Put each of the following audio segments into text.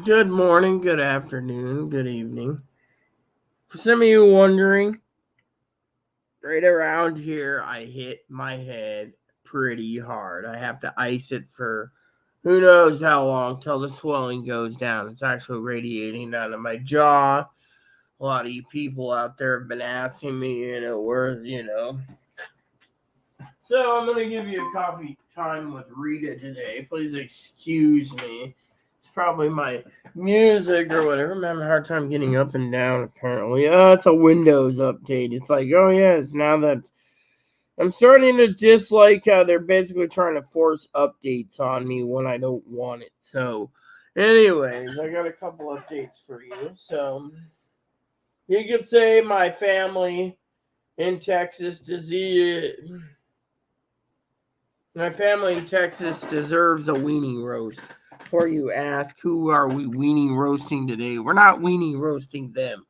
Good morning, good afternoon, good evening. For some of you wondering, right around here, I hit my head pretty hard. I have to ice it for who knows how long till the swelling goes down. It's actually radiating down to my jaw. A lot of you people out there have been asking me, So I'm going to give you a coffee time with Rita today. Please excuse me. It's probably my music or whatever. I'm having a hard time getting up and down, apparently. Oh, it's a Windows update. It's like, oh, yes, now that I'm starting to dislike how they're basically trying to force updates on me when I don't want it. So, anyways, I got a couple updates for you. So, you could say my family in Texas My family in Texas deserves a weenie roast. Before you ask, who are we weenie roasting today? We're not weenie roasting them.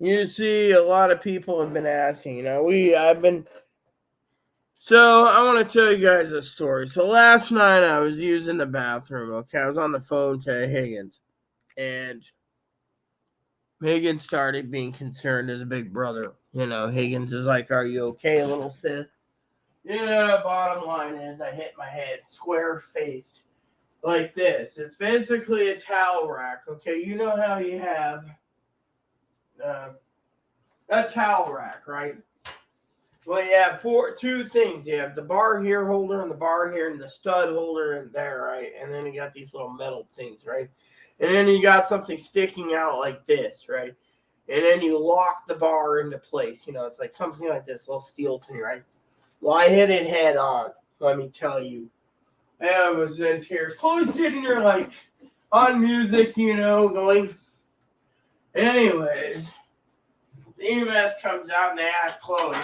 You see, a lot of people have been asking. So I want to tell you guys a story. So last night I was using the bathroom. Okay, I was on the phone to Higgins, and Higgins started being concerned as a big brother. Higgins is like, "Are you okay, little sis?" Bottom line is I hit my head square faced like this. It's basically a towel rack. Okay, you know how you have uh, a towel rack, right? Well, you have two things. You have the bar here holder and the bar here and the stud holder in there, right? And then you got these little metal things, right? And then you got something sticking out like this, right? And then you lock the bar into place. It's like something like this little steel thing, right? Well, I hit it head on, let me tell you. I was in tears. Chloe's sitting there like on music, going. Anyways, the EMS comes out and they ask Chloe.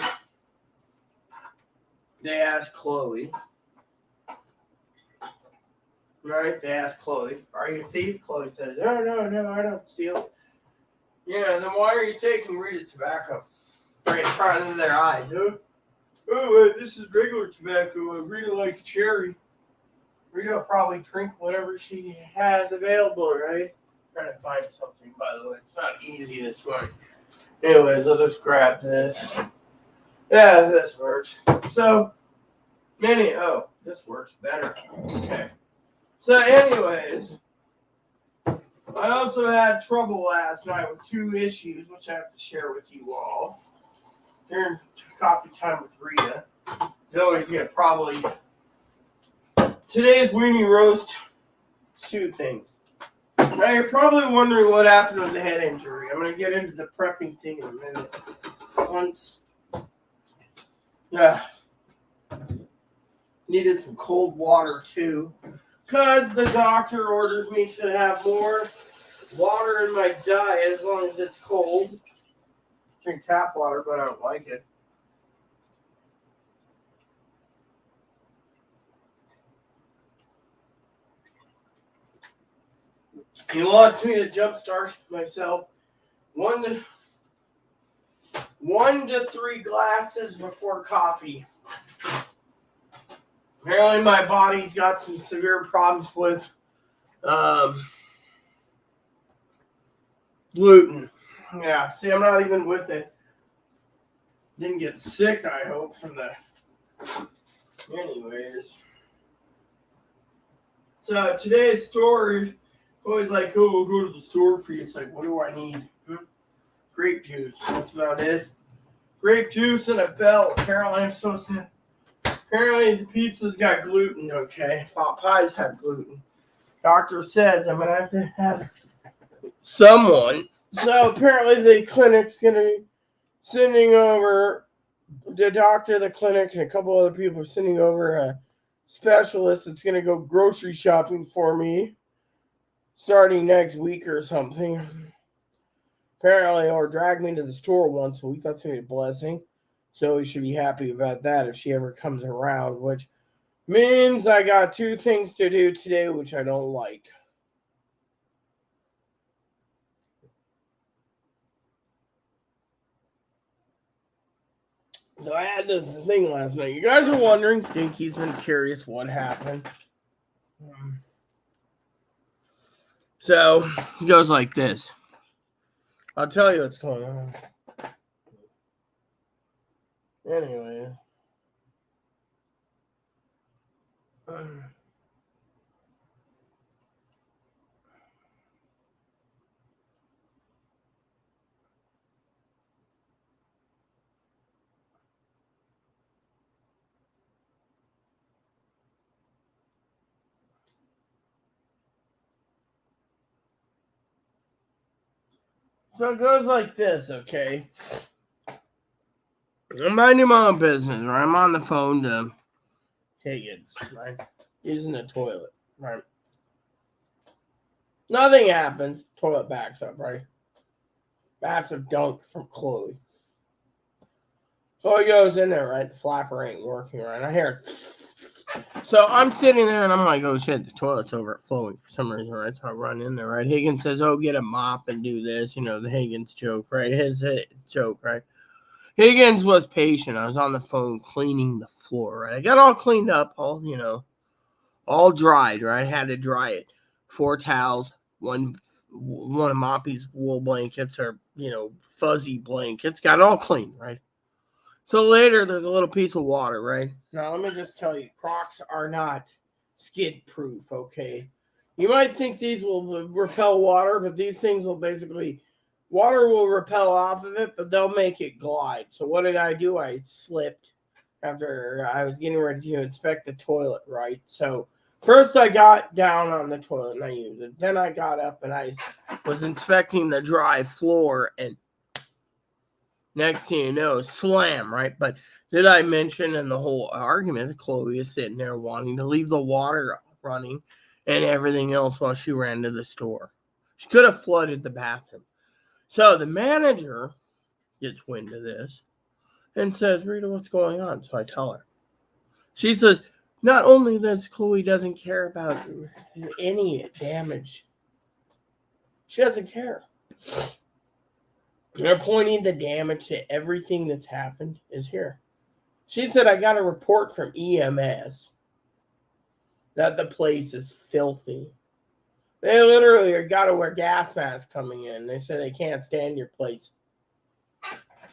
Right? They ask Chloe, "Are you a thief?" Chloe says, "Oh, no, I don't steal." Then why are you taking Rita's tobacco right in front of their eyes? This is regular tobacco. Rita likes cherry. Rita will probably drink whatever she has available, right? I'm trying to find something, by the way. It's not easy this morning. Anyways, I'll just grab this. Yeah, this works. So, this works better. Okay. So, anyways, I also had trouble last night with two issues, which I have to share with you all. During coffee time with Rita. Zoe's going to probably... Today's weenie roast, two things. Now, you're probably wondering what happened with the head injury. I'm going to get into the prepping thing in a minute. Needed some cold water, too. Because the doctor ordered me to have more water in my diet as long as it's cold. Drink tap water, but I don't like it. He wants me to jumpstart myself 1 to 3 glasses before coffee. Apparently, my body's got some severe problems with gluten. Yeah, see, I'm not even with it. Didn't get sick, I hope, from the... Anyways. So, today's story, always like, "Oh, we'll go to the store for you." It's like, what do I need? Grape juice. That's about it. Grape juice and a belt. Apparently, I'm supposed to... Apparently, the pizza's got gluten, okay? Pot pies have gluten. Doctor says I'm going to have someone. So, apparently, the clinic's going to be sending over the doctor, the clinic, and a couple other people are sending over a specialist that's going to go grocery shopping for me starting next week or something. Apparently, or drag me to the store once a week. That's going to be a blessing. So we should be happy about that if she ever comes around, which means I got two things to do today, which I don't like. So I had this thing last night. You guys are wondering, think he's been curious what happened. So it goes like this. I'll tell you what's going on. Anyway. So it goes like this, okay? I'm minding my own business, right? I'm on the phone to Higgins, right? Using the toilet, right? Nothing happens. Toilet backs up, right? Massive dunk from Chloe. Chloe goes in there, right? The flapper ain't working, right? I hear it. So I'm sitting there and I'm like, oh shit, the toilet's overflowing for some reason, right? So I run in there, right? Higgins says, oh, get a mop and do this, the Higgins joke, right? His joke, right? Higgins was patient. I was on the phone cleaning the floor, right? I got all cleaned up, all dried, right? I had to dry it. 4 towels, one of Moppy's wool blankets or, fuzzy blankets. Got it all clean, right? So later, there's a little piece of water, right? Now, let me just tell you, Crocs are not skid-proof, okay? You might think these will repel water, but these things will water will repel off of it, but they'll make it glide. So what did I do? I slipped after I was getting ready to inspect the toilet, right? So first I got down on the toilet and I used it. Then I got up and I was inspecting the dry floor and next thing you know, slam, right? But did I mention in the whole argument that Chloe is sitting there wanting to leave the water running and everything else while she ran to the store? She could have flooded the bathroom. So the manager gets wind of this and says, Rita, what's going on? So I tell her. She says, not only does Chloe doesn't care about any damage, she doesn't care. They're pointing the damage to everything that's happened is here. She said, I got a report from EMS that the place is filthy. They literally got to wear gas masks coming in. They said they can't stand your place.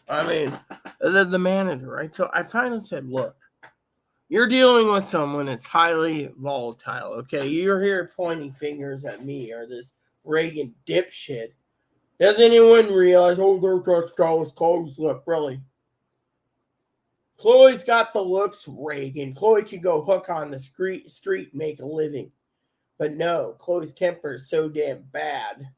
I mean, the manager, right? So I finally said, look, you're dealing with someone that's highly volatile, okay? You're here pointing fingers at me or this Reagan dipshit. Does anyone realize, they're just Chloe's clothes look, really? Chloe's got the looks, Reagan. Chloe could go hook on the street and make a living. But no, Chloe's temper is so damn bad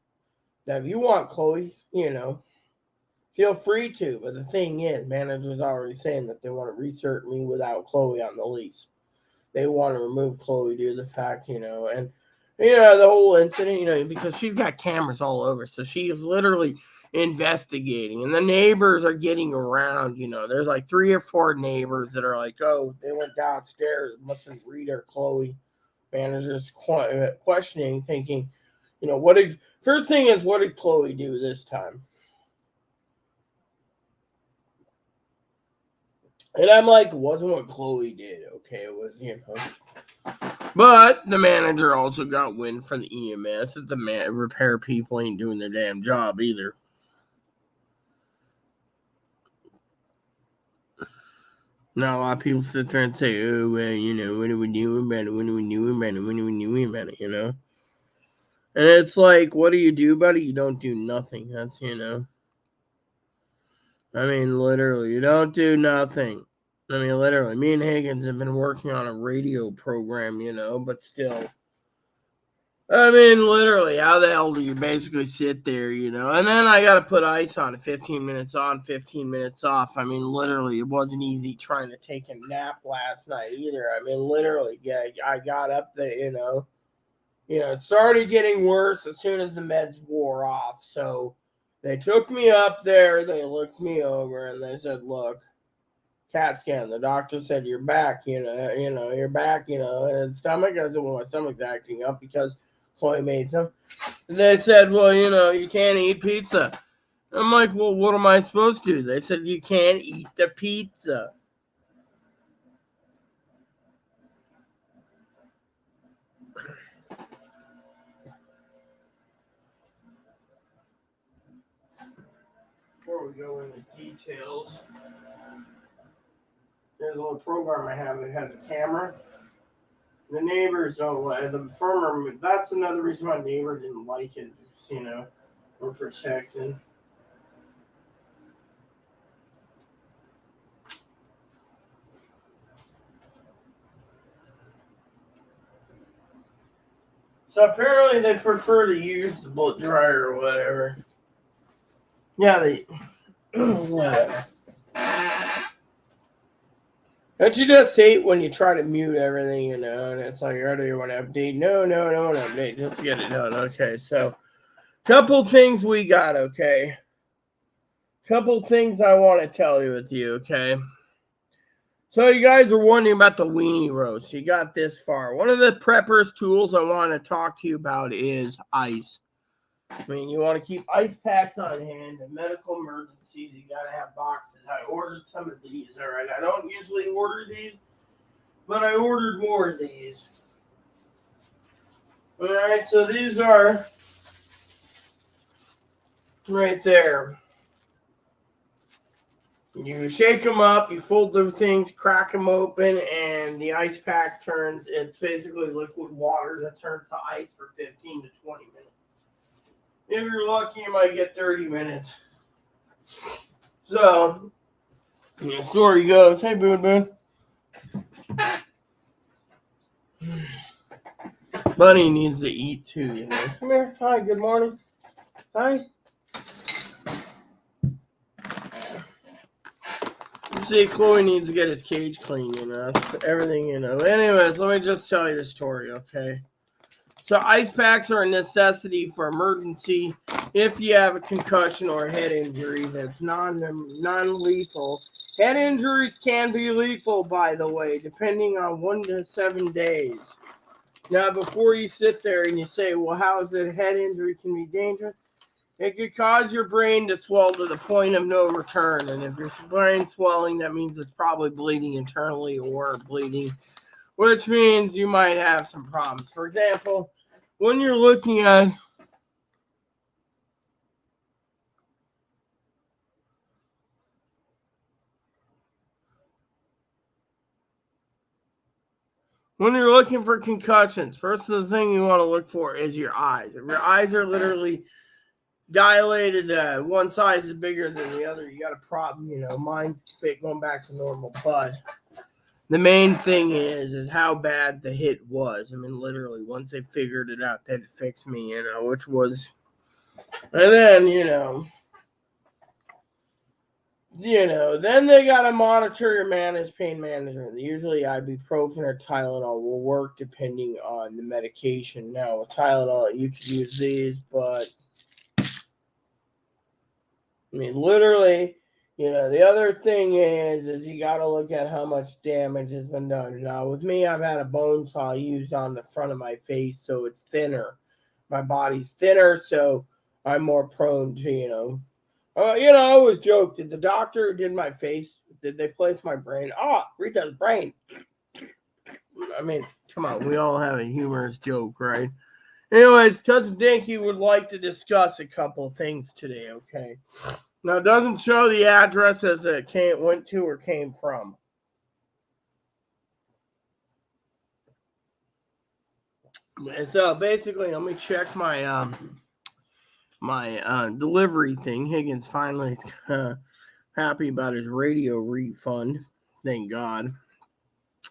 that if you want Chloe, feel free to. But the thing is, manager's already saying that they want to reinsert me without Chloe on the lease. They want to remove Chloe due to the fact, and the whole incident, because she's got cameras all over. So she is literally investigating, and the neighbors are getting around. There's like 3 or 4 neighbors that are like, oh, they went downstairs. It must have been Rita or Chloe. Managers questioning, thinking, first thing is, what did Chloe do this time? And I'm like, it wasn't what Chloe did, okay? It was, But the manager also got wind from the EMS that the repair people ain't doing their damn job either. Now, a lot of people sit there and say, oh, well, what are we doing about it? What are we doing about it? What are we doing about it, And it's like, what do you do about it? You don't do nothing. That's, I mean, literally, you don't do nothing. I mean, literally, me and Higgins have been working on a radio program, but still. I mean, literally, how the hell do you basically sit there, And then I got to put ice on it, 15 minutes on, 15 minutes off. I mean, literally, it wasn't easy trying to take a nap last night either. I mean, literally, yeah, I got up there, it started getting worse as soon as the meds wore off. So they took me up there, they looked me over, and they said, look, CAT scan. The doctor said, you're back, you're back, and stomach. I said, well, my stomach's acting up because Chloe made some. They said, well, you can't eat pizza. I'm like, well, what am I supposed to do? They said, you can't eat the pizza. we go into details, there's a little program I have that has a camera. The neighbors don't like the firmer. That's another reason my neighbor didn't like it. We're protected. So apparently they prefer to use the blow dryer or whatever. Yeah, they whatever. Don't you just hate when you try to mute everything, and it's like, oh, do you want to update? No, I don't want to update. Just get it done. Okay, so couple things we got, okay? Couple things I want to tell you with you, okay? So you guys are wondering about the weenie roast. You got this far. One of the prepper's tools I want to talk to you about is ice. I mean, you want to keep ice packs on hand. In medical emergencies, you got to have boxes. I ordered some of these, all right? I don't usually order these, but I ordered more of these. All right, so these are right there. You shake them up, you fold the things, crack them open, and the ice pack turns. It's basically liquid water that turns to ice for 15 to 20 minutes. If you're lucky, you might get 30 minutes. So, the story goes, hey, Boon. Bunny needs to eat too, you know. Come here. Hi, good morning. Hi. See, Chloe needs to get his cage clean, you know. Everything, you know. Anyways, let me just tell you the story, okay? So ice packs are a necessity for emergency if you have a concussion or a head injury that's non-lethal. Head injuries can be lethal, by the way, depending on 1 to 7 days. Now, before you sit there and you say, well, how is it a head injury can be dangerous? It could cause your brain to swell to the point of no return. And if your brain's swelling, that means it's probably bleeding internally or bleeding, which means you might have some problems. For example, when you're looking at when you're looking for concussions, first the thing you want to look for is your eyes. If your eyes are literally dilated, one side is bigger than the other, you got a problem, you know. Mine's going back to normal, but the main thing is how bad the hit was. I mean, literally, once they figured it out, they'd fix me, you know, which was, and then, then they got to monitor your pain management. Usually ibuprofen or Tylenol will work depending on the medication. Now, with Tylenol, you could use these, but I mean, literally, the other thing is you got to look at how much damage has been done. Now, with me, I've had a bone saw used on the front of my face, so it's thinner. My body's thinner, so I'm more prone to, I always joke, did the doctor who did my face, did they place my brain? Oh, Rita's brain. I mean, come on, we all have a humorous joke, right? Anyways, Cousin Dinky would like to discuss a couple of things today, okay? Now, it doesn't show the address as it went to or came from. So, basically, let me check my delivery thing. Higgins finally is happy about his radio refund. Thank God.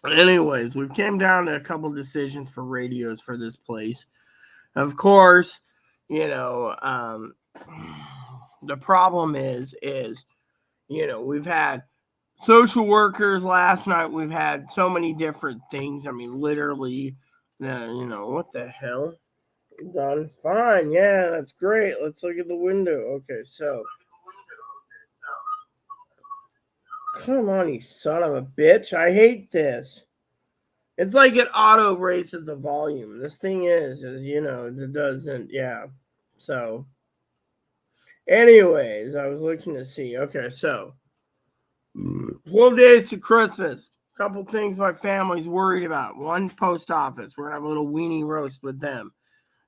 Anyways, we came down to a couple decisions for radios for this place. Of course, the problem is, we've had social workers last night. We've had so many different things. I mean, literally, what the hell? Done. Fine. Yeah, that's great. Let's look at the window. Okay, so. Come on, you son of a bitch. I hate this. It's like it auto raises the volume. This thing is, it doesn't, yeah. So, anyways, I was looking to see. Okay, so 12 days to Christmas. A couple things my family's worried about. One, post office. We're going to have a little weenie roast with them.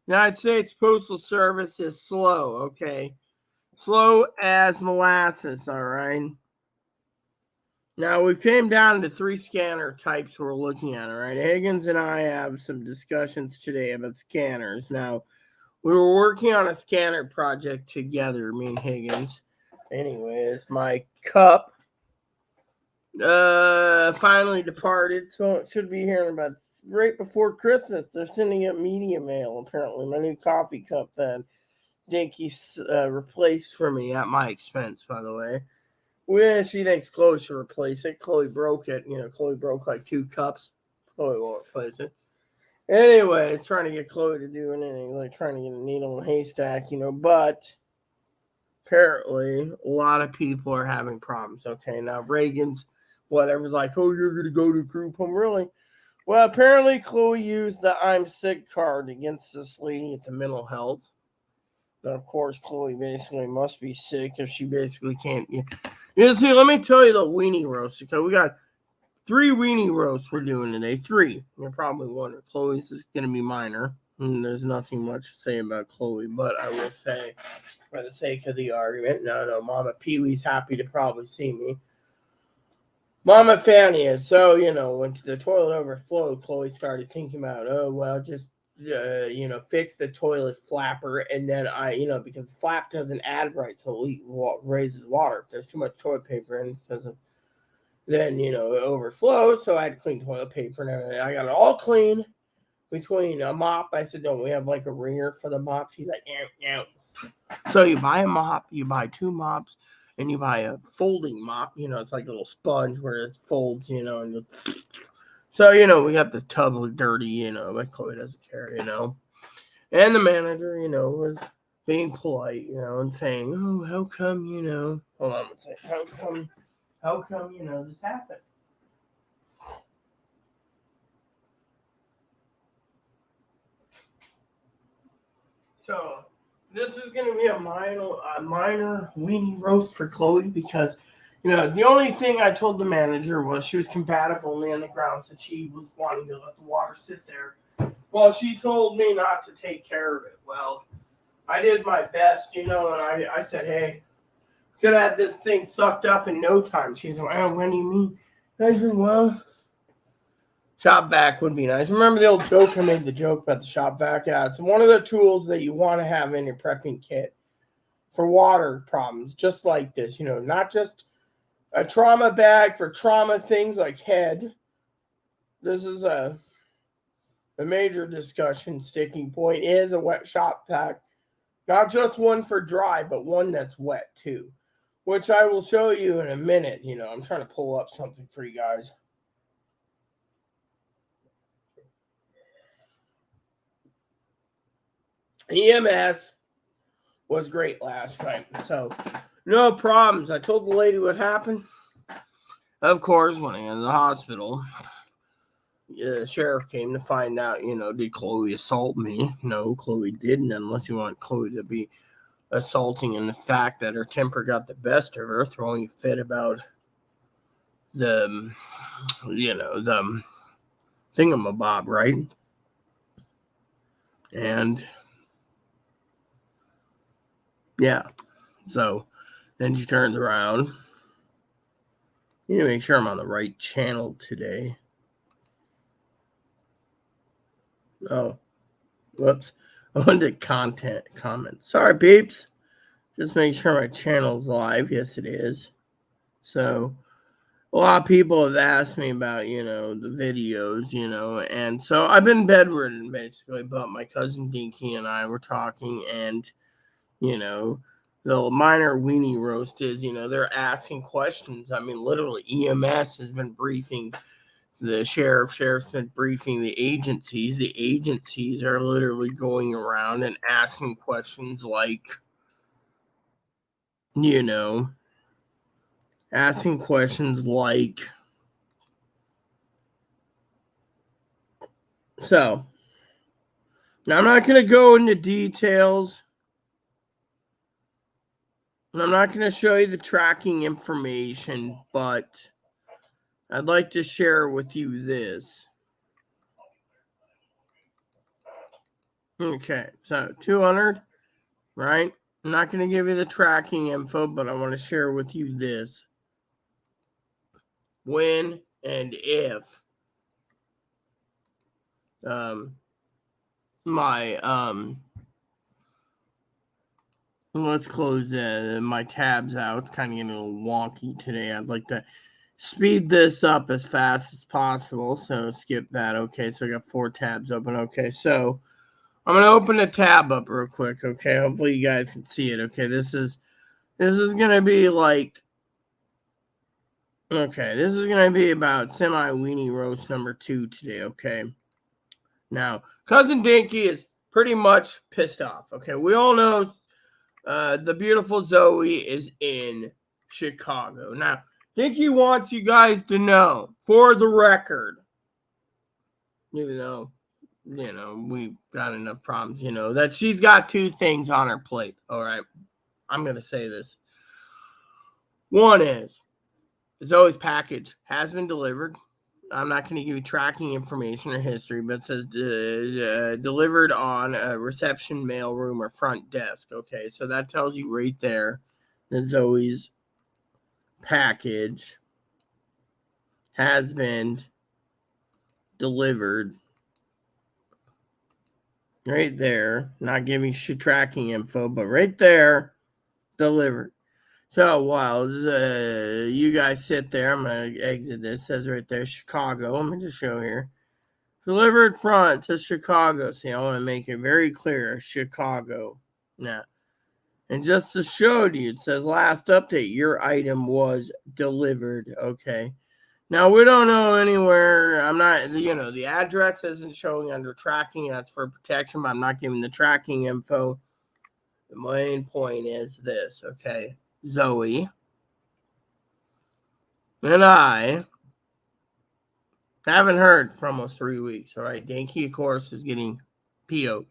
United States Postal Service is slow, okay? Slow as molasses, all right? Now, we came down to 3 scanner types we're looking at, all right? Higgins and I have some discussions today about scanners. Now, we were working on a scanner project together, me and Higgins. Anyways, my cup finally departed, so it should be here in about right before Christmas. They're sending it media mail, apparently. My new coffee cup that Dinky replaced for me at my expense, by the way. Well, she thinks Chloe should replace it. Chloe broke it. Chloe broke like 2 cups. Chloe won't replace it. Anyways, trying to get Chloe to do anything, like trying to get a needle in a haystack, but apparently a lot of people are having problems. Okay, now Reagan's whatever's like, oh, you're going to go to group home, really? Well, apparently Chloe used the I'm sick card against this lady at the mental health. Now, of course, Chloe basically must be sick if she basically can't. See, let me tell you the weenie roast. Okay, we got 3 weenie roasts we're doing today. 3. You're probably wondering. Chloe's is going to be minor. And there's nothing much to say about Chloe, but I will say, for the sake of the argument, no, Mama Pee-wee's happy to probably see me. Mama Fanny is. So, when the toilet overflowed, Chloe started thinking about, just fix the toilet flapper, and then because the flap doesn't add right, so it raises water. If there's too much toilet paper in, then it overflows. So I had to clean toilet paper, and I got it all clean between a mop. I said, don't we have like a ringer for the mop? She's like, yeah. So you buy a mop, you buy 2 mops, and you buy a folding mop. It's like a little sponge where it folds, and so, we got the tub of dirty, but Chloe doesn't care, And the manager, was being polite, and saying, oh, how come, hold on one second. How come, this happened? So, this is going to be a minor weenie roast for Chloe because, the only thing I told the manager was she was combative only on the grounds that she was wanting to let the water sit there. Well, she told me not to take care of it. Well, I did my best, and I said, hey, could have had this thing sucked up in no time. She's like, oh, what do you mean? I said, well, shop vac would be nice. Remember the old joke I made the joke about the shop vac? Yeah, it's one of the tools that you want to have in your prepping kit for water problems, just like this. Not just a trauma bag for trauma things like head. This is a major discussion sticking point is a wet shop vac. Not just one for dry, but one that's wet too, which I will show you in a minute. I'm trying to pull up something for you guys. EMS was great last night, so no problems. I told the lady what happened. Of course, when I got to the hospital, the sheriff came to find out, did Chloe assault me? No, Chloe didn't, unless you want Chloe to be assaulting in the fact that her temper got the best of her, throwing a fit about the thingamabob, right? And yeah, so then she turns around. You need to make sure I'm on the right channel today. Oh, whoops. I wanted to comment. Sorry, peeps. Just make sure my channel's live. Yes, it is. So a lot of people have asked me about, the videos, and so I've been bedridden basically, but my cousin Dinky and I were talking, and, the minor weenie roast is, they're asking questions. I mean, literally, EMS has been briefing the sheriff's been briefing the agencies. The agencies are literally going around and asking questions like, asking questions like, so, now I'm not going to go into details. I'm not going to show you the tracking information, but I'd like to share with you this. Okay, so 200, right? I'm not going to give you the tracking info, but I want to share with you this. When and if let's close my tabs out. It's kind of getting a little wonky today. I'd like to speed this up as fast as possible, so skip that. Okay, so I got 4 tabs open. Okay, so I'm gonna open a tab up real quick. Okay, hopefully you guys can see it. Okay, this is gonna be like, okay, this is gonna be about semi weenie roast number 2 today. Okay, now cousin Dinky is pretty much pissed off. Okay, we all know the beautiful Zoe is in Chicago. Now, Dinky wants you guys to know, for the record, even though, we've got enough problems, that she's got 2 things on her plate. All right. I'm going to say this. One is Zoe's package has been delivered. I'm not going to give you tracking information or history, but it says delivered on a reception, mail room, or front desk. Okay, so that tells you right there that Zoe's package has been delivered. Right there. Not giving you tracking info, but right there, delivered. So while you guys sit there, I'm going to exit this. It says right there, Chicago. Let me just show here. Delivered front to Chicago. See, I want to make it very clear. Chicago. Now, and just to show you, it says last update, your item was delivered. Okay. Now, we don't know anywhere. I'm not, the address isn't showing under tracking. That's for protection, but I'm not giving the tracking info. The main point is this, okay? Zoe and I haven't heard for almost 3 weeks, all right? Dinky, of course, is getting PO'd.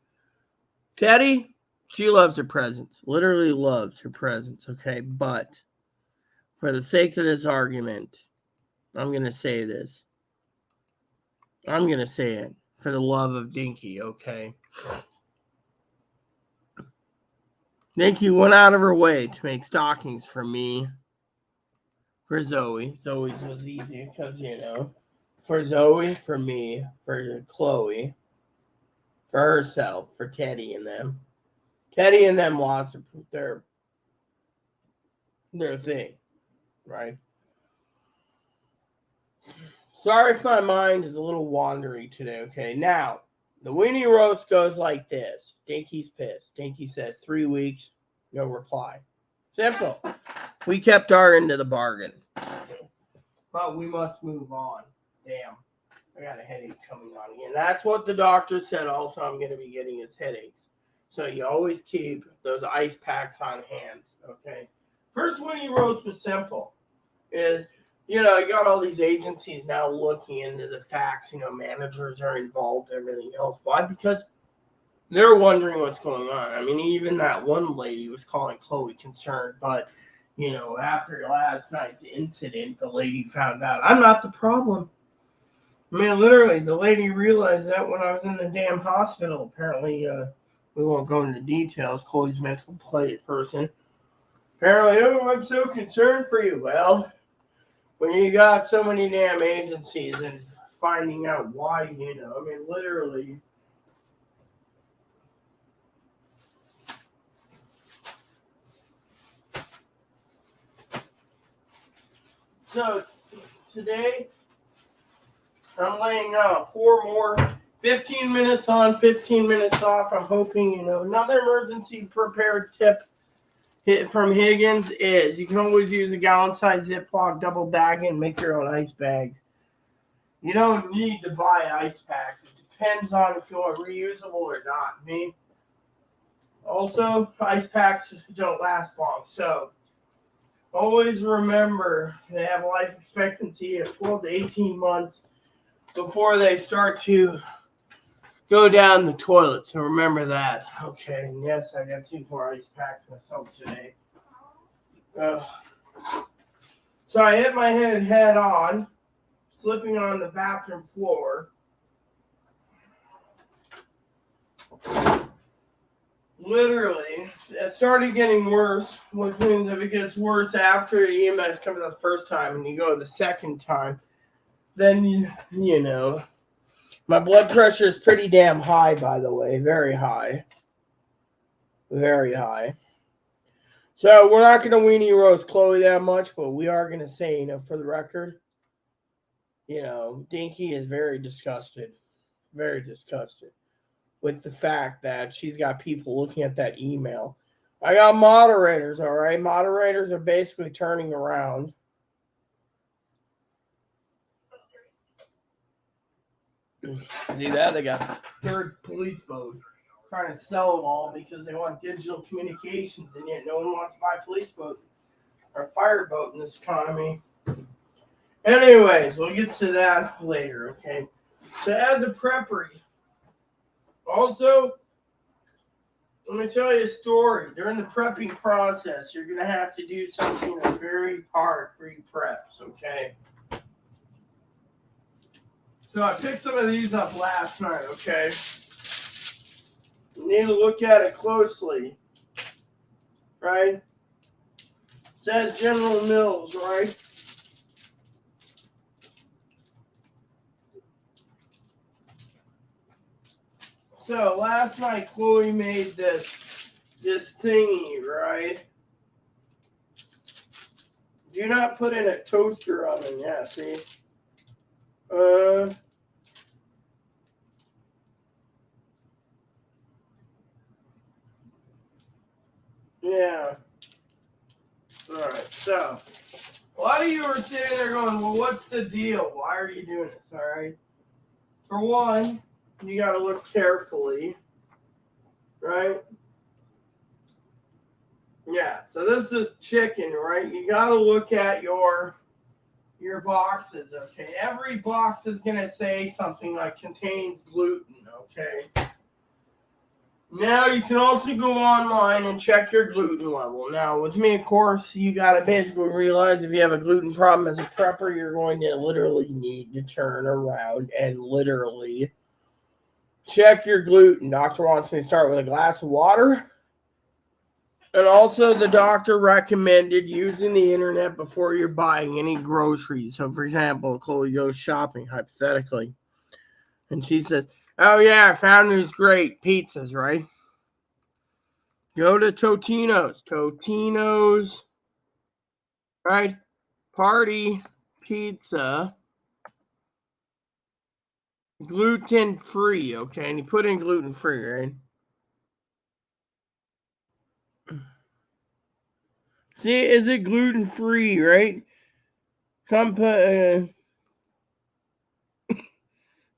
Teddy, she loves her presents. Literally loves her presents, okay? But for the sake of this argument, I'm going to say this. I'm going to say it for the love of Dinky, okay? Dinky went out of her way to make stockings for me, for Zoe. Zoe's was easy because, for Zoe, for me, for Chloe, for herself, for Teddy and them. Teddy and them lost their thing, right? Sorry if my mind is a little wandery today, okay? Now, the weenie roast goes like this. Dinky's pissed. Dinky says 3 weeks, no reply. Simple. We kept our end of the bargain. But we must move on. Damn. I got a headache coming on again. That's what the doctor said also I'm going to be getting is headaches. So you always keep those ice packs on hand, okay? First weenie roast was simple. Is you got all these agencies now looking into the facts. Managers are involved, everything else. Why? Because they're wondering what's going on. I mean, even that one lady was calling Chloe concerned. But, after last night's incident, the lady found out, I'm not the problem. I mean, literally, the lady realized that when I was in the damn hospital. Apparently, we won't go into details. Chloe's mental person. Apparently, I'm so concerned for you. Well, when you got so many damn agencies and finding out why, I mean, literally. So, today, I'm laying out 4 more, 15 minutes on, 15 minutes off. I'm hoping, another emergency prepared tip from Higgins is you can always use a gallon-size Ziploc double bag and make your own ice bags. You don't need to buy ice packs. It depends on if you want reusable or not. Me. Also, ice packs don't last long. So, always remember they have a life expectancy of 12 to 18 months before they start to go down the toilet. So remember that. Okay, and yes, I got 2 more ice packs myself today. So I hit my head on, slipping on the bathroom floor. Literally, it started getting worse, which means if it gets worse after the EMS comes out the first time and you go the second time, then you know. My blood pressure is pretty damn high, by the way. Very high. Very high. So we're not going to weenie roast Chloe that much, but we are going to say, for the record, Dinky is very disgusted with the fact that she's got people looking at that email. I got moderators, all right? Moderators are basically turning around. See that? They got third police boat trying to sell them all because they want digital communications, and yet no one wants to buy police boats or fire boat in this economy. Anyways, we'll get to that later, okay? So as a prepper, also, let me tell you a story. During the prepping process, you're going to have to do something that's very hard for you preps, okay? So I picked some of these up last night, okay? You need to look at it closely, right? It says General Mills, right? So last night Chloe made this thingy, right? Do not put in a toaster oven, yeah, see? Yeah. Alright, so a lot of you are sitting there going, well, what's the deal? Why are you doing this, alright? For one, you gotta look carefully, right? Yeah, so this is chicken, right? You gotta look at your boxes, okay? Every box is gonna say something like contains gluten, okay? Now you can also go online and check your gluten level. Now with me, of course, you gotta basically realize if you have a gluten problem as a prepper, you're going to literally need to turn around and literally check your gluten. Doctor wants me to start with a glass of water. And also, the doctor recommended using the internet before you're buying any groceries. So, for example, Chloe goes shopping, hypothetically, and she says, oh, yeah, I found these great pizzas, right? Go to Totino's. Totino's, right? Party pizza, gluten-free, okay? And you put in gluten-free, right? See, is it gluten-free, right?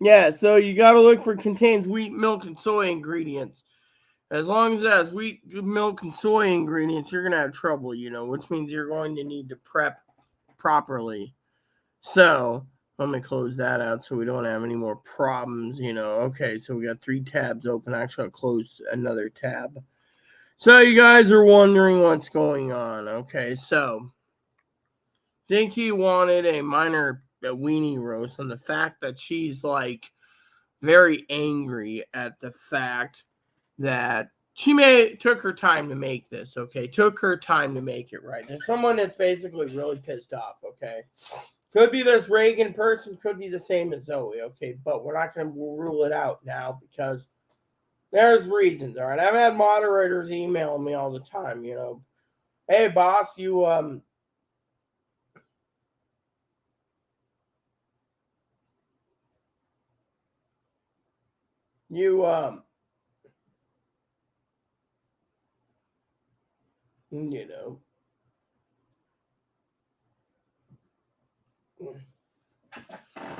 Yeah, so you got to look for contains wheat, milk, and soy ingredients. As long as it has wheat, milk, and soy ingredients, you're going to have trouble, which means you're going to need to prep properly. So, let me close that out so we don't have any more problems, Okay, so we got 3 tabs open. Actually, I'll close another tab. So, you guys are wondering what's going on. Okay, so, think he wanted a minor weenie roast on the fact that she's, very angry at the fact that she took her time to make this, okay? Took her time to make it right. There's someone that's basically really pissed off, okay? Could be this Reagan person, could be the same as Zoe, okay? But we're not going to rule it out now because there's reasons, all right? I've had moderators email me all the time, Hey, boss, you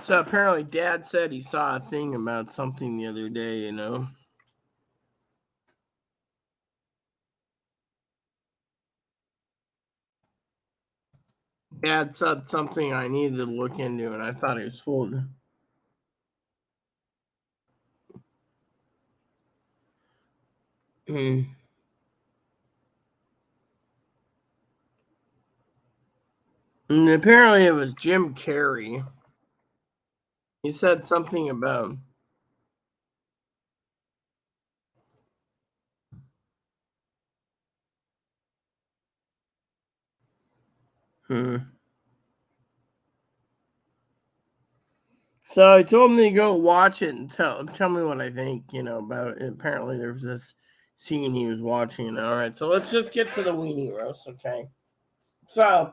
So apparently Dad said he saw a thing about something the other day, Dad said something I needed to look into, and I thought it was full. And apparently it was Jim Carrey. He said something about So I told him to go watch it and tell me what I think, about it. Apparently there's this scene he was watching. All right, so let's just get to the weenie roast, okay? So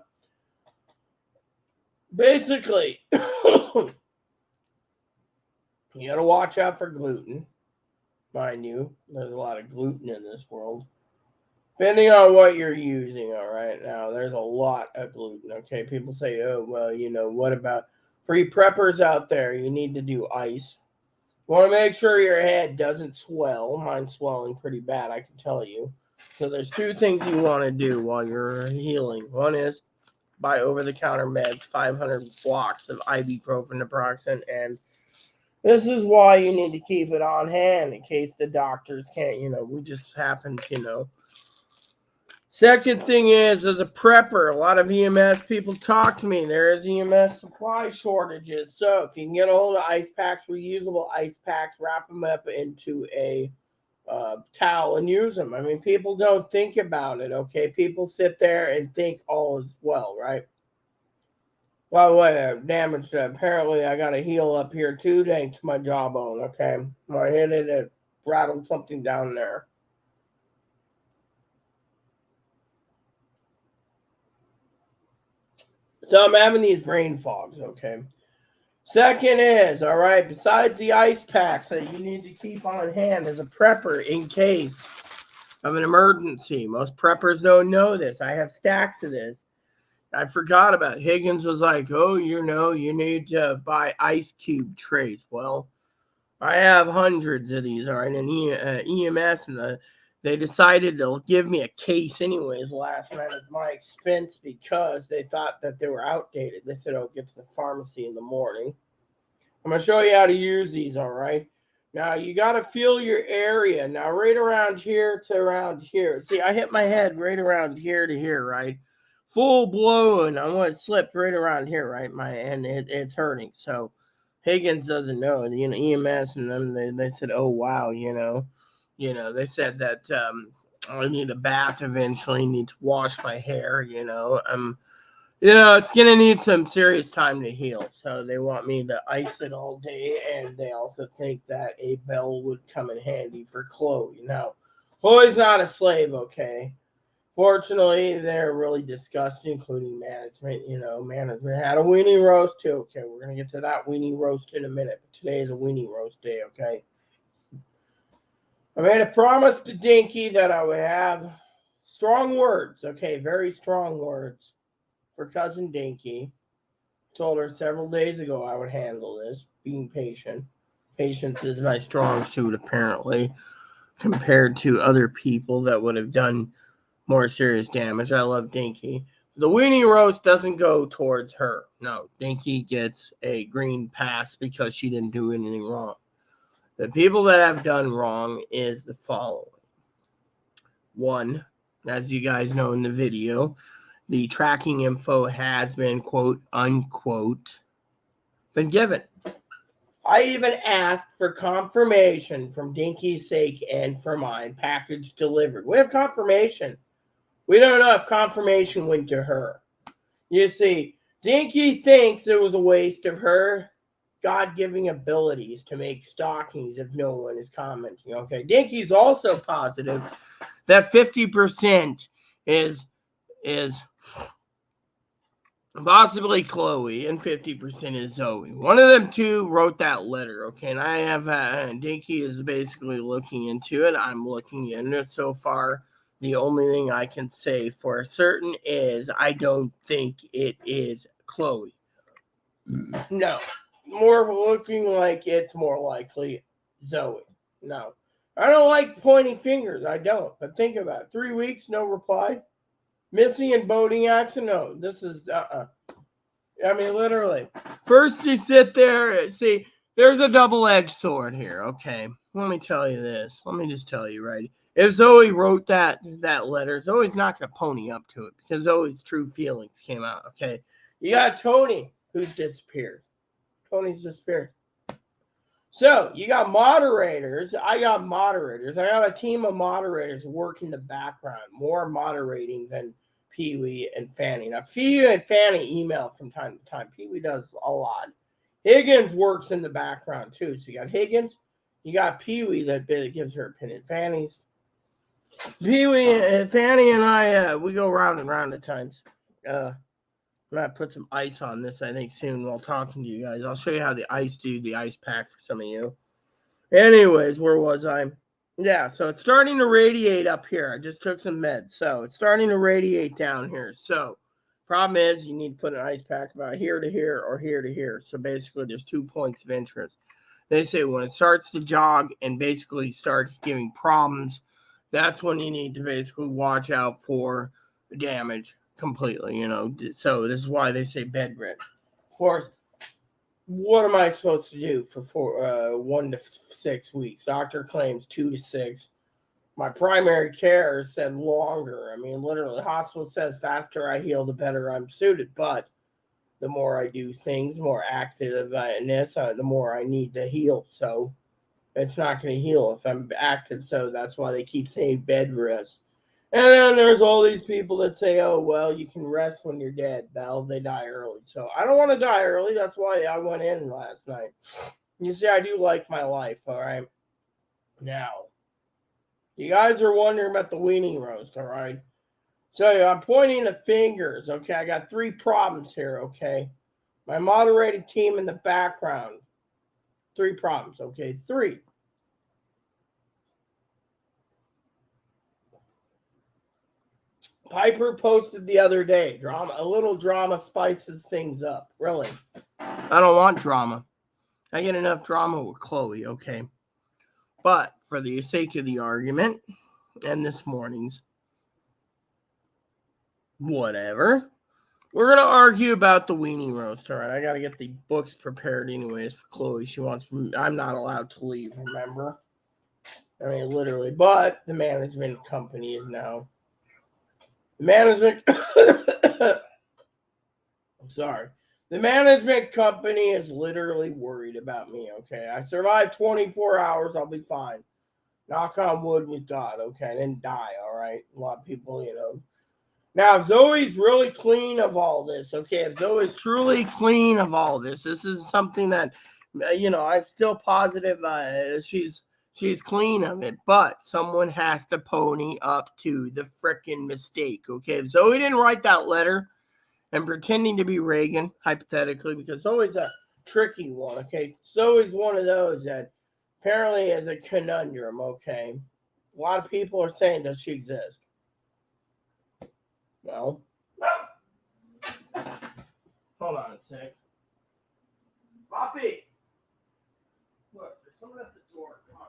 basically, you gotta watch out for gluten, mind you. There's a lot of gluten in this world. Depending on what you're using, all right, now there's a lot of gluten, okay? People say, oh, well, what about pre-preppers out there? You need to do ice. You want to make sure your head doesn't swell. Mine's swelling pretty bad, I can tell you. So there's two things you want to do while you're healing. One is buy over-the-counter meds, 500 blocks of ibuprofen, naproxen, and this is why you need to keep it on hand in case the doctors can't, we just happen to, Second thing is, as a prepper, a lot of EMS people talk to me. There is EMS supply shortages. So if you can get a hold of ice packs, reusable ice packs, wrap them up into a towel and use them. I mean, people don't think about it, okay? People sit there and think all is well, right? By the way, I damaged it. Apparently, I got a heel up here too, thanks to my jawbone, okay? When I hit it, it rattled something down there. So I'm having these brain fogs, okay? Second is, all right, besides the ice packs that you need to keep on hand as a prepper in case of an emergency. Most preppers don't know this. I have stacks of this. I forgot about it. Higgins was like, oh, you need to buy ice cube trays. Well, I have hundreds of these, all right, and EMS, and they decided to give me a case anyways last night at my expense because they thought that they were outdated. They said, oh, get to the pharmacy in the morning. I'm going to show you how to use these, all right? Now, you got to feel your area. Now, right around here to around here. See, I hit my head right around here to here, right? Full blow, and I want it slipped right around here, right? And it's hurting. So, Higgins doesn't know. EMS and them, they said, oh, wow, they said that I need a bath eventually, need to wash my hair, it's going to need some serious time to heal. So they want me to ice it all day. And they also think that a bell would come in handy for Chloe. Now, Chloe's not a slave, okay? Fortunately, they're really disgusting, including management. Management had a weenie roast too. Okay, we're going to get to that weenie roast in a minute. But today is a weenie roast day, okay? I made a promise to Dinky that I would have strong words, okay? Very strong words. For cousin Dinky. Told her several days ago I would handle this, being patient. Patience is my strong suit, apparently, compared to other people that would have done more serious damage. I love Dinky. The weenie roast doesn't go towards her. No, Dinky gets a green pass because she didn't do anything wrong. The people that have done wrong is the following. One, as you guys know in the video, the tracking info has been, quote, unquote, been given. I even asked for confirmation from Dinky's sake and for mine, package delivered. We have confirmation. We don't know if confirmation went to her. You see, Dinky thinks it was a waste of her God-giving abilities to make stockings if no one is commenting. Okay, Dinky's also positive that 50% is possibly Chloe and 50% is Zoe. One of them two wrote that letter, okay? And I have Dinky is basically looking into it. I'm looking into it so far. The only thing I can say for certain is I don't think it is Chloe. No. More looking like it's more likely Zoe. No. I don't like pointing fingers. I don't. But think about it. 3 weeks, no reply. Missing and boating accident? No, this is, I mean, literally. First you sit there, see, there's a double-edged sword here, okay? Let me tell you this. Let me just tell you, right? If Zoe wrote that letter, Zoe's not going to pony up to it because Zoe's true feelings came out, okay? You got Tony, who's disappeared. Tony's disappeared. So, you got moderators. I got moderators. I got a team of moderators working the background, more moderating than Pee-wee and Fanny. Now, Pee-wee and Fanny email from time to time. Pee-wee does a lot. Higgins works in the background, too. So you got Higgins. You got Pee-wee that gives her opinion. Fanny's. Pee-wee and Fanny and I, we go round and round at times. I'm going to put some ice on this, I think, soon while talking to you guys. I'll show you how the ice pack for some of you. Anyways, where was I? Yeah, so it's starting to radiate up here. I just took some meds. So it's starting to radiate down here. So problem is you need to put an ice pack about here to here or here to here. So basically there's 2 points of interest. They say when it starts to jog and basically starts giving problems, that's when you need to basically watch out for damage completely, So this is why they say bedridden. Of course, what am I supposed to do for 1 to 6 weeks? Doctor claims 2 to 6. My primary care said longer. I mean, literally, the hospital says faster I heal, the better I'm suited. But the more I do things, the more activeness, the more I need to heal. So it's not going to heal if I'm active. So that's why they keep saying bed rest. And then there's all these people that say, oh, well, you can rest when you're dead. Well, they die early. So I don't want to die early. That's why I went in last night. You see, I do like my life, all right? Now, you guys are wondering about the weenie roast, all right? So I'm pointing the fingers, okay? I got 3 problems here, okay? My moderated team in the background. 3 problems, okay? 3. Piper posted the other day, a little drama spices things up. Really. I don't want drama. I get enough drama with Chloe, okay? But for the sake of the argument and this morning's whatever, we're going to argue about the weenie roast, all right? I got to get the books prepared anyways for Chloe. I'm not allowed to leave, remember? I mean, literally. But the management company is now... The management company is literally worried about me, okay? I survived 24 hours. I'll be fine. Knock on wood with God, okay? I didn't die, all right? A lot of people, Now, if Zoe's really clean of all this, okay? If Zoe's truly clean of all this is something that, I'm still positive she's clean of it, but someone has to pony up to the frickin' mistake, okay? If Zoe didn't write that letter and pretending to be Reagan, hypothetically, because Zoe's a tricky one, okay? Zoe's one of those that apparently is a conundrum, okay? A lot of people are saying, does she exist? Well, hold on a sec. Poppy! Look, there's someone at the door. Come on.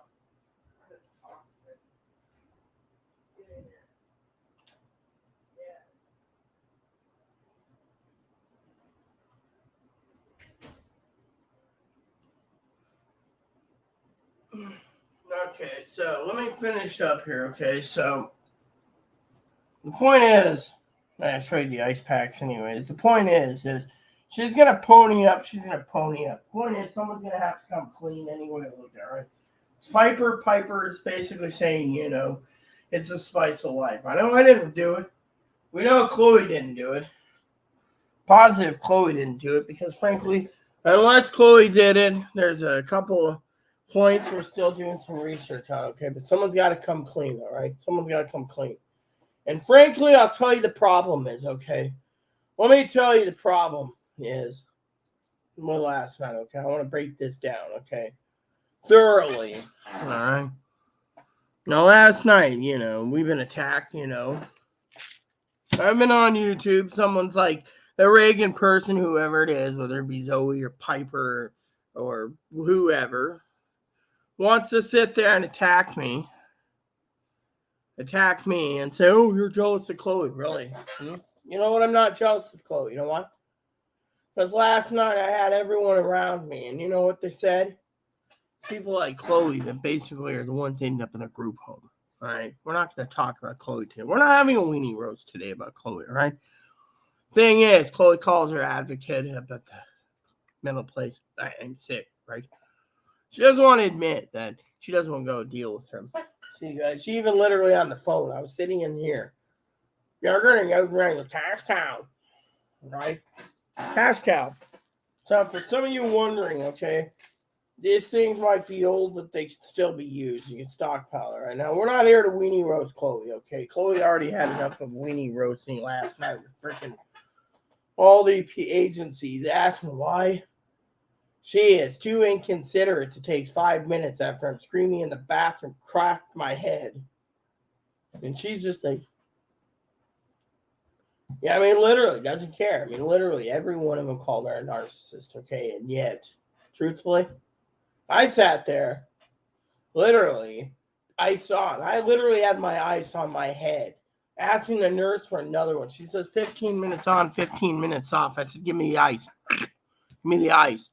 Get in here. Yeah. Okay, so let me finish up here, okay? So, the point is, I'll show you the ice packs anyways. The point is she's going to pony up. She's going to pony up. The point is, someone's going to have to come clean anyway. Look at right? It's Piper. Piper is basically saying, it's a spice of life. I know I didn't do it. We know Chloe didn't do it. Positive Chloe didn't do it because, frankly, unless Chloe did it, there's a couple of points we're still doing some research on, okay? But someone's got to come clean, all right? Someone's got to come clean. And frankly, I'll tell you the problem is, okay? Let me tell you the problem is, last night, okay? I want to break this down, okay? Thoroughly, all right? Now, last night, we've been attacked, I've been on YouTube. Someone's like, the Reagan person, whoever it is, whether it be Zoe or Piper or whoever, wants to sit there and attack me and say, oh, you're jealous of Chloe. Really? You know what? I'm not jealous of Chloe. You know what? Because last night I had everyone around me, and you know what they said? People like Chloe that basically are the ones that end up in a group home. All right? We're not going to talk about Chloe today. We're not having a weenie roast today about Chloe, all right? Thing is, Chloe calls her advocate about the mental place. I'm sick, right? She doesn't want to admit that she doesn't want to go deal with him. She even literally on the phone. I was sitting in here. You're going to go bring the cash cow, right? Cash cow. So for some of you wondering, okay, these things might be old, but they can still be used. You can stockpile it right now. We're not here to weenie roast Chloe, okay? Chloe already had enough of weenie roasting last night with freaking all the agencies asking why. She is too inconsiderate to take 5 minutes after I'm screaming in the bathroom, cracked my head. And she's just like, yeah, I mean, literally, doesn't care. I mean, literally, every one of them called her a narcissist, okay? And yet, truthfully, I sat there, literally, ice on. I literally had my ice on my head, asking the nurse for another one. She says 15 minutes on, 15 minutes off. I said, give me the ice. Give me the ice.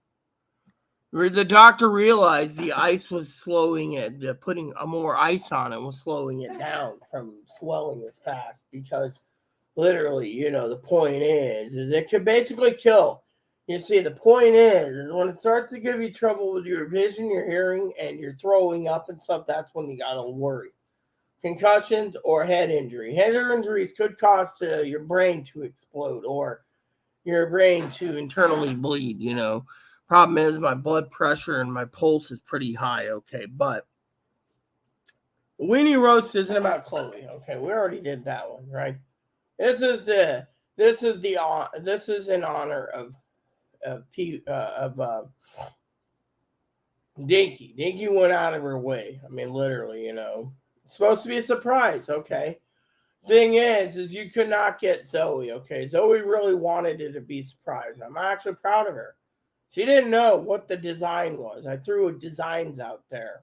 The doctor realized the ice was slowing it, putting more ice on it was slowing it down from swelling as fast because literally, the point is it could basically kill. You see, the point is when it starts to give you trouble with your vision, your hearing, and you're throwing up and stuff, that's when you gotta worry. Concussions or head injury. Head injuries could cause your brain to explode or your brain to internally bleed, Problem is my blood pressure and my pulse is pretty high, okay? But weenie roast isn't about Chloe, okay? We already did that one, right? This is in honor of Dinky. Dinky went out of her way. I mean, literally, It's supposed to be a surprise, okay? Thing is you could not get Zoe, okay? Zoe really wanted it to be surprised. I'm actually proud of her. She didn't know what the design was. I threw designs out there.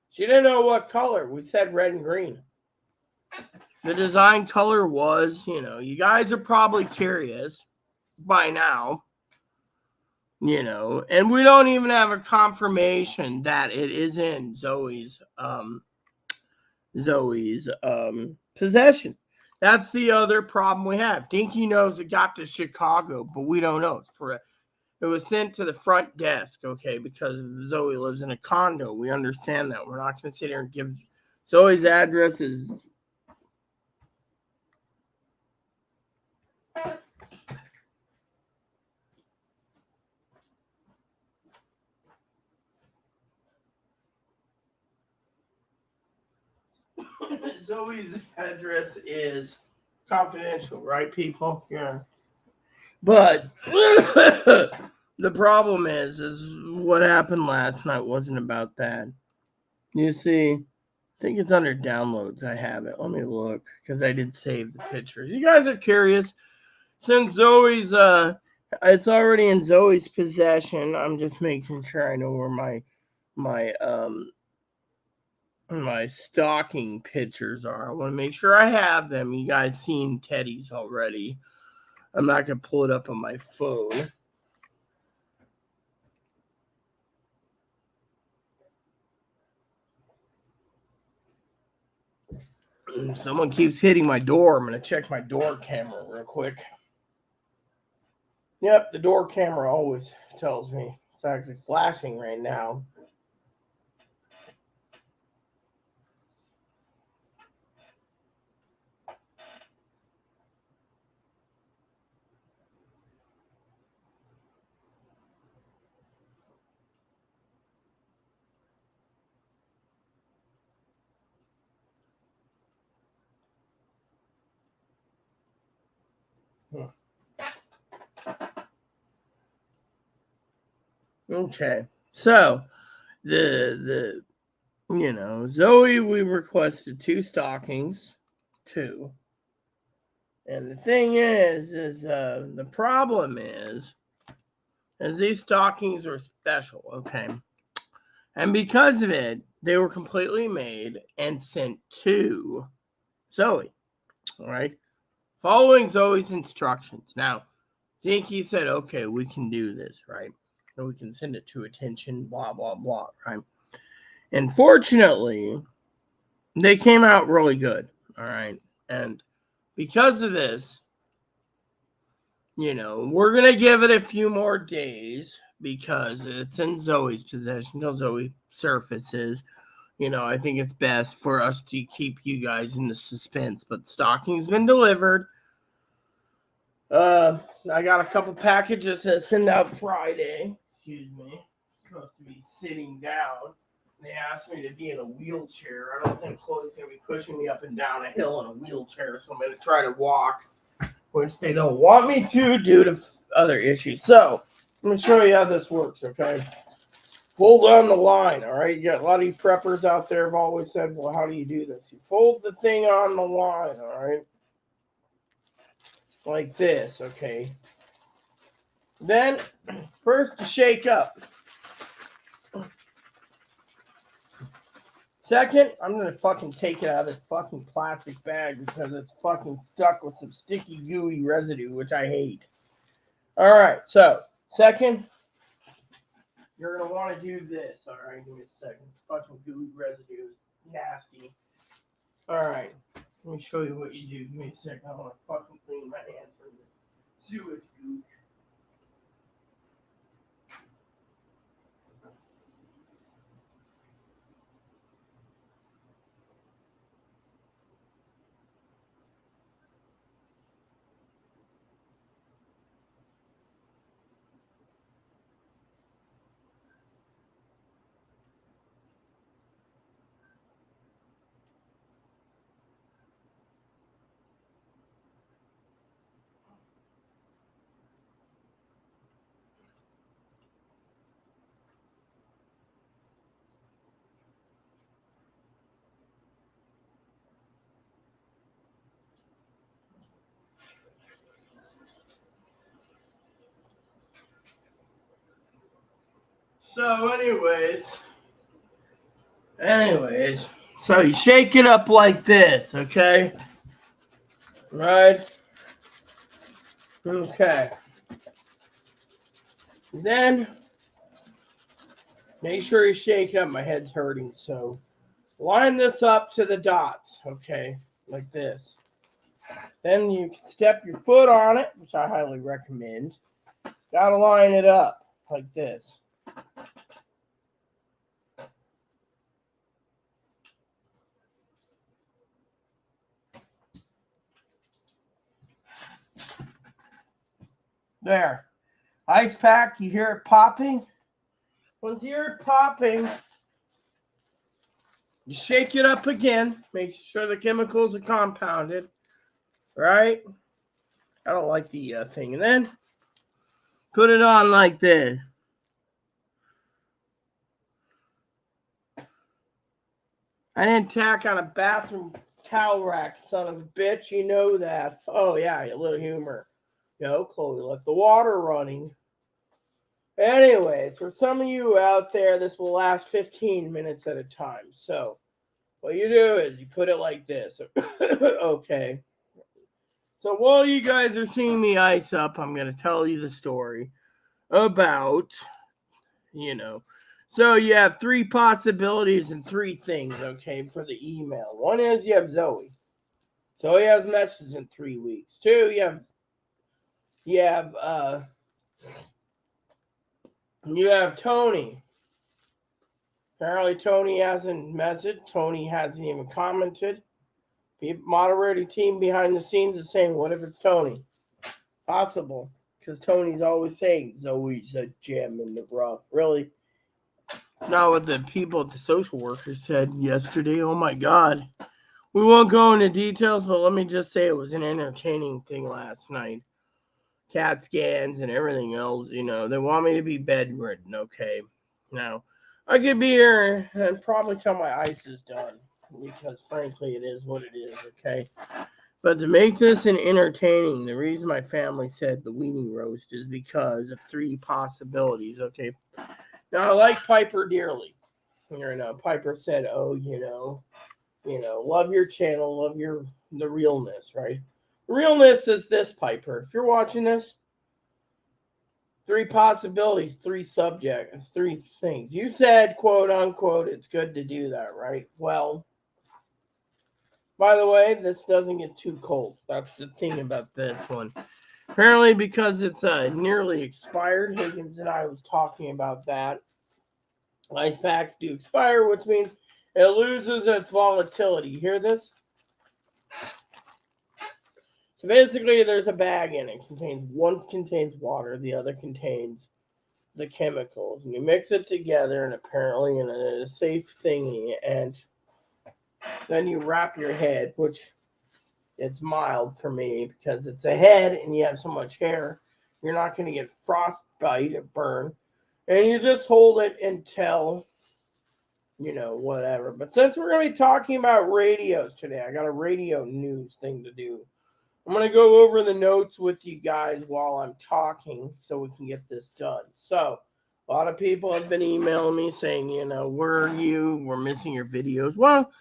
She didn't know what color. We said red and green. The design color was, you guys are probably curious by now, and we don't even have a confirmation that it is in Zoe's possession. That's the other problem we have. Dinky knows it got to Chicago, but we don't know. It was sent to the front desk, okay, because Zoe lives in a condo. We understand that. We're not going to sit here and give Zoe's address is Zoe's address is confidential, right, people? Yeah. But the problem is what happened last night wasn't about that. You see, I think it's under downloads. I have it. Let me look because I did save the pictures. You guys are curious. Since Zoe's it's already in Zoe's possession. I'm just making sure I know where my stocking pictures are. I want to make sure I have them. You guys seen Teddy's already. I'm not going to pull it up on my phone. Someone keeps hitting my door. I'm going to check my door camera real quick. Yep, the door camera always tells me. It's actually flashing right now. Okay, so the Zoe, we requested 2 stockings, 2, and the thing is the problem is these stockings are special, okay, and because of it, they were completely made and sent to Zoe, all right, following Zoe's instructions. Now, Dinky said, okay, we can do this, right? So we can send it to attention, blah, blah, blah, right? And fortunately, they came out really good, all right? And because of this, we're going to give it a few more days because it's in Zoe's possession until Zoe surfaces. I think it's best for us to keep you guys in the suspense. But stocking's been delivered. I got a couple packages that send out Friday. Excuse me. I'm supposed to be sitting down. They asked me to be in a wheelchair. I don't think Chloe's going to be pushing me up and down a hill in a wheelchair, so I'm going to try to walk, which they don't want me to due to other issues. So, let me show you how this works, okay? Fold on the line, all right? You got a lot of you preppers out there have always said, well, how do you do this? You fold the thing on the line, all right? Like this, okay? Then, first you shake up. Second, I'm going to fucking take it out of this fucking plastic bag because it's fucking stuck with some sticky, gooey residue, which I hate. All right, so, second, you're going to want to do this. All right, give me a second. It's fucking gooey residue is nasty. All right, let me show you what you do. Give me a second. I want to fucking clean my hands from the sewage goo. So, anyways, so you shake it up like this, okay? Right? Okay. Then, make sure you shake up. My head's hurting, so line this up to the dots, okay? Like this. Then you step your foot on it, which I highly recommend. Gotta line it up like this. There. Ice pack, you hear it popping? Once you hear it popping, you shake it up again. Make sure the chemicals are compounded. Right? I don't like the thing. And then put it on like this. I didn't tack on a bathroom towel rack, son of a bitch. You know that. Oh, yeah, a little humor. Chloe left the water running. Anyways, for some of you out there, this will last 15 minutes at a time. So, what you do is you put it like this. Okay. So, while you guys are seeing me ice up, I'm going to tell you the story about, So, you have 3 possibilities and 3 things, okay, for the email. One is you have Zoe. Zoe has messages in 3 weeks. 2, you have Tony. Apparently, Tony hasn't messaged. Tony hasn't even commented. The moderating team behind the scenes is saying, what if it's Tony? Possible. Because Tony's always saying, Zoe's a gem in the rough. Really? Not what the people at the social workers said yesterday. Oh, my God. We won't go into details, but let me just say it was an entertaining thing last night. CAT scans and everything else, they want me to be bedridden, okay? Now, I could be here and probably till my ice is done, because frankly, it is what it is, okay? But to make this an entertaining, the reason my family said the weenie roast is because of 3 possibilities, okay? Now, I like Piper dearly. Piper said, love your channel, love the realness, right? Realness is this, Piper. If you're watching this, 3 possibilities, 3 subjects, 3 things. You said, quote unquote, it's good to do that, right? Well, by the way, this doesn't get too cold. That's the thing about this one. Apparently, because it's nearly expired, Higgins and I was talking about that. Ice packs do expire, which means it loses its volatility. You hear this? So basically, there's a bag in it. One contains water, the other contains the chemicals, and you mix it together, and apparently in a safe thingy, and then you wrap your head, which it's mild for me because it's a head and you have so much hair. You're not going to get frostbite or burn, and you just hold it until whatever. But since we're going to be talking about radios today, I got a radio news thing to do. I'm going to go over the notes with you guys while I'm talking so we can get this done. So, a lot of people have been emailing me saying, where are you? We're missing your videos. Well,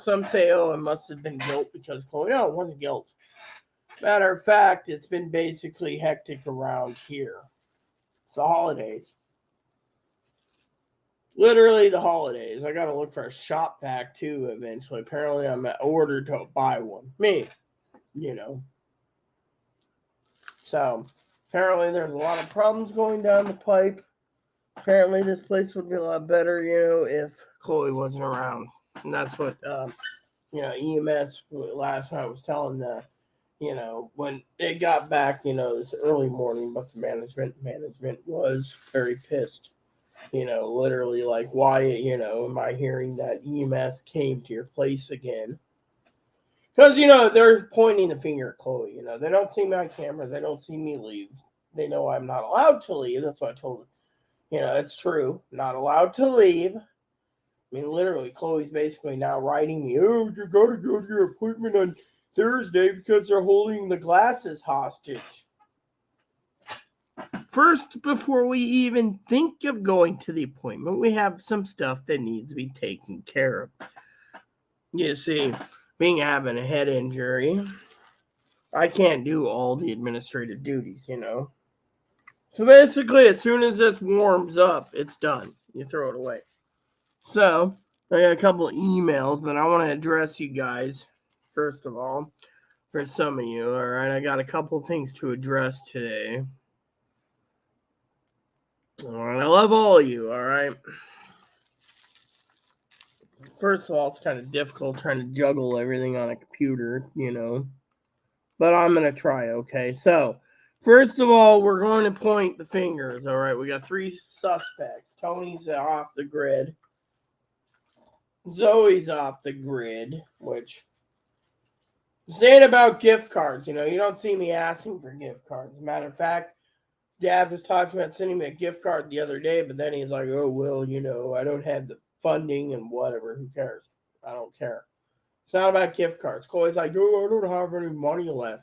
some say, oh, it must have been guilt because Chloe. No, it wasn't guilt. Matter of fact, it's been basically hectic around here. It's the holidays. Literally the holidays. I got to look for a shop vac too eventually. Apparently, I'm ordered to buy one. Me. So apparently there's a lot of problems going down the pipe. Apparently this place would be a lot better, if Chloe wasn't around. And that's what EMS last night was telling the when it got back, this early morning, but the management was very pissed. Literally like, why, am I hearing that EMS came to your place again? Because, they're pointing the finger at Chloe. They don't see me on camera. They don't see me leave. They know I'm not allowed to leave. That's what I told them. It's true. Not allowed to leave. I mean, literally, Chloe's basically now writing me, oh, you got to go to your appointment on Thursday because they're holding the glasses hostage. First, before we even think of going to the appointment, we have some stuff that needs to be taken care of. You see, being having a head injury, I can't do all the administrative duties, So basically, as soon as this warms up, it's done. You throw it away. So, I got a couple of emails, but I want to address you guys, first of all, for some of you, all right? I got a couple of things to address today. All right, I love all of you, all right? First of all, it's kind of difficult trying to juggle everything on a computer, But I'm going to try, okay? So, first of all, we're going to point the fingers, all right? We got 3 suspects. Tony's off the grid. Zoe's off the grid, which... Saying about gift cards, you don't see me asking for gift cards. As a matter of fact, Dad was talking about sending me a gift card the other day, but then he's like, oh, well, I don't have the funding and whatever. Who cares? I don't care. It's not about gift cards. Chloe's like, oh, I don't have any money left.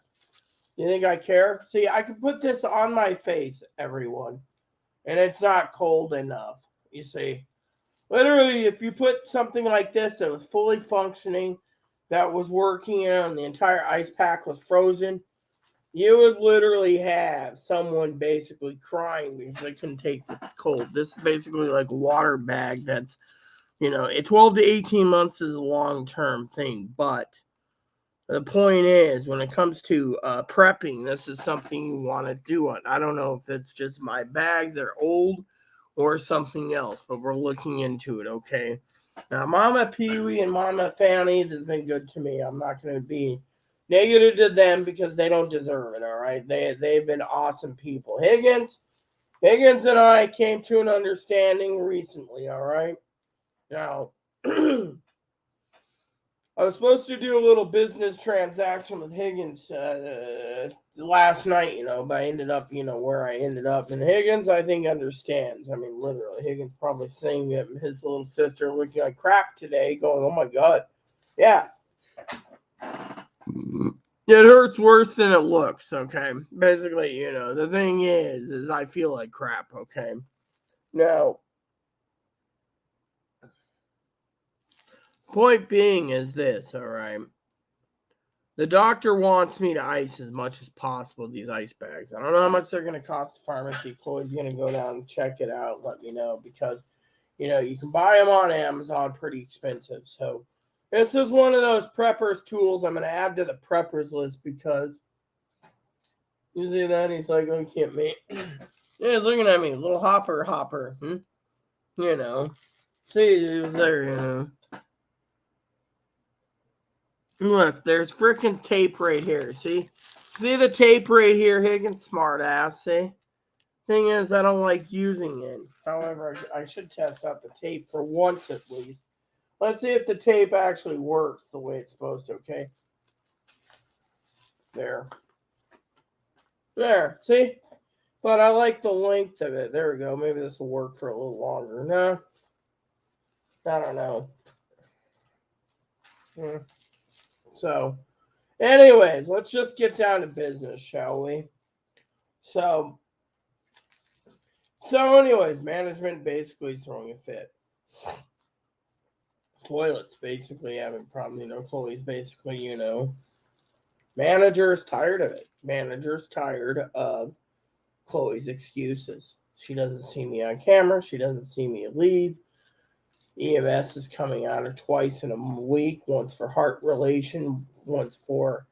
You think I care? See, I can put this on my face, everyone, and it's not cold enough. You see, literally, if you put something like this that was fully functioning, that was working, and the entire ice pack was frozen, you would literally have someone basically crying because they couldn't take the cold. This is basically like a water bag that's, 12 to 18 months is a long-term thing, but the point is, when it comes to prepping, this is something you want to do. I don't know if it's just my bags that are old or something else, but we're looking into it, okay? Now, Mama Pee-wee and Mama Fanny has been good to me. I'm not going to be negative to them because they don't deserve it, all right? They've been awesome people. Higgins and I came to an understanding recently, all right? Now, I was supposed to do a little business transaction with Higgins last night, but I ended up, where I ended up. And Higgins, I think, understands. I mean, literally, Higgins probably seeing his little sister looking like crap today, going, oh my God. Yeah. It hurts worse than it looks, okay? Basically, the thing is I feel like crap, okay? Now, point being is this, all right? The doctor wants me to ice as much as possible these ice bags. I don't know how much they're going to cost the pharmacy. Chloe's going to go down and check it out, let me know, because, you can buy them on Amazon pretty expensive. So this is one of those preppers tools I'm going to add to the preppers list because you see that? He's like, oh, you can't make. Yeah, he's looking at me. Little hopper. See, it was there, you know. Look, there's freaking tape right here. See the tape right here, Higgins? Smart ass. See. Thing is, I don't like using it. However, I should test out the tape for once at least. Let's see if the tape actually works the way it's supposed to. Okay. There. See. But I like the length of it. There we go. Maybe this will work for a little longer. No. I don't know. So, anyways, let's just get down to business, shall we? So anyways, management basically throwing a fit. Toilets basically having problems. You know, Chloe's basically, you know, manager's tired of it. Manager's tired of Chloe's excuses. She doesn't see me on camera. She doesn't see me leave. EMS is coming on her twice in a week, once for heart relation, once for,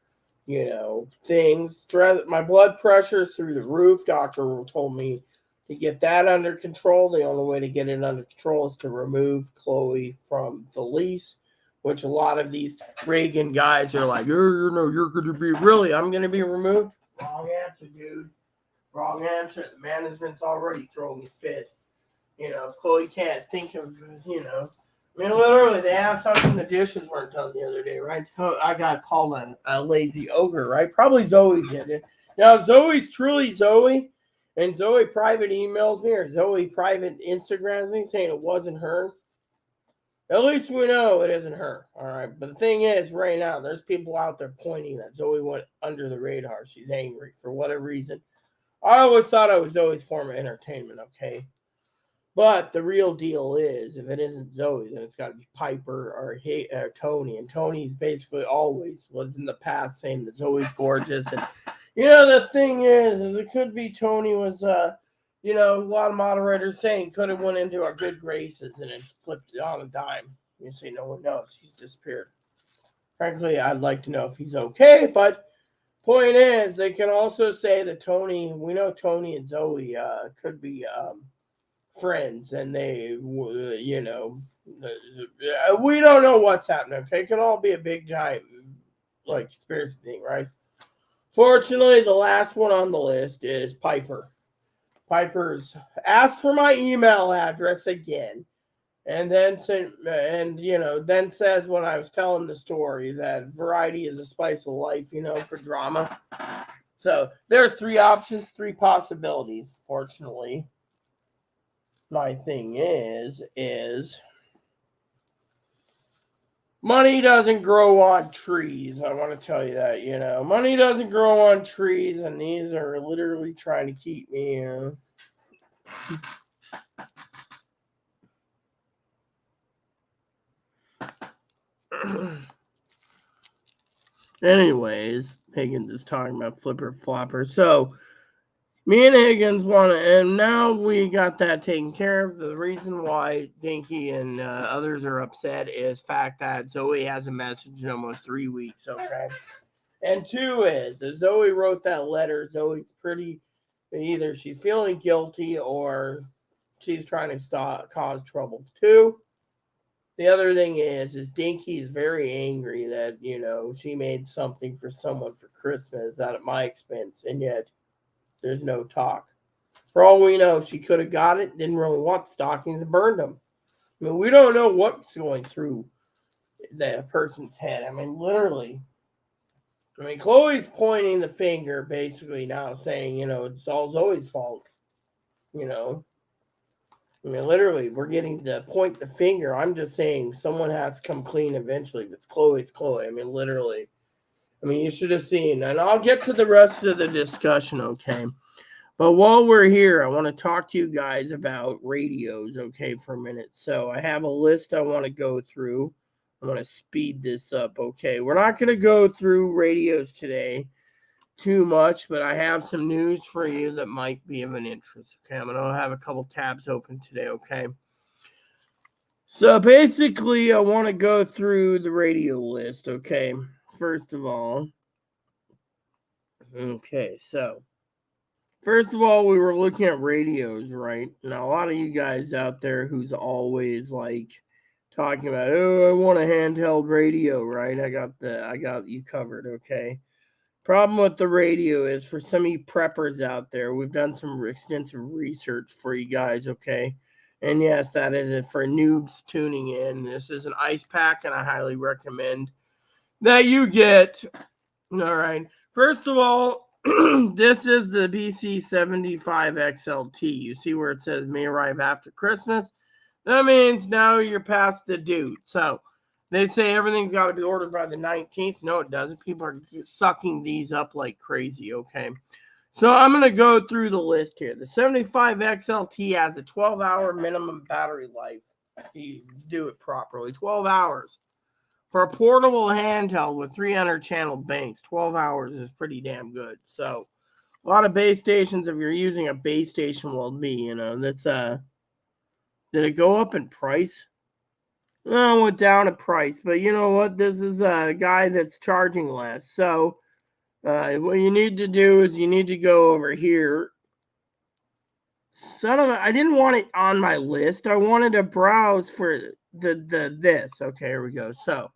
you know, things. My blood pressure is through the roof. Doctor told me to get that under control. The only way to get it under control is to remove Chloe from the lease, which a lot of these Reagan guys are like, you're going to be, really, I'm going to be removed? Wrong answer, dude. Wrong answer. The management's already throwing me fit. You know, if Chloe can't think of, you know, I mean, literally, they asked something the dishes weren't done the other day, right? I got called a lazy ogre, right? Probably Zoe did it. Now, Zoe's truly Zoe, and Zoe private emails me, or Zoe private Instagrams me saying it wasn't her. At least we know it isn't her, all right? But the thing is, right now, there's people out there pointing that Zoe went under the radar. She's angry for whatever reason. I always thought it was Zoe's form of entertainment, okay? But the real deal is, if it isn't Zoe, then it's got to be Piper or Tony. And Tony's basically always was in the past saying that Zoe's gorgeous. And, you know, the thing is it could be Tony was, you know, a lot of moderators saying could have went into our good graces and it flipped it on a dime. You say no one knows. He's disappeared. Frankly, I'd like to know if he's okay. But point is, they can also say that Tony, we know Tony and Zoe could be friends, and they, you know, we don't know what's happening. Okay, it could all be a big giant like conspiracy thing, right? Fortunately, the last one on the list is Piper. Piper's asked for my email address again, and then then says when I was telling the story that variety is a spice of life, you know, for drama. So there's 3 options, 3 possibilities. Fortunately, my thing is money doesn't grow on trees. I want to tell you that, you know. Money doesn't grow on trees, and these are literally trying to keep me, you know. Anyways, Higgins is talking about flipper flopper. So me and Higgins want to, and now we got that taken care of. The reason why Dinky and others are upset is fact that Zoe hasn't messaged in almost 3 weeks, okay? And 2 is, if Zoe wrote that letter, Zoe's pretty, either she's feeling guilty or she's trying to cause trouble. 2, the other thing is Dinky is very angry that, you know, she made something for someone for Christmas out at my expense, and yet there's no talk. For all we know, she could have got it, didn't really want stockings, and burned them. I mean, we don't know what's going through that person's head. I mean, literally. I mean, Chloe's pointing the finger, basically now saying, you know, it's all Zoe's fault. You know. I mean, literally, we're getting to point the finger. I'm just saying someone has to come clean eventually. If it's Chloe, it's Chloe. I mean, literally. I mean, you should have seen. And I'll get to the rest of the discussion, okay? But while we're here, I want to talk to you guys about radios, okay, for a minute. So I have a list I want to go through. I want to speed this up, okay? We're not going to go through radios today too much, but I have some news for you that might be of an interest, okay? I'm going to have a couple tabs open today, okay? So basically, I want to go through the radio list, okay? First of all, okay, so First of all, we were looking at radios, right? Now, a lot of you guys out there who's always like talking about, oh, I want a handheld radio, right? I got you covered, okay? Problem with the radio is for some of you preppers out there, we've done some extensive research for you guys, okay? And yes, that is it for noobs tuning in. This is an ice pack, and I highly recommend that you get. All right. First of all, this is the BC75 XLT. You see where it says may arrive after Christmas? That means now you're past the due. So they say everything's got to be ordered by the 19th. No, it doesn't. People are sucking these up like crazy, okay? So I'm going to go through the list here. The 75 XLT has a 12-hour minimum battery life. You do it properly. 12 hours. For a portable handheld with 300 channel banks, 12 hours is pretty damn good. So a lot of base stations, if you're using a base station, will be, that's did it go up in price? No, it went down in price, but you know what? This is a guy that's charging less. So what you need to do is you need to go over here. I didn't want it on my list. I wanted to browse for this. Okay, here we go. So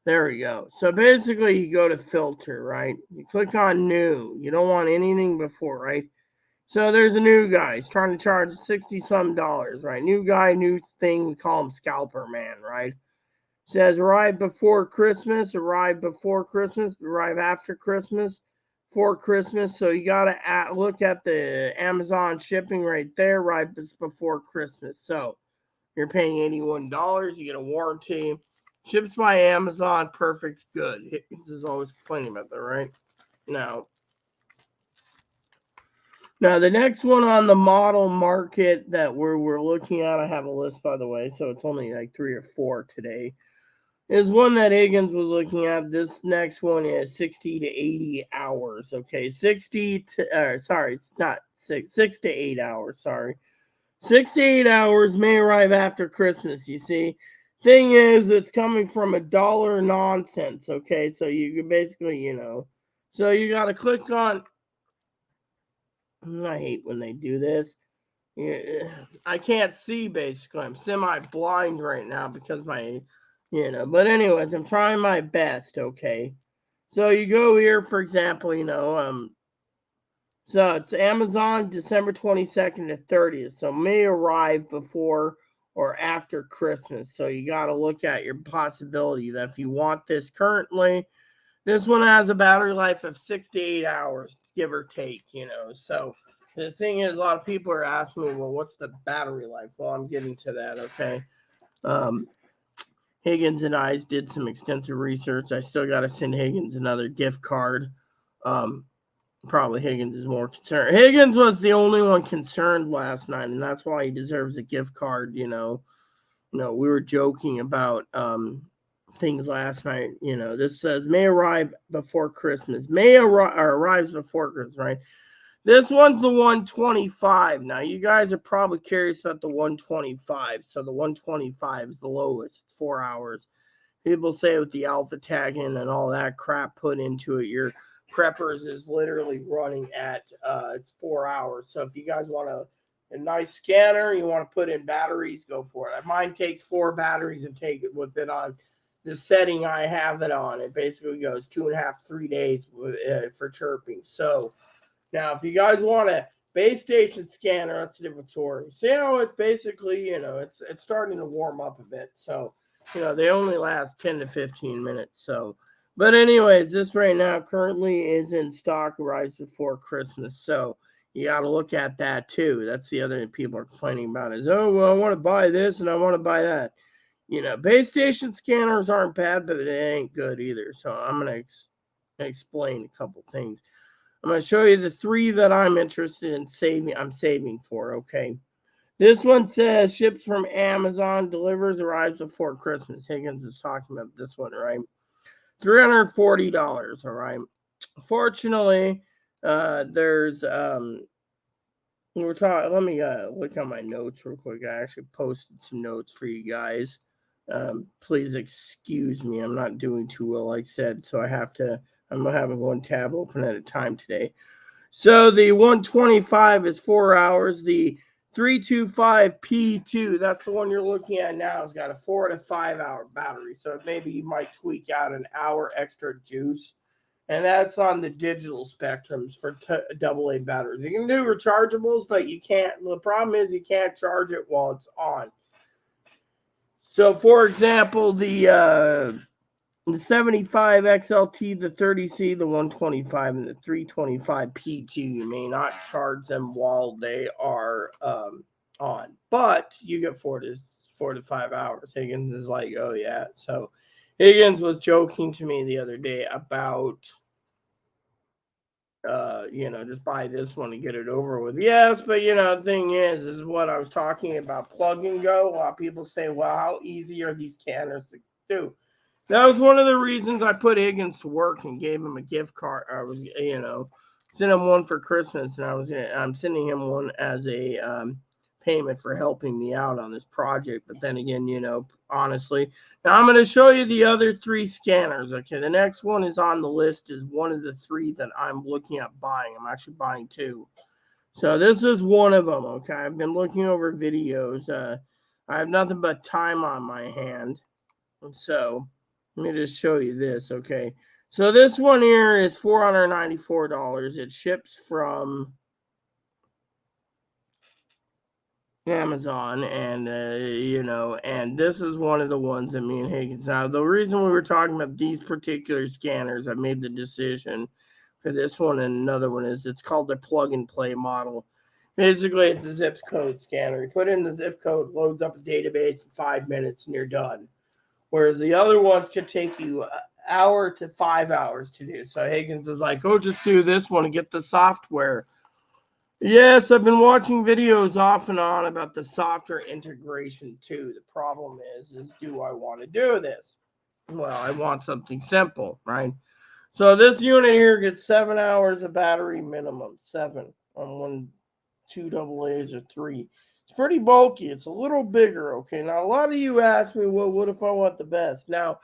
there we go. So basically, you go to filter, right? You click on new. You don't want anything before, right? So there's a new guy. He's trying to charge $60-some, right? New guy, new thing. We call him Scalper Man, right? Says arrive before Christmas, arrive before Christmas, arrive after Christmas, for Christmas. So you got to look at the Amazon shipping right there, arrive before Christmas. So you're paying $81. You get a warranty. Ships by Amazon, perfect, good. This is always complaining about that, right? Now, the next one on the model market that we're looking at, I have a list, by the way, so it's only like 3 or 4 today, is one that Higgins was looking at. This next one is 60 to 80 hours, okay? 6 to 8 hours, sorry. 6 to 8 hours may arrive after Christmas, you see. Thing is, it's coming from $1 nonsense, okay? So you can basically, so you got to click on, I hate when they do this. I can't see, basically. I'm semi-blind right now because but anyways, I'm trying my best, okay? So you go here, for example, so it's Amazon December 22nd to 30th. So may arrive before or after Christmas. So you got to look at your possibility that if you want this currently, this one has a battery life of 6 to 8 hours, give or take, So the thing is, a lot of people are asking me, well, what's the battery life? Well, I'm getting to that, okay? Higgins and I did some extensive research. I still got to send Higgins another gift card. Probably Higgins is more concerned. Higgins was the only one concerned last night, and that's why he deserves a gift card. We were joking about things last night. This says may arrive before Christmas. Arrives before Christmas, right? This one's the 125. Now, you guys are probably curious about the 125. So the 125 is the lowest. It's 4 hours. People say with the alpha tagging and all that crap put into it, your preppers is literally running at it's 4 hours. So if you guys want a nice scanner, you want to put in batteries, go for it. Mine takes 4 batteries and take it with it on the setting I have it on. It basically goes 2.5, 3 days for chirping. So now if you guys want a base station scanner, that's a different story. See how it's basically, it's starting to warm up a bit. So they only last 10 to 15 minutes. So, but anyways, this right now currently is in stock, arrives before Christmas. So you got to look at that too. That's the other thing people are complaining about is, oh, well, I want to buy this and I want to buy that. Base station scanners aren't bad, but it ain't good either. So I'm going to explain a couple things. I'm going to show you the 3 that I'm interested in saving. I'm saving for, okay? This one says ships from Amazon, delivers, arrives before Christmas. Higgins is talking about this one, right? $340, all right? Fortunately, there's we're talking. Let me look at my notes real quick. I actually posted some notes for you guys. Please excuse me. I'm not doing too well, like I said, so I'm having one tab open at a time today. So the 125 is 4 hours. The 325P2, that's the one you're looking at now, has got a 4 to 5 hour battery. So maybe you might tweak out an hour extra juice. And that's on the digital spectrums for AA batteries. You can do rechargeables, but you can't. The problem is you can't charge it while it's on. So, for example, the 75 XLT, the 30C, the 125, and the 325 P2, you may not charge them while they are on, but you get 4 to 5 hours. Higgins is like, oh yeah. So Higgins was joking to me the other day about just buy this one and get it over with. Yes, but the thing is what I was talking about, plug and go. A lot of people say, well, how easy are these scanners to do? That was one of the reasons I put Higgins to work and gave him a gift card. I was, sent him one for Christmas, and I'm sending him one as a payment for helping me out on this project. But then again, honestly, now I'm going to show you the other 3 scanners. Okay, the next one is on the list is one of the 3 that I'm looking at buying. I'm actually buying 2. So this is one of them. Okay, I've been looking over videos. I have nothing but time on my hand, and so let me just show you this. Okay, so this one here is $494. It ships from Amazon, and and this is one of the ones that me and Higgins. Now, the reason we were talking about these particular scanners, I made the decision for this one and another one is it's called the plug and play model. Basically, it's a zip code scanner. You put in the zip code, loads up a database in 5 minutes, and you're done. Whereas the other ones could take you an hour to 5 hours to do. So Higgins is like, oh, just do this one and get the software. Yes, I've been watching videos off and on about the software integration too. The problem is do I want to do this? Well, I want something simple, right? So this unit here gets 7 hours of battery minimum, 7 on 2 AA's or 3. It's pretty bulky. It's a little bigger, okay? Now, a lot of you ask me, well, what if I want the best? Now,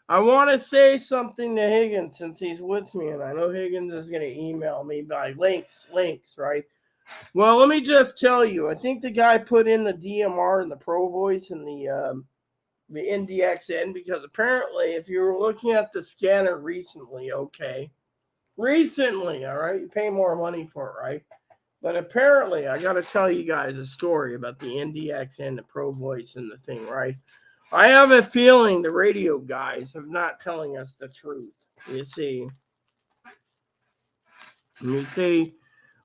I want to say something to Higgins since he's with me, and I know Higgins is going to email me by links, right? Well, let me just tell you, I think the guy put in the DMR and the Pro Voice and the NDXN because apparently if you were looking at the scanner recently, all right, you pay more money for it, right? But apparently, I got to tell you guys a story about the NDXN, the Pro Voice, and the thing, right? I have a feeling the radio guys are not telling us the truth. You see,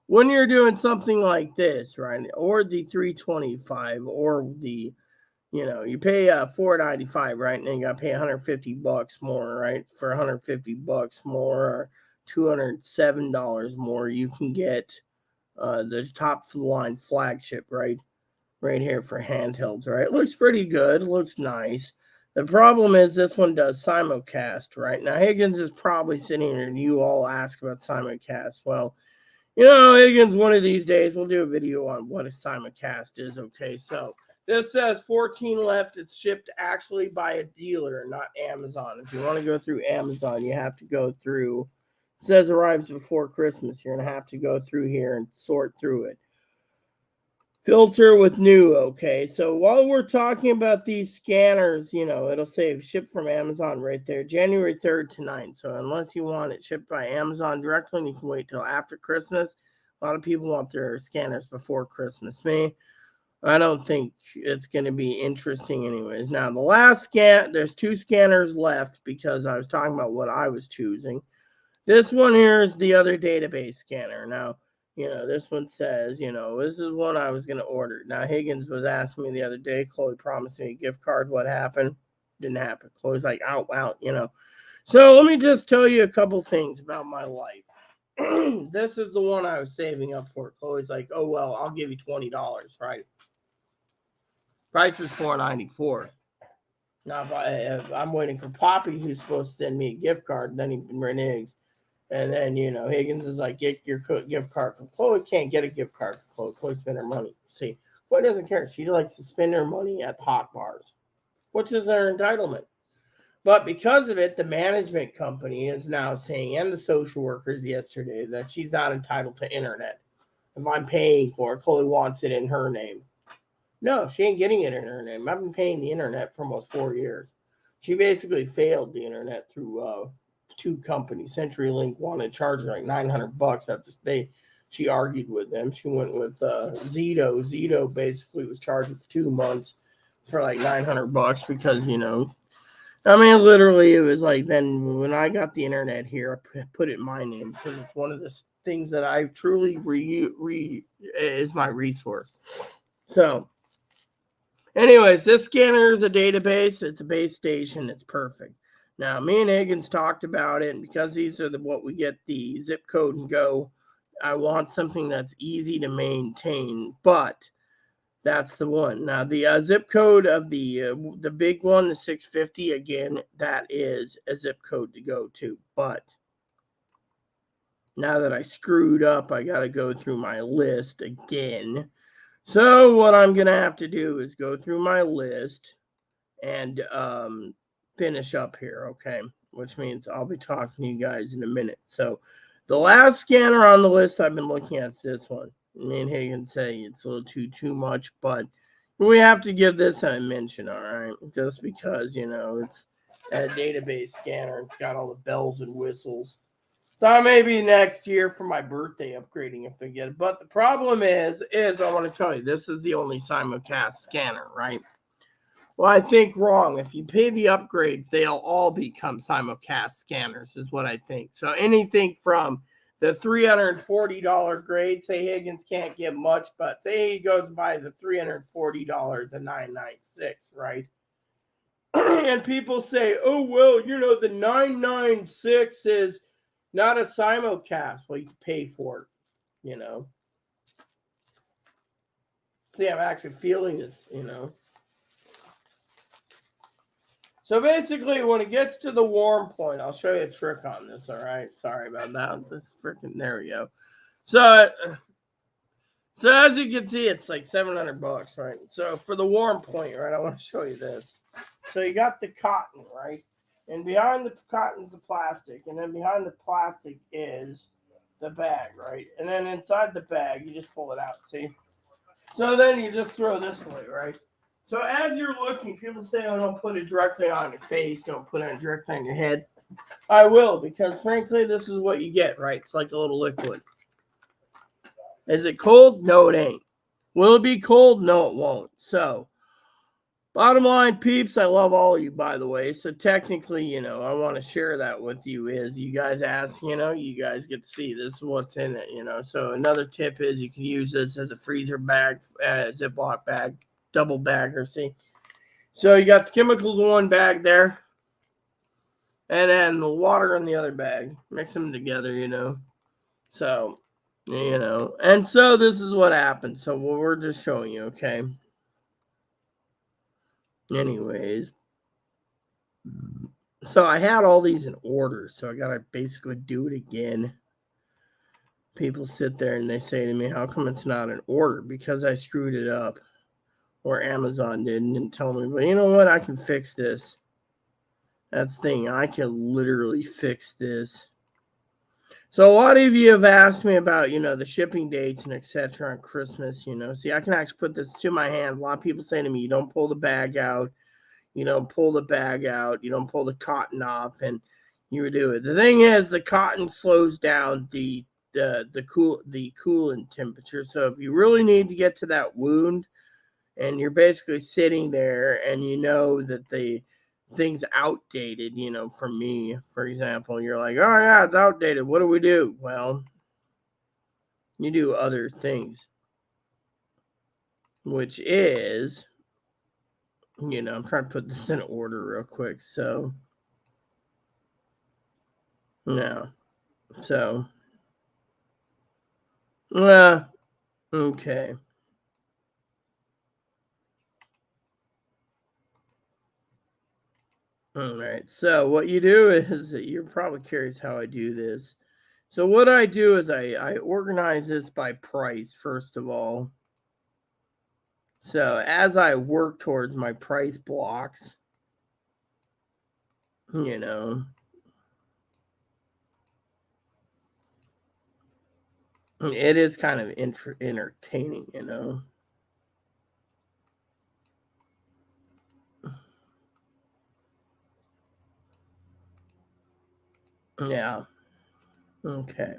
when you're doing something like this, right, or the 325, or the, you pay $495, right, and then you got to pay $150 more, right? For $150 more, or $207 more, you can get the top of the line flagship, right here for handhelds, right? It looks pretty good. It looks nice. The problem is this one does simulcast, right? Now, Higgins is probably sitting here and you all ask about simulcast. Well, Higgins, one of these days, we'll do a video on what a simulcast is, okay? So this says 14 left. It's shipped actually by a dealer, not Amazon. If you want to go through Amazon, you have to go through, it says arrives before Christmas. You're going to have to go through here and sort through it. Filter with new, okay? So while we're talking about these scanners, it'll say shipped from Amazon right there, January 3rd to 9th. So unless you want it shipped by Amazon directly and you can wait till after Christmas, a lot of people want their scanners before Christmas. I don't think it's going to be interesting anyways. Now, the last scan, there's 2 scanners left because I was talking about what I was choosing. This one here is the other database scanner. Now, this one says, this is one I was going to order. Now, Higgins was asking me the other day, Chloe promised me a gift card. What happened? Didn't happen. Chloe's like, out, So let me just tell you a couple things about my life. This is the one I was saving up for. Chloe's like, oh, well, I'll give you $20, right? Price is $4.94. Now, if I'm waiting for Poppy, who's supposed to send me a gift card, then he reneges. And then, Higgins is like, get your gift card from Chloe. Can't get a gift card from Chloe. Chloe spent her money. See, Chloe doesn't care. She likes to spend her money at hot bars, which is her entitlement. But because of it, the management company is now saying, and the social workers yesterday, that she's not entitled to internet. If I'm paying for it, Chloe wants it in her name. No, she ain't getting it in her name. I've been paying the internet for almost 4 years. She basically failed the internet through two companies. CenturyLink wanted to charge her like $900 after she argued with them. She went with Zito. Zito basically was charged for 2 months for like $900 because I mean, literally, it was like then when I got the internet here, I put it in my name because it's one of the things that I truly is my resource. So, anyways, this scanner is a database. It's a base station. It's perfect. Now, me and Higgins talked about it, and because these are what we get the zip code and go, I want something that's easy to maintain, but that's the one. Now the zip code of the big one, the 650. Again, that is a zip code to go to. But now that I screwed up, I got to go through my list again. So what I'm gonna have to do is go through my list and finish up here. Okay, which means I'll be talking to you guys in a minute. So the last scanner on the list I've been looking at is this one. Me and Higgins say it's a little too much, but we have to give this a mention, all right? Just because, it's a database scanner. It's got all the bells and whistles. Thought maybe next year for my birthday upgrading if I get it. But the problem is I want to tell you, this is the only simulcast scanner, right? Well, I think wrong. If you pay the upgrades, they'll all become simulcast scanners, is what I think. So anything from the $340 grade, say Higgins can't get much, but say he goes by the $340 to $996, right? And people say, oh, well, the $996 is not a simulcast. Well, you pay for it, See, I'm actually feeling this, So basically, when it gets to the warm point, I'll show you a trick on this, all right? Sorry about that. This freaking, there we go. So as you can see, it's like $700, right? So for the warm point, right, I want to show you this. So you got the cotton, right? And behind the cotton is the plastic. And then behind the plastic is the bag, right? And then inside the bag, you just pull it out, see? So then you just throw this away, right? So as you're looking, people say, oh, don't put it directly on your face. Don't put it directly on your head. I will, because frankly, this is what you get, right? It's like a little liquid. Is it cold? No, it ain't. Will it be cold? No, it won't. So, bottom line, peeps, I love all of you, by the way. So technically, I want to share that with you is you guys ask, you guys get to see this is what's in it, So another tip is you can use this as a freezer bag, Ziploc bag, double bagger, see? So you got the chemicals in one bag there, and then the water in the other bag. Mix them together, So, and so this is what happened. So we're just showing you, okay? Anyways, so I had all these in order, so I gotta basically do it again. People sit there and they say to me, how come it's not in order? Because I screwed it up. Or Amazon didn't and tell me, but you know what? I can fix this. That's the thing. I can literally fix this. So a lot of you have asked me about, the shipping dates and etc. on Christmas, See, I can actually put this to my hand. A lot of people say to me, you don't pull the bag out. You don't pull the bag out. You don't pull the cotton off, and you do it. The thing is, the cotton slows down the coolant temperature. So if you really need to get to that wound, and you're basically sitting there, and that the thing's outdated. For me, for example, you're like, oh yeah, it's outdated. What do we do? Well, you do other things, which is. I'm trying to put this in order real quick. So, no. So, okay. All right. So, what you do is you're probably curious how I do this. So, what I do is I organize this by price, first of all. So, as I work towards my price blocks, you know. It is kind of entertaining, you know. Yeah. Okay.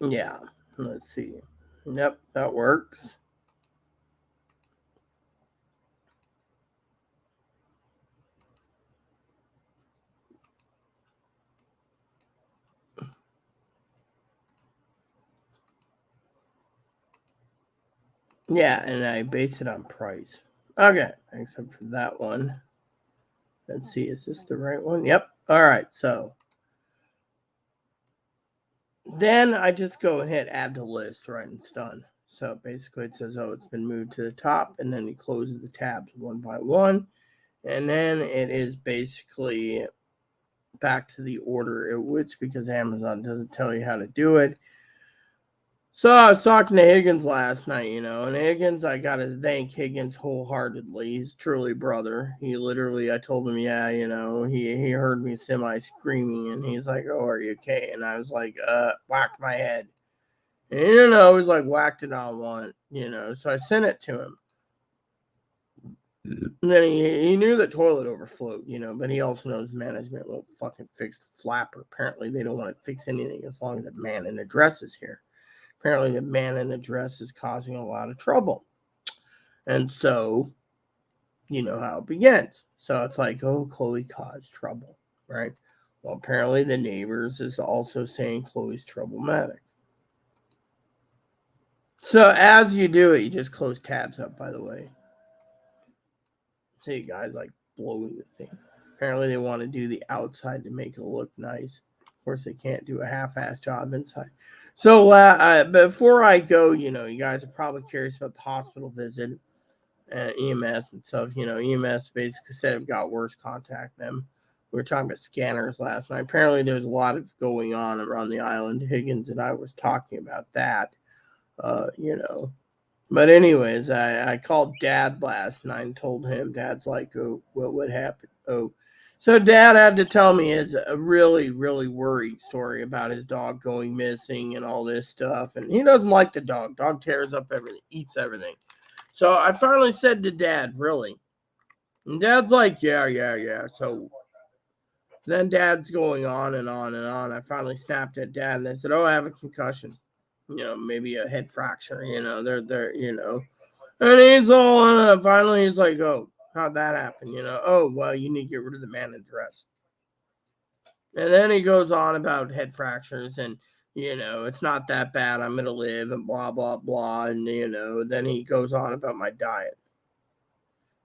Yeah. Let's see. Yep, that works. Yeah, and I base it on price. Okay, except for that one. Let's see, is this the right one? Yep. All right, so then I just go and hit add to list, right, and it's done. So basically it says, oh, it's been moved to the top, and then he closes the tabs one by one. And then it is basically back to the order it which, because Amazon doesn't tell you how to do it. So I was talking to Higgins last night, you know, and Higgins, I got to thank Higgins wholeheartedly. He's truly brother. He literally, I told him, yeah, you know, he heard me semi screaming, and he's like, "Oh, are you okay?" And I was like, whacked my head, and you know, I was like whacked it on one, you know. So I sent it to him. And then he knew the toilet overflowed, you know, but he also knows management won't fucking fix the flapper. Apparently, they don't want to fix anything as long as the man and address is here. Apparently, the man and address is causing a lot of trouble. And so, you know how it begins. So it's like, oh, Chloe caused trouble, right? Well, apparently, the neighbors is also saying Chloe's problematic. So as you do it, you just close tabs up, by the way. See, guys like blowing the thing. Apparently, they want to do the outside to make it look nice. Of course, they can't do a half-ass job inside. So, before I go, you know, you guys are probably curious about the hospital visit, EMS and stuff. You know, EMS basically said it got worse. Contact them. We were talking about scanners last night. Apparently, there's a lot of going on around the island. Higgins and I was talking about that. You know, but anyways, I called Dad last night and told him. Dad's like, "Oh, what would happen?" Oh, so Dad had to tell me his a really, really worried story about his dog going missing and all this stuff. And he doesn't like the dog. Dog tears up everything, eats everything. So I finally said to Dad, "Really?" And Dad's like, "Yeah, yeah, yeah." So then Dad's going on and on and on. I finally snapped at Dad and I said, "Oh, I have a concussion. You know, maybe a head fracture. You know, they're you know." And he's all finally he's like, "Oh, how'd that happen?" You know, "Oh, well, you need to get rid of the man in dress." And then he goes on about head fractures and, you know, it's not that bad. I'm gonna live and blah blah blah. And you know, then he goes on about my diet.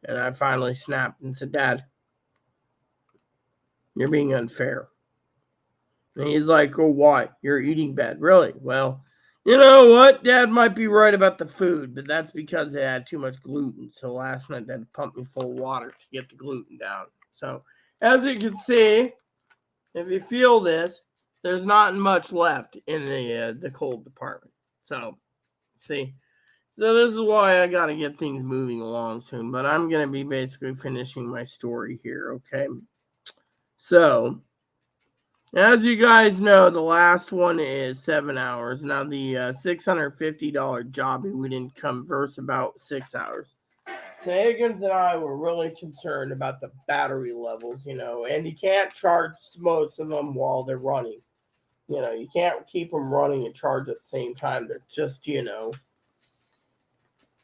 And I finally snapped and said, "Dad, you're being unfair." And he's like, "Oh, why? You're eating bad." Really? Well, you know what? Dad might be right about the food, but that's because they had too much gluten. So last night they had to pump me full of water to get the gluten down. So as you can see, if you feel this, there's not much left in the cold department. So see, so this is why I got to get things moving along soon. But I'm gonna be basically finishing my story here. Okay, so as you guys know, the last one is 7 hours. Now, the $650 job, we didn't converse about 6 hours. So Higgins and I were really concerned about the battery levels, you know, and you can't charge most of them while they're running. You know, you can't keep them running and charge at the same time. They're just, you know,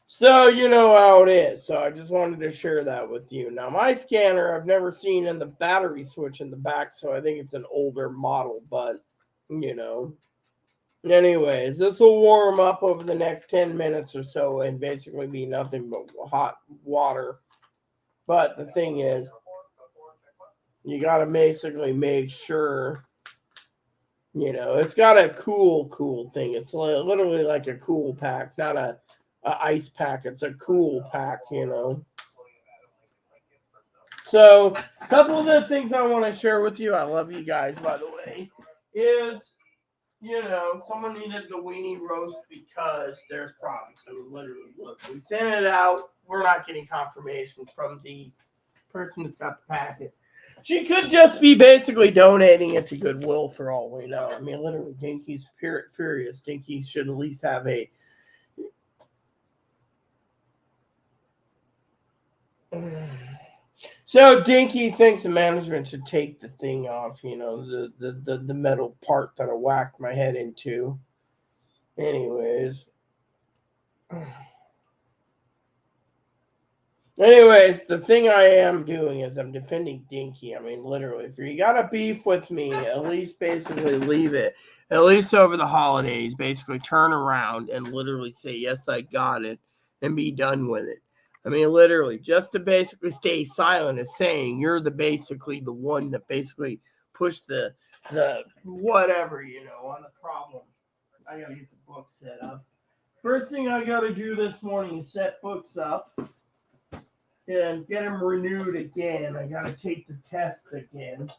so you know how it is. So I just wanted to share that with you. Now my scanner I've never seen in the battery switch in the back, so I think it's an older model, but you know. Anyways, this will warm up over the next 10 minutes or so and basically be nothing but hot water. But the thing is, you got to basically make sure, you know, it's got a cool thing. It's literally like a cool pack, not a ice pack. It's a cool pack, you know. So, a couple of the things I want to share with you, I love you guys, by the way, is, someone needed the weenie roast because there's problems. I mean, literally, look, we sent it out. We're not getting confirmation from the person that's got the packet. She could just be basically donating it to Goodwill for all we know. I mean, literally, Dinky's furious. Dinky should at least have a. So Dinky thinks the management should take the thing off, the metal part that I whacked my head into. Anyways, the thing I am doing is I'm defending Dinky. I mean, literally, if you got a beef with me, at least basically leave it. At least over the holidays, basically turn around and literally say, yes, I got it, and be done with it. I mean, literally, just to basically stay silent is saying you're basically the one that basically pushed the whatever, on the problem. I gotta get the book set up. First thing I gotta do this morning is set books up and get them renewed again. I gotta take the test again.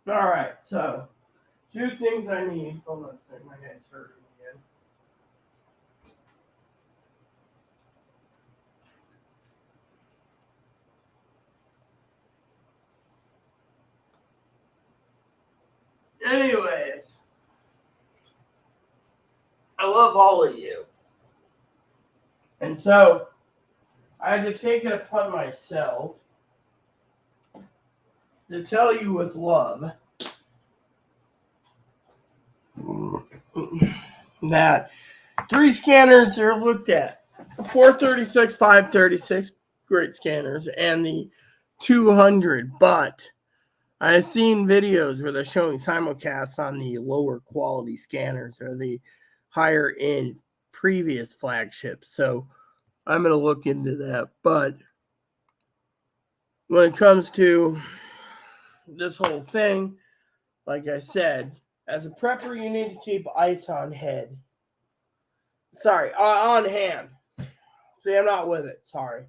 All right, so 2 things I need. Hold on a second, my head's hurting again. Anyways, I love all of you. And so I had to take it upon myself to tell you with love that 3 scanners are looked at. 436, 536, great scanners, and the 200. But I've seen videos where they're showing simulcasts on the lower quality scanners or the higher end previous flagships. So I'm going to look into that. But when it comes to this whole thing, like I said, as a prepper, you need to keep ice on hand. See, I'm not with it. Sorry.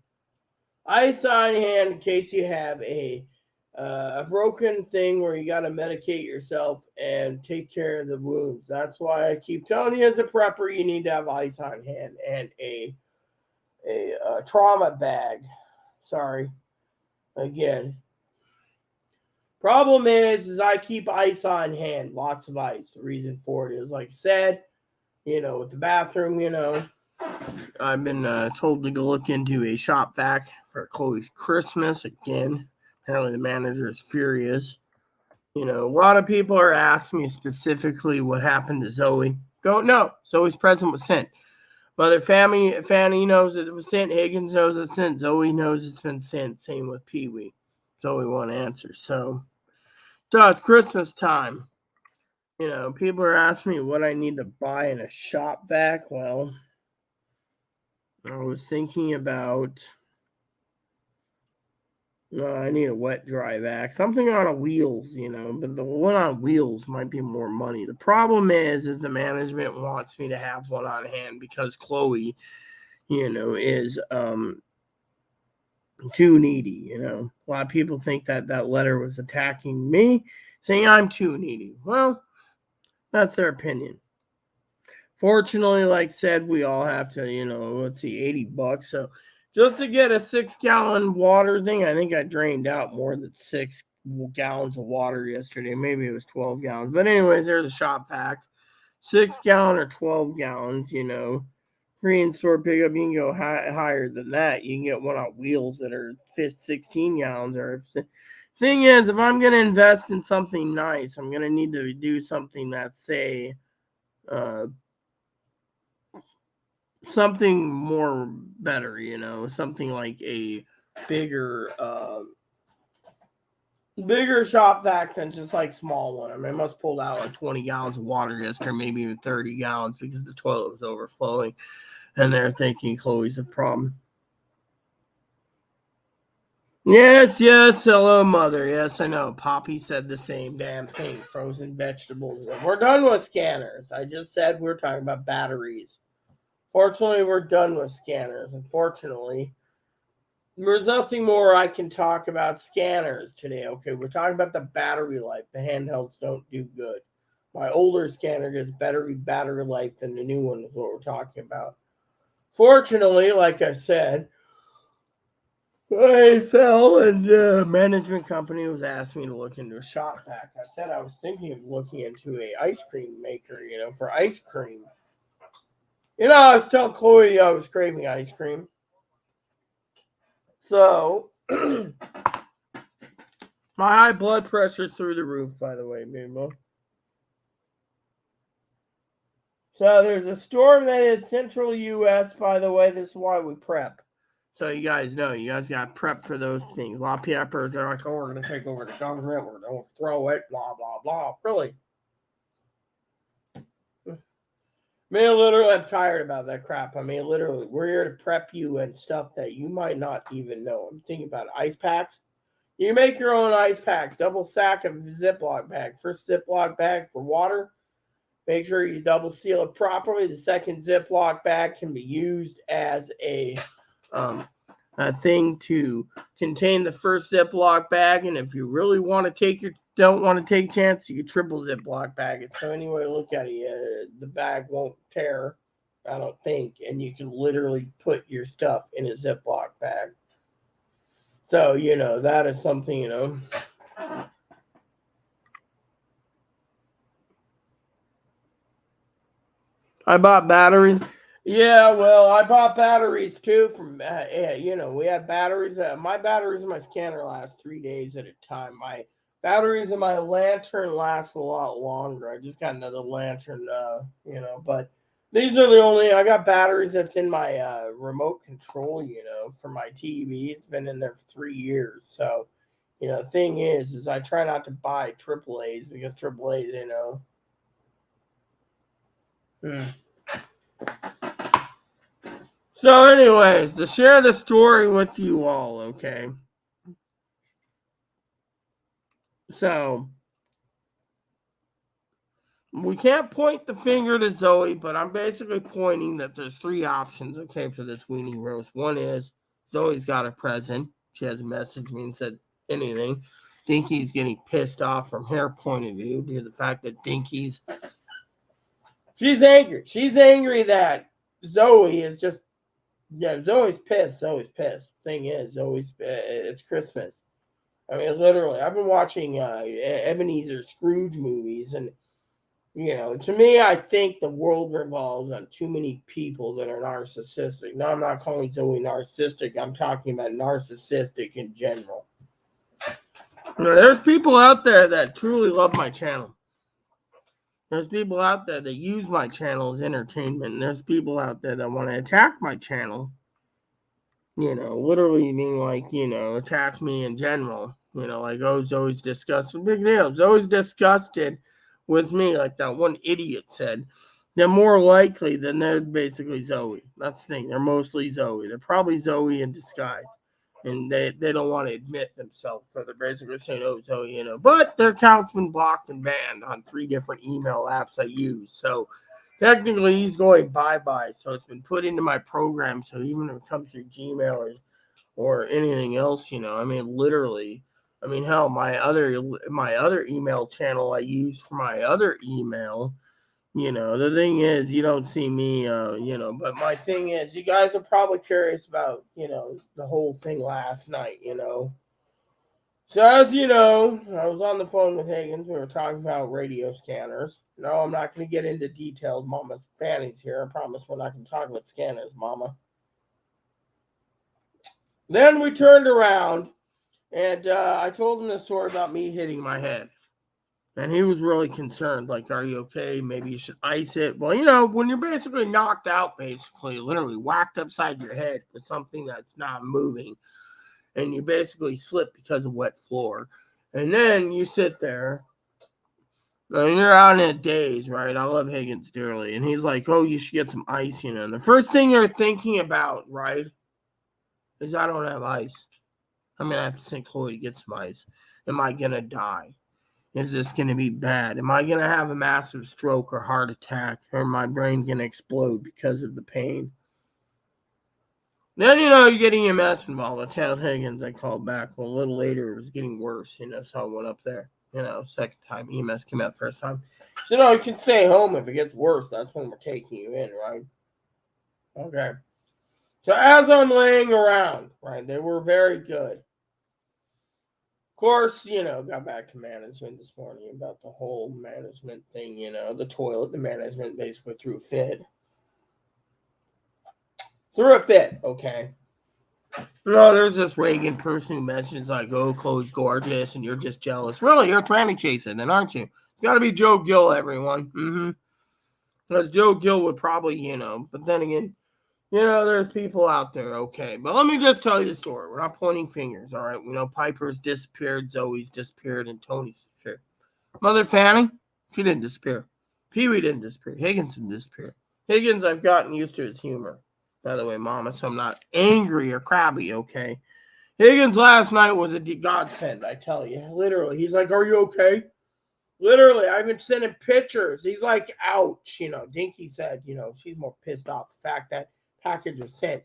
Ice on hand in case you have a broken thing where you got to medicate yourself and take care of the wounds. That's why I keep telling you as a prepper, you need to have ice on hand and a trauma bag. Sorry. Again. Problem is I keep ice on hand, lots of ice. The reason for it is, like I said, with the bathroom, I've been told to go look into a shop vac for Chloe's Christmas again. Apparently the manager is furious. A lot of people are asking me specifically what happened to Zoe. Don't know. Zoe's present was sent. Mother Fanny knows it was sent. Higgins knows it's sent. Zoe knows it's been sent. Same with Pee Wee. Zoe won't answer. So it's Christmas time. People are asking me what I need to buy in a shop vac. Well, I was thinking about I need a wet dry vac. Something on wheels, but the one on wheels might be more money. The problem is the management wants me to have one on hand because Chloe, is too needy, A lot of people think that letter was attacking me, saying I'm too needy. Well, that's their opinion. Fortunately, like I said, we all have to, let's see, $80. So just to get a 6-gallon water thing, I think I drained out more than 6 gallons of water yesterday. Maybe it was 12 gallons. But anyways, there's a shop vac. 6-gallon or 12 gallons, Free in-store pickup, you can go higher than that. You can get one on wheels that are 16 gallons. Thing is, if I'm going to invest in something nice, I'm going to need to do something that's, say, something more better, something like a bigger shop vac than just like small one. I mean, I must pulled out like 20 gallons of water yesterday, maybe even 30 gallons because the toilet was overflowing and they're thinking Chloe's a problem. Yes, hello, mother. Yes, I know. Poppy said the same damn thing. Frozen vegetables. We're done with scanners. I just said we're talking about batteries. Fortunately, we're done with scanners. Unfortunately, there's nothing more I can talk about scanners today. Okay, we're talking about the battery life. The handhelds don't do good. My older scanner gets better battery life than the new one is what we're talking about. Fortunately, like I said, I fell and the management company was asking me to look into a shop vac. I said I was thinking of looking into a ice cream maker, for ice cream. I was telling Chloe I was craving ice cream. So my high blood pressure's through the roof, by the way, people. So there's a storm that hit central U.S., by the way. This is why we prep. So you guys know, you guys got to prep for those things. A lot of peppers are like, oh, we're going to take over the government. We're going to throw it, blah, blah, blah. Really? Literally, I'm tired about that crap. Literally, we're here to prep you and stuff that you might not even know. I'm thinking about ice packs. You make your own ice packs. Double sack of Ziploc bag. First Ziploc bag for water. Make sure you double seal it properly. The second Ziploc bag can be used as a thing to contain the first Ziploc bag. And if you really don't want to take a chance, you can triple Ziploc bag it. So anyway, look at it. The bag won't tear, I don't think. And you can literally put your stuff in a Ziploc bag. So, that is something, I bought batteries. Yeah, well, I bought batteries too from, we had batteries. My batteries in my scanner last 3 days at a time. My batteries in my lantern last a lot longer. I just got another lantern, but these are I got batteries that's in my remote control, for my TV. It's been in there for 3 years. So, thing is I try not to buy AAAs because AAAs, So, anyways, to share the story with you all, okay? So, we can't point the finger to Zoe, but I'm basically pointing that there's 3 options, okay, for this weenie roast. One is Zoe's got a present. She has messaged me and said anything. Dinky's getting pissed off from her point of view due to the fact that she's angry. She's angry that Zoe is just, Zoe's pissed. Thing is, it's Christmas. Literally, I've been watching Ebenezer Scrooge movies, and to me, I think the world revolves on too many people that are narcissistic. No, I'm not calling Zoe narcissistic. I'm talking about narcissistic in general. There's people out there that truly love my channel. There's people out there that use my channel as entertainment. And there's people out there that want to attack my channel. Literally mean like, attack me in general. Like, oh, Zoe's disgusted. Big deal. Zoe's disgusted with me, like that one idiot said. They're more likely than they're basically Zoe. That's the thing. They're mostly Zoe. They're probably Zoe in disguise. And they don't want to admit themselves. So they're basically saying, oh, Zoe, But their account's been blocked and banned on 3 different email apps I use. So technically, he's going bye-bye. So it's been put into my program. So even if it comes through Gmail or anything else, literally, hell, my other email channel I use for my other email, the thing is, you don't see me, but my thing is, you guys are probably curious about, the whole thing last night, So as you know, I was on the phone with Higgins. We were talking about radio scanners. No, I'm not going to get into details. Mama's Fanny's here. I promise we're not going to talk about scanners, Mama. Then we turned around, and I told him the story about me hitting my head. And he was really concerned, like, are you okay? Maybe you should ice it. Well, when you're basically knocked out, literally whacked upside your head with something that's not moving, and you basically slip because of wet floor. And then you sit there, and you're out in a daze, right? I love Higgins dearly. And he's like, oh, you should get some ice, And the first thing you're thinking about, right, is I don't have ice. I have to send Chloe to get some ice. Am I going to die? Is this going to be bad? Am I going to have a massive stroke or heart attack? Or my brain going to explode because of the pain? Then, you get EMS involved. I tell Higgins, I called back. Well, a little later, it was getting worse, so I went up there. Second time. EMS came out first time. So, you can stay home if it gets worse. That's when we're taking you in, right? Okay. So, as I'm laying around, right, they were very good. Of course, got back to management this morning about the whole management thing, the toilet, the management basically threw a fit. Okay. No, there's this Reagan person who messages like, "Oh, Chloe's gorgeous, and you're just jealous." Really, you're trying to chase it, then, aren't you? It's got to be Joe Gill, everyone. Because Joe Gill would probably, But then again, there's people out there. Okay, but let me just tell you the story. We're not pointing fingers, all right? We know Piper's disappeared, Zoe's disappeared, and Tony's disappeared. Mother Fanny, she didn't disappear. Pee-wee didn't disappear. Higgins didn't disappear. Higgins, I've gotten used to his humor. By the way, Mama, so I'm not angry or crabby, okay? Higgins last night was a godsend, I tell you. Literally. He's like, "Are you okay?" Literally, I've been sending pictures. He's like, "Ouch." Dinky said, she's more pissed off the fact that package was sent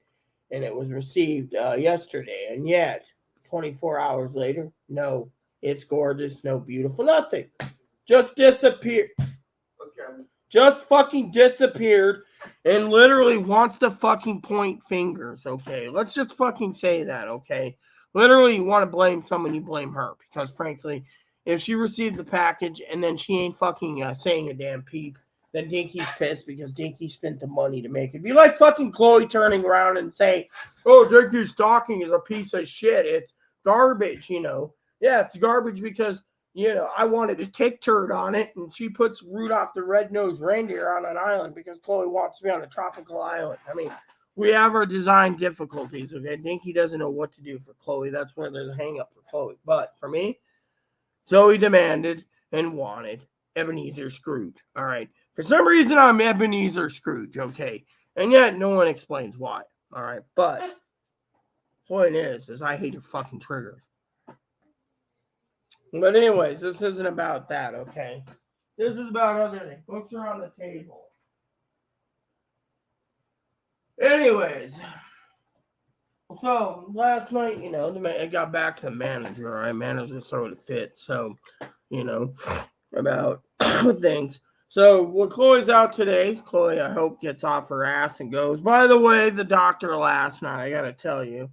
and it was received yesterday. And yet, 24 hours later, no, it's gorgeous, no beautiful, nothing. Just disappeared. Okay. Just fucking disappeared and literally wants to fucking point fingers, okay? Let's just fucking say that, okay? Literally, you want to blame someone, you blame her. Because frankly, if she received the package and then she ain't fucking saying a damn peep, then Dinky's pissed because Dinky spent the money to make it. Be like fucking Chloe turning around and saying, "Oh, Dinky's stocking is a piece of shit. It's garbage, Yeah, it's garbage because I wanted a tick turd on it, and she puts Rudolph the Red-Nosed Reindeer on an island because Chloe wants to be on a tropical island. I mean, we have our design difficulties, okay? Dinky doesn't know what to do for Chloe. That's where there's a hang-up for Chloe. But for me, Zoe demanded and wanted Ebenezer Scrooge, all right? For some reason, I'm Ebenezer Scrooge, okay? And yet, no one explains why, all right? But point is I hate your fucking triggers. But anyways, this isn't about that, okay? This is about other things. Books are on the table. Anyways, so last night, I got back to the manager, all right? Manager throwing a fit, so, about things. So when Chloe's out today, Chloe, I hope, gets off her ass and goes, "By the way, the doctor last night, I got to tell you,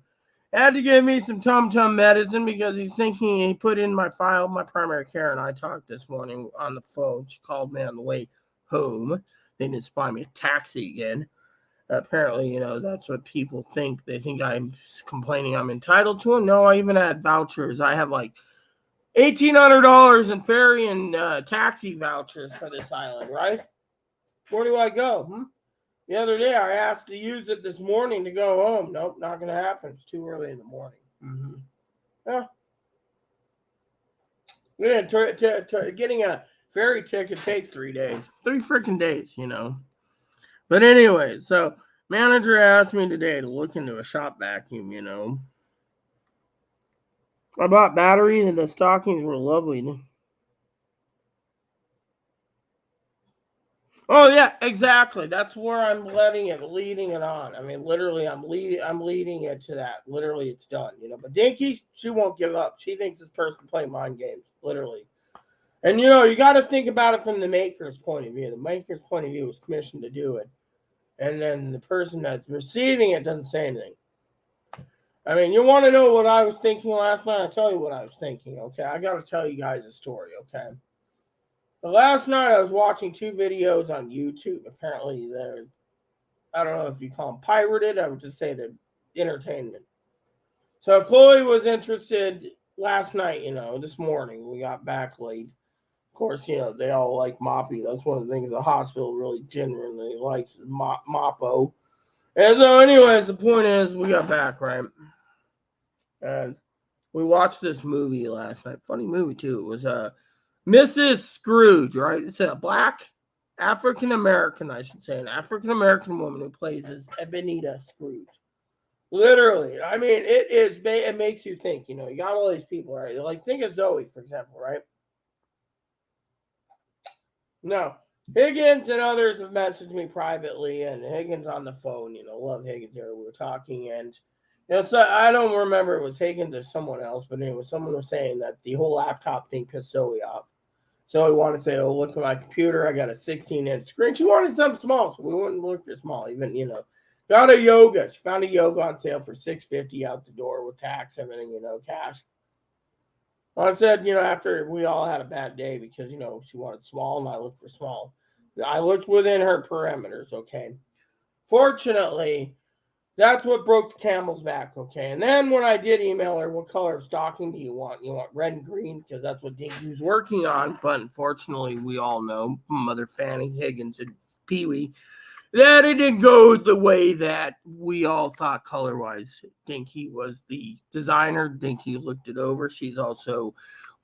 had to give me some tum-tum medicine because he's thinking he put in my file, my primary care, and I talked this morning on the phone. She called me on the way home. They didn't spy me a taxi again. Apparently, that's what people think. They think I'm complaining I'm entitled to them. No, I even had vouchers. I have like $1,800 in ferry and taxi vouchers for this island, right? Where do I go? The other day, I asked to use it this morning to go home. Nope, not going to happen. It's too early in the morning. Yeah. Getting a ferry ticket takes 3 days. 3 freaking days, But anyway, so manager asked me today to look into a shop vacuum, I bought batteries and the stockings were lovely. Oh yeah, exactly. That's where I'm leading it on. I mean, literally, I'm leading it to that. Literally, it's done. But Dinky, she won't give up. She thinks this person playing mind games. Literally, and you got to think about it from the maker's point of view. The maker's point of view was commissioned to do it, and then the person that's receiving it doesn't say anything. I mean, you want to know what I was thinking last night? I'll tell you what I was thinking. Okay, I got to tell you guys a story. Okay. But last night I was watching 2 videos on YouTube. Apparently they're, I don't know if you call them pirated. I would just say they're entertainment. So Chloe was interested last night, this morning. We got back late. Of course, they all like Moppy. That's one of the things the hospital really genuinely likes is Moppo. And so anyways, the point is we got back, right? And we watched this movie last night. Funny movie, too. It was Mrs. Scrooge, right? It's a black African-American, I should say, an African-American woman who plays as Ebenezer Scrooge. Literally. I mean, it makes you think, you got all these people, right? Like, think of Zoe, for example, right? No. Higgins and others have messaged me privately, and Higgins on the phone. Love Higgins here. We were talking, and so I don't remember it was Higgins or someone else, but anyway, someone was saying that the whole laptop thing pissed Zoe off. Zoe wanted to say, "Oh, look at my computer. I got a 16-inch screen." She wanted something small, so we wouldn't look for small. Even got a yoga. She found a yoga on sale for $650 out the door with tax, everything, cash. Well, I said, after we all had a bad day because she wanted small, and I looked for small. I looked within her parameters. Okay. Fortunately, that's what broke the camel's back, okay? And then when I did email her, what color of stocking do you want? You want red and green because that's what Dinky's working on. But unfortunately, we all know, Mother Fanny, Higgins, and Pee Wee, that it didn't go the way that we all thought color-wise. Dinky was the designer. Dinky looked it over. She's also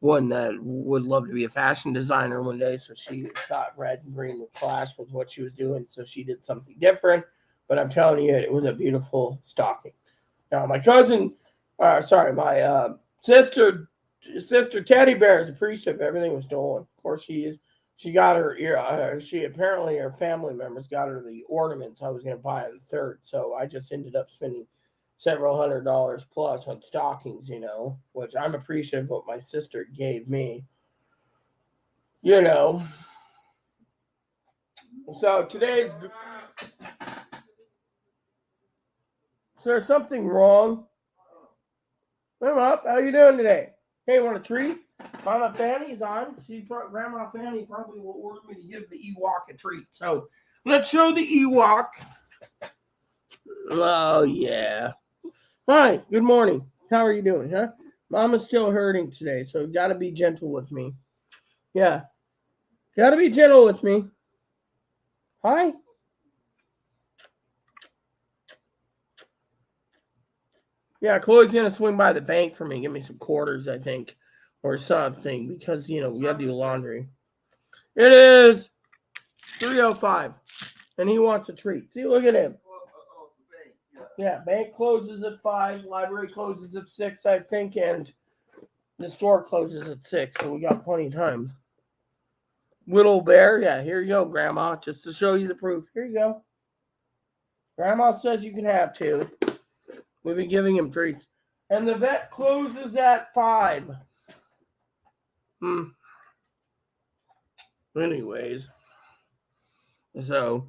one that would love to be a fashion designer one day, so she thought red and green would clash with what she was doing, so she did something different. But I'm telling you, it was a beautiful stocking. Now, my sister Teddy Bear is appreciative. Everything was stolen. Of course, she got her ear. She apparently her family members got her the ornaments I was going to buy on the 3rd. So I just ended up spending several $100s plus on stockings. Which I'm appreciative of what my sister gave me. So today's. Is there something wrong? Come up. How you doing today? Hey, want a treat? Mama Fanny's on. Grandma Fanny probably will order me to give the Ewok a treat. So let's show the Ewok. Oh yeah. Hi. Good morning. How are you doing, huh? Mama's still hurting today, so you gotta be gentle with me. Yeah. Gotta be gentle with me. Hi. Yeah, Chloe's gonna swing by the bank for me, give me some quarters, I think, or something, because we gotta do laundry. It is 3:05, and he wants a treat. See, look at him. Yeah, bank closes at 5, library closes at 6, I think, and the store closes at 6, so we got plenty of time. Little Bear, yeah, here you go, Grandma, just to show you the proof. Here you go. Grandma says you can have 2. We've been giving him treats. And the vet closes at 5. Anyways. So,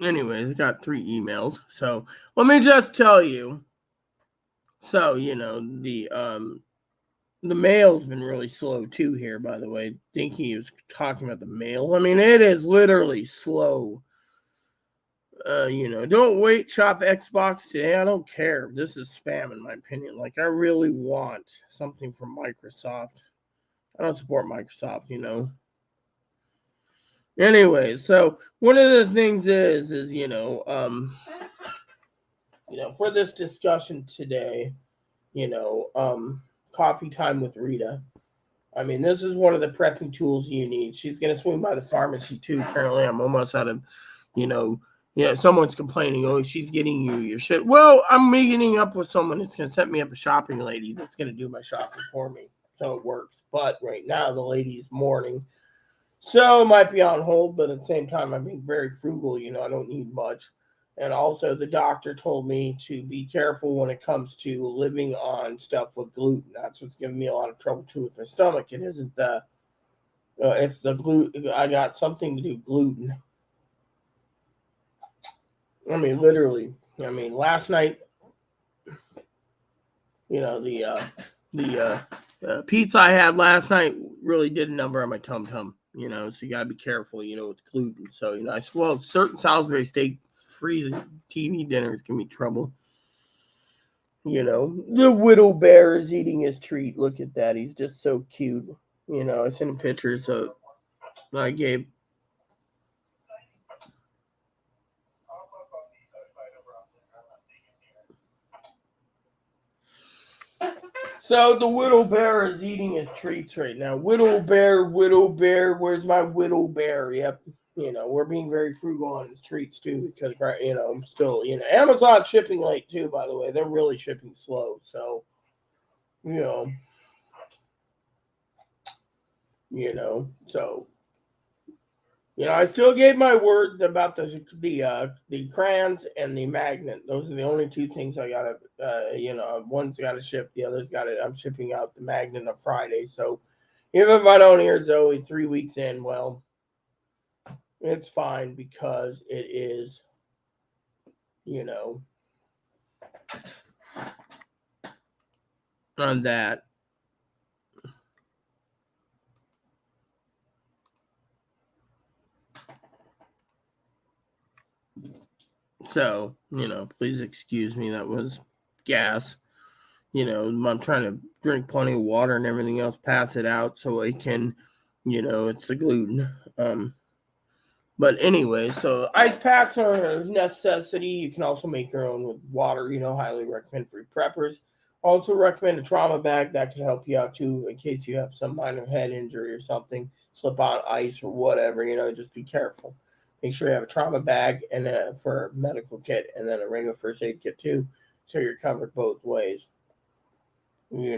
anyways, I got 3 emails. So, let me just tell you. So, the mail's been really slow too here, by the way. Dinky was talking about the mail. I mean, it is literally slow. Don't wait, shop Xbox today. I don't care. This is spam in my opinion. Like, I really want something from Microsoft. I don't support Microsoft, Anyway, so one of the things is for this discussion today, coffee time with Rita. I mean, this is one of the prepping tools you need. She's going to swing by the pharmacy too. Apparently, I'm almost out of, someone's complaining, oh, she's getting you your shit. Well, I'm meeting up with someone that's going to set me up a shopping lady that's going to do my shopping for me. So it works. But right now, the lady's mourning. So it might be on hold, but at the same time, I'm being very frugal. I don't need much. And also, the doctor told me to be careful when it comes to living on stuff with gluten. That's what's giving me a lot of trouble too with my stomach. It isn't it's the gluten. I got something to do gluten. I mean, literally. I mean, last night, the pizza I had last night really did a number on my tum-tum. So you gotta be careful, with gluten. So, I swallowed certain Salisbury steak freezing TV dinners give me trouble. The widow bear is eating his treat. Look at that. He's just so cute. I sent him pictures, so I gave. So the widow bear is eating his treats right now. Widow bear, where's my widow bear? Yep. We're being very frugal on treats too because, I'm still, Amazon shipping late too, by the way. They're really shipping slow. So, So I still gave my word about the crayons and the magnet. Those are the only two things I gotta. One's got to ship, the other's got to. I'm shipping out the magnet on Friday. So even if I don't hear Zoe 3 weeks in, well, it's fine because it is, on that. So, please excuse me. That was gas. I'm trying to drink plenty of water and everything else, pass it out so it can, it's the gluten. But anyway, so ice packs are a necessity. You can also make your own with water. Highly recommend for preppers. Also recommend a trauma bag that can help you out too in case you have some minor head injury or something, slip on ice or whatever. Just be careful. Make sure you have a trauma bag and for a medical kit, and then a regular first aid kit too, so you're covered both ways. A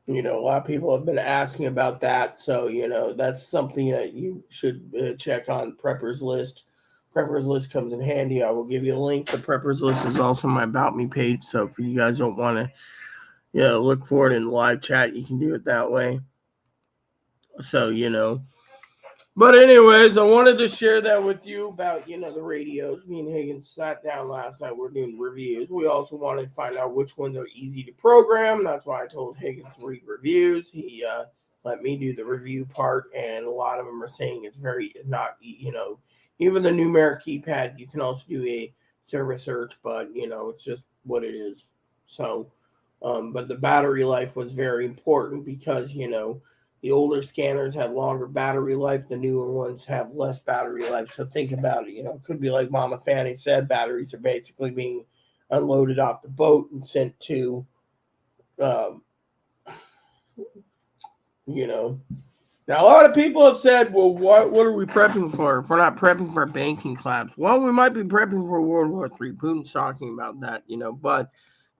lot of people have been asking about that. So, that's something that you should check on Prepper's List. Prepper's List comes in handy. I will give you a link. The Prepper's List is also my About Me page. So, if you guys don't want to, look for it in live chat, you can do it that way. So, But anyways, I wanted to share that with you about, the radios. Me and Higgins sat down last night. We're doing reviews. We also wanted to find out which ones are easy to program. That's why I told Higgins to read reviews. He let me do the review part, and a lot of them are saying it's very not, even the numeric keypad, you can also do a service search, but, it's just what it is. So, but the battery life was very important because, the older scanners have longer battery life. The newer ones have less battery life. So think about it. It could be like Mama Fanny said, batteries are basically being unloaded off the boat and sent to, Now, a lot of people have said, well, what are we prepping for if we're not prepping for a banking collapse? Well, we might be prepping for World War III. Putin's talking about that, but,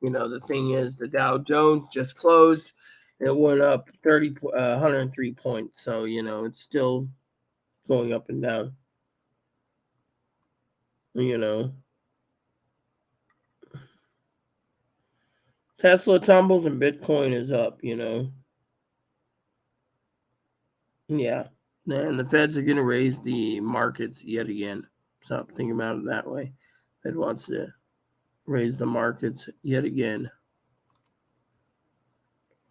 the thing is, the Dow Jones just closed. It went up 103 points. So, it's still going up and down. Tesla tumbles and Bitcoin is up, Yeah. And the Feds are going to raise the markets yet again. So think about it that way. Fed wants to raise the markets yet again.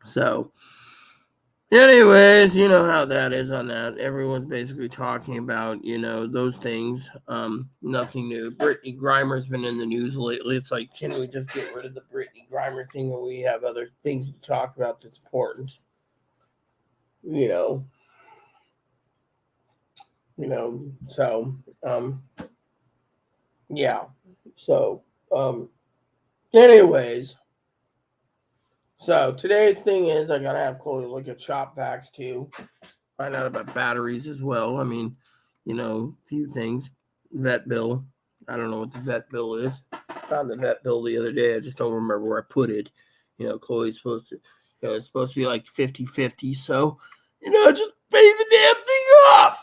So, anyways, you know how that is on that. Everyone's basically talking about, those things. Nothing new. Brittany Grimer's been in the news lately. It's like, can we just get rid of the Brittany Grimer thing, or we have other things to talk about that's important? So, yeah. So, anyways. So today's thing is I gotta have Chloe look at shop vacs too. Find out about batteries as well. I mean, a few things. Vet bill. I don't know what the vet bill is. Found the vet bill the other day. I just don't remember where I put it. Chloe's supposed to, it's supposed to be like 50-50. So, just pay the damn thing off,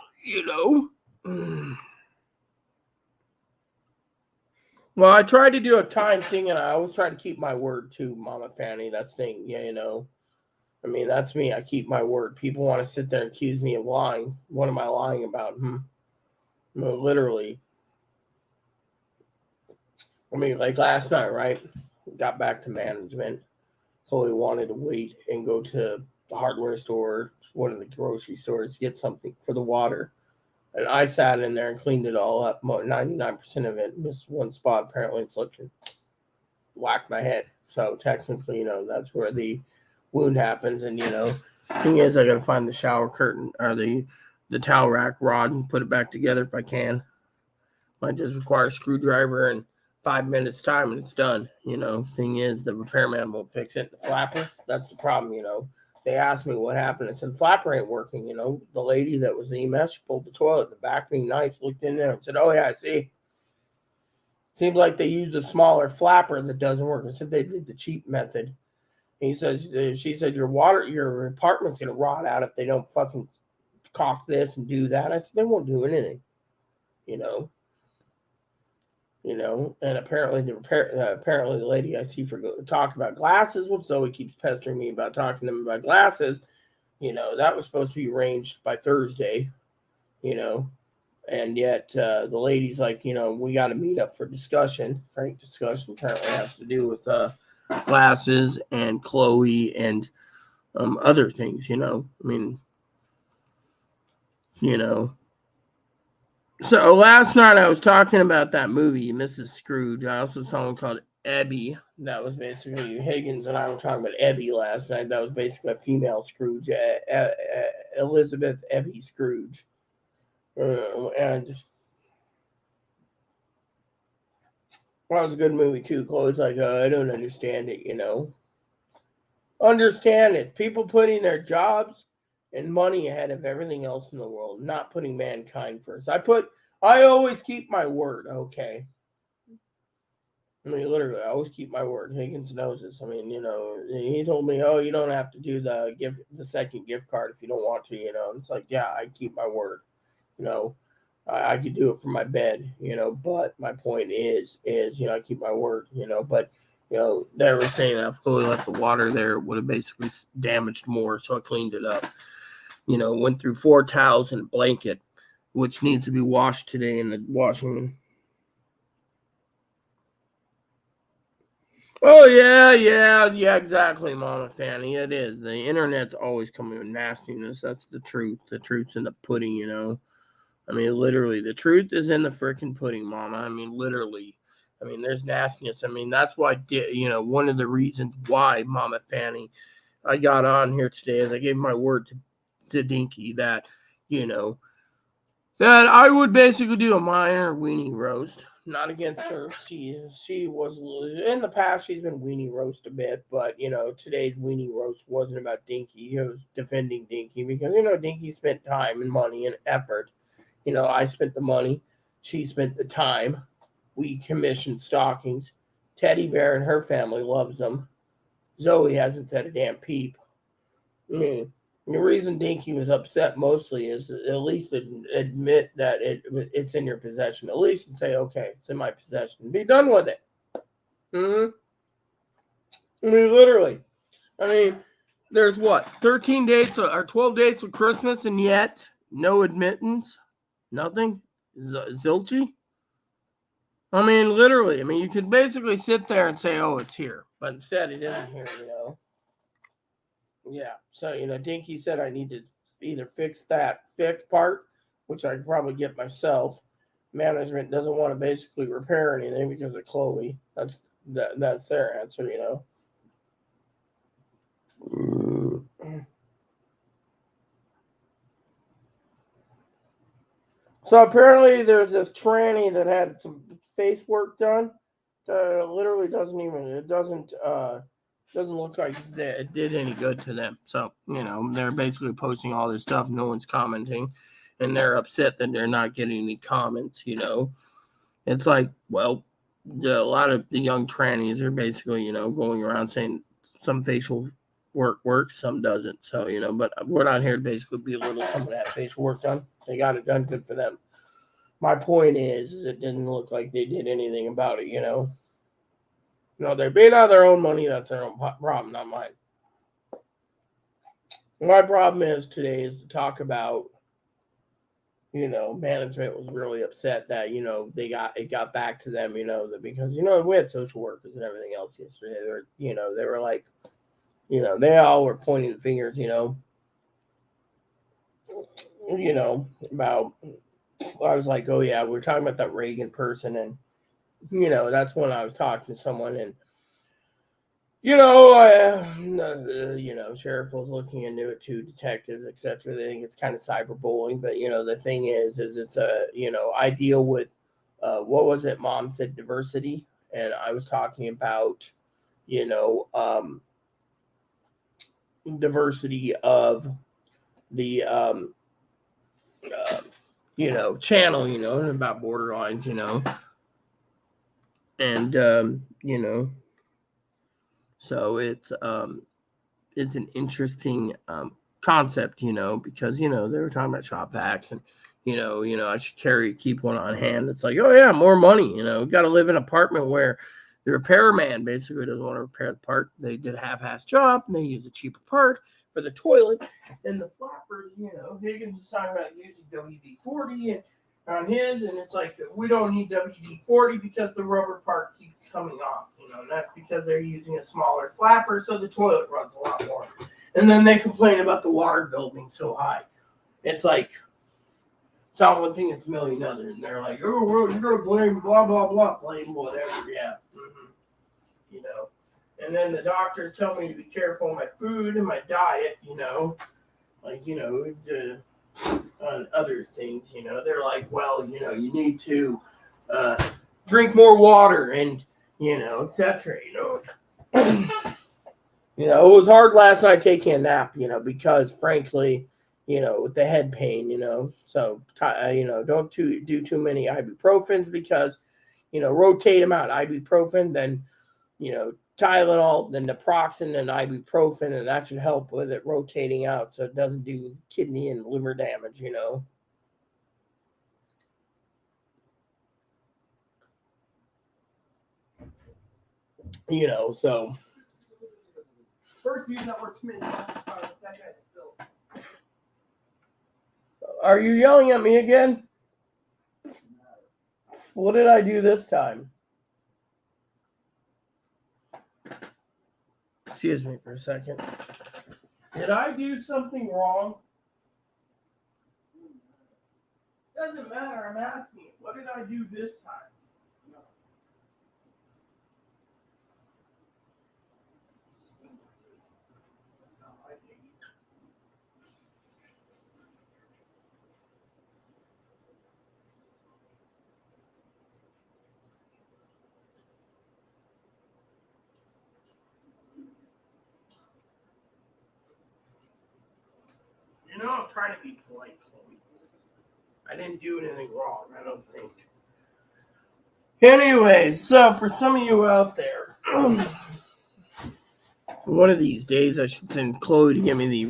Well, I tried to do a kind thing, and I always try to keep my word too, Mama Fanny. That's thing, I mean, that's me. I keep my word. People want to sit there and accuse me of lying. What am I lying about? No, literally. I mean, like last night, right? Got back to management. Chloe wanted to wait and go to the hardware store, one of the grocery stores, to get something for the water. And I sat in there and cleaned it all up. 99% of it. Missed one spot. Apparently, it's like whacked my head. So technically, that's where the wound happens. And, thing is, I got to find the shower curtain or the towel rack rod and put it back together if I can. Might just require a screwdriver and 5 minutes time and it's done. Thing is, the repairman won't fix it. The flapper, that's the problem. They asked me what happened. I said, the flapper ain't working. The lady that was the EMS, she pulled the toilet. The back being nice, looked in there and said, oh, yeah, I see. Seems like they used a smaller flapper that doesn't work. I said they did the cheap method. She said, your apartment's going to rot out if they don't fucking caulk this and do that. I said, they won't do anything, you know. And apparently apparently the lady I see for talk about glasses, which Zoe keeps pestering me about talking to them about glasses, that was supposed to be arranged by Thursday, and yet the lady's like, we got to meet up for discussion. Frank discussion apparently has to do with glasses and Chloe and other things, I mean, So last night I was talking about that movie, Mrs. Scrooge. I also saw one called Ebby. That was basically Higgins and I were talking about Ebby last night. That was basically a female Scrooge, Elizabeth Ebby Scrooge. And that was a good movie too. Chloe's like, I don't understand it, Understand it. People putting their jobs and money ahead of everything else in the world, not putting mankind first. I always keep my word, okay? I mean, literally, I always keep my word. Higgins knows this. I mean, he told me, you don't have to do the second gift card if you don't want to, It's like, yeah, I keep my word, I could do it from my bed, but my point is, I keep my word, but, they were saying that if Chloe left the water there, it would have basically damaged more, so I cleaned it up. Went through 4 towels and a blanket, which needs to be washed today in the washing. Oh, yeah, exactly, Mama Fanny. It is. The internet's always coming with nastiness. That's the truth. The truth's in the pudding, I mean, literally, the truth is in the freaking pudding, Mama. I mean, literally. I mean, there's nastiness. I mean, that's why, one of the reasons why, Mama Fanny, I got on here today is I gave my word to Dinky that, that I would basically do a minor weenie roast. Not against her. She was in the past. She's been weenie roast a bit, but today's weenie roast wasn't about Dinky. It was defending Dinky because Dinky spent time and money and effort. I spent the money. She spent the time. We commissioned stockings. Teddy Bear and her family loves them. Zoe hasn't said a damn peep. The reason Dinky was upset mostly is at least admit that it's in your possession. At least say, okay, it's in my possession. Be done with it. I mean, literally. I mean, there's 13 days or 12 days to Christmas, and yet no admittance, nothing, zilchy. I mean, literally. I mean, you could basically sit there and say, oh, it's here, but instead it isn't here. Yeah, so Dinky said I need to either fix that part, which I could probably get myself. Management doesn't want to basically repair anything because of Chloe. That's their answer, So apparently there's this tranny that had some face work done. Literally doesn't look like it did any good to them. So, they're basically posting all this stuff. No one's commenting. And they're upset that they're not getting any comments, It's like, well, a lot of the young trannies are basically, going around saying some facial work works, some doesn't. So, but we're not here to basically belittle someone that had facial work done. They got it done, good for them. My point is it didn't look like they did anything about it, they're being out of their own money. That's their own problem, not mine. My problem is today is to talk about, management was really upset that, it got back to them, because, we had social workers and everything else yesterday. They were like, they all were pointing fingers, about, I was like, oh yeah, we're talking about that Reagan person. And, that's when I was talking to someone and, sheriff was looking into it too, detectives, etc. They think it's kind of cyberbullying, but the thing is it's I deal with what was it? Mom said diversity, and I was talking about diversity of the channel, and about borderlines, and so it's it's an interesting concept, because they were talking about shop vacs and I should keep one on hand. It's like, oh yeah, more money. Got to live in an apartment where the repairman basically doesn't want to repair the part. They did a half-ass job and they use a cheaper part for the toilet and the flappers. Higgins is talking about using WD-40 and on his, and it's like we don't need WD-40 because the rubber part keeps coming off. And that's because they're using a smaller flapper, so the toilet runs a lot more. And then they complain about the water bill being so high. It's like, it's not one thing, it's a million other. And they're like, oh, well, you're going to blame blah, blah, blah. Blame whatever, yeah. And then the doctors tell me to be careful of my food and my diet, other things, They're like, well, you need to drink more water and, etc., it was hard last night taking a nap, because frankly, with the head pain, so, don't do too many ibuprofens because, rotate them out. Ibuprofen, then, Tylenol, then naproxen, then ibuprofen, and that should help with it rotating out so it doesn't do kidney and liver damage, so. First use that works me. Are you yelling at me again? What did I do this time? Excuse me for a second. Did I do something wrong? Doesn't matter, I'm asking. What did I do this time? I'm trying to be polite, Chloe. I didn't do anything wrong, I don't think. Anyways, so for some of you out there, one of these days I should send Chloe to get me the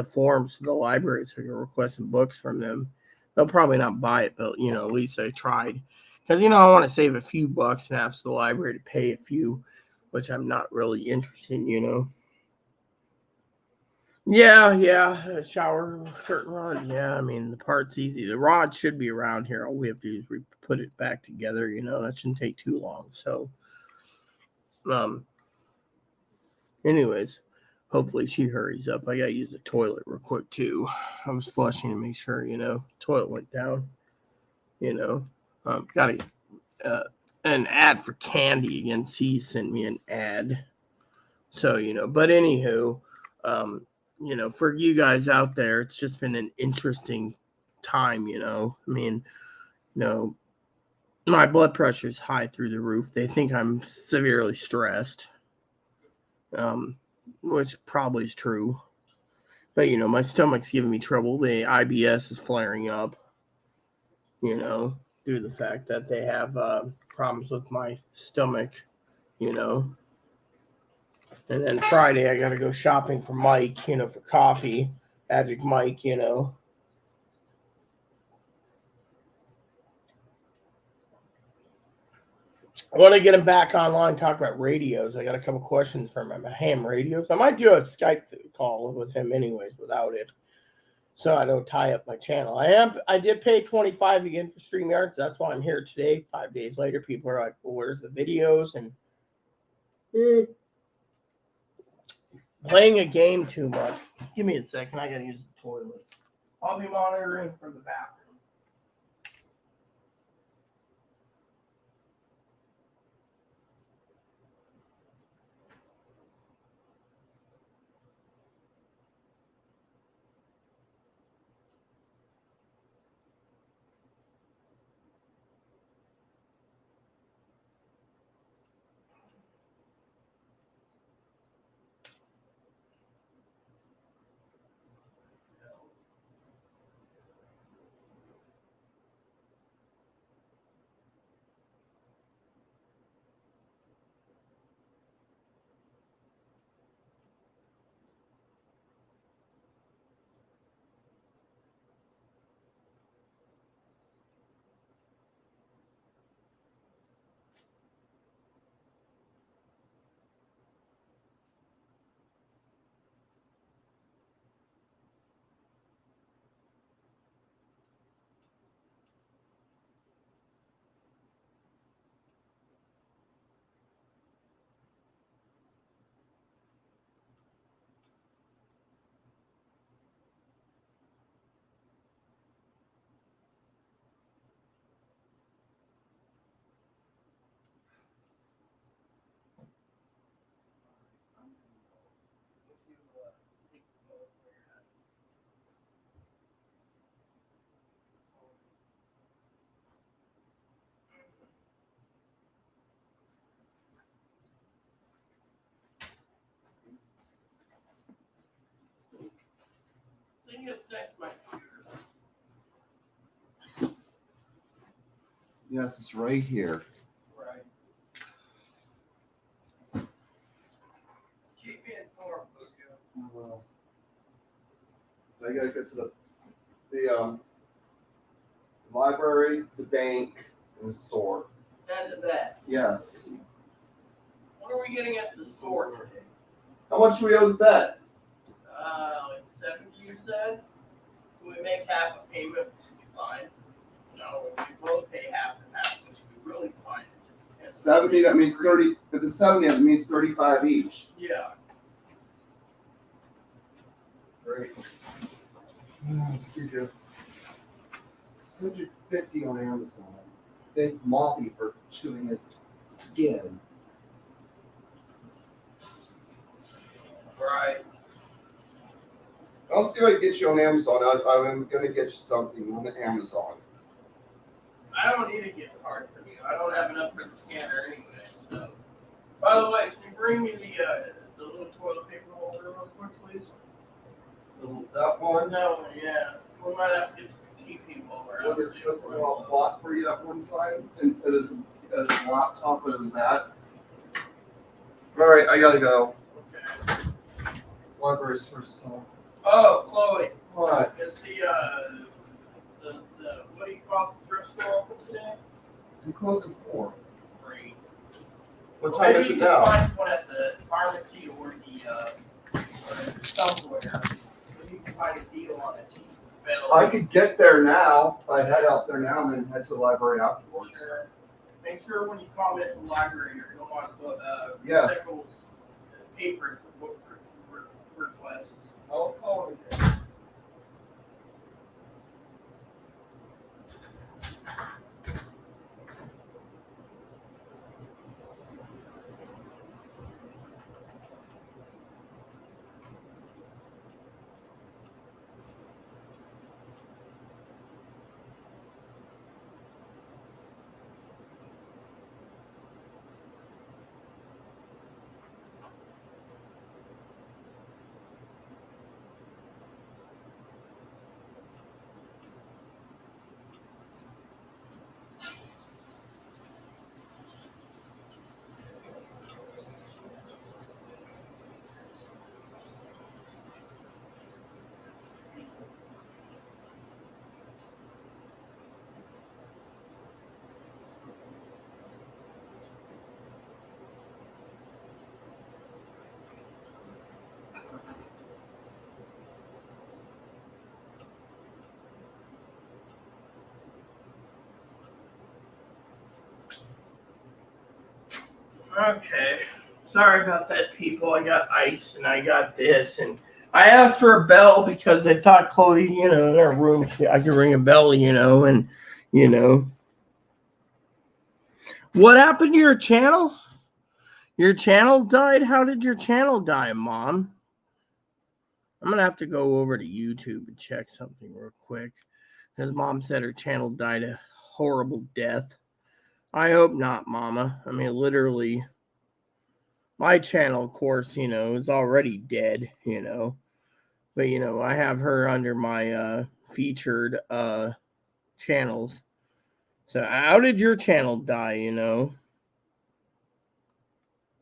forms to the library so I can request some books from them. They'll probably not buy it, but at least I tried. Because I want to save a few bucks and ask the library to pay a few, which I'm not really interested in, Yeah, shower curtain rod. Yeah, I mean the part's easy. The rod should be around here. All we have to do is put it back together. That shouldn't take too long. So, anyways, hopefully she hurries up. I gotta use the toilet real quick too. I was flushing to make sure toilet went down. Got an ad for candy again. C sent me an ad. So but anywho, for you guys out there, it's just been an interesting time, I mean, my blood pressure is high through the roof. They think I'm severely stressed, which probably is true. But, my stomach's giving me trouble. The IBS is flaring up, due to the fact that they have problems with my stomach, And then Friday, I got to go shopping for Mike, for coffee. Magic Mike, I want to get him back online, talk about radios. I got a couple questions from him. Ham radios. I might do a Skype call with him anyways without it, so I don't tie up my channel. I did pay $25 again for StreamYard. That's why I'm here today. 5 days later, people are like, well, where's the videos? And playing a game too much. Give me a second. I got to use the toilet. I'll be monitoring from the bathroom. think it's next to my computer. Yes, it's right here. Right. Keep me informed, Lucio. Well, so I gotta go to the library, the bank, and the store. And the vet. Yes. What are we getting at the store today? How much do we owe the vet? Like 70, you said? Can we make half a payment, which should be fine. No, if we both pay half and half, which would be really fine. 70, that means 30. If it's 70, that means 35 each. Yeah. Great. Excuse you. 150 on Amazon. Thank Moppy for chewing his skin. Right. I'll see what I get you on Amazon. I'm going to get you something on Amazon. I don't need a gift card from you. I don't have enough for the scanner anyway. So, by the way, can you bring me the little toilet paper holder real quick, please? That one? No, yeah. We might have to get some cheap people around. That's what I bought for you that one time instead of a laptop, but it was that. All right, I gotta go. Okay. Library's first time. Oh, Chloe. What? Is the what do you call the thrift store open today? We close at 4. Great. What time is it now? Find one at the pharmacy or somewhere. Maybe you can find a deal on a cheap bill. I could get there now. If I head out there now and then head to the library afterwards. Sure. Make sure when you call me at the library, you're going to want to put Yes. recycled papers for book requests. I'll call it again. Okay. Sorry about that, people. I got ice and I got this. And I asked for a bell because I thought Chloe, in her room, I could ring a bell, and. What happened to your channel? Your channel died? How did your channel die, Mom? I'm going to have to go over to YouTube and check something real quick. Because Mom said her channel died a horrible death. I hope not, Mama. I mean, literally, my channel, of course, is already dead, But, I have her under my featured channels. So how did your channel die, Here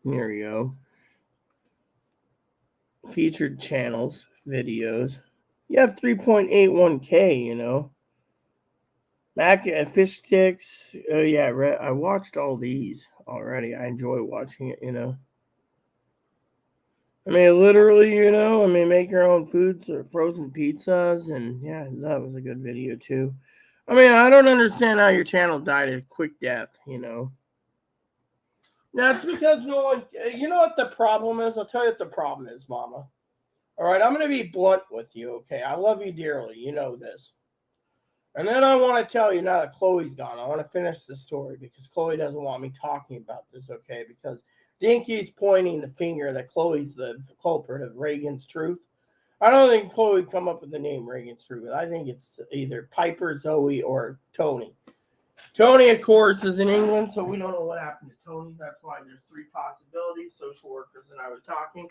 you go. Featured channels, videos. You have 3.81K, Mac fish sticks. Oh, yeah, I watched all these already. I enjoy watching it, I mean, literally, make your own foods or frozen pizzas. And, yeah, that was a good video, too. I mean, I don't understand how your channel died a quick death, That's because no one, you know what the problem is? I'll tell you what the problem is, Mama. All right, I'm going to be blunt with you, okay? I love you dearly. You know this. And then I want to tell you now that Chloe's gone, I want to finish the story because Chloe doesn't want me talking about this, okay? Because Dinky's pointing the finger that Chloe's the culprit of Reagan's Truth. I don't think Chloe would come up with the name Reagan's Truth. I think it's either Piper, Zoe, or Tony. Tony, of course, is in England, so we don't know what happened to Tony. That's why there's 3 possibilities, social workers and I was talking.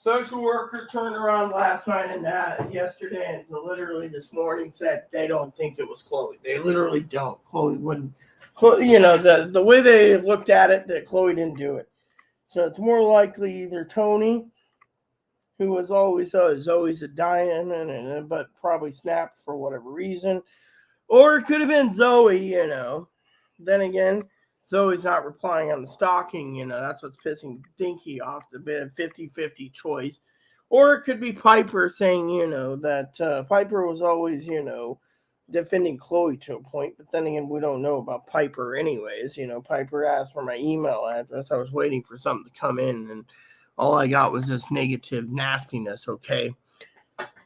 social worker turned around last night and yesterday and literally this morning said they don't think it was Chloe. They literally don't. Chloe wouldn't. The way they looked at it, that Chloe didn't do it. So it's more likely either Tony, who was always a diamond, but probably snapped for whatever reason, or it could have been Zoe. Then again, Zoe's not replying on the stalking. That's what's pissing Dinky off. The bit of 50-50 choice. Or it could be Piper saying, that Piper was always, defending Chloe to a point. But then again, we don't know about Piper anyways. Piper asked for my email address. I was waiting for something to come in, and all I got was this negative nastiness, okay?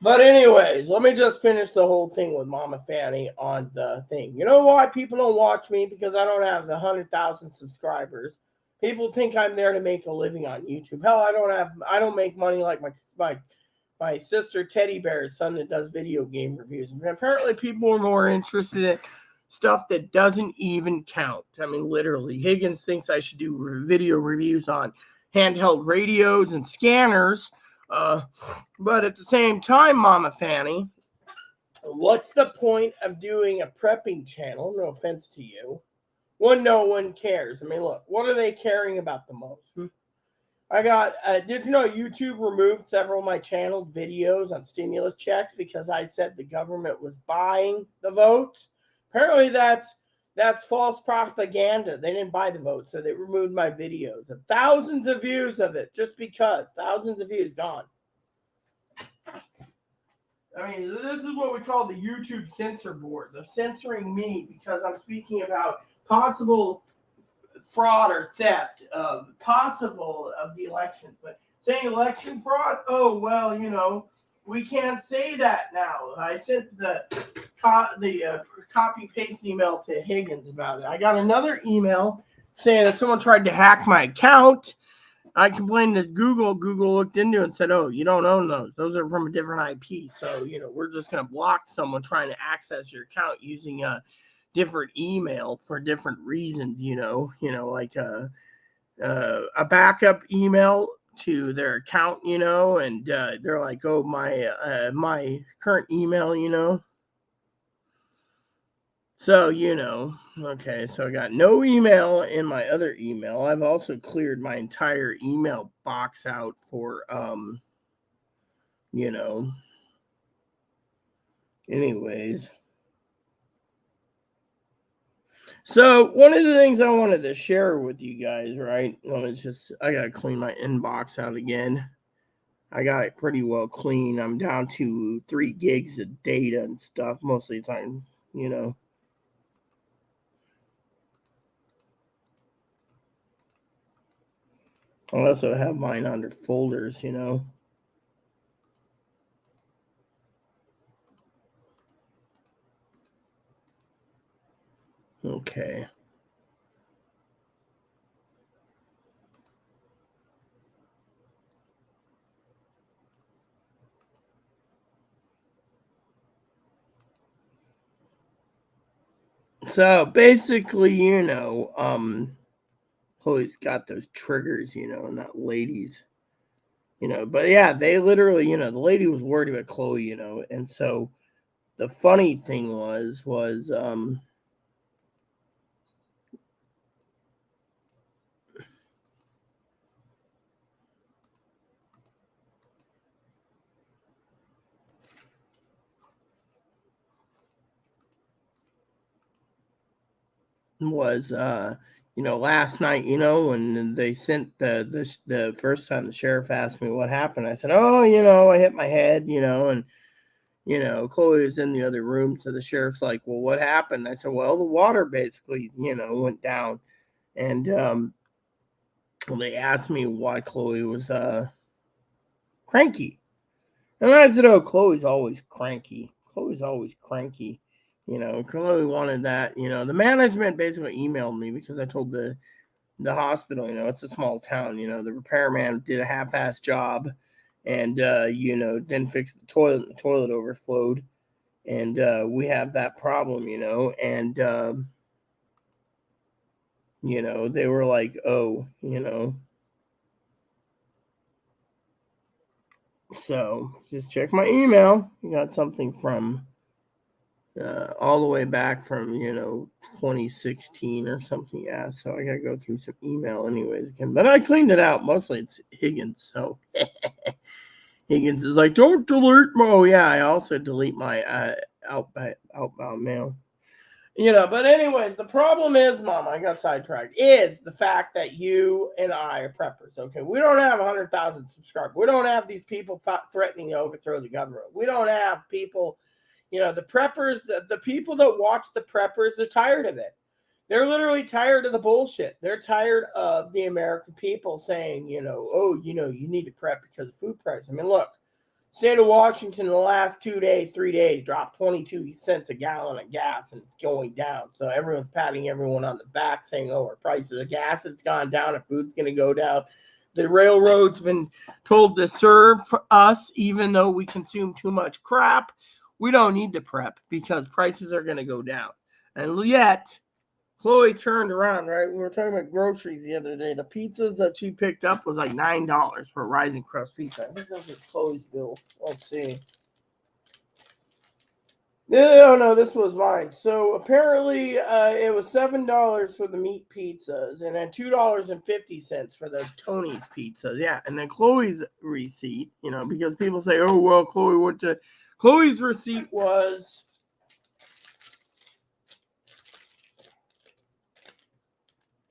But anyways, let me just finish the whole thing with Mama Fanny on the thing. You know why people don't watch me? Because I don't have the 100,000 subscribers. People think I'm there to make a living on YouTube. Hell, I don't make money like my sister Teddy Bear's son that does video game reviews. And apparently people are more interested in stuff that doesn't even count. I mean, literally, Higgins thinks I should do video reviews on handheld radios and scanners. But at the same time, Mama Fanny, what's the point of doing a prepping channel? No offense to you. When no one cares. I mean, look, what are they caring about the most? I got, did you know YouTube removed several of my channeled videos on stimulus checks because I said the government was buying the votes? Apparently that's false propaganda. They didn't buy the vote, so they removed my videos. Thousands of views of it, just because. Thousands of views gone. I mean, this is what we call the YouTube censor board. They're censoring me because I'm speaking about possible fraud or theft, possible of the elections. But saying election fraud, oh, well, we can't say that now. I sent the copy-paste email to Higgins about it. I got another email saying that someone tried to hack my account. I complained to Google. Google looked into it and said, oh, you don't own those. Those are from a different IP. So, we're just going to block someone trying to access your account using a different email for different reasons, like a backup email to their account, and they're like, oh, my current email, So, okay, so I got no email in my other email. I've also cleared my entire email box out for, anyways. So, one of the things I wanted to share with you guys, right? I got to clean my inbox out again. I got it pretty well clean. I'm down to 3 gigs of data and stuff most of the time, I also have mine under folders, Okay. So basically, Chloe's got those triggers, not ladies, but yeah, they literally, the lady was worried about Chloe, and so the funny thing was, last night, when they sent the first time the sheriff asked me what happened, I said, oh, I hit my head, and Chloe was in the other room. So the sheriff's like, well, what happened? I said, well, the water basically, went down. And they asked me why Chloe was cranky. And I said, oh, Chloe's always cranky. Chloe's always cranky. Chloe wanted that. The management basically emailed me because I told the hospital, it's a small town, the repairman did a half-assed job and, didn't fix the toilet overflowed. And we have that problem, and, they were like, oh, So just check my email. You got something from all the way back from 2016 or something. Yeah, so I gotta go through some email anyways again. But I cleaned it out. Mostly it's Higgins. So Higgins is like, don't delete my. Oh yeah, I also delete my outbound mail. But anyways, the problem is, Mom, I got sidetracked, is the fact that you and I are preppers, okay? We don't have 100,000 subscribers. We don't have these people threatening to overthrow the government. We don't have people, the preppers, the people that watch the preppers, they're tired of it. They're literally tired of the bullshit. They're tired of the American people saying, you need to prep because of food price. I mean, look. State of Washington in the last 3 days, dropped 22 cents a gallon of gas, and it's going down. So everyone's patting everyone on the back saying, our prices of gas has gone down and food's going to go down. The railroad's been told to serve us even though we consume too much crap. We don't need to prep because prices are going to go down. And yet, Chloe turned around, right? We were talking about groceries the other day. The pizzas that she picked up was like $9 for a Rising Crust pizza. I think that was Chloe's bill. Let's see. No, this was mine. So apparently it was $7 for the meat pizzas and then $2.50 for those Tony's pizzas. Yeah, and then Chloe's receipt, because people say, oh, well, Chloe went to... Chloe's receipt was...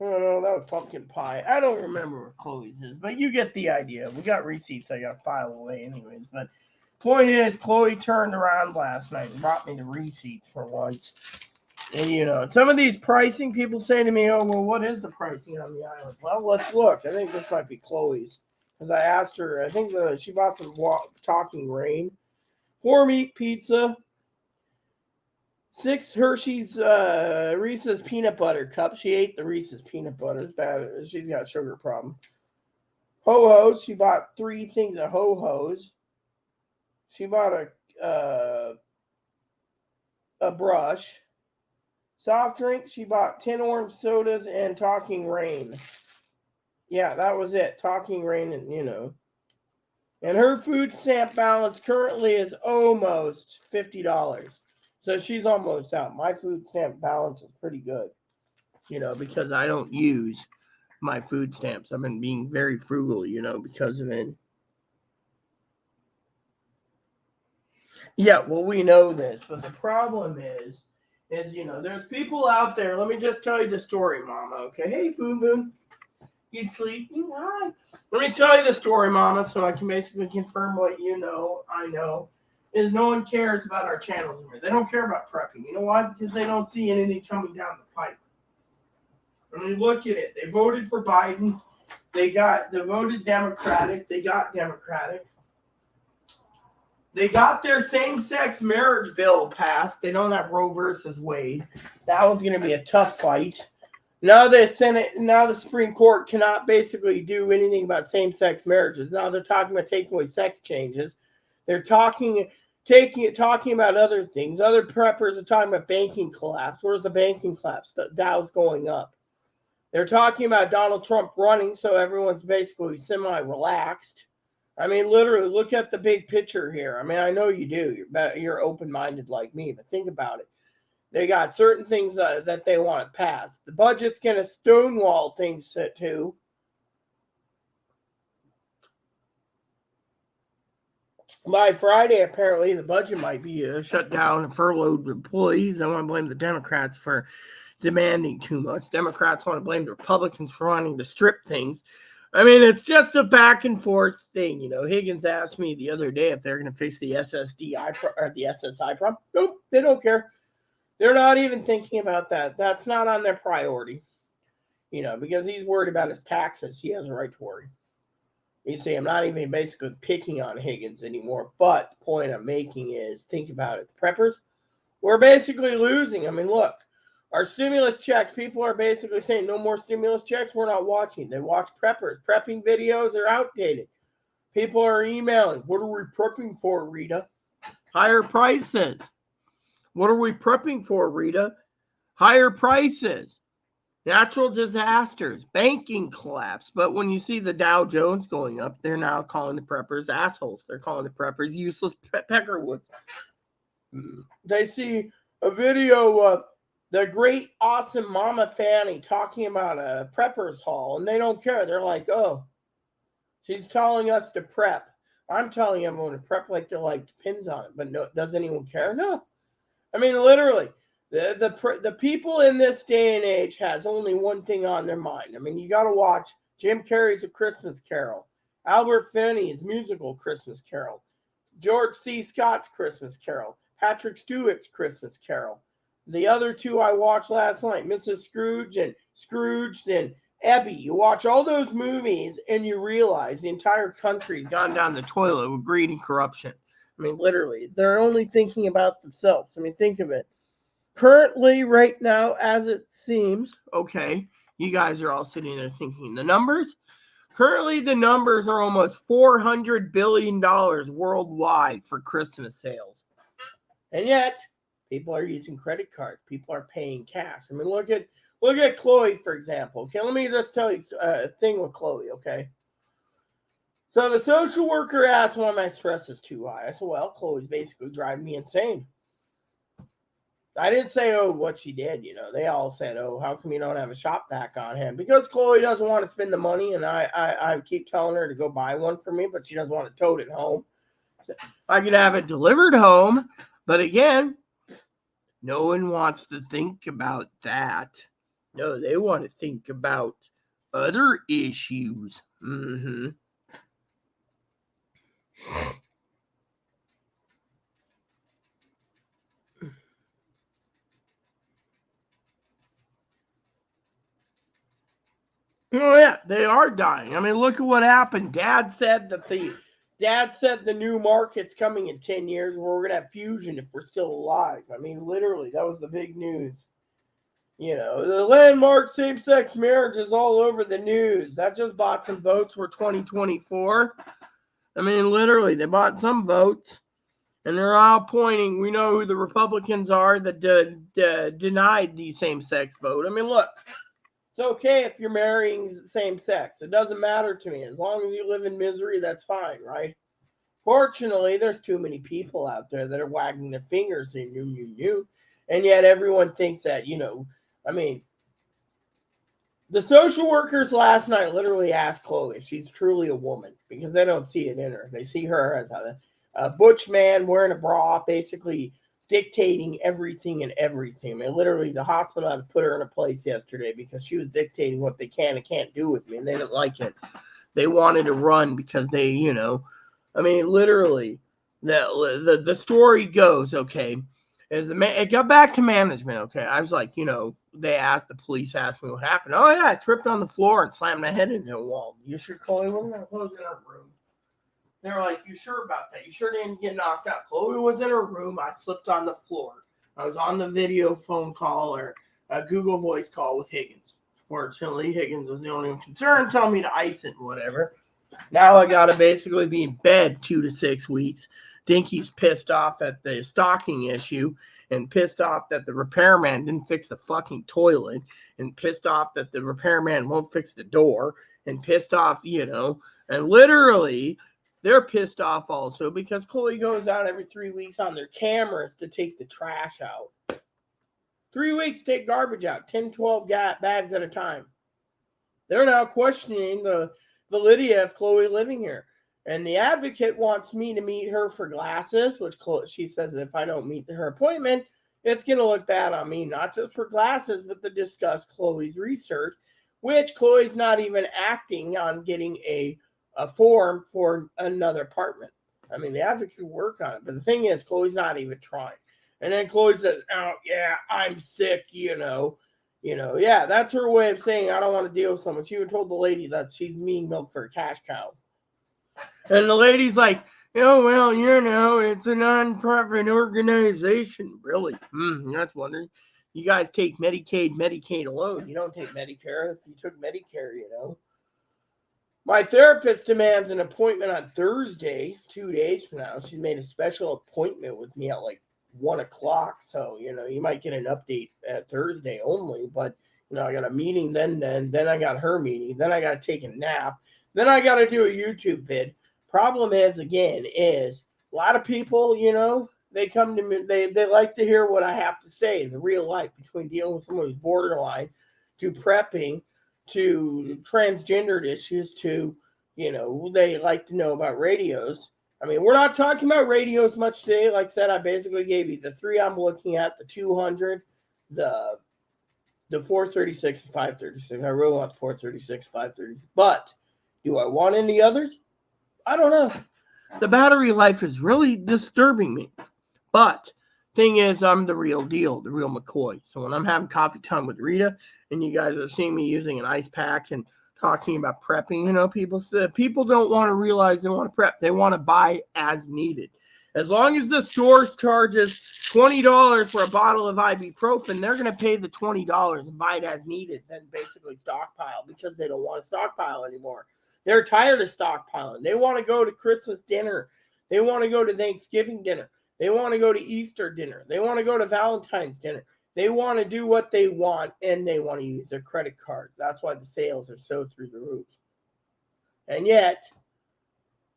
No, that was pumpkin pie. I don't remember what Chloe's is, but you get the idea. We got receipts I got to file away anyways. But point is, Chloe turned around last night and brought me the receipts for once. And, some of these pricing, people say to me, oh, well, what is the pricing on the island? Well, let's look. I think this might be Chloe's. Because I asked her, I think she bought some Talking Rain. 4 meat pizza. 6 Hershey's Reese's peanut butter cups. She ate the Reese's peanut butter. It's bad. She's got a sugar problem. Ho-Hos. She bought 3 things of Ho-Hos. She bought a brush. Soft drink. She bought 10 orange sodas and Talking Rain. Yeah, that was it. Talking Rain and, And her food stamp balance currently is almost $50. So she's almost out. My food stamp balance is pretty good, because I don't use my food stamps. I've been being very frugal, because of it. Yeah, well, we know this, but the problem is, there's people out there. Let me just tell you the story, Mama, okay? Hey, Boom Boom. You sleeping? Hi. Let me tell you the story, Mama, so I can basically confirm what I know. Is no one cares about our channels anymore. They don't care about prepping. You know why? Because they don't see anything coming down the pipe. I mean, look at it. They voted for Biden. They voted Democratic. They got Democratic. They got their same-sex marriage bill passed. They don't have Roe versus Wade. That one's going to be a tough fight. Now the Supreme Court cannot basically do anything about same-sex marriages. Now they're talking about taking away sex changes. They're talking about other things. Other preppers are talking about banking collapse. Where's the banking collapse? The Dow's going up. They're talking about Donald Trump running, so everyone's basically semi-relaxed. I mean, literally, look at the big picture here. I mean, I know you do. You're open-minded like me, but think about it. They got certain things that they want to pass. The budget's going to stonewall things too. By Friday, apparently, the budget might be shut down and furloughed employees. I want to blame the Democrats for demanding too much. Democrats want to blame the Republicans for wanting to strip things. I mean, it's just a back and forth thing. Higgins asked me the other day if they're going to fix the SSDI or the SSI problem. Nope, they don't care. They're not even thinking about that. That's not on their priority. Because he's worried about his taxes. He has a right to worry. You see, I'm not even basically picking on Higgins anymore, but the point I'm making is, think about it. The preppers, we're basically losing. I mean, look, our stimulus checks, people are basically saying no more stimulus checks. We're not watching. They watch preppers. Prepping videos are outdated. People are emailing. What are we prepping for, Rita? Higher prices. What are we prepping for, Rita? Higher prices. Natural disasters, banking collapse. But when you see the Dow Jones going up, they're now calling the preppers assholes. They're calling the preppers useless peckerwoods. They see a video of the great, awesome Mama Fanny talking about a preppers hall, and they don't care. They're like, oh, she's telling us to prep. I'm telling everyone to prep like they're like pins on it, but no, does anyone care? No. I mean, literally, the people in this day and age has only one thing on their mind. I mean, you got to watch Jim Carrey's A Christmas Carol, Albert Finney's musical Christmas Carol, George C. Scott's Christmas Carol, Patrick Stewart's Christmas Carol. The other two I watched last night, Mrs. Scrooge and Scrooged and Ebby. You watch all those movies and you realize the entire country's gone down the toilet with greed and corruption. I mean, literally, they're only thinking about themselves. I mean, think of it. Currently, right now, as it seems, okay, you guys are all sitting there thinking the numbers. Currently, the numbers are almost $400 billion worldwide for Christmas sales. And yet, people are using credit cards. People are paying cash. I mean, look at Chloe, for example. Okay, let me just tell you a thing with Chloe, okay? So the social worker asked why my stress is too high. I said, well, Chloe's basically driving me insane. I didn't say, oh, what she did, you know. They all said, oh, how come you don't have a shop vac on hand? Because Chloe doesn't want to spend the money, and I keep telling her to go buy one for me, but she doesn't want to tote it home. So I could have it delivered home, but again, no one wants to think about that. No, they want to think about other issues. Mm-hmm. Oh yeah, they are dying. I mean, look at what happened. Dad said the new market's coming in 10 years where we're gonna have fusion if we're still alive. I mean, literally, that was the big news. You know, the landmark same-sex marriage is all over the news. That just bought some votes for 2024. I mean, literally, they bought some votes. And they're all pointing. We know who the Republicans are that denied the same-sex vote. I mean, look, it's okay if you're marrying same sex. It doesn't matter to me. As long as you live in misery, that's fine, right? Fortunately, there's too many people out there that are wagging their fingers saying, new. And yet everyone thinks that, you know, I mean, the social workers last night literally asked Chloe if she's truly a woman because they don't see it in her. They see her as a butch man wearing a bra, basically dictating everything and everything. I mean, literally, the hospital had to put her in a place yesterday because she was dictating what they can and can't do with me, and they didn't like it. They wanted to run because they, you know, I mean, literally, the story goes, okay, it got back to management, okay. I was like, you know, the police asked me what happened. Oh, yeah, I tripped on the floor and slammed my head into a wall. You sure Chloe wasn't going to close in her room? They were like, you sure about that? You sure didn't get knocked out? Chloe was in her room. I slipped on the floor. I was on the video phone call or a Google voice call with Higgins. Fortunately, Higgins was the only one concerned, telling me to ice it and whatever. Now I got to basically be in bed 2 to 6 weeks. Dinky's pissed off at the stocking issue and pissed off that the repairman didn't fix the fucking toilet and pissed off that the repairman won't fix the door and pissed off, you know, and literally they're pissed off also because Chloe goes out every 3 weeks on their cameras to take the trash out. 3 weeks to take garbage out, 10, 12 bags at a time. They're now questioning the validity of Chloe living here. And the advocate wants me to meet her for glasses, which she says if I don't meet her appointment, it's going to look bad on me, not just for glasses, but to discuss Chloe's research, which Chloe's not even acting on getting a form for another apartment. I mean, the advocate will work on it. But the thing is, Chloe's not even trying. And then Chloe says, oh, yeah, I'm sick, you know, yeah, that's her way of saying I don't want to deal with someone. She even told the lady that she's mean milk for a cash cow. And the lady's like, oh, well, you know, it's a non-profit organization. Really? That's wondering. You guys take Medicaid alone. You don't take Medicare. If you took Medicare, you know. My therapist demands an appointment on Thursday, 2 days from now. She made a special appointment with me at like 1 o'clock. So, you know, you might get an update at Thursday only. But I got a meeting then I got her meeting. Then I got to take a nap. Then I got to do a YouTube vid. Problem is, again, is a lot of people, they come to me, they like to hear what I have to say, the real life between dealing with someone who's borderline, to prepping, to transgendered issues, to, they like to know about radios. I mean, we're not talking about radios much today. Like I said, I basically gave you the 3 I'm looking at, the 200, the 436 and 536. I really want the 436, 536. But do I want any others? I don't know. The battery life is really disturbing me. But thing is, I'm the real deal, the real McCoy. So when I'm having coffee time with Rita and you guys are seeing me using an ice pack and talking about prepping, people don't want to realize they want to prep. They want to buy as needed. As long as the store charges $20 for a bottle of ibuprofen, they're going to pay the $20 and buy it as needed, then basically stockpile, because they don't want to stockpile anymore. They're tired of stockpiling. They want to go to Christmas dinner. They want to go to Thanksgiving dinner. They want to go to Easter dinner. They want to go to Valentine's dinner. They want to do what they want, and they want to use their credit card. That's why the sales are so through the roof. And yet,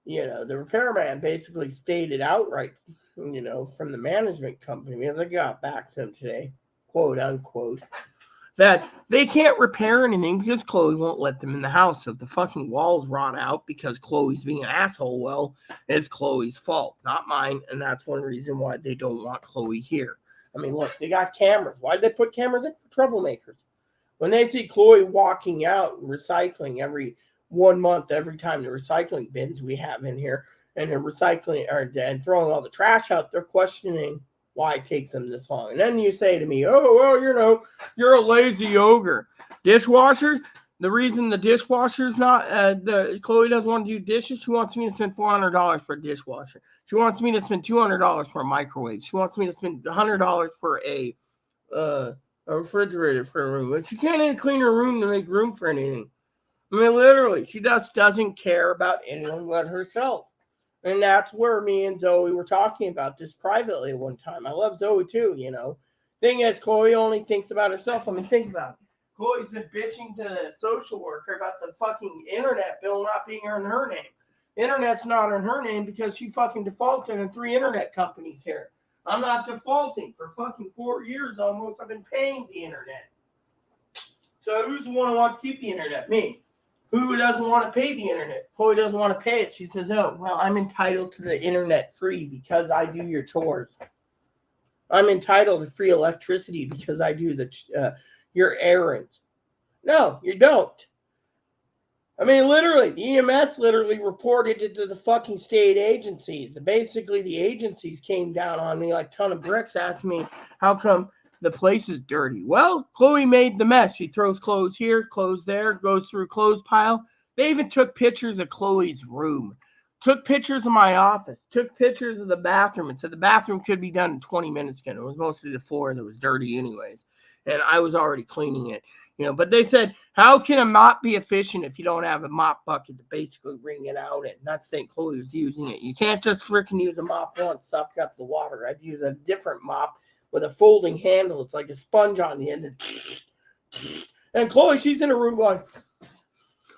the repairman basically stated outright, from the management company, because I got back to him today, quote unquote, that they can't repair anything because Chloe won't let them in the house. So if the fucking walls rot out because Chloe's being an asshole, well, it's Chloe's fault, not mine. And that's one reason why they don't want Chloe here. I mean, look, they got cameras. Why did they put cameras in? For troublemakers. When they see Chloe walking out and recycling every 1 month, every time the recycling bins we have in here, and they're recycling and throwing all the trash out, they're questioning why it takes them this long. And then you say to me, oh, well, you're a lazy ogre. Dishwasher, the reason the dishwasher's not, Chloe doesn't want to do dishes, she wants me to spend $400 for a dishwasher. She wants me to spend $200 for a microwave. She wants me to spend $100 for a refrigerator for a room. But she can't even clean her room to make room for anything. I mean, literally, she just doesn't care about anyone but herself. And that's where me and Zoe were talking about this privately one time. I love Zoe too, Thing is, Chloe only thinks about herself. I mean, think about it. Chloe's been bitching to the social worker about the fucking internet bill not being in her name. Internet's not in her name because she fucking defaulted in 3 internet companies here. I'm not defaulting. For fucking 4 years almost, I've been paying the internet. So who's the one who wants to keep the internet? Me. Who doesn't want to pay the internet? Chloe doesn't want to pay it. She says, oh, well, I'm entitled to the internet free because I do your chores. I'm entitled to free electricity because I do your errands. No, you don't. I mean, literally, the EMS literally reported it to the fucking state agencies. Basically, the agencies came down on me like a ton of bricks, asked me, how come the place is dirty? Well, Chloe made the mess. She throws clothes here, clothes there, goes through clothes pile. They even took pictures of Chloe's room, took pictures of my office, took pictures of the bathroom, and said the bathroom could be done in 20 minutes again. It was mostly the floor that was dirty anyways, and I was already cleaning it. But they said, how can a mop be efficient if you don't have a mop bucket to basically wring it out in? That's the thing. Chloe was using it. You can't just freaking use a mop once, suck up the water. I'd use a different mop with a folding handle. It's like a sponge on the end. And Chloe, she's in her room going,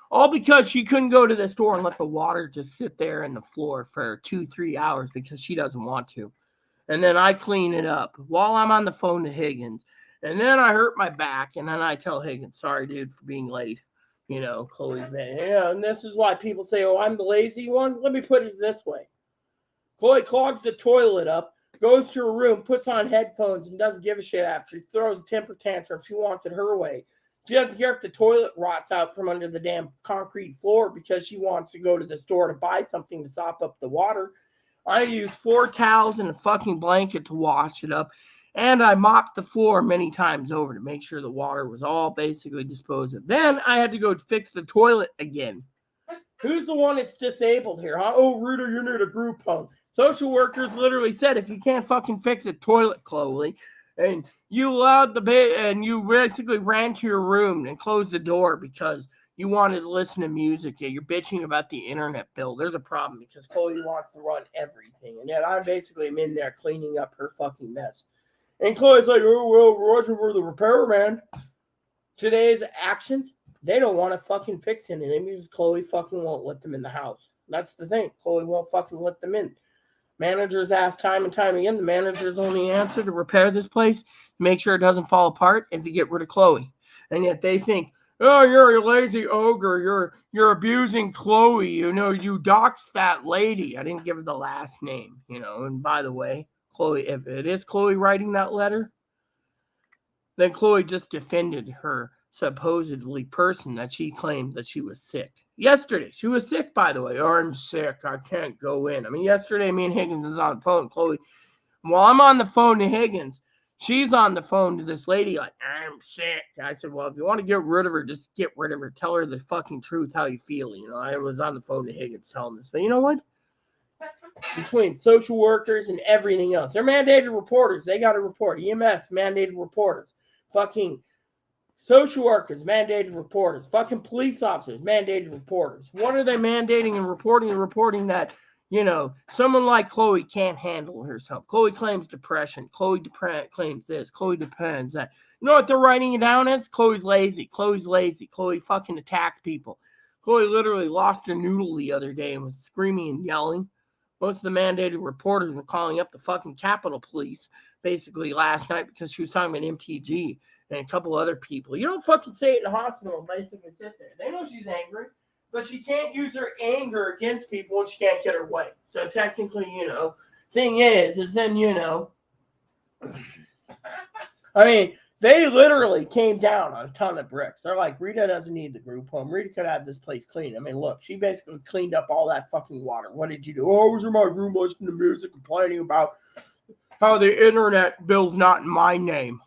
all because she couldn't go to the store and let the water just sit there in the floor for 2-3 hours because she doesn't want to. And then I clean it up while I'm on the phone to Higgins. And then I hurt my back, and then I tell Higgins, sorry, dude, for being late. Chloe's been, and this is why people say, oh, I'm the lazy one. Let me put it this way. Chloe clogs the toilet up, goes to her room, puts on headphones, and doesn't give a shit after. She throws a temper tantrum. She wants it her way. She doesn't care if the toilet rots out from under the damn concrete floor because she wants to go to the store to buy something to sop up the water. I use 4 towels and a fucking blanket to wash it up. And I mopped the floor many times over to make sure the water was all basically disposed of. Then I had to go fix the toilet again. Who's the one that's disabled here, huh? Oh, Rita, you need a group home. Social workers literally said, if you can't fucking fix a toilet, Chloe, and you allowed and you basically ran to your room and closed the door because you wanted to listen to music. Yeah, you're bitching about the internet bill. There's a problem because Chloe wants to run everything. And yet I basically am in there cleaning up her fucking mess. And Chloe's like, oh, well, Roger, we're the repairman. today's actions, they don't want to fucking fix anything because Chloe fucking won't let them in the house. That's the thing. Chloe won't fucking let them in. Managers ask time and time again. The manager's only answer to repair this place, make sure it doesn't fall apart, is to get rid of Chloe. And yet they think, oh, you're a lazy ogre. You're abusing Chloe. You doxed that lady. I didn't give her the last name, And by the way, Chloe, if it is Chloe writing that letter, then Chloe just defended her supposedly person that she claimed that she was sick. Yesterday, she was sick, by the way. Oh, I'm sick. I can't go in. I mean, yesterday, me and Higgins is on the phone. Chloe, while I'm on the phone to Higgins, she's on the phone to this lady like, I'm sick. I said, well, if you want to get rid of her, just get rid of her. Tell her the fucking truth, how you feel. I was on the phone to Higgins telling this. But you know what? Between social workers and everything else, they're mandated reporters. They got to report. EMS, mandated reporters. Fucking social workers, mandated reporters. Fucking police officers, mandated reporters. What are they mandating and reporting? Reporting that, someone like Chloe can't handle herself. Chloe claims depression. Chloe claims this. Chloe depends that. You know what they're writing it down as? Chloe's lazy. Chloe's lazy. Chloe fucking attacks people. Chloe literally lost her noodle the other day and was screaming and yelling. Most of the mandated reporters were calling up the fucking Capitol Police basically last night because she was talking about MTG and a couple other people. You don't fucking say it in the hospital and basically sit there. They know she's angry, but she can't use her anger against people when she can't get her way. So technically, thing is then, I mean, they literally came down on a ton of bricks. They're like, Rita doesn't need the group home. Rita could have this place clean. I mean, look, she basically cleaned up all that fucking water. What did you do? Oh, I was in my room listening to music, complaining about how the internet bill's not in my name.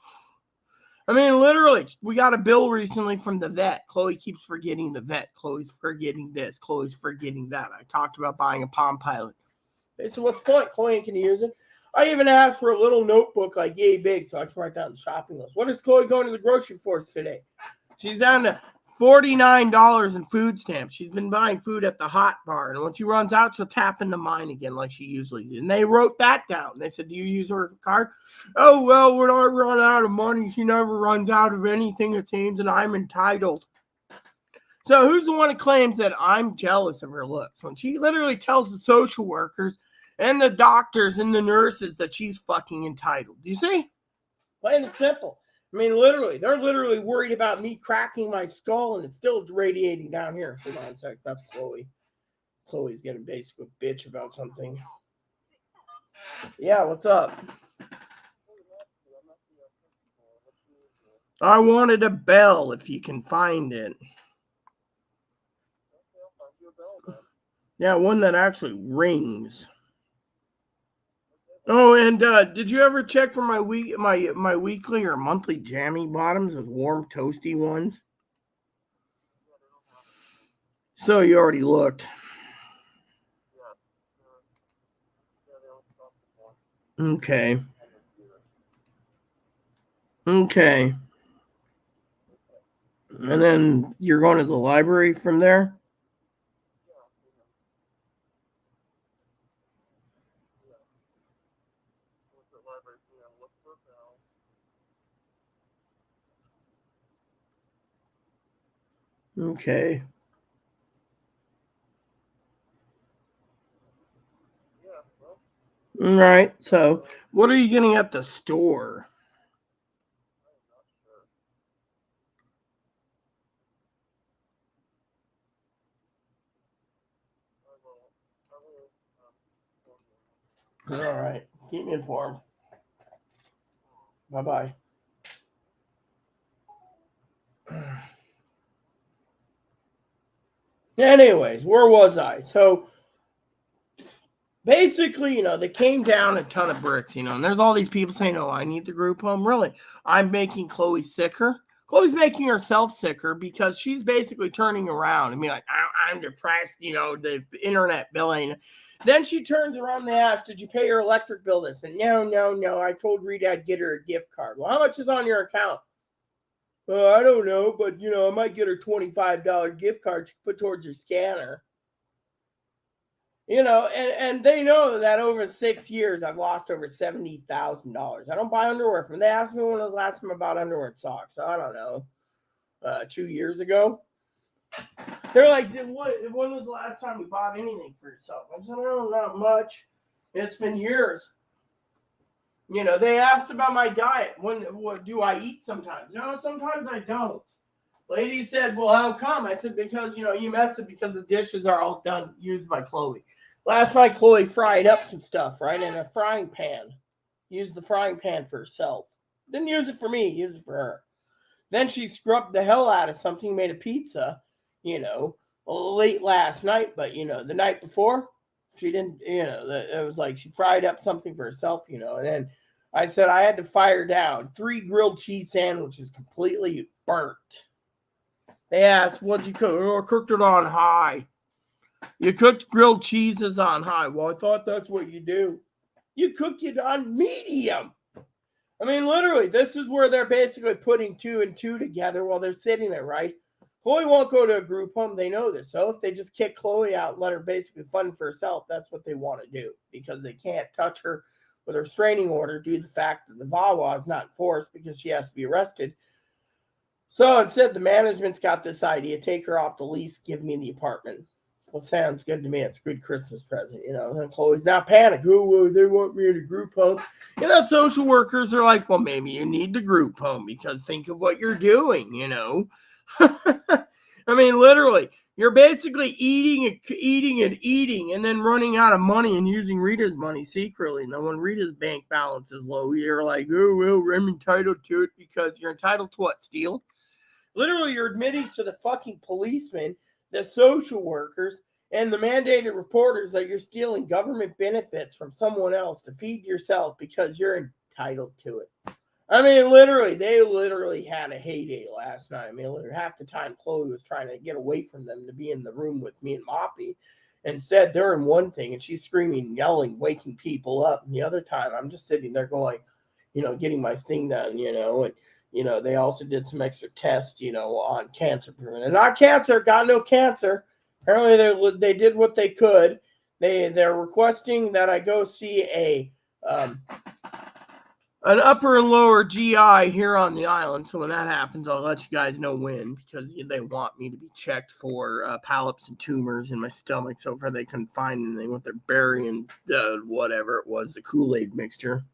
I mean, literally, we got a bill recently from the vet. Chloe keeps forgetting the vet. Chloe's forgetting this. Chloe's forgetting that. I talked about buying a Palm Pilot. They said, what's the point? Chloe ain't going to use it. I even asked for a little notebook like yay big so I can write down the shopping list. What is Chloe going to the grocery for today? She's down to $49 in food stamps. She's been buying food at the hot bar. And when she runs out, she'll tap into mine again like she usually did. And they wrote that down. They said, do you use her card? Oh, well, when I run out of money, she never runs out of anything, it seems, and I'm entitled. So who's the one who claims that I'm jealous of her looks? When she literally tells the social workers and the doctors and the nurses that she's fucking entitled. Do you see? Plain and simple. I mean, literally, they're literally worried about me cracking my skull and it's still radiating down here. Hold on a sec. That's Chloe. Chloe's getting basically a bitch about something. Yeah, what's up? I wanted a bell if you can find it. Yeah, one that actually rings. Oh, and did you ever check for my weekly or monthly jammy bottoms, those warm toasty ones? So you already looked. Okay. And then you're going to the library from there? Okay. All right. So, what are you getting at the store? All right. Keep me informed. Bye-bye. Anyways, where was I? So, basically, they came down a ton of bricks, and there's all these people saying, oh, I need the group home. Really, I'm making Chloe sicker. Chloe's making herself sicker because she's basically turning around and being like, I'm depressed, the internet bill ain't. Then she turns around and they ask, did you pay your electric bill this month? No. I told Rita I'd get her a gift card. Well, how much is on your account? I don't know, but, I might get her $25 gift card to put towards your scanner. And they know that over 6 years, I've lost over $70,000. I don't buy underwear from them. They asked me when was the last time I bought underwear and socks. So I don't know. 2 years ago. They're like, when was the last time you bought anything for yourself? I said, oh, not much. It's been years. You know, they asked about my diet. What do I eat sometimes? No, sometimes I don't. Lady said, well, how come? I said, because, you know, you messed it because the dishes are all done, used by Chloe. Last night, Chloe fried up some stuff, right, in a frying pan. Used the frying pan for herself. Didn't use it for me, used it for her. Then she scrubbed the hell out of something, made a pizza, you know, late last night. But, you know, the night before, she didn't, you know, it was like she fried up something for herself, you know. And then I said I had to fire down 3 grilled cheese sandwiches completely burnt. They asked, what'd you cook? Oh, I cooked it on high. You cooked grilled cheeses on high. Well, I thought that's what you do. You cook it on medium. I mean, literally, this is where they're basically putting 2 and 2 together while they're sitting there, right? Chloe won't go to a group home. They know this. So if they just kick Chloe out and let her basically fund for herself, that's what they want to do, because they can't touch her with a restraining order due to the fact that the VAWA is not enforced because she has to be arrested. So instead, the management's got this idea: take her off the lease, give me the apartment. Well, sounds good to me. It's a good Christmas present, you know. And Chloe's not panicked. Oh, they want me in a group home. You know, social workers are like, well, maybe you need the group home because think of what you're doing, you know. I mean, literally, you're basically eating and then running out of money and using Rita's money secretly. And then when Rita's bank balance is low, you're like, oh, well, I'm entitled to it because you're entitled to what, steal? Literally, you're admitting to the fucking policemen, the social workers, and the mandated reporters that you're stealing government benefits from someone else to feed yourself because you're entitled to it. I mean, literally, they literally had a heyday last night. I mean, half the time Chloe was trying to get away from them to be in the room with me and Moppy. Instead, they're in one thing, and she's screaming, yelling, waking people up. And the other time, I'm just sitting there going, you know, getting my thing done, you know, and you know, they also did some extra tests, you know, on cancer prevention. Not cancer, got no cancer. Apparently, they did what they could. They're requesting that I go see an upper and lower GI here on the island. So when that happens, I'll let you guys know when, because they want me to be checked for polyps and tumors in my stomach. So far, they couldn't find anything with their burying whatever it was, the Kool-Aid mixture.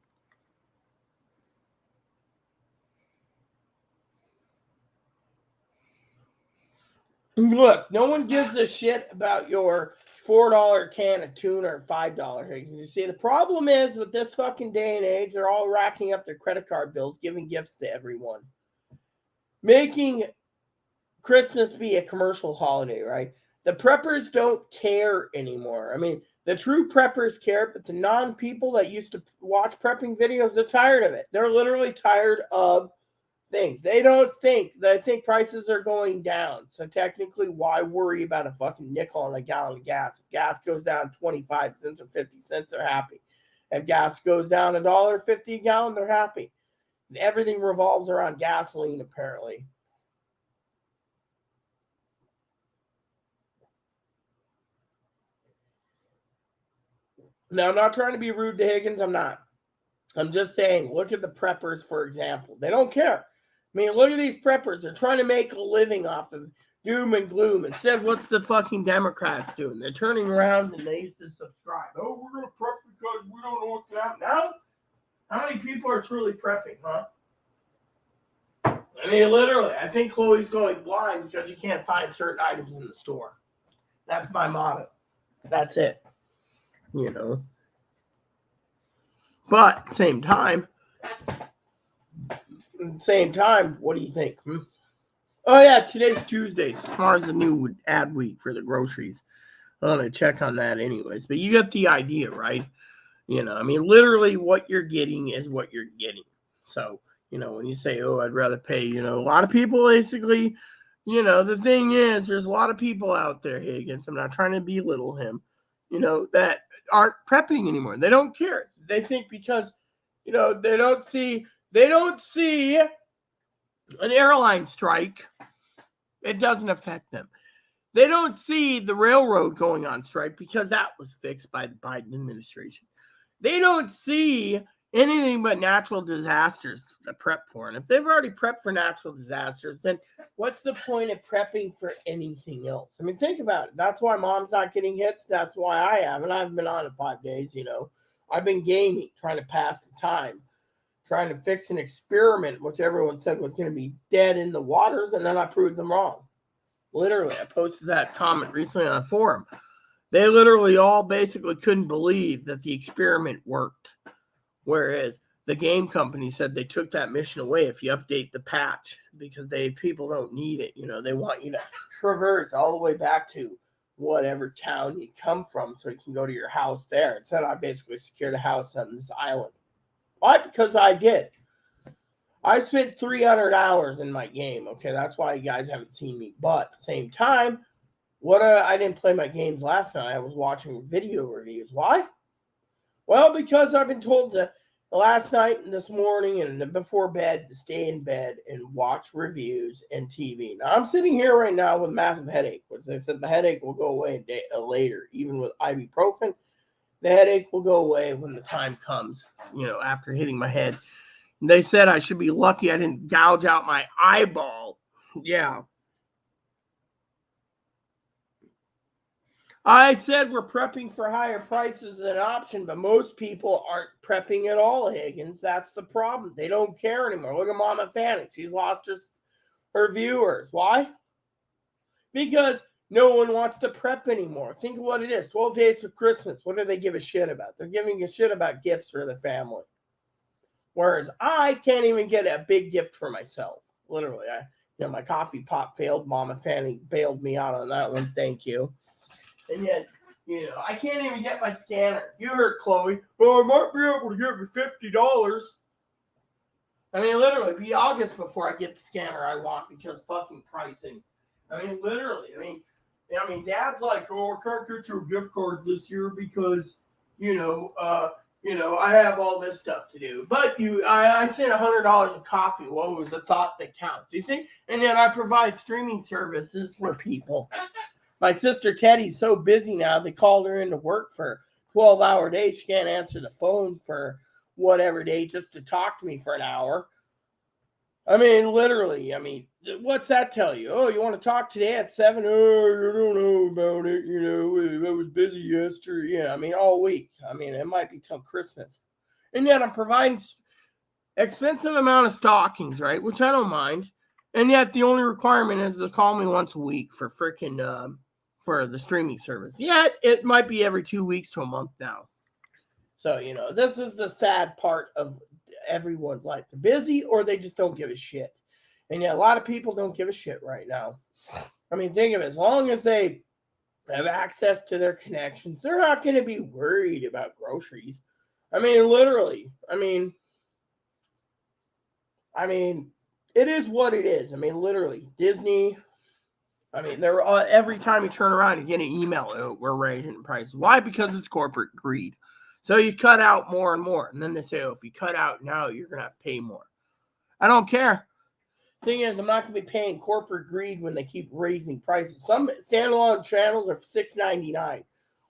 Look, no one gives a shit about your $4 can of tuna or $5. You see, the problem is with this fucking day and age, they're all racking up their credit card bills, giving gifts to everyone, making Christmas be a commercial holiday, right? The preppers don't care anymore. I mean, the true preppers care, but the non-people that used to watch prepping videos, they're tired of it. They're literally tired of things. They think prices are going down. So technically, why worry about a fucking nickel on a gallon of gas? If gas goes down 25 cents or 50 cents, they're happy. If gas goes down $1.50 a gallon, they're happy. Everything revolves around gasoline, apparently. Now, I'm not trying to be rude to Higgins. I'm not. I'm just saying, look at the preppers, for example. They don't care. I mean, look at these preppers. They're trying to make a living off of doom and gloom. Instead, what's the fucking Democrats doing? They're turning around and they used to subscribe. Oh, we're going to prep because we don't know what's going to happen. Now, how many people are truly prepping, huh? I mean, literally, I think Chloe's going blind because you can't find certain items in the store. That's my motto. That's it. You know. But at the same time, what do you think? Oh, yeah, today's Tuesday. So tomorrow's the new ad week for the groceries. I'm going to check on that anyways. But you get the idea, right? You know, I mean, literally what you're getting is what you're getting. So, you know, when you say, oh, I'd rather pay, you know, a lot of people basically, you know, the thing is, there's a lot of people out there, Higgins, I'm not trying to belittle him, you know, that aren't prepping anymore. They don't care. They think because, you know, they don't see an airline strike, it doesn't affect them. They don't see the railroad going on strike because that was fixed by the Biden administration. They don't see, anything but natural disasters to prep for. And if they've already prepped for natural disasters, then what's the point of prepping for anything else? I mean, think about it. That's why mom's not getting hits. That's why I haven't. I haven't been on in 5 days, you know. I've been gaming, trying to pass the time, trying to fix an experiment, which everyone said was going to be dead in the waters, and then I proved them wrong. Literally, I posted that comment recently on a forum. They literally all basically couldn't believe that the experiment worked. Whereas the game company said they took that mission away if you update the patch because people don't need it. You know, they want you to traverse all the way back to whatever town you come from so you can go to your house there. Instead, I basically secured a house on this island. Why? Because I did. I spent 300 hours in my game. Okay, that's why you guys haven't seen me. But at the same time, I didn't play my games last night. I was watching video reviews. Why? Well, because I've been told to last night and this morning and before bed to stay in bed and watch reviews and TV. Now, I'm sitting here right now with a massive headache, which they said the headache will go away later. Even with ibuprofen, the headache will go away when the time comes, you know, after hitting my head. And they said I should be lucky I didn't gouge out my eyeball. Yeah. I said we're prepping for higher prices as an option, but most people aren't prepping at all, Higgins. That's the problem. They don't care anymore. Look at Mama Fanny. She's lost her viewers. Why? Because no one wants to prep anymore. Think of what it is. 12 days for Christmas. What do they give a shit about? They're giving a shit about gifts for the family. Whereas I can't even get a big gift for myself. Literally. My coffee pot failed. Mama Fanny bailed me out on that one. Thank you. And yet, I can't even get my scanner. You heard Chloe. Well, I might be able to give you $50. I mean, literally, be August before I get the scanner I want because fucking pricing. I mean, literally. I mean, Dad's like, oh, I can't get you a gift card this year because, I have all this stuff to do. But I sent $100 of coffee. What was the thought that counts? You see? And then I provide streaming services for people. My sister Teddy's so busy now, they called her into work for 12-hour days. She can't answer the phone for whatever day just to talk to me for an hour. I mean, literally, what's that tell you? Oh, you want to talk today at 7? Oh, I don't know about it. I was busy yesterday. Yeah, all week. It might be till Christmas. And yet I'm providing expensive amount of stockings, right? Which I don't mind. And yet the only requirement is to call me once a week for freaking for the streaming service. Yet it might be every 2 weeks to a month now. So, this is the sad part of everyone's life. They're busy or they just don't give a shit. And yet a lot of people don't give a shit right now. Think of it. As long as they have access to their connections, they're not going to be worried about groceries. Literally. It is what it is. Literally, Disney. Every time you turn around, you get an email. Oh, we're raising prices. Why? Because it's corporate greed. So you cut out more and more. And then they say, oh, if you cut out now, you're going to have to pay more. I don't care. Thing is, I'm not going to be paying corporate greed when they keep raising prices. Some standalone channels are $6.99,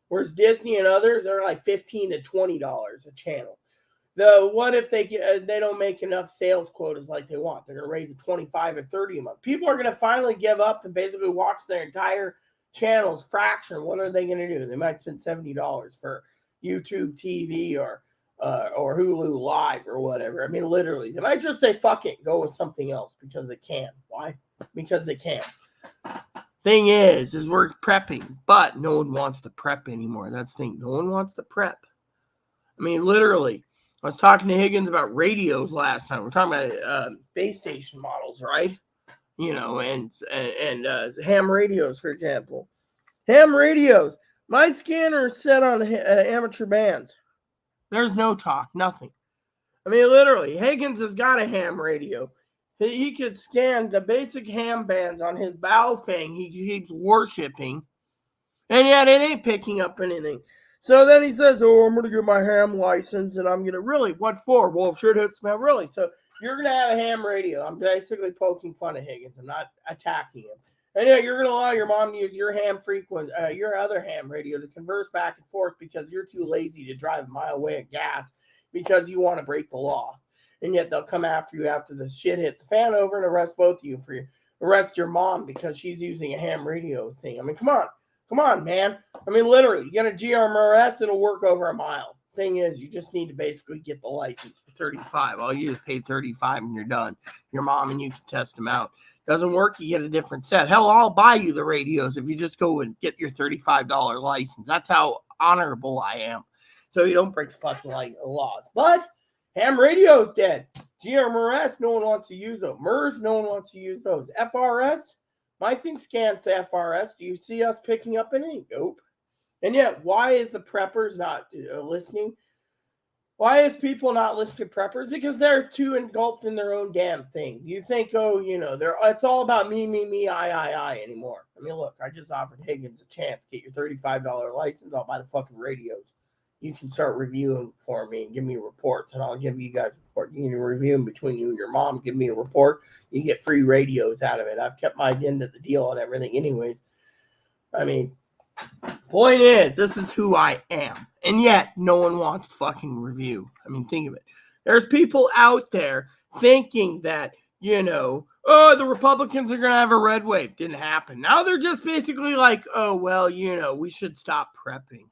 whereas Disney and others are like $15 to $20 a channel. What if they don't make enough sales quotas like they want? They're going to raise it 25 or 30 a month. People are going to finally give up and basically watch their entire channels fraction. What are they going to do? They might spend $70 for YouTube TV or Hulu Live or whatever. Literally, they might just say, fuck it, go with something else because they can. Why? Because they can. Thing is we're prepping, but no one wants to prep anymore. That's the thing. No one wants to prep. Literally. I was talking to Higgins about radios last night. We're talking about base station models, right? And ham radios, for example. Ham radios. My scanner is set on amateur bands. There's no talk, nothing. Literally, Higgins has got a ham radio. He could scan the basic ham bands on his Baofeng he keeps worshipping, and yet it ain't picking up anything. So then he says, oh, I'm going to get my ham license, and I'm going to, really, what for? Well, shit hits, man, really. So you're going to have a ham radio. I'm basically poking fun at Higgins. I'm not attacking him. And yeah, you're going to allow your mom to use your your other ham radio to converse back and forth because you're too lazy to drive a mile away at gas. because you want to break the law. And yet they'll come after you after the shit hit the fan over and arrest both of you arrest your mom because she's using a ham radio thing. I mean, come on, man. I mean, literally, you get a GMRS, it'll work over a mile. Thing is, you just need to basically get the license for $35. All you do is pay $35 and you're done. Your mom and you can test them out. Doesn't work, you get a different set. Hell, I'll buy you the radios if you just go and get your $35 license. That's how honorable I am. So you don't break the fucking laws. But ham radio's dead. GMRS, no one wants to use those. MERS, no one wants to use those. FRS, my thing scans to FRS. Do you see us picking up any? Nope. And yet, why is the preppers not listening? Why is people not listening to preppers? Because they're too engulfed in their own damn thing. You think, it's all about me, I anymore. I mean, look, I just offered Higgins a chance. Get your $35 license. I'll buy the fucking radios. You can start reviewing for me and give me reports, and I'll give you guys a report. You can review them between you and your mom. Give me a report. You get free radios out of it. I've kept my end of the deal and everything anyways. I mean, point is, this is who I am. And yet, no one wants to fucking review. I mean, think of it. There's people out there thinking that, the Republicans are going to have a red wave. Didn't happen. Now they're just basically like, we should stop prepping.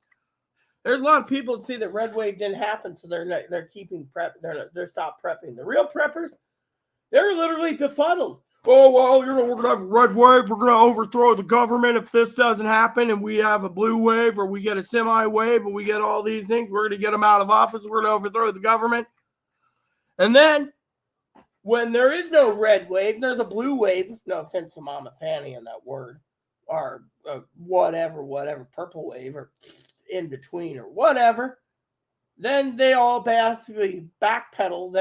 There's a lot of people that see that red wave didn't happen, so they're keeping prep. They're stop prepping. The real preppers, they're literally befuddled. Oh, well, we're going to have a red wave. We're going to overthrow the government if this doesn't happen, and we have a blue wave or we get a semi wave and we get all these things. We're going to get them out of office. We're going to overthrow the government. And then when there is no red wave, there's a blue wave. No offense to Mama Fanny on that word. Or whatever, purple wave or in between or whatever, then they all basically backpedal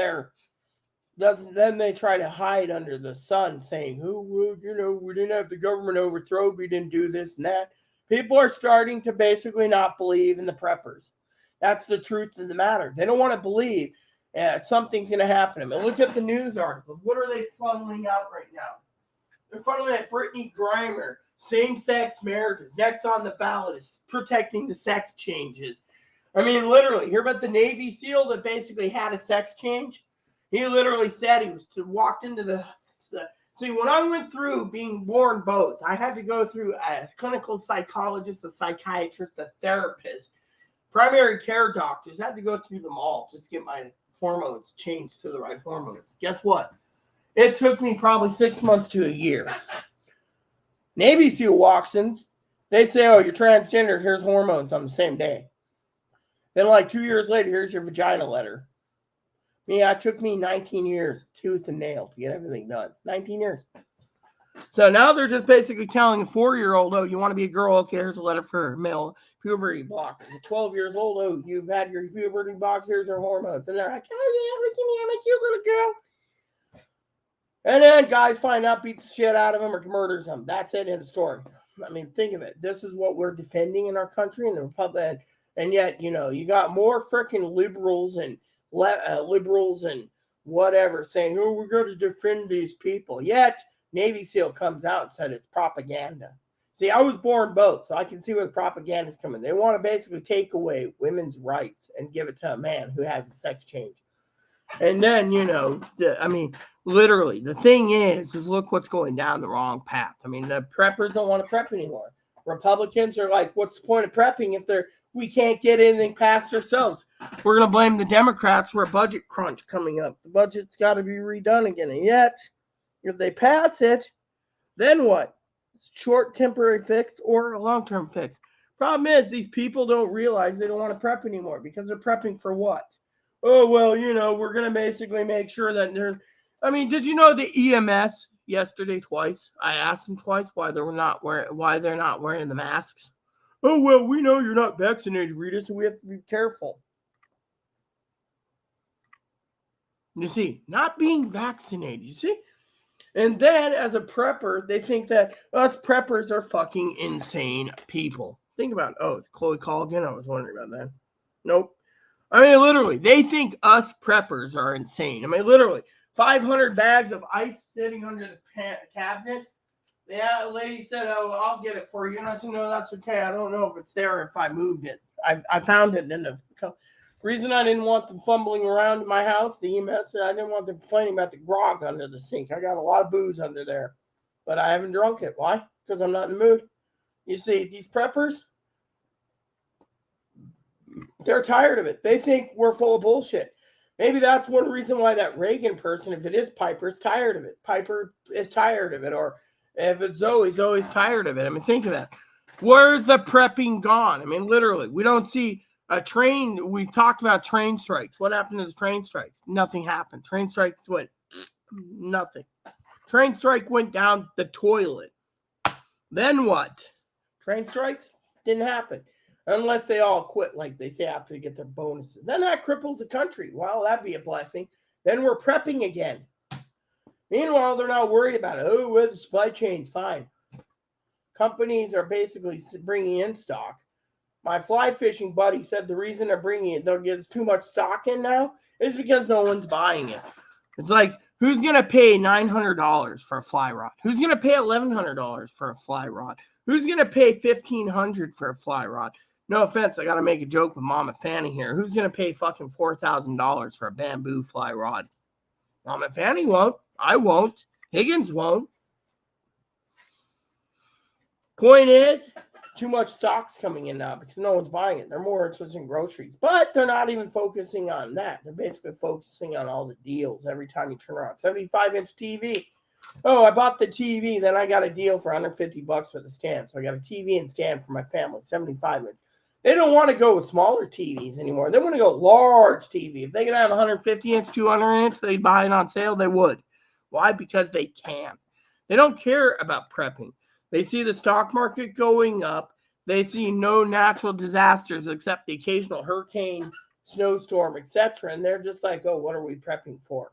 then they try to hide under the sun saying, we didn't have the government overthrown, we didn't do this and that. People are starting to basically not believe in the preppers. That's the truth of the matter. They don't want to believe something's going to happen. I mean, look at the news articles. What are they funneling out right now? They're funneling at Brittany Griner. Same-sex marriages. Next on the ballot is protecting the sex changes. I mean, literally, hear about the Navy SEAL that basically had a sex change? He literally said he walked into the see, when I went through being born both, I had to go through a clinical psychologist, a psychiatrist, a therapist, primary care doctors. I had to go through them all just to get my hormones changed to the right hormones. Guess what? It took me probably 6 months to a year. Navy SEAL walks in, they say, oh, you're transgender, here's hormones on the same day. Then like 2 years later, here's your vagina letter. It took me 19 years, tooth and nail, to get everything done. 19 years. So now they're just basically telling a 4-year-old, oh, you want to be a girl? Okay, here's a letter for male puberty blockers. At 12 years old, oh, you've had your puberty blocks, here's your hormones. And they're like, oh, yeah, look at me, I'm a cute little girl. And then guys find out, beat the shit out of them or murders them. That's it in the story. I mean, think of it. This is what we're defending in our country and the Republic. And yet, you got more freaking liberals and whatever saying, oh, we're going to defend these people. Yet, Navy SEAL comes out and said it's propaganda. See, I was born both, so I can see where the propaganda is coming. They want to basically take away women's rights and give it to a man who has a sex change. And then, literally, the thing is look what's going down the wrong path. I mean, the preppers don't want to prep anymore. Republicans are like, what's the point of prepping if we can't get anything past ourselves? We're going to blame the Democrats for a budget crunch coming up. The budget's got to be redone again. And yet, if they pass it, then what? Short temporary fix or a long-term fix. Problem is, these people don't realize they don't want to prep anymore because they're prepping for what? Oh, well, we're going to basically make sure that there's... I mean, did you know the EMS yesterday twice? I asked them twice why they're not wearing the masks. Oh, well, we know you're not vaccinated, Rita, so we have to be careful. You see, not being vaccinated, you see? And then, as a prepper, they think that us preppers are fucking insane people. Think about it. Oh, Chloe called again? I was wondering about that. Nope. I mean, literally, they think us preppers are insane. I mean, literally, 500 bags of ice sitting under the cabinet. Yeah, the lady said, oh, I'll get it for you. And I said, no, that's okay. I don't know if it's there or if I moved it. I found it in the Reason I didn't want them fumbling around in my house, the EMS said I didn't want them complaining about the grog under the sink. I got a lot of booze under there, but I haven't drunk it. Why? Because I'm not in the mood. You see, these preppers, they're tired of it. They think we're full of bullshit. Maybe that's one reason why that Reagan person, if it is Piper, is tired of it. Piper is tired of it. Or if it's Zoe, Zoe's tired of it. I mean, think of that. Where's the prepping gone? I mean, literally, we don't see a train. We talked about train strikes. What happened to the train strikes? Nothing happened. Train strikes went nothing. Train strike went down the toilet. Then what? Train strikes didn't happen. Unless they all quit, like they say, after they get their bonuses. Then that cripples the country. Well, that'd be a blessing. Then we're prepping again. Meanwhile, they're not worried about it. Oh, well, the supply chain's fine. Companies are basically bringing in stock. My fly fishing buddy said the reason they're bringing it, they'll get too much stock in now, is because no one's buying it. It's like, who's going to pay $900 for a fly rod? Who's going to pay $1,100 for a fly rod? Who's going to pay $1,500 for a fly rod? No offense, I got to make a joke with Mama Fanny here. Who's going to pay fucking $4,000 for a bamboo fly rod? Mama Fanny won't. I won't. Higgins won't. Point is, too much stock's coming in now because no one's buying it. They're more interested in groceries. But they're not even focusing on that. They're basically focusing on all the deals every time you turn around. 75-inch TV. Oh, I bought the TV. Then I got a deal for under $50 for the stand. So I got a TV and stand for my family, 75-inch. They don't want to go with smaller TVs anymore. They want to go large TV. If they could have 150-inch, 200-inch, they'd buy it on sale, they would. Why? Because they can. They don't care about prepping. They see the stock market going up. They see no natural disasters except the occasional hurricane, snowstorm, etc. And they're just like, oh, what are we prepping for?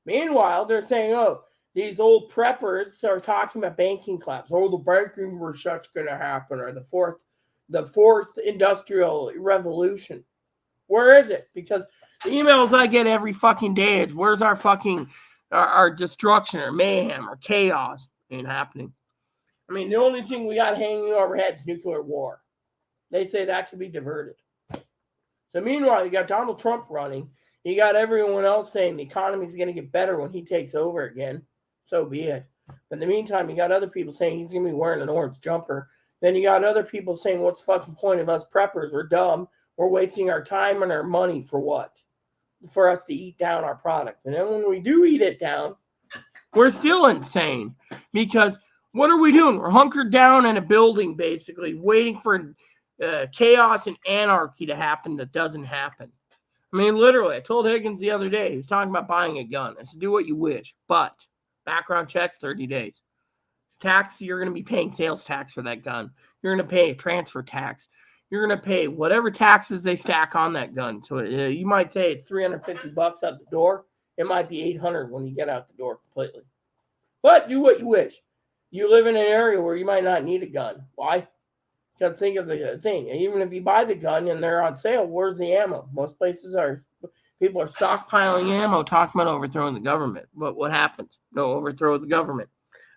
Meanwhile, they're saying, oh, these old preppers are talking about banking collapse. Oh, the banking recession's going to happen, or the fourth industrial revolution. Where is it? Because the emails I get every fucking day is, where's our fucking our destruction or mayhem or chaos? Ain't happening. I mean, the only thing we got hanging overhead is nuclear war. They say that could be diverted. So meanwhile, you got Donald Trump running. You got everyone else saying the economy is going to get better when he takes over again. So be it. But in the meantime, you got other people saying he's going to be wearing an orange jumper. Then you got other people saying, what's the fucking point of us preppers? We're dumb. We're wasting our time and our money for what? For us to eat down our product. And then when we do eat it down, we're still insane. Because what are we doing? We're hunkered down in a building, basically, waiting for chaos and anarchy to happen that doesn't happen. I mean, literally, I told Higgins the other day, he was talking about buying a gun. I said, do what you wish, but background checks, 30 days. Tax, you're going to be paying sales tax for that gun. You're going to pay a transfer tax. You're going to pay whatever taxes they stack on that gun. So you might say it's $350 out the door. It might be $800 when you get out the door completely. But do what you wish. You live in an area where you might not need a gun. Why? Because think of the thing. Even if you buy the gun and they're on sale, where's the ammo? Most places are. People are stockpiling ammo, talking about overthrowing the government. But what happens? No overthrow of the government.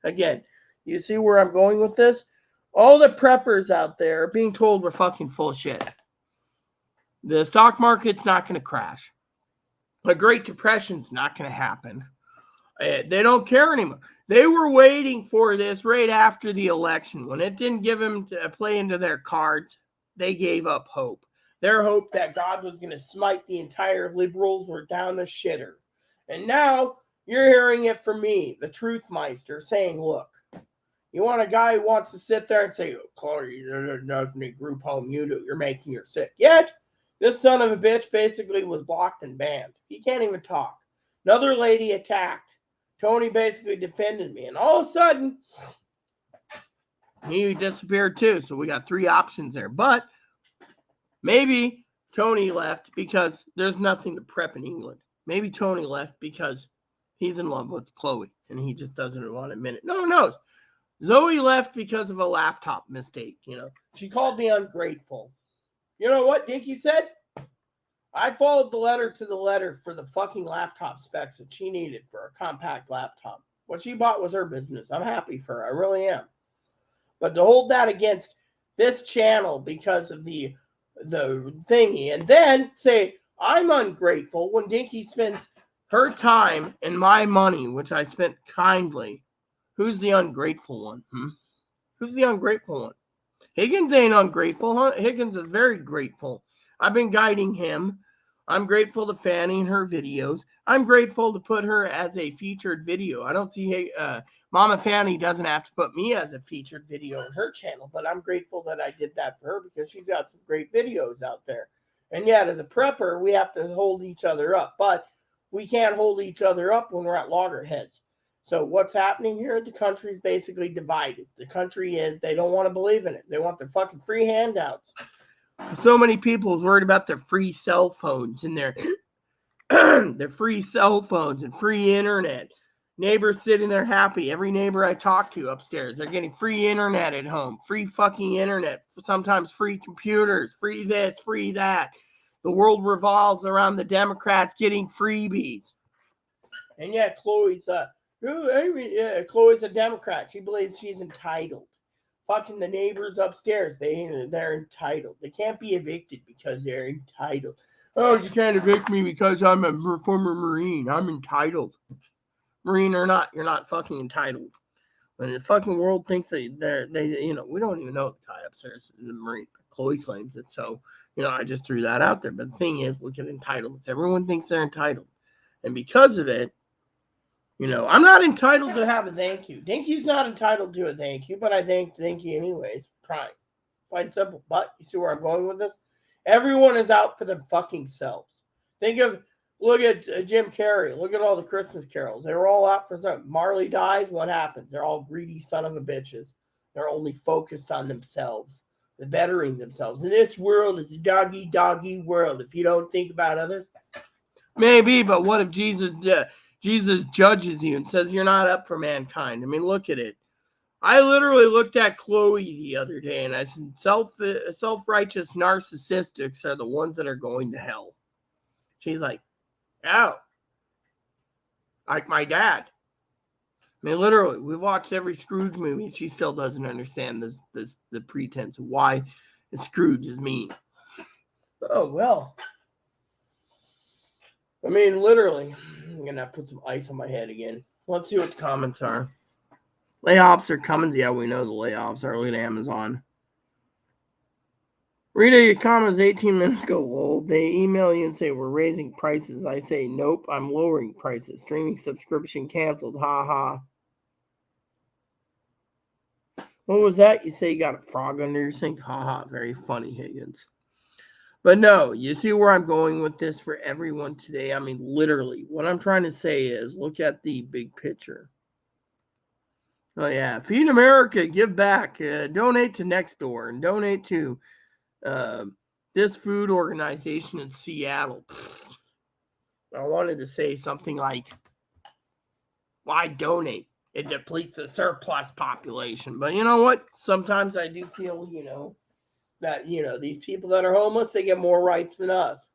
Again, you see where I'm going with this? All the preppers out there are being told we're fucking full of shit. The stock market's not going to crash. A Great Depression's not going to happen. They don't care anymore. They were waiting for this right after the election. When it didn't give them to play into their cards, they gave up hope. Their hope that God was going to smite the entire liberals were down the shitter. And now you're hearing it from me, the Truth Meister, saying, look, you want a guy who wants to sit there and say, oh, Chloe, there's nothing in group home you do. You're making her sick. Yet, this son of a bitch basically was blocked and banned. He can't even talk. Another lady attacked. Tony basically defended me. And all of a sudden, he disappeared too. So we got 3 options there. But maybe Tony left because there's nothing to prep in England. Maybe Tony left because he's in love with Chloe and he just doesn't want to admit it. No one knows. Zoe left because of a laptop mistake, She called me ungrateful. You know what Dinky said? I followed the letter to the letter for the fucking laptop specs that she needed for a compact laptop. What she bought was her business. I'm happy for her. I really am. But to hold that against this channel because of the thingy, and then say I'm ungrateful when Dinky spends her time and my money, which I spent kindly. Who's the ungrateful one? Who's the ungrateful one? Higgins ain't ungrateful, huh? Higgins is very grateful. I've been guiding him. I'm grateful to Fanny and her videos. I'm grateful to put her as a featured video. I don't see Mama Fanny doesn't have to put me as a featured video on her channel, but I'm grateful that I did that for her because she's got some great videos out there. And yet, as a prepper, we have to hold each other up, but we can't hold each other up when we're at loggerheads. So what's happening here? The country's basically divided. The country is, they don't want to believe in it. They want their fucking free handouts. So many people is worried about their free cell phones and their free cell phones and free internet. Neighbors sitting there happy. Every neighbor I talk to upstairs, they're getting free internet at home. Free fucking internet. Sometimes free computers. Free this, free that. The world revolves around the Democrats getting freebies. And yet Chloe's a Democrat. She believes she's entitled. Fucking the neighbors upstairs, they're entitled. They can't be evicted because they're entitled. Oh, you can't evict me because I'm a former Marine. I'm entitled. Marine or not, you're not fucking entitled. When the fucking world thinks they we don't even know the guy upstairs is a Marine. Chloe claims it, so I just threw that out there. But the thing is, look at entitlements. Everyone thinks they're entitled, and because of it, I'm not entitled to have a thank you. Dinky's not entitled to a thank you, but I thank Dinky anyways. Trying. Quite and simple. But you see where I'm going with this? Everyone is out for their fucking selves. Look at Jim Carrey. Look at all the Christmas carols. They were all out for something. Marley dies, what happens? They're all greedy son of a bitches. They're only focused on themselves. They're bettering themselves. And this world is a doggy world. If you don't think about others, maybe, but what if Jesus judges you and says you're not up for mankind? I mean, look at it. I literally looked at Chloe the other day and I said, self-righteous narcissistics are the ones that are going to hell. She's like, oh, like my dad. I mean, literally, we watched every Scrooge movie. She still doesn't understand the pretense of why Scrooge is mean. Oh, well. I mean, literally, I'm going to put some ice on my head again. Let's see what the comments are. Layoffs are coming. Yeah, we know the layoffs are. Look at Amazon. Rita, your comments 18 minutes ago. Well, they email you and say, we're raising prices. I say, nope, I'm lowering prices. Streaming subscription canceled. Ha ha. What was that? You say you got a frog under your sink? Ha ha. Very funny, Higgins. But no, you see where I'm going with this for everyone today. I mean, literally, what I'm trying to say is look at the big picture. Oh, yeah. Feed America, give back, donate to Nextdoor, and donate to this food organization in Seattle. I wanted to say something like, why donate? It depletes the surplus population. But you know what? Sometimes I do feel, that, these people that are homeless, they get more rights than us.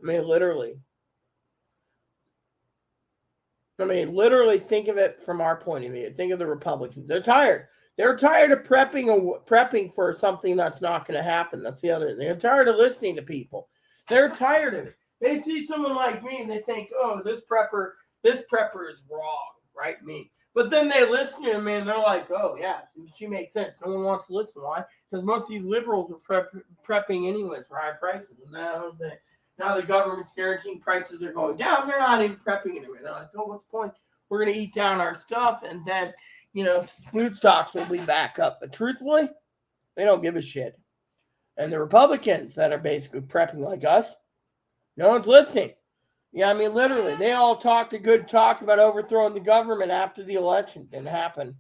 I mean, literally, think of it from our point of view. Think of the Republicans. They're tired. They're tired of prepping for something that's not going to happen. That's the other. They're tired of listening to people. They're tired of it. They see someone like me and they think, oh, this prepper is wrong, right? Me. But then they listen to me and they're like, oh, yeah, she makes sense. No one wants to listen. Why? Because most of these liberals are prepping anyways for high prices. And now the government's guaranteeing prices are going down. They're not even prepping anyway. They're like, oh, what's the point? We're going to eat down our stuff and then, food stocks will be back up. But truthfully, they don't give a shit. And the Republicans that are basically prepping like us, no one's listening. Yeah, I mean, literally, they all talked a good talk about overthrowing the government after the election. Didn't happen.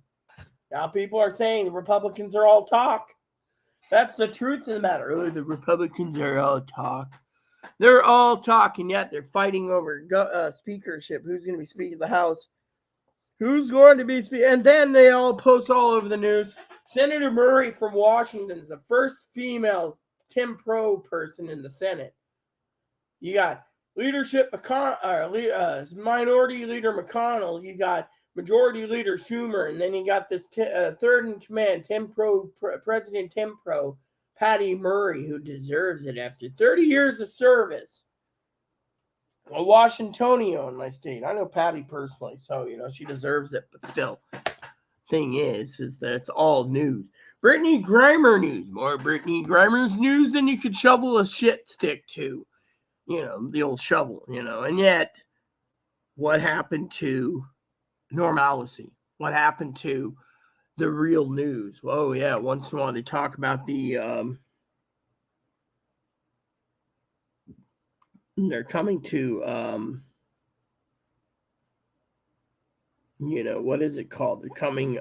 Now people are saying the Republicans are all talk. That's the truth of the matter. Oh, the Republicans are all talk. They're all talking, yet they're fighting over speakership. Who's going to be Speaker of the House? Who's going to be Speaker? And then they all post all over the news. Senator Murray from Washington is the first female Tim Pro person in the Senate. You got Minority Leader McConnell. You got Majority Leader Schumer, and then you got this third in command, President Tim Pro, Patty Murray, who deserves it after 30 years of service. A Washingtonian in my state. I know Patty personally, so, she deserves it, but still. Thing is that it's all news. Brittany Grimer news. More Brittany Grimer's news than you could shovel a shit stick to. The old shovel, And yet, what happened to normalcy? What happened to the real news? Oh, yeah, once in a while they talk about they're coming to, what is it called? They're coming,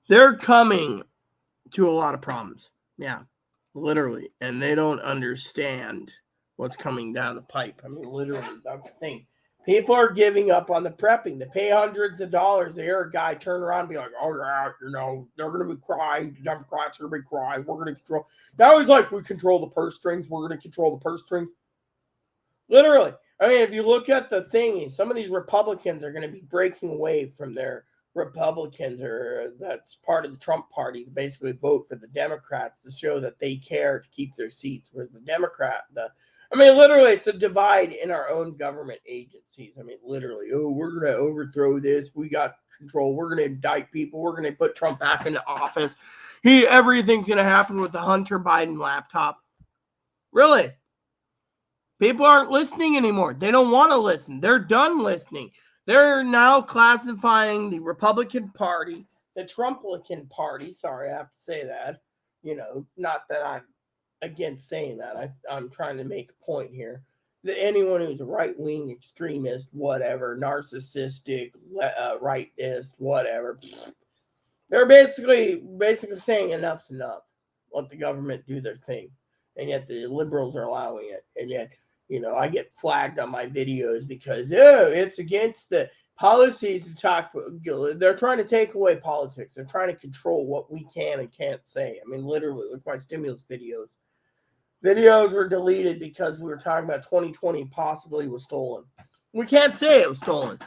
they're coming to a lot of problems. Yeah, literally. And they don't understand what's coming down the pipe. I mean, literally, that's the thing. People are giving up on the prepping. They pay hundreds of dollars to hear a guy turn around and be like, oh, yeah, they're going to be crying. The Democrats are going to be crying. We're going to control. Now he's like, we control the purse strings. We're going to control the purse strings. Literally. I mean, if you look at the thing, some of these Republicans are going to be breaking away from their Republicans, or that's part of the Trump party, to basically vote for the Democrats to show that they care to keep their seats. Whereas literally, it's a divide in our own government agencies. I mean, literally, we're going to overthrow this. We got control. We're going to indict people. We're going to put Trump back into office. Everything's going to happen with the Hunter Biden laptop. Really? People aren't listening anymore. They don't want to listen. They're done listening. They're now classifying the Republican Party, the Trumplican Party. Sorry, I have to say that. Not that I'm against saying that. I'm trying to make a point here. That anyone who's a right-wing extremist, whatever, narcissistic, rightist, whatever, they're basically saying enough's enough. Let the government do their thing. And yet the liberals are allowing it. And yet, I get flagged on my videos because, it's against the policies to talk. They're trying to take away politics. They're trying to control what we can and can't say. I mean, literally, look at my stimulus videos. Videos were deleted because we were talking about 2020 possibly was stolen. We can't say it was stolen.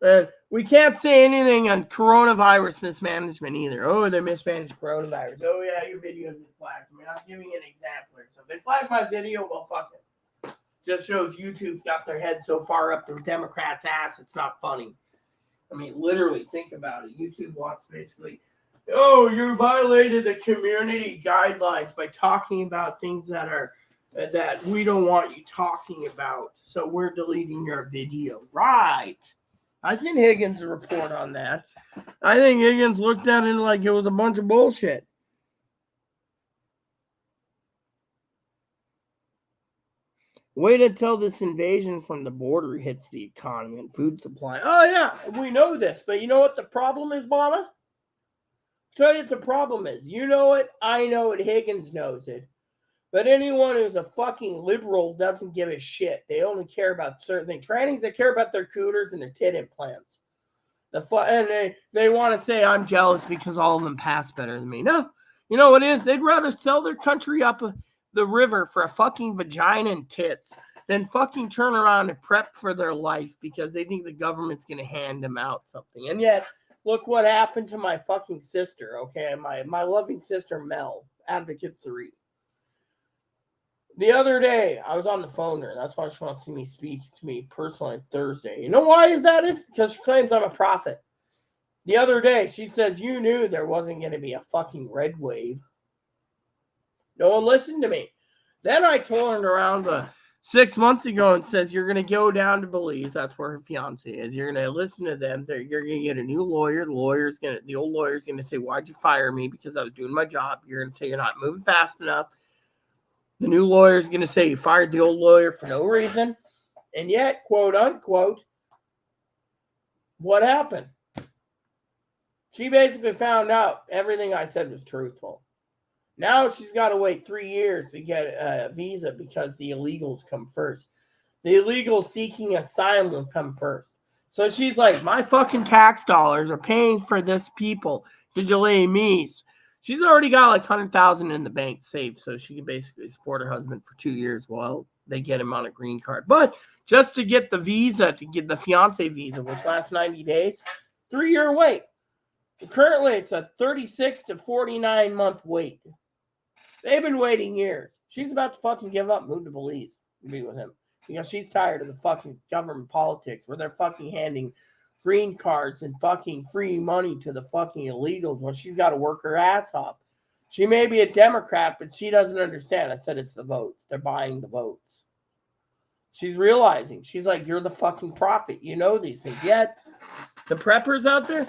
And we can't say anything on coronavirus mismanagement either. Oh, they mismanaged coronavirus. Oh, yeah, your video's been flagged. I mean, I'm giving you an example here. So if they flag my video, well, fuck it. Just shows YouTube's got their head so far up the Democrats' ass, it's not funny. I mean, literally, think about it. YouTube wants basically, you violated the community guidelines by talking about things that we don't want you talking about. So we're deleting your video. Right. I seen Higgins' report on that. I think Higgins looked at it like it was a bunch of bullshit. Wait until this invasion from the border hits the economy and food supply. Oh, yeah, we know this. But you know what the problem is, Mama? I'll tell you what the problem is. You know it. I know it. Higgins knows it. But anyone who's a fucking liberal doesn't give a shit. They only care about certain things. Trannies, they care about their cooters and their tit implants. And they want to say, I'm jealous because all of them pass better than me. No. You know what it is? They'd rather sell their country up the river for a fucking vagina and tits than fucking turn around and prep for their life because they think the government's going to hand them out something. And yet, look what happened to my fucking sister, okay? My loving sister, Mel, Advocate 3. The other day, I was on the phone to her. That's why she wants to see me speak to me personally Thursday. You know why that is? Because she claims I'm a prophet. The other day, she says, you knew there wasn't going to be a fucking red wave. No one listened to me. Then I turned around 6 months ago and says, you're going to go down to Belize. That's where her fiance is. You're going to listen to them. You're going to get a new lawyer. The old lawyer's going to say, why'd you fire me? Because I was doing my job. You're going to say you're not moving fast enough. The new lawyer's going to say you fired the old lawyer for no reason. And yet, quote unquote, what happened? She basically found out everything I said was truthful. Now she's got to wait 3 years to get a visa because the illegals come first. The illegals seeking asylum come first. So she's like, my fucking tax dollars are paying for this people to delay me. She's already got like $100,000 in the bank saved, so she can basically support her husband for 2 years while they get him on a green card. But just to get the visa, to get the fiance visa, which lasts 90 days, 3-year wait. Currently, it's a 36 to 49 month wait. They've been waiting years. She's about to fucking give up, move to Belize, and be with him. Because she's tired of the fucking government politics where they're fucking handing green cards and fucking free money to the fucking illegals when she's got to work her ass off. She may be a Democrat, but she doesn't understand. I said it's the votes. They're buying the votes. She's realizing. She's like, you're the fucking prophet. You know these things. Yet, the preppers out there,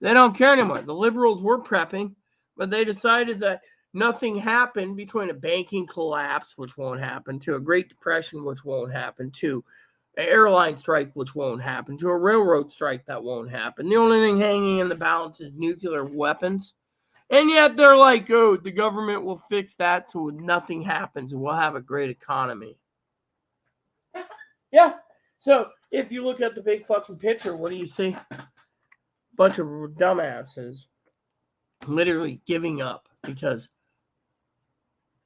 they don't care anymore. The liberals were prepping, but they decided that nothing happened between a banking collapse, which won't happen, to a Great Depression, which won't happen, to an airline strike, which won't happen, to a railroad strike that won't happen. The only thing hanging in the balance is nuclear weapons. And yet they're like, oh, the government will fix that so nothing happens and we'll have a great economy. Yeah. So if you look at the big fucking picture, what do you see? Bunch of dumbasses literally giving up because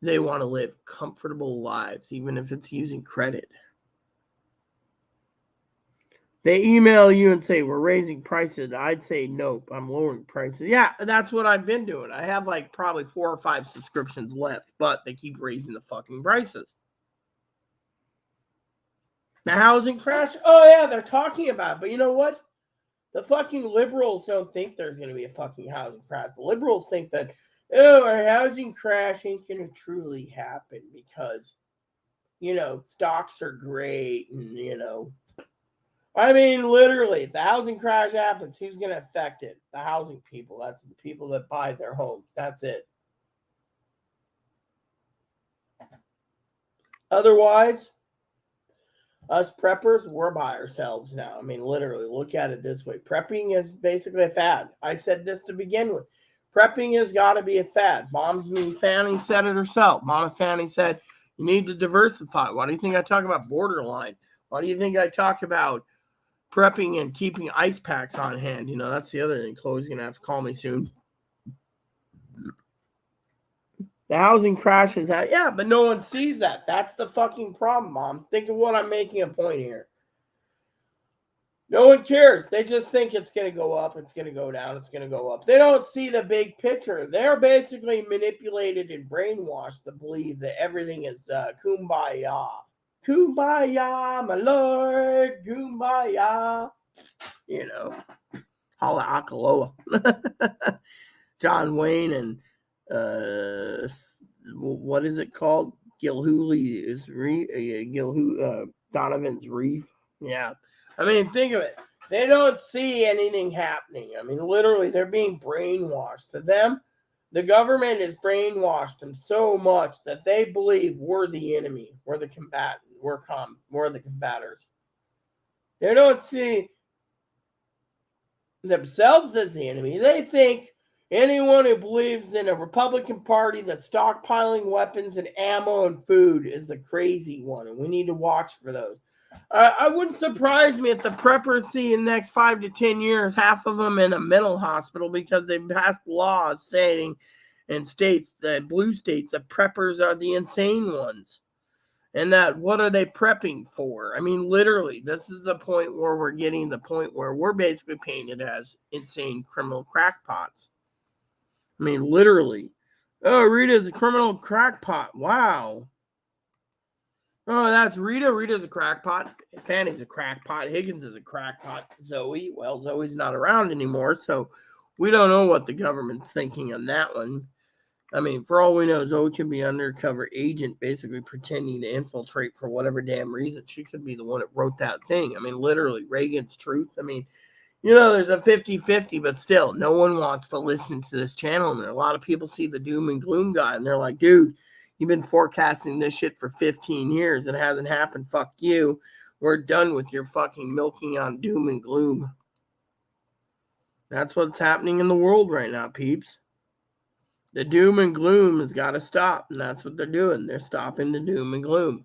they want to live comfortable lives, even if it's using credit. They email you and say, we're raising prices. I'd say, nope, I'm lowering prices. Yeah, that's what I've been doing. I have like probably 4 or 5 subscriptions left, but they keep raising the fucking prices. The housing crash? Oh, yeah, they're talking about it. But you know what? The fucking liberals don't think there's going to be a fucking housing crash. The liberals think that, oh, our housing crash ain't going to truly happen because, you know, stocks are great and, you know. I mean, literally, if the housing crash happens, who's going to affect it? The housing people. That's the people that buy their homes. That's it. Otherwise, us preppers, we're by ourselves now. I mean, literally, look at it this way. Prepping is basically a fad. I said this to begin with. Prepping has got to be a fad. Mom Fanny said it herself. Mama Fanny said, you need to diversify. Why do you think I talk about borderline? Why do you think I talk about prepping and keeping ice packs on hand? You know, that's the other thing. Chloe's going to have to call me soon. The housing crash is out. Yeah, but no one sees that. That's the fucking problem, Mom. Think of what I'm making a point here. No one cares. They just think it's going to go up, it's going to go down, it's going to go up. They don't see the big picture. They're basically manipulated and brainwashed to believe that everything is kumbaya. Kumbaya, my lord, kumbaya. You know, Hala Akaloa. John Wayne and what is it called? Donovan's Reef. Yeah. I mean, think of it. They don't see anything happening. I mean, literally, they're being brainwashed. To them, the government has brainwashed them so much that they believe we're the enemy. We're the combatant. We're the combaters. They don't see themselves as the enemy. They think anyone who believes in a Republican Party that's stockpiling weapons and ammo and food is the crazy one, and we need to watch for those. I wouldn't surprise me if the preppers see in the next 5 to 10 years, half of them in a mental hospital because they've passed laws stating in states, the blue states, that preppers are the insane ones. And that what are they prepping for? I mean, literally, this is the point where we're getting the point where we're basically painted as insane criminal crackpots. I mean, literally. Oh, Rita's a criminal crackpot. Wow. Oh, that's Rita. Rita's a crackpot. Fanny's a crackpot. Higgins is a crackpot. Zoe, well, Zoe's not around anymore, so we don't know what the government's thinking on that one. I mean, for all we know, Zoe could be an undercover agent basically pretending to infiltrate for whatever damn reason. She could be the one that wrote that thing. I mean, literally, Reagan's truth. I mean, you know, there's a 50-50, but still, no one wants to listen to this channel. And a lot of people see the doom and gloom guy, and they're like, dude, you've been forecasting this shit for 15 years. It hasn't happened. Fuck you. We're done with your fucking milking on doom and gloom. That's what's happening in the world right now, peeps. The doom and gloom has got to stop, and that's what they're doing. They're stopping the doom and gloom.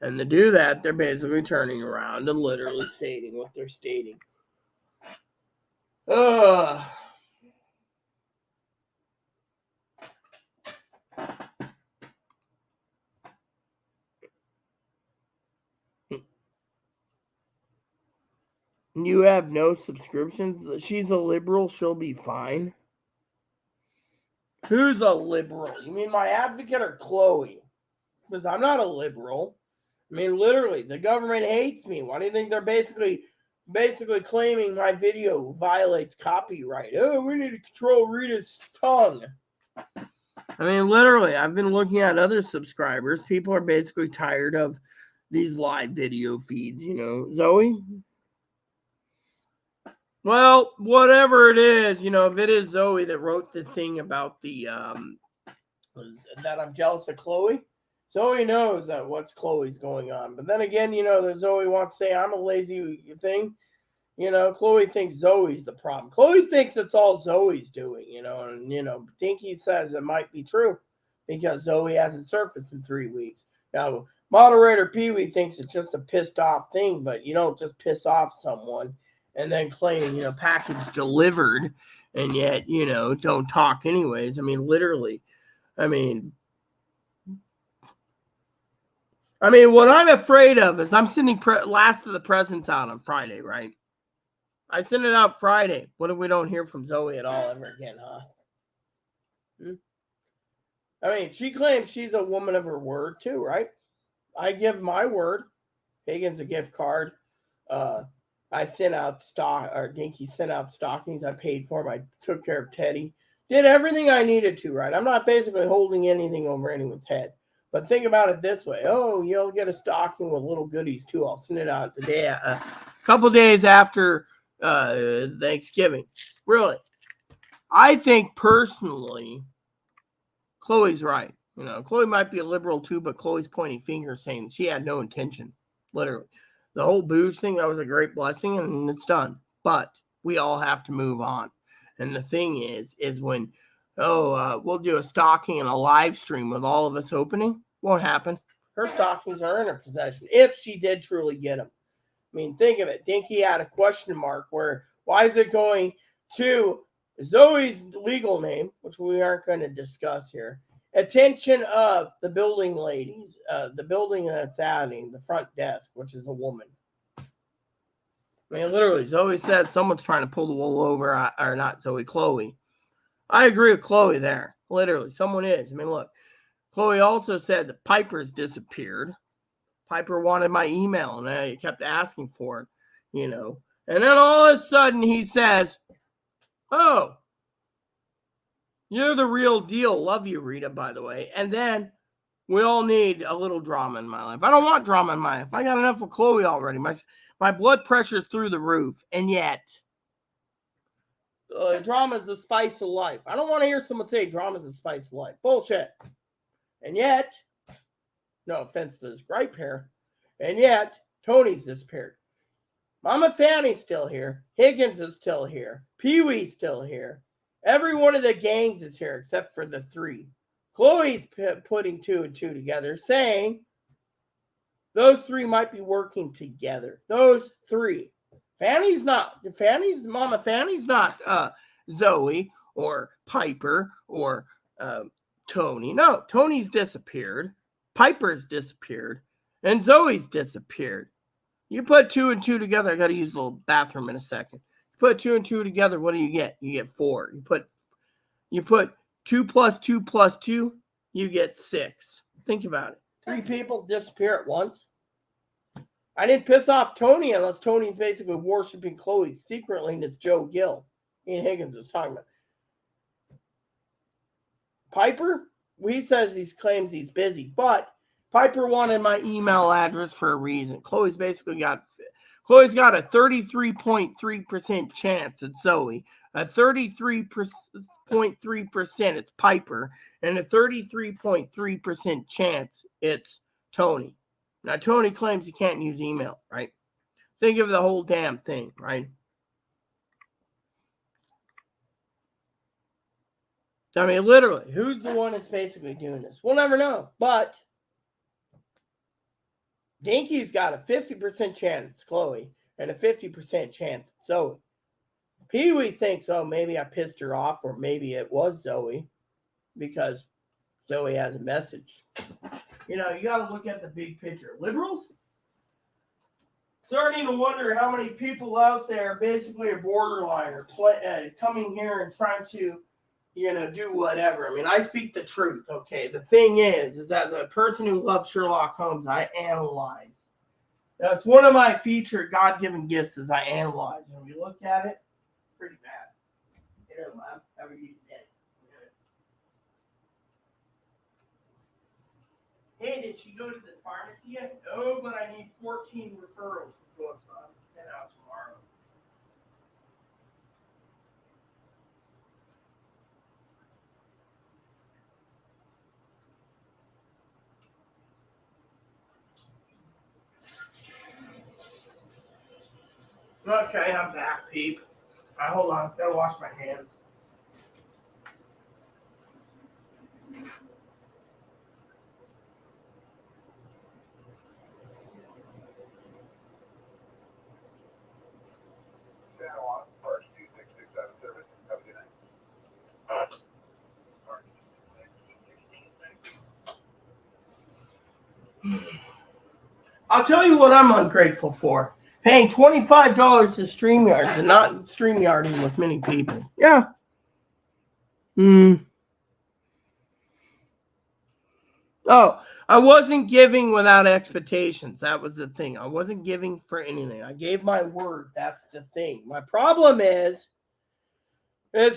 And to do that, they're basically turning around and literally stating what they're stating. You have no subscriptions? She's a liberal, she'll be fine. Who's a liberal? You mean my advocate or Chloe? Because I'm not a liberal. I mean, literally, the government hates me. Why do you think they're basically claiming my video violates copyright? Oh, we need to control Rita's tongue. I mean, literally, I've been looking at other subscribers. People are basically tired of these live video feeds, Zoe? Well, whatever it is, if it is Zoe that wrote the thing about the that I'm jealous of Chloe, Zoe knows that what's Chloe's going on. But then again, that Zoe wants to say I'm a lazy thing. Chloe thinks Zoe's the problem. Chloe thinks it's all Zoe's doing, and Dinky says it might be true because Zoe hasn't surfaced in 3 weeks. Now, moderator Pee Wee thinks it's just a pissed off thing, but you don't just piss off someone and then claim, package delivered, and yet, don't talk anyways. I mean, literally. I mean, what I'm afraid of is I'm sending last of the presents out on Friday, right? I sent it out Friday. What if we don't hear from Zoe at all ever again, huh? I mean, she claims she's a woman of her word too, right? I give my word. Higgins a gift card. I sent out Dinky sent out stockings. I paid for them. I took care of Teddy. Did everything I needed to, right? I'm not basically holding anything over anyone's head. But think about it this way. Oh, you'll get a stocking with little goodies too. I'll send it out the day, a couple days after Thanksgiving. Really. I think personally, Chloe's right. Chloe might be a liberal too, but Chloe's pointing fingers saying she had no intention. Literally. The whole booze thing, that was a great blessing and it's done. But we all have to move on. And the thing is when, we'll do a stocking and a live stream with all of us opening, won't happen. Her stockings are in her possession if she did truly get them. I mean, think of it. Dinky had a question mark where, why is it going to Zoe's legal name, which we aren't going to discuss here, attention of the building ladies, the building that's adding, the front desk, which is a woman. I mean, literally, Zoe said someone's trying to pull the wool over, or not Zoe, Chloe. I agree with Chloe there. Literally, someone is. I mean, look, Chloe also said that Piper's disappeared. Piper wanted my email, and I kept asking for it, And then all of a sudden he says, oh, you're the real deal. Love you, Rita, by the way. And then we all need a little drama in my life. I don't want drama in my life. I got enough with Chloe already. My blood pressure's through the roof. And yet, drama is the spice of life. I don't want to hear someone say drama is the spice of life. Bullshit. And yet, no offense to this gripe here, and yet, Tony's disappeared. Mama Fanny's still here. Higgins is still here. Pee Wee's still here. Every one of the gangs is here except for the 3. Chloe's putting 2 and 2 together, saying those 3 might be working together. Those 3. Mama Fanny's not Zoe or Piper or Tony. No, Tony's disappeared. Piper's disappeared. And Zoe's disappeared. You put 2 and 2 together. I got to use the little bathroom in a second. You put 2 and 2 together. What do you get? You get 4. You put 2 plus 2 plus 2. You get 6. Think about it. 3 people disappear at once. I didn't piss off Tony unless Tony's basically worshiping Chloe secretly, and it's Joe Gill. Ian Higgins was talking about. Piper, he claims he's busy, but Piper wanted my email address for a reason. Chloe's got a 33.3% chance it's Zoe, a 33.3% it's Piper, and a 33.3% chance it's Tony. Now, Tony claims he can't use email, right? Think of the whole damn thing, right? I mean, literally, who's the one that's basically doing this? We'll never know. But Dinky's got a 50% chance it's Chloe and a 50% chance it's Zoe. Pee Wee thinks, oh, maybe I pissed her off, or maybe it was Zoe because Zoe has a message. You got to look at the big picture. Liberals, Starting to wonder how many people out there basically are borderline or coming here and trying to, do whatever. I mean, I speak the truth, okay? The thing is as a person who loves Sherlock Holmes, I analyze. That's one of my featured God-given gifts is I analyze. And we look at it, pretty bad. Here, lab, have a good day. Hey, did she go to the pharmacy yet? No, but I need 14 referrals for books. I'll send out tomorrow. Okay, I'm back, peep. Hold on, gotta wash my hands. I'll tell you what I'm ungrateful for. Paying $25 to StreamYard and not StreamYarding with many people. Yeah. Oh, I wasn't giving without expectations. That was the thing. I wasn't giving for anything. I gave my word. That's the thing. My problem is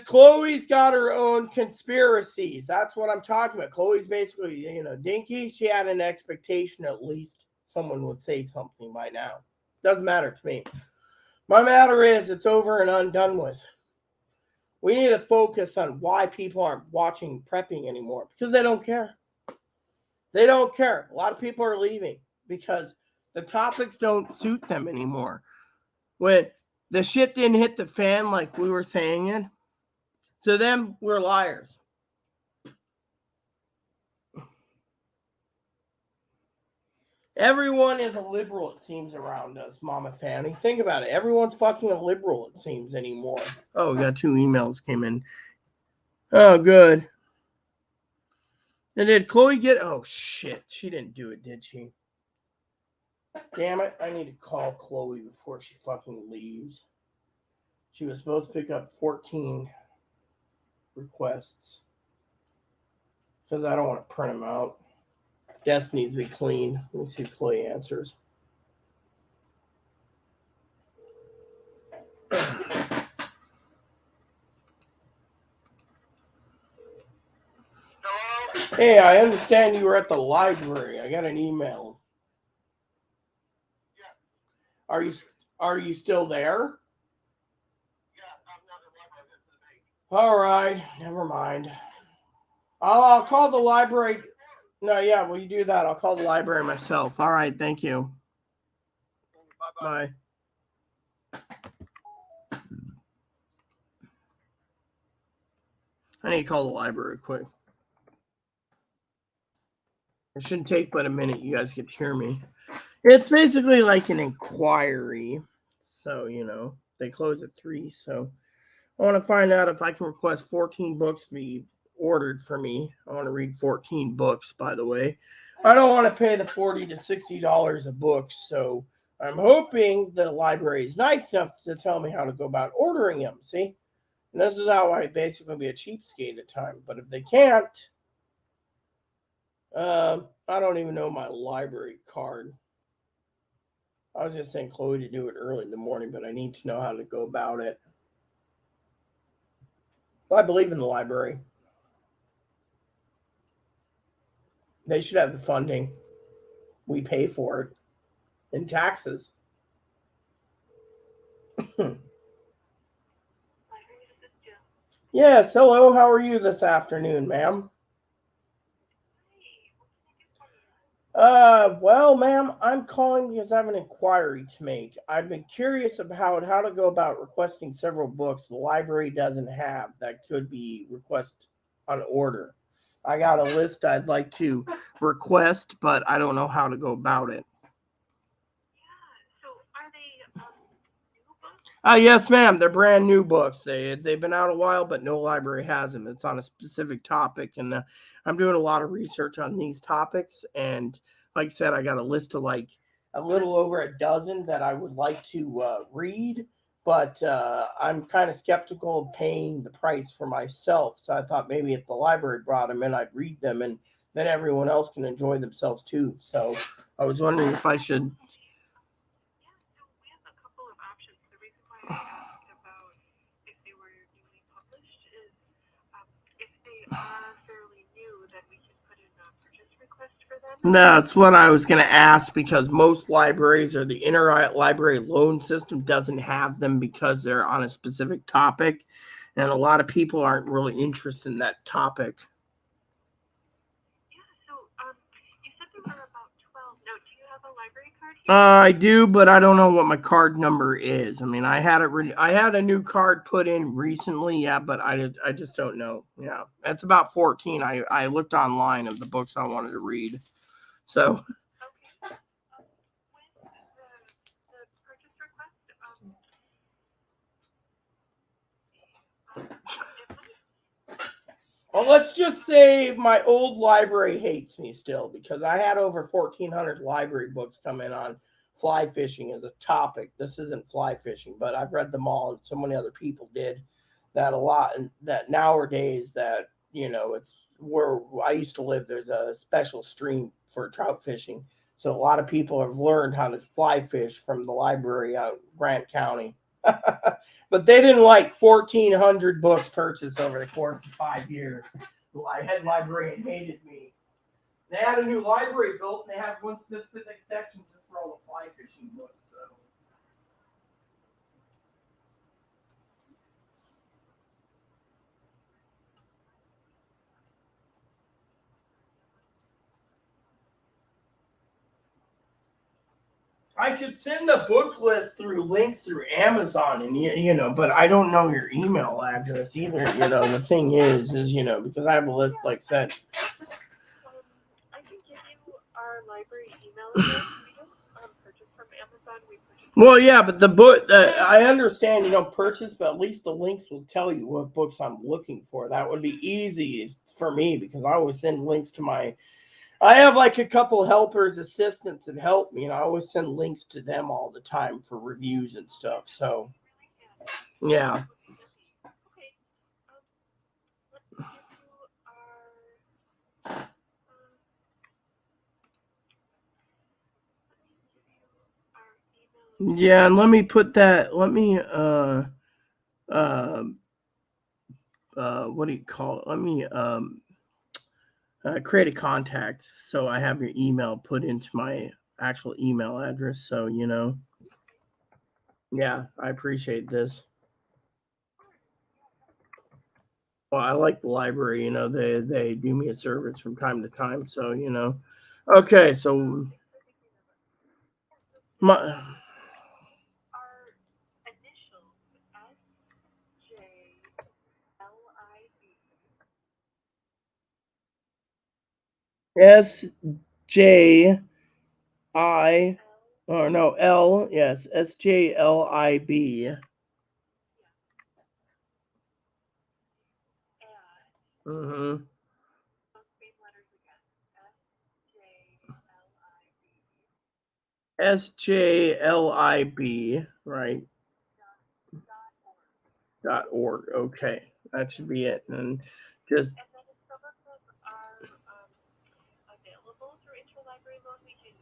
Chloe's got her own conspiracies. That's what I'm talking about. Chloe's basically, dinky. She had an expectation at least someone would say something by now. Doesn't matter to me. My matter is it's over and undone with. We need to focus on why people aren't watching prepping anymore because they don't care. They don't care. A lot of people are leaving because the topics don't suit them anymore. When the shit didn't hit the fan like we were saying it, to them, we're liars. Everyone is a liberal, it seems, around us, Mama Fanny. Think about it. Everyone's fucking a liberal, it seems, anymore. Oh, we got 2 emails came in. Oh, good. And did Chloe get... Oh, shit. She didn't do it, did she? Damn it. I need to call Chloe before she fucking leaves. She was supposed to pick up 14 requests. Because I don't want to print them out. Desk needs to be clean. Let me see if Chloe answers. Hey, I understand you were at the library. I got an email. Yeah. Are you still there? Yeah, I'm not at the library. All right, never mind. I'll call the library. No, yeah, will you do that? I'll call the library myself. All right, thank you. Bye. I need to call the library quick. It shouldn't take but a minute. You guys can hear me. It's basically like an inquiry. So, they close at 3. So I want to find out if I can request 14 books to be ordered for me. I want to read 14 books, by the way. I don't want to pay the $40 to $60 a book. So I'm hoping the library is nice enough to tell me how to go about ordering them. See? And this is how I basically be a cheapskate at times. But if they can't, I don't even know my library card. I was just saying Chloe to do it early in the morning, but I need to know how to go about it. Well, I believe in the library. They should have the funding. We pay for it in taxes. Yes, hello. How are you this afternoon, ma'am? Well, ma'am, I'm calling because I have an inquiry to make. I've been curious about how to go about requesting several books the library doesn't have that could be requested on order. I got a list I'd like to request, but I don't know how to go about it. Yes, ma'am. They're brand new books. They've been out a while, but no library has them. It's on a specific topic, and I'm doing a lot of research on these topics. And like I said, I got a list of like a little over a dozen that I would like to read, but I'm kind of skeptical of paying the price for myself. So I thought maybe if the library brought them in, I'd read them, and then everyone else can enjoy themselves too. So I was wondering if I should. Yeah, so we have a couple of options. The reason why I asked about if they were newly published is if they are fairly new, then we can put in a purchase request for them. That's what I was going to ask because most libraries or the interlibrary loan system doesn't have them because they're on a specific topic, and a lot of people aren't really interested in that topic. Yeah, so you said there were about 12. Now, do you have a library card here? I do, but I don't know what my card number is. I mean, I had a new card put in recently, yeah, but I just don't know. Yeah, that's about 14. I looked online of the books I wanted to read, so. Okay. With the purchase request, Well, let's just say my old library hates me still because I had over 1,400 library books come in on fly fishing as a topic. This isn't fly fishing, but I've read them all, and so many other people did that a lot. And that nowadays, that it's where I used to live. There's a special stream for trout fishing, so a lot of people have learned how to fly fish from the library out in Grant County. But they didn't like 1,400 books purchased over the course of 5 years. The head librarian hated me. They had a new library built, and they had one specific section just for all the fly fishing books. So. I could send the book list through links through Amazon, and but I don't know your email address either. The thing is because I have a list like said. I can give you our library email address. We don't purchase from Amazon. We purchase. Well, yeah, but the book, I understand you don't purchase, but at least the links will tell you what books I'm looking for. That would be easy for me because I always send links to I have like a couple helpers, assistants that help me, and I always send links to them all the time for reviews and stuff. So, yeah. Okay. Let's give you our. Email. Yeah, and let me put that. Let me what do you call it? Let me create a contact so I have your email put into my actual email address. So yeah, I appreciate this. Well, I like the library. They do me a service from time to time. So okay. So my. Our initials SJLIB. SJI. Oh no, L. Yes, SJLIB. Mm-hmm. SJLIB. Right. .org. Okay, that should be it. And just. And then if some of them are available through interlibrary loan, we can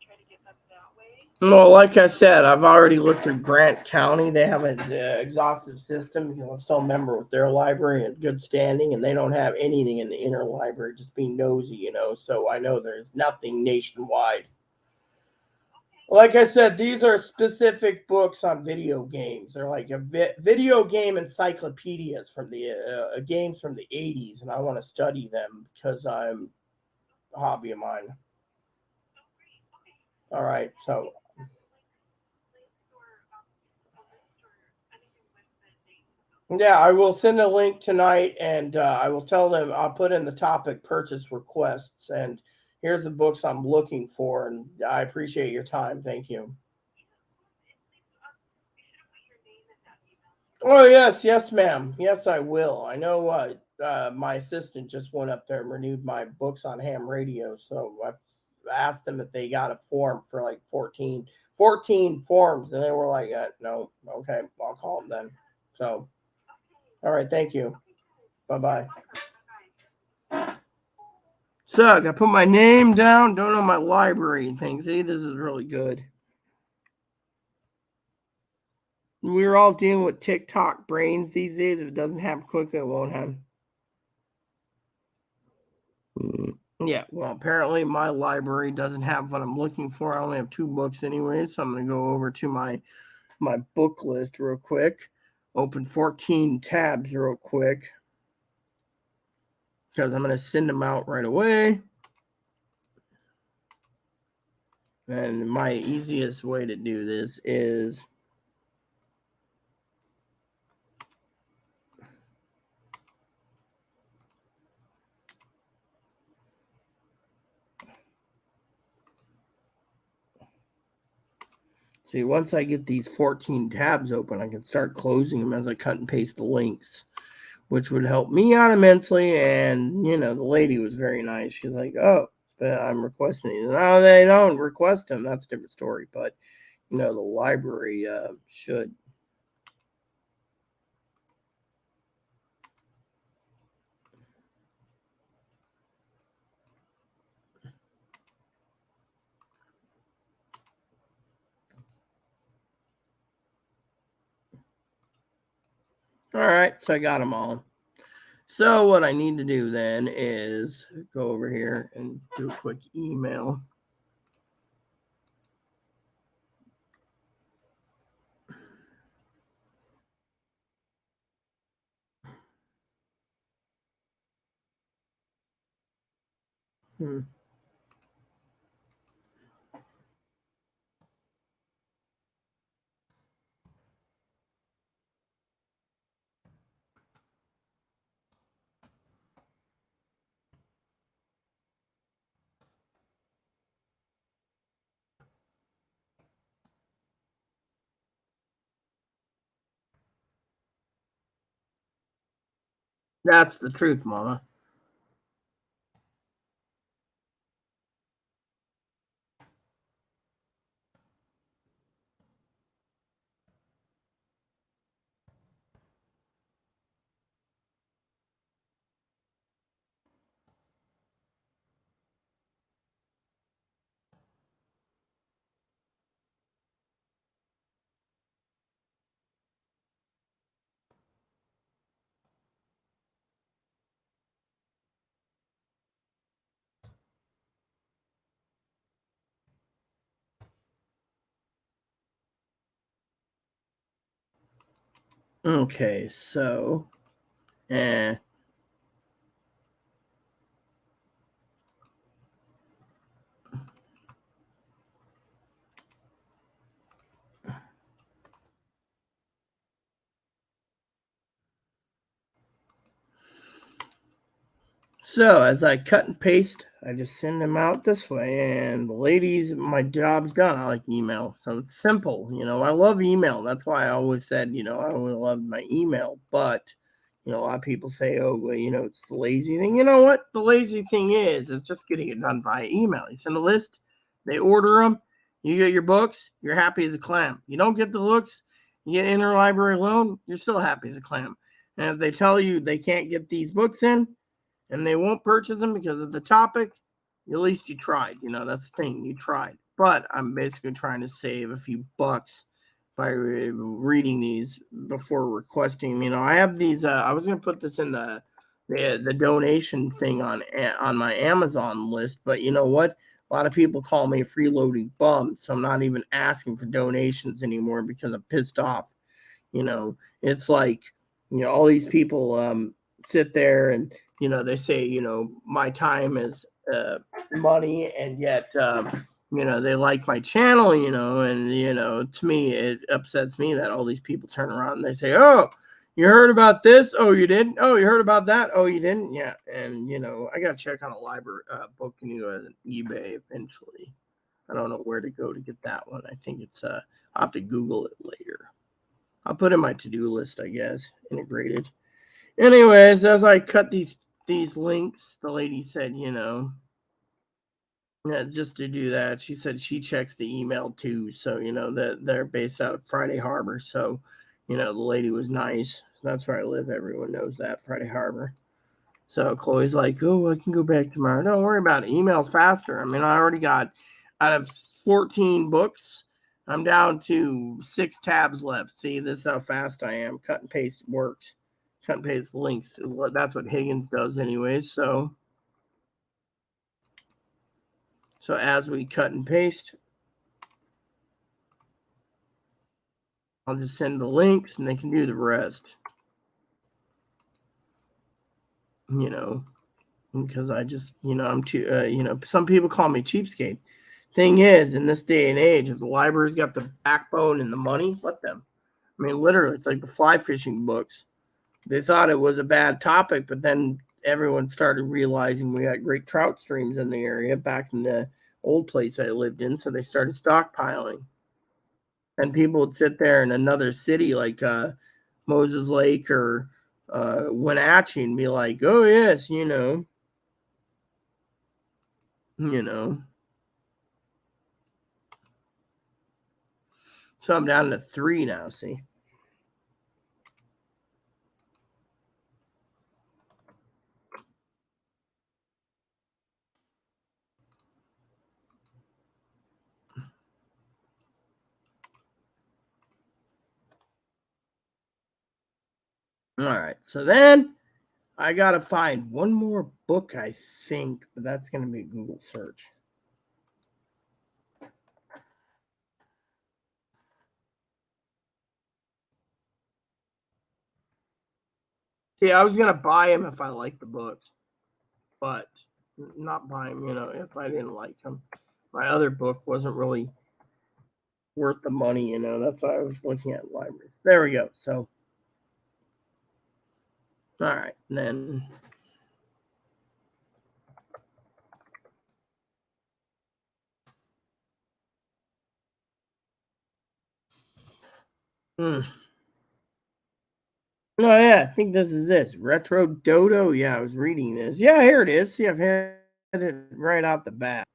try to get them that way. Well, like I said, I've already looked at Grant County. They have an exhaustive system because I'm still a member with their library in good standing, and they don't have anything in the interlibrary, just being nosy, so I know there's nothing nationwide. Like I said, these are specific books on video games. They're like a video game encyclopedias from the games from the 80s, and I want to study them because I'm a hobby of mine. All right, so. Yeah, I will send a link tonight, and I will tell them I'll put in the topic purchase requests, and here's the books I'm looking for, and I appreciate your time. Thank you. Oh, yes, ma'am. Yes, I will. I know my assistant just went up there and renewed my books on ham radio, so asked them if they got a form for like 14 forms, and they were like, no, okay, I'll call them then. So, all right, thank you. Bye-bye. So, I put my name down, don't know my library thing. See, this is really good. We're all dealing with TikTok brains these days. If it doesn't happen quickly, it won't happen. Yeah, well, apparently my library doesn't have what I'm looking for. I only have 2 books anyway, so I'm going to go over to my book list real quick. Open 14 tabs real quick because I'm going to send them out right away. And my easiest way to do this is see, once I get these 14 tabs open, I can start closing them as I cut and paste the links, which would help me out immensely. And, the lady was very nice. She's like, oh, but I'm requesting these. No, they don't request them. That's a different story. But, the library should. All right, so I got them all. So what I need to do then is go over here and do a quick email. That's the truth, Mama. Okay, so So as I cut and paste, I just send them out this way. And the ladies, my job's done. I like email. So it's simple. I love email. That's why I always said, I would love my email. But, a lot of people say, oh, well, it's the lazy thing. You know what? The lazy thing is just getting it done via email. You send a list, they order them, you get your books, you're happy as a clam. You don't get the books, you get interlibrary loan, you're still happy as a clam. And if they tell you they can't get these books in, and they won't purchase them because of the topic, at least you tried. That's the thing. You tried. But I'm basically trying to save a few bucks by reading these before requesting. I have these. I was going to put this in the donation thing on my Amazon list, but you know what? A lot of people call me a freeloading bum, so I'm not even asking for donations anymore because I'm pissed off. It's like all these people sit there and they say my time is money, and yet they like my channel, and to me it upsets me that all these people turn around and they say, oh, you heard about this? Oh, you didn't? Oh, you heard about that? Oh, you didn't? Yeah. And I gotta check on a library book on eBay eventually. I don't know where to go to get that one. I think it's I'll have to Google it later. I'll put in my to-do list, I guess, integrated. Anyways, as I cut these links, the lady said, Yeah, just to do that. She said she checks the email too. So, that they're based out of Friday Harbor. So, the lady was nice. That's where I live. Everyone knows that, Friday Harbor. So Chloe's like, oh, I can go back tomorrow. Don't worry about it. Email's faster. I mean, I already got out of 14 books, I'm down to 6 tabs left. See, this is how fast I am. Cut and paste works. Cut and paste links. That's what Higgins does anyways. So as we cut and paste, I'll just send the links and they can do the rest. Because I just, I'm too, some people call me cheapskate. Thing is, in this day and age, if the library's got the backbone and the money, let them. I mean, literally, it's like the fly fishing books. They thought it was a bad topic, but then everyone started realizing we got great trout streams in the area back in the old place I lived in, so they started stockpiling. And people would sit there in another city like Moses Lake or Wenatchee and be like, "Oh yes, you know." So I'm down to 3 now. See. All right. So then I got to find one more book, I think, but that's going to be a Google search. See, I was going to buy them if I liked the books, but not buy them, if I didn't like them. My other book wasn't really worth the money, That's why I was looking at libraries. There we go. So, all right. Then. Oh, yeah. I think this is this. Retro Dodo. Yeah, I was reading this. Yeah, here it is. See, I've had it right out the bat.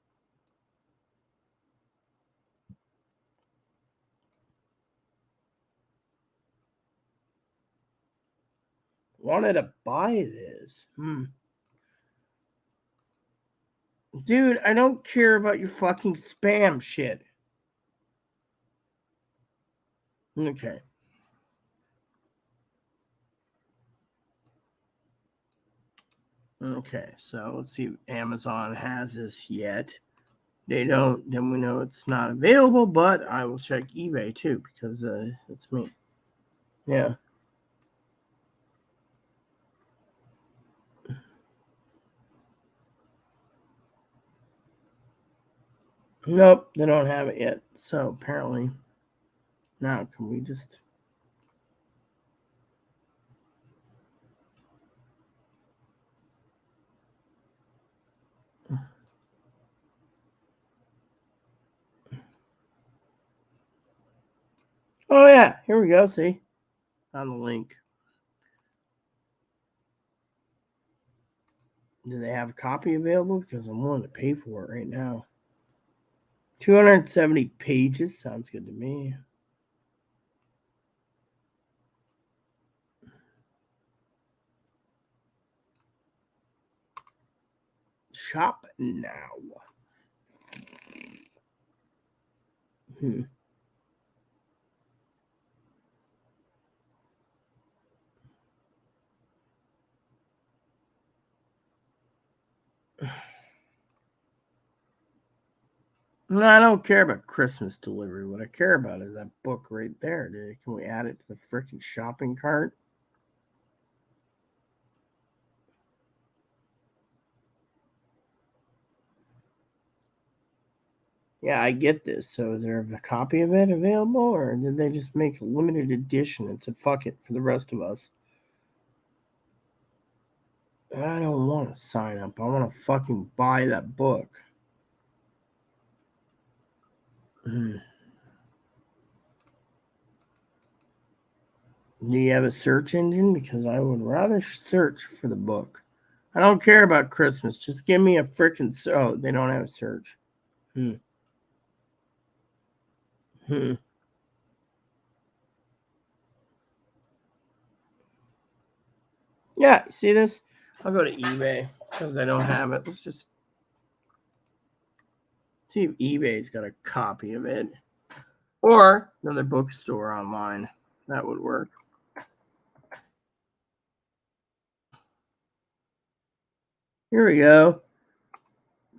Wanted to buy this. Dude, I don't care about your fucking spam shit. Okay. Okay, so let's see if Amazon has this yet. They don't, then we know it's not available, but I will check eBay too because it's me. Yeah. Nope, they don't have it yet. So apparently, now can we just. Oh, yeah, here we go. See, on the link. Do they have a copy available? Because I'm willing to pay for it right now. 270 pages sounds good to me. Shop now. No, I don't care about Christmas delivery. What I care about is that book right there, dude. Can we add it to the freaking shopping cart? Yeah, I get this. So is there a copy of it available, or did they just make a limited edition and said fuck it for the rest of us? I don't want to sign up. I want to fucking buy that book. Do you have a search engine? Because I would rather search for the book. I don't care about Christmas. Just give me a freaking... Oh, they don't have a search. Yeah, see this? I'll go to eBay because I don't have it. Let's just see if eBay's got a copy of it. Or another bookstore online. That would work. Here we go.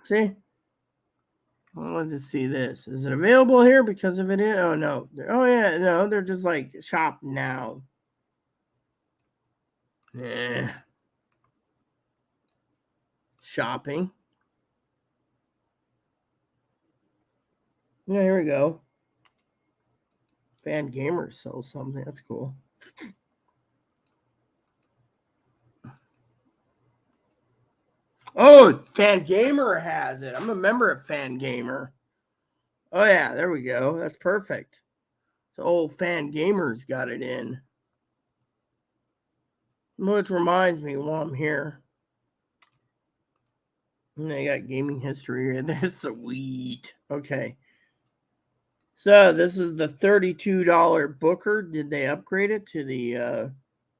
See? Well, let's just see this. Is it available here? Because if it is, oh no. Oh yeah, no, they're just like shop now. Shopping. Yeah, here we go. Fan Gamers sells something. That's cool. Oh, Fan Gamer has it. I'm a member of Fan Gamer. Oh yeah, there we go. That's perfect. So old Fan Gamer's got it in. Which reminds me while I'm here. And they got gaming history here. They're sweet. Okay. So this is the $32 Booker. Did they upgrade it to the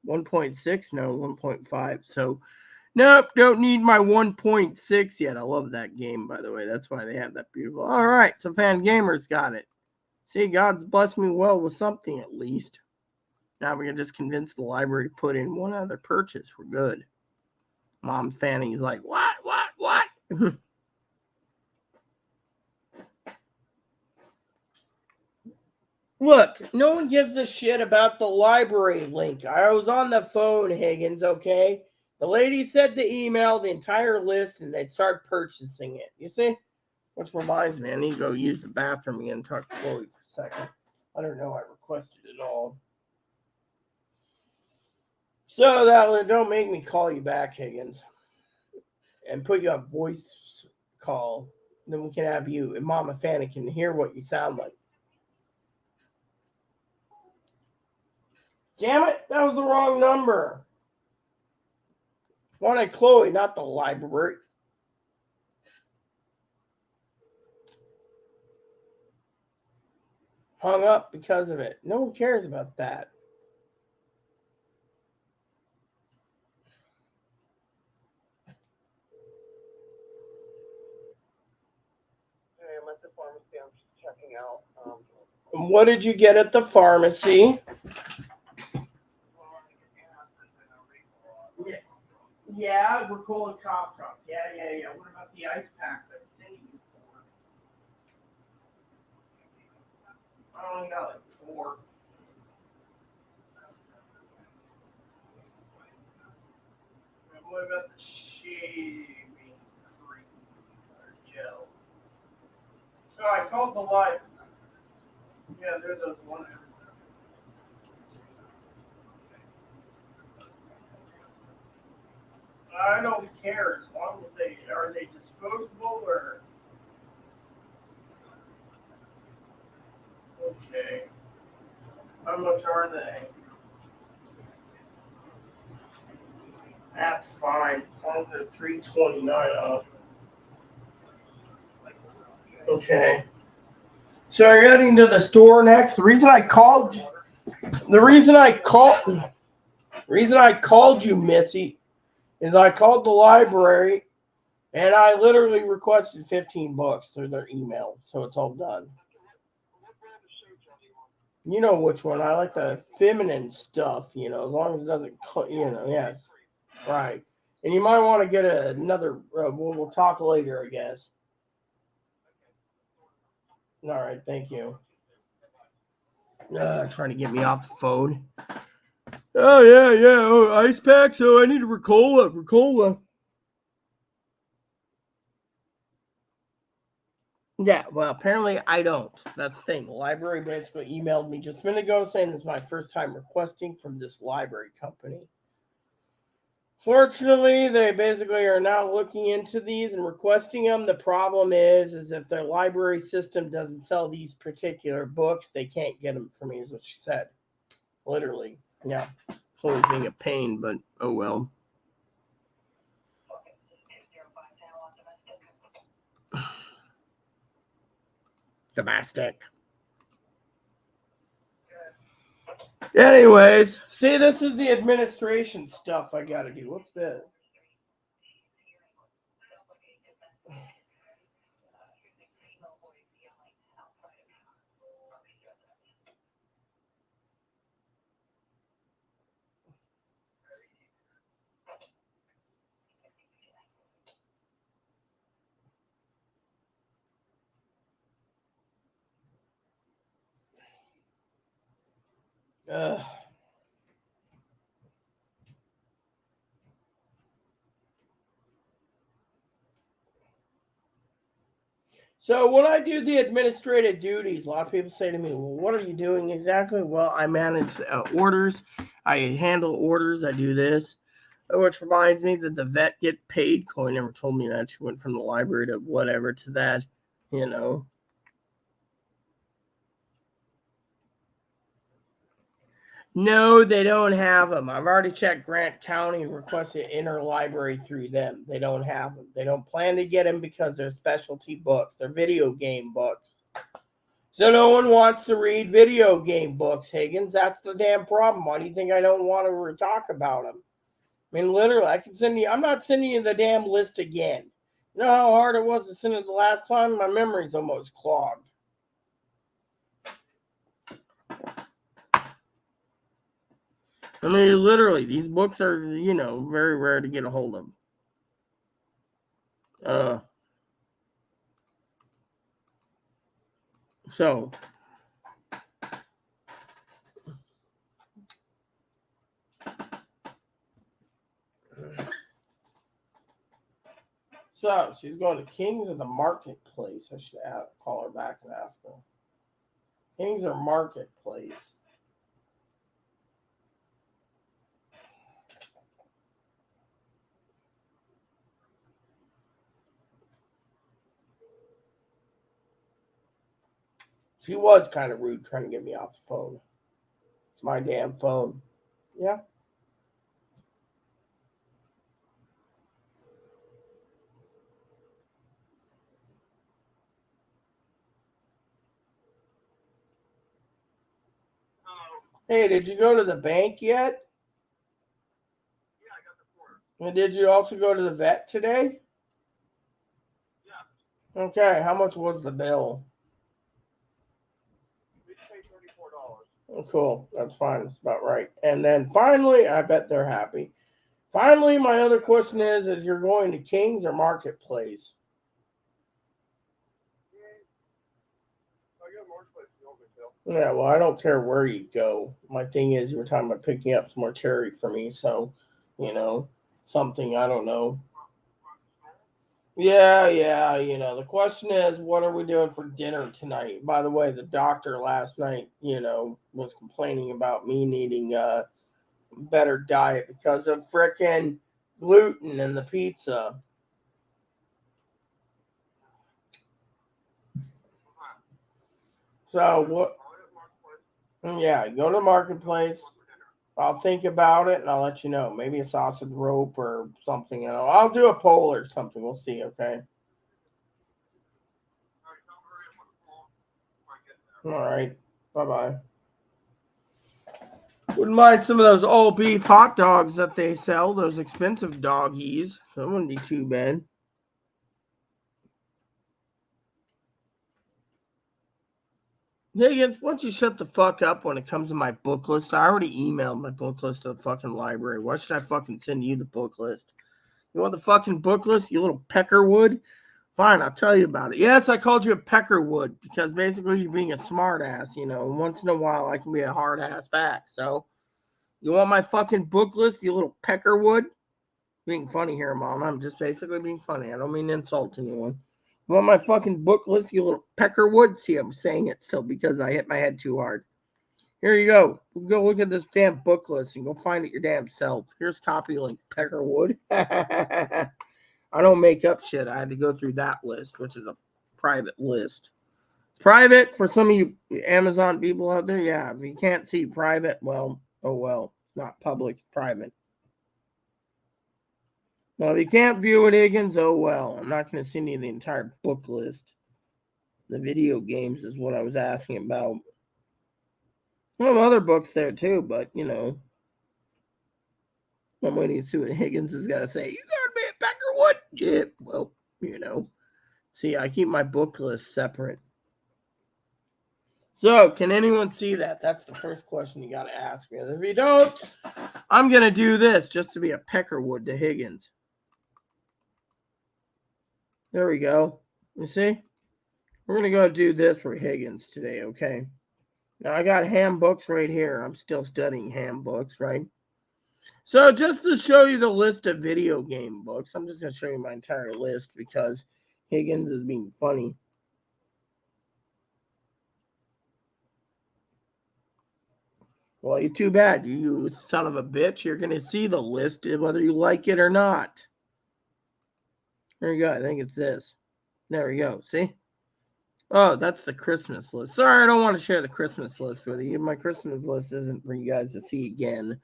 1.6? No, 1.5. So nope, don't need my 1.6 yet. I love that game, by the way. That's why they have that beautiful. All right, so Fan Gamer's got it. See, God's blessed me well with something at least. Now we can just convince the library to put in one other purchase. We're good. Mom Fanny's like, what? Look, no one gives a shit about the library link. I was on the phone, Higgins, okay? The lady said to email the entire list and they'd start purchasing it. You see? Which reminds me, I need to go use the bathroom again and talk to Chloe for a second. I don't know, I requested it all. So that don't make me call you back, Higgins. And put you on voice call. Then we can have you and Mama Fanny can hear what you sound like. Damn it, that was the wrong number. Wanted Chloe, not the library. Hung up because of it. No one cares about that. Hey, I'm at the pharmacy. I'm just checking out. What did you get at the pharmacy? Yeah, we're calling cough drop. Yeah. What about the ice packs I was sending you for? I only got like 4. And what about the shaving cream or gel? So I called the library. Yeah, they're those ones. I don't care as long as they are they disposable or okay. How much are they? That's fine. As long as they're $3.29 off. Okay. So are you heading to the store next? The reason I called you, Missy, is I called the library and I literally requested $15 through their email, so it's all done. You know which one. I like the feminine stuff, as long as it doesn't, yes. Right. And you might want to get another, we'll talk later, I guess. All right, thank you. Trying to get me off the phone. Oh, yeah. Oh, ice pack, so I need a Ricola. Yeah, well, apparently I don't. That's the thing. The library basically emailed me just a minute ago saying this is my first time requesting from this library company. Fortunately, they basically are now looking into these and requesting them. The problem is if their library system doesn't sell these particular books, they can't get them for me, is what she said. Literally. Yeah. Chloe's being a pain, but oh well. Domestic. Anyways, see, this is the administration stuff I gotta do. What's this? So when I do the administrative duties, a lot of people say to me, well, what are you doing exactly? Well, I manage orders. I handle orders. I do this. Which reminds me that the vet get paid. Chloe never told me that. She went from the library to whatever to that, you know. No, they don't have them. I've already checked Grant County and requested interlibrary through them. They don't have them. They don't plan to get them because they're specialty books. They're video game books. So no one wants to read video game books, Higgins. That's the damn problem. Why do you think I don't want to talk about them? I mean, literally, I can send you. I'm not sending you the damn list again. You know how hard it was to send it the last time? My memory's almost clogged. I mean, literally, these books are, very rare to get a hold of. So she's going to Kings or the Marketplace. I should call her back and ask her. Kings or Marketplace? She was kind of rude trying to get me off the phone. It's my damn phone. Yeah. Hey, did you go to the bank yet? Yeah, I got the quarter. And did you also go to the vet today? Yeah. Okay, how much was the bill? We paid $34. Oh, cool, that's fine. That's about right. And then finally, I bet they're happy. Finally, my other question is you're going to Kings or Marketplace? I got Marketplace. Yeah, well, I don't care where you go. My thing is, you were talking about picking up some more cherry for me, so, something, I don't know. Yeah, the question is, what are we doing for dinner tonight? By the way, the doctor last night, was complaining about me needing a better diet because of frickin' gluten in the pizza. So, what? Yeah, go to the Marketplace. I'll think about it and I'll let you know. Maybe a sausage rope or something. I'll do a poll or something. We'll see, okay? All right. Bye-bye. Wouldn't mind some of those all beef hot dogs that they sell, those expensive doggies. That wouldn't be too bad. Higgins, why don't you shut the fuck up when it comes to my book list? I already emailed my book list to the fucking library. Why should I fucking send you the book list? You want the fucking book list, you little peckerwood? Fine, I'll tell you about it. Yes, I called you a peckerwood because basically you're being a smart ass, Once in a while I can be a hard ass back. So, you want my fucking book list, you little peckerwood? Being funny here, Mom. I'm just basically being funny. I don't mean to insult anyone. You want my fucking book list, you little peckerwood? See, I'm saying it still because I hit my head too hard. Here you go. Go look at this damn book list and go find it your damn self. Here's copy link, peckerwood. I don't make up shit. I had to go through that list, which is a private list. Private for some of you Amazon people out there. Yeah, if you can't see private, well, oh well. Not public, private. Well, if you can't view it, Higgins, oh well. I'm not going to send you the entire book list. The video games is what I was asking about. I have other books there too, but I'm waiting to see what Higgins has got to say. You gotta be at Peckerwood? Yeah, well, See, I keep my book list separate. So, can anyone see that? That's the first question you got to ask me. If you don't, I'm going to do this just to be a Peckerwood to Higgins. There we go. You see? We're going to go do this for Higgins today, okay? Now, I got ham books right here. I'm still studying ham books, right? So, just to show you the list of video game books, I'm just going to show you my entire list because Higgins is being funny. Well, you're too bad. You son of a bitch. You're going to see the list whether you like it or not. There you go. I think it's this. There we go. See? Oh, that's the Christmas list. Sorry, I don't want to share the Christmas list with you. My Christmas list isn't for you guys to see again.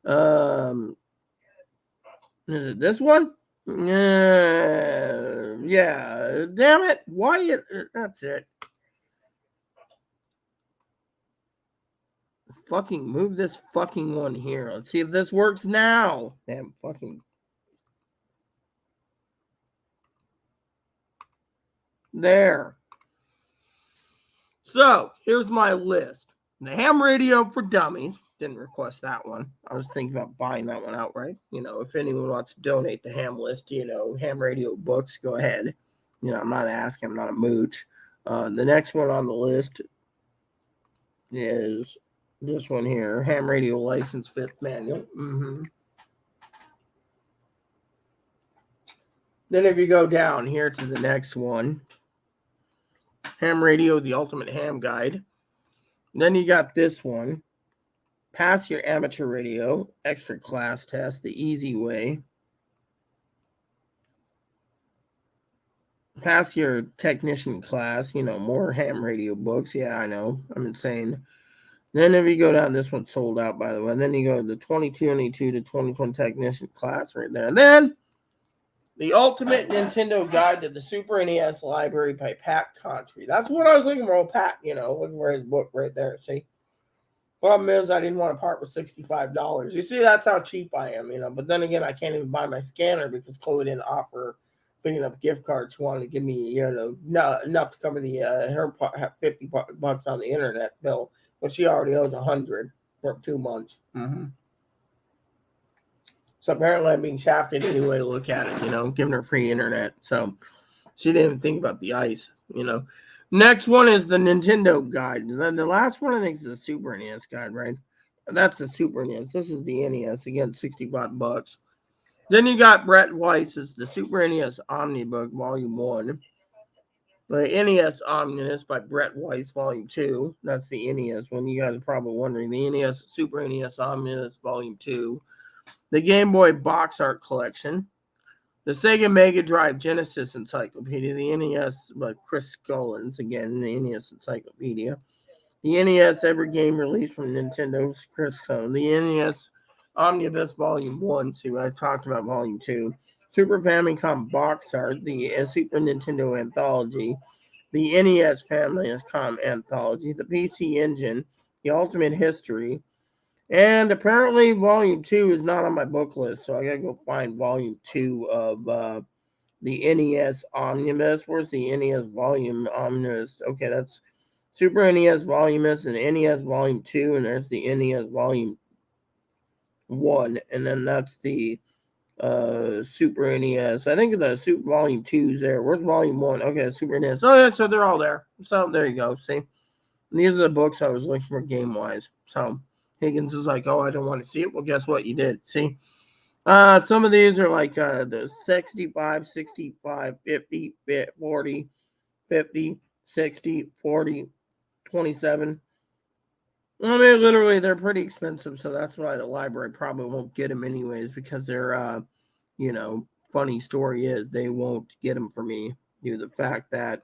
Is it this one? Yeah. Damn it. Why? That's it. Fucking move this fucking one here. Let's see if this works now. Damn fucking. There. So, here's my list. The ham radio for dummies. Didn't request that one. I was thinking about buying that one outright. If anyone wants to donate the ham list, ham radio books, go ahead. I'm not asking. I'm not a mooch. The next one on the list is this one here. Ham radio license fifth manual. Then if you go down here to the next one, ham radio, the ultimate ham guide. Then you got this one. Pass your amateur radio, extra class test, the easy way. Pass your technician class, more ham radio books. Yeah, I know. I'm insane. Then if you go down, this one's sold out, by the way. And then you go to the 2292 to 2020 technician class right there. And then the ultimate Nintendo guide to the Super NES library by Pat Contry. That's what I was looking for. Oh, Pat, looking for his book right there. See? Problem is, I didn't want to part with $65. You see, that's how cheap I am, But then again, I can't even buy my scanner because Chloe didn't offer big enough gift cards. She wanted to give me, not enough to cover the her $50 on the internet bill, but she already owes $100 for 2 months. So apparently, I'm being shafted anyway. Look at it, giving her free internet. So she didn't even think about the ice, Next one is the Nintendo guide. Then the last one, I think, is the Super NES guide, right? That's the Super NES. This is the NES. Again, $65. Then you got Brett Weiss's The Super NES Omnibook, Volume 1. The NES Omnibus by Brett Weiss, Volume 2. That's the NES one. You guys are probably wondering. The NES Super NES Omnibus, Volume 2. The Game Boy Box Art Collection. The Sega Mega Drive Genesis Encyclopedia, the NES by Chris Scullins, again, the NES Encyclopedia. The NES Every Game released from Nintendo's Chris Scullins. The NES Omnibus Volume 1, see what I talked about, Volume 2. Super Famicom Box Art, the Super Nintendo Anthology. The NES Famicom Anthology. The PC Engine, the Ultimate History. And apparently Volume 2 is not on my book list, so I gotta go find Volume 2 of the NES Omnibus. Where's the NES Volume Omnibus? Okay, that's Super NES Voluminous and NES Volume 2, and there's the NES Volume 1, and then that's the Super NES. I think the Super Volume 2 is there. Where's Volume 1? Okay, Super NES. Oh, yeah, so they're all there. So there you go, see? And these are the books I was looking for game-wise, so... Higgins is like, oh, I don't want to see it. Well, guess what? You did. See? Some of these are like the 65, 65, 50, 40, 50, 60, 40, 27. I mean, literally, they're pretty expensive, so that's why the library probably won't get them anyways, because they're, funny story is they won't get them for me due to the fact that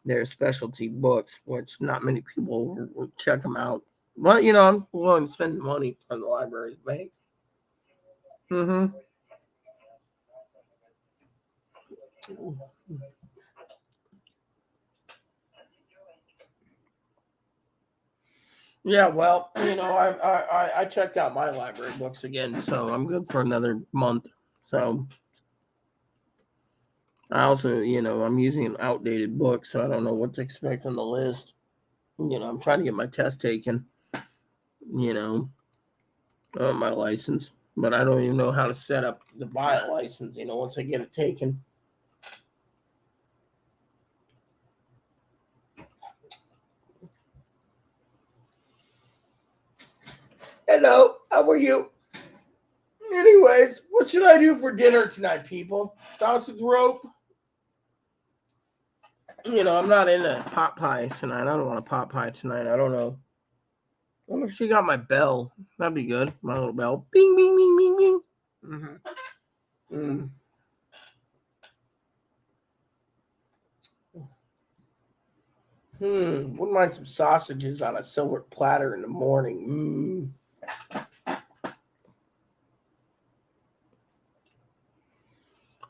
they're specialty books, which not many people will check them out. But, I'm willing to spend money for the library's bank. Yeah, well, I checked out my library books again, so I'm good for another month. So I also, I'm using an outdated book, so I don't know what to expect on the list. I'm trying to get my test taken, on my license, but I don't even know how to set up the buy a license, once I get it taken. Hello, how are you? Anyways, what should I do for dinner tonight, people? Sausage rope? I'm not into pot pie tonight. I don't want a pot pie tonight. I don't know. I wonder if she got my bell. That'd be good. My little bell. Bing, bing, bing, bing, bing. Mm-hmm. Wouldn't mind some sausages on a silver platter in the morning.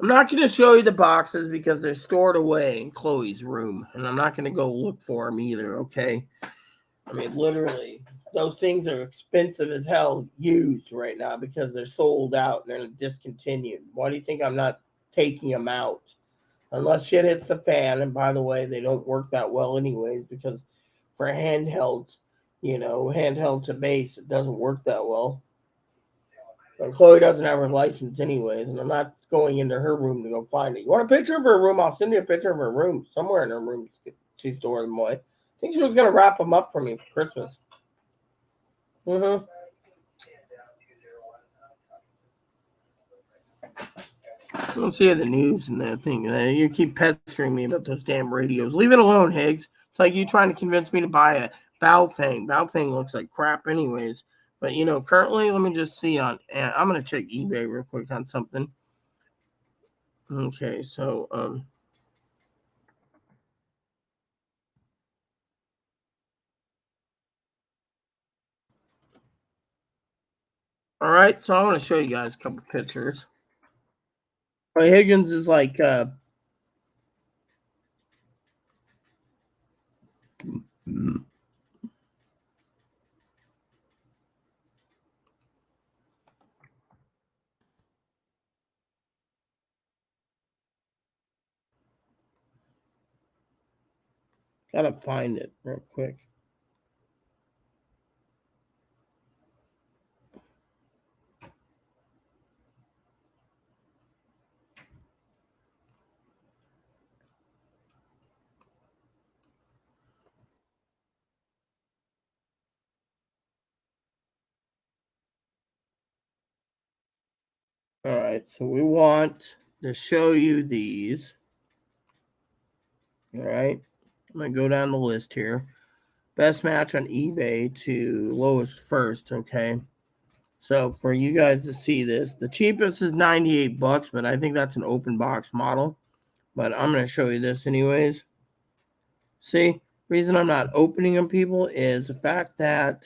I'm not going to show you the boxes because they're stored away in Chloe's room, and I'm not going to go look for them either, okay? I mean, literally, those things are expensive as hell used right now because they're sold out and they're discontinued. Why do you think I'm not taking them out? Unless shit hits the fan, and by the way, they don't work that well anyways because for handhelds, handheld to base, it doesn't work that well. And Chloe doesn't have her license anyways, and I'm not going into her room to go find it. You want a picture of her room? I'll send you a picture of her room. Somewhere in her room, she stored them away. I think she was going to wrap them up for me for Christmas. I don't see the news and that thing. You keep pestering me about those damn radios. Leave it alone, Higgs. It's like you trying to convince me to buy a Baofeng. Baofeng looks like crap anyways. But, currently, let me just see I'm going to check eBay real quick on something. Okay, so, all right, so I want to show you guys a couple pictures. Higgins is like, gotta find it real quick. All right, so we want to show you these. All right, I'm going to go down the list here. Best match on eBay to lowest first, okay? So for you guys to see this, the cheapest is $98, but I think that's an open box model. But I'm going to show you this anyways. See, reason I'm not opening them, people, is the fact that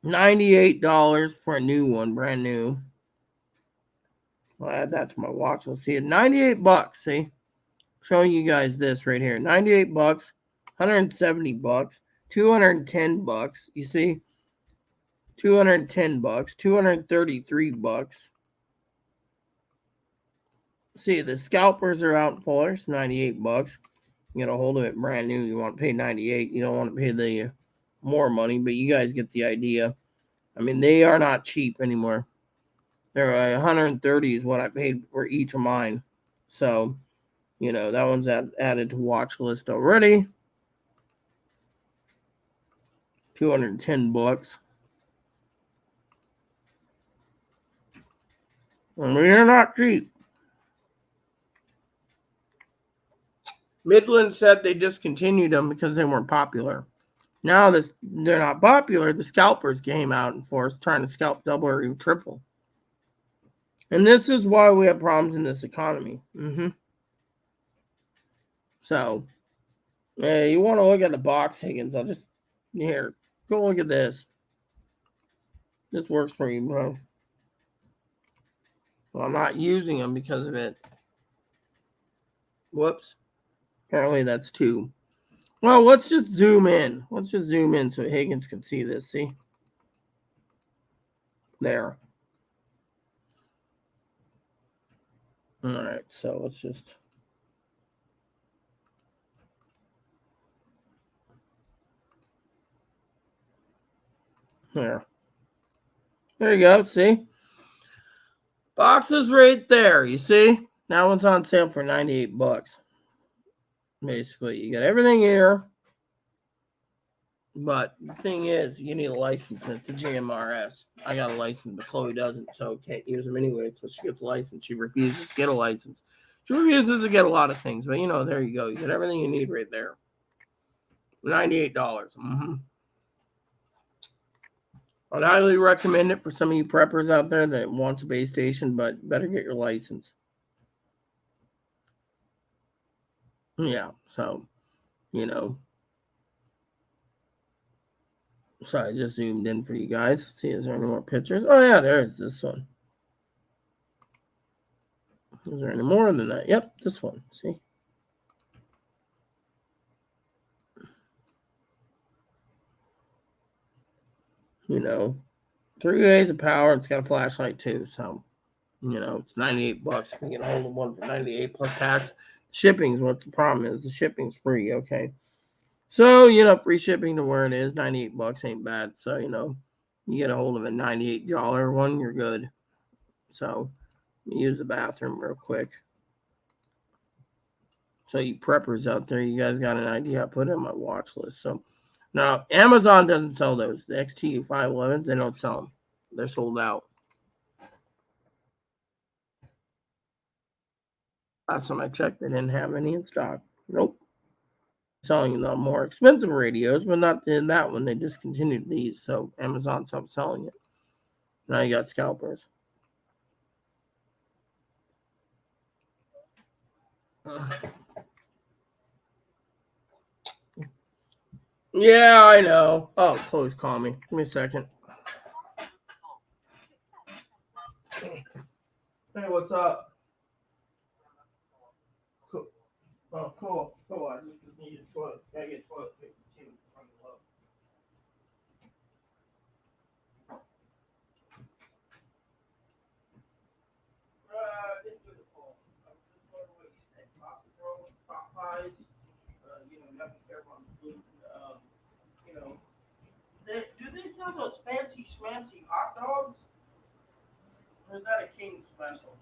$98 for a new one, brand new. I'll add that to my watch. Let's see it. $98. See, showing you guys this right here. $98, $170, $210. You see, $210, $233. See, the scalpers are out for us, $98. You get a hold of it brand new. You want to pay $98. You don't want to pay the more money, but you guys get the idea. I mean, they are not cheap anymore. They're $130 is what I paid for each of mine. So, that one's added to watch list already. $210. And they're not cheap. Midland said they discontinued them because they weren't popular. Now they're not popular. The scalpers came out and forced trying to scalp double or even triple. And this is why we have problems in this economy. So, you want to look at the box, Higgins? I'll just here go look at this. This works for you, bro. Well, I'm not using them because of it. Whoops. Apparently that's two. Well, let's just zoom in. Let's just zoom in so Higgins can see this. See? There. All right, so let's just. There. There you go. See? Boxes right there. You see? That one's on sale for $98. Basically, you got everything here. But the thing is, you need a license, and it's a GMRS. I got a license, but Chloe doesn't, so can't use them anyway. So she gets a license. She refuses to get a license. She refuses to get a lot of things, but there you go. You get everything you need right there. $98. I'd highly recommend it for some of you preppers out there that wants a base station, but better get your license. Yeah, so, So I just zoomed in for you guys. Let's see, is there any more pictures? Oh, yeah, there's this one. Is there any more than that? Yep, this one. See? you know, 3 days of power. It's got a flashlight too. So, it's $98. You can get a hold of one for $98 plus tax. Shipping's what the problem is. The shipping's free. Okay. So, free shipping to where it is. $98 ain't bad. So, you get a hold of a $98 one, you're good. So, use the bathroom real quick. So, you preppers out there, you guys got an idea. I put it on my watch list. So, now Amazon doesn't sell those. The XT 511s, they don't sell them. They're sold out. Last time I checked, they didn't have any in stock. Nope. Selling the more expensive radios, but not in that one. They discontinued these, so Amazon stopped selling it. Now you got scalpers. Yeah, I know. Oh, Chloe's calling me. Give me a second. Hey, what's up? Cool. Oh, cool. I just need a toilet. Gotta get toilet paper too. Didn't do the poll. I was just wondering what you said. Pasta rolls, pot pies. You have to be careful on the gluten. You know, do they sell those fancy schmancy hot dogs? Or is that a king special?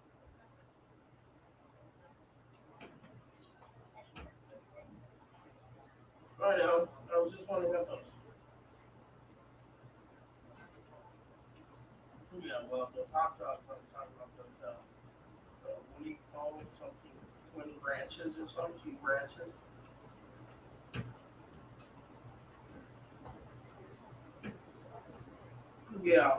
I know. I was just wondering about those. Yeah, well, the hot dogs, I was talking about those, what do you call them? Something, twin branches or something, two branches. Yeah.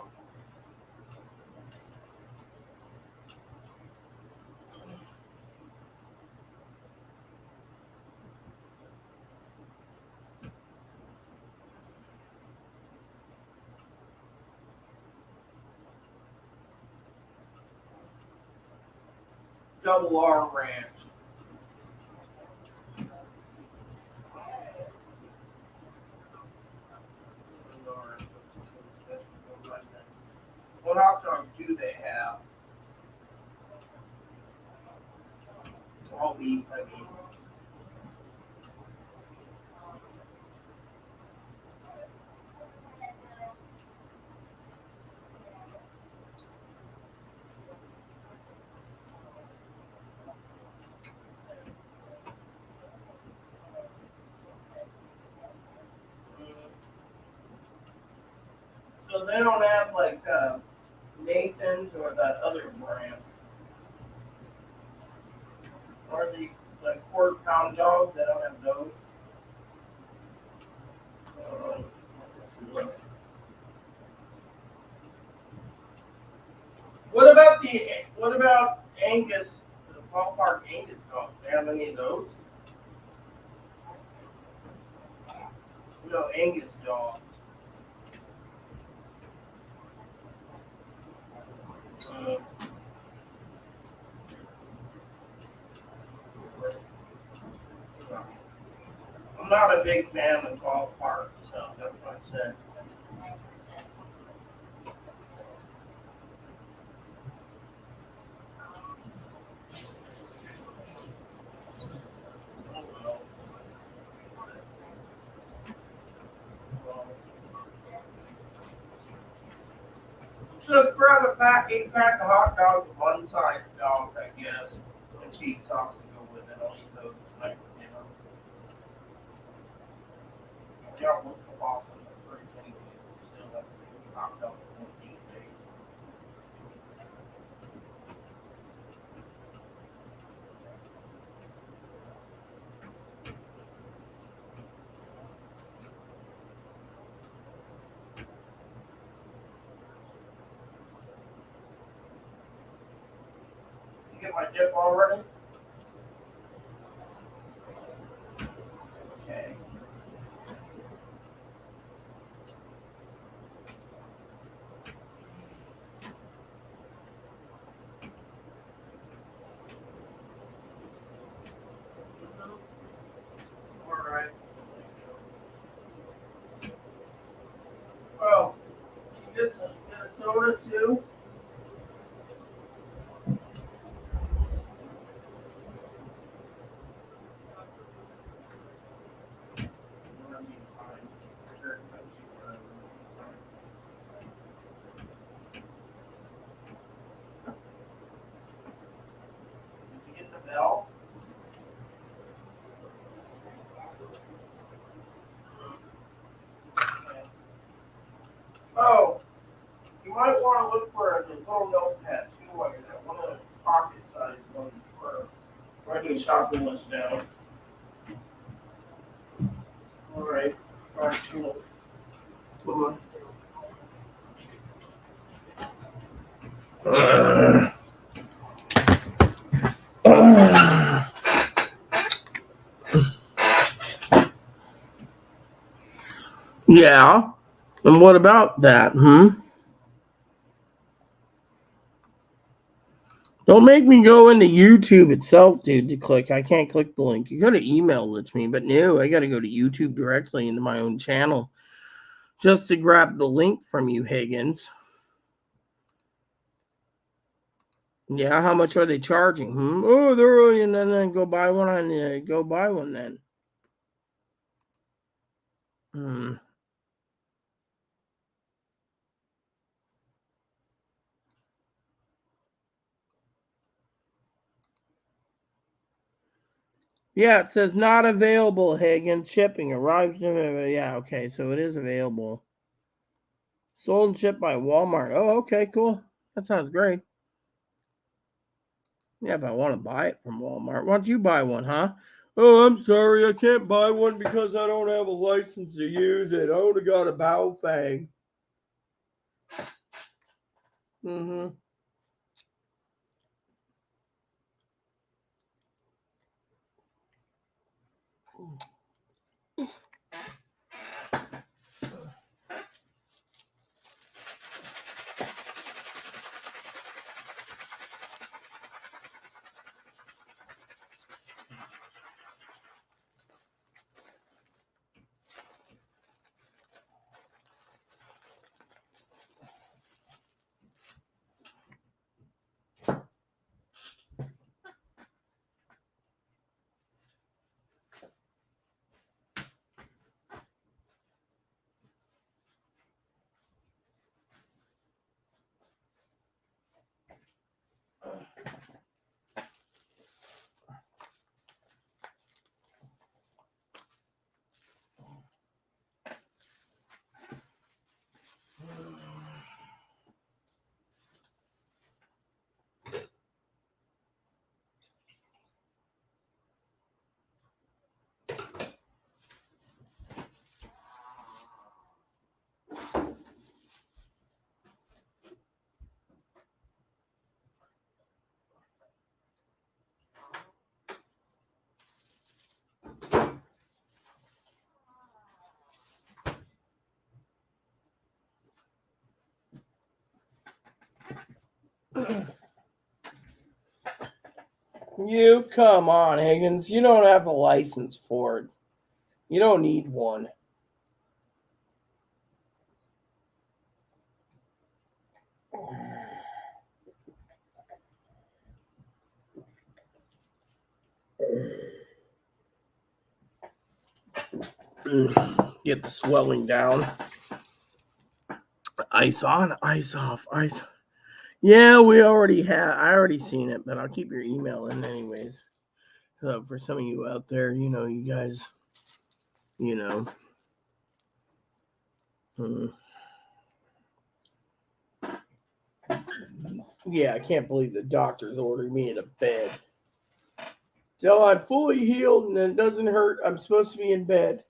Double R ranch. What hot dogs do they have? All beef, I mean. So they don't have like Nathan's or that other brand. Or the like quarter pound dogs, they don't have those. What about Angus, the ballpark Angus dogs? Do they have any of those? No, Angus dogs. Uh, I'm not a big fan of golf parks, so that's what I said. Just grab a eight-pack of hot dogs, one-sized dogs, I guess, and cheese sauce to go with it. I'll eat those tonight for dinner. Yeah, we'll come off on the first thing still have hot dogs 14 days. You get my dip already? Okay. Alright. Well, you get a soda too? Did you get the bell? Okay. Oh, you might want to look for the little notepad too while you're there. One of the pocket-sized ones for writing shopping list down. Alright. Alright, cool. Come on. Yeah. And what about that, Don't make me go into YouTube itself, dude, to click. I can't click the link. You gotta email it to me, but no, I gotta go to YouTube directly into my own channel just to grab the link from you, Higgins. Yeah, how much are they charging? Oh, they're really, and then go buy one on go buy one then. Yeah, it says not available, Higgins. Shipping arrives. Yeah, okay, so it is available. Sold and shipped by Walmart. Oh, okay, cool. That sounds great. Yeah, but I want to buy it from Walmart. Why don't you buy one, huh? Oh, I'm sorry, I can't buy one because I don't have a license to use it. I only got a Baofeng. Mm-hmm. You come on, Higgins. You don't have the license for it. You don't need one. Get the swelling down. Ice on, ice off, ice. Yeah, we already have. I already seen it, but I'll keep your email in anyways. For some of you out there, you guys, you know. Yeah, I can't believe the doctors ordered me in a bed. Till I'm fully healed and it doesn't hurt, I'm supposed to be in bed.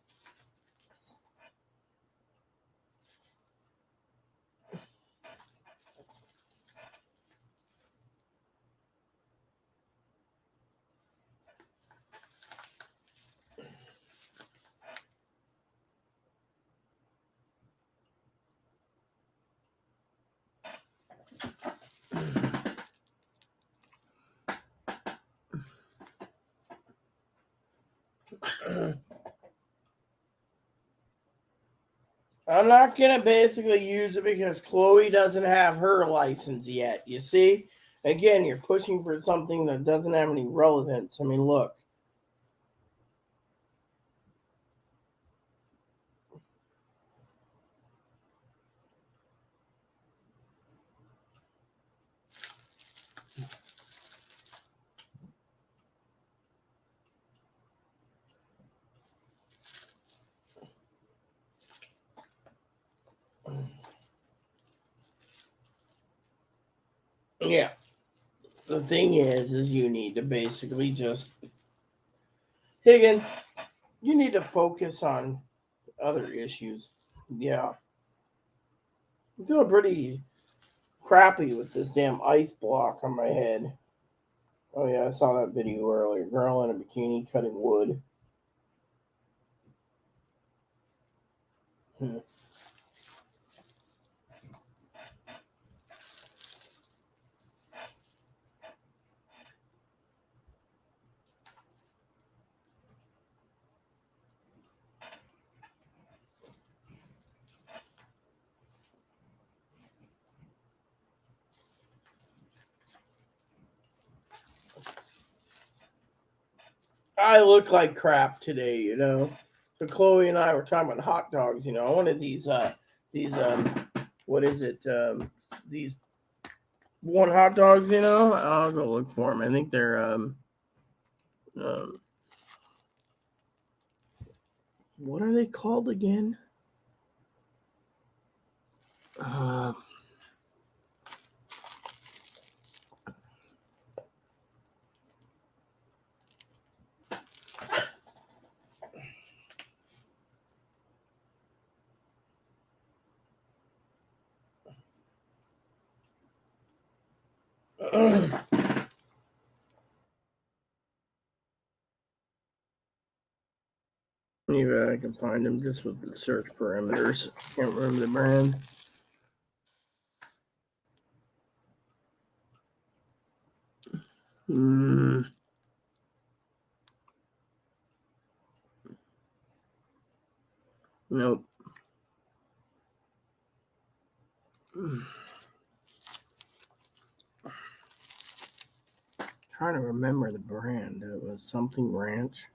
I'm not going to basically use it because Chloe doesn't have her license yet. You see? Again, you're pushing for something that doesn't have any relevance. I mean, look. Yeah. The thing is you need to basically just... Higgins, you need to focus on other issues. Yeah. I'm feeling pretty crappy with this damn ice block on my head. Oh, yeah, I saw that video earlier. Girl in a bikini cutting wood. I look like crap today, So Chloe and I were talking about hot dogs, I wanted these what is it? These one hot dogs, I'll go look for them. I think they're what are they called again? Maybe I can find them just with the search parameters. Can't remember the brand. Nope. Trying to remember the brand. It was something ranch.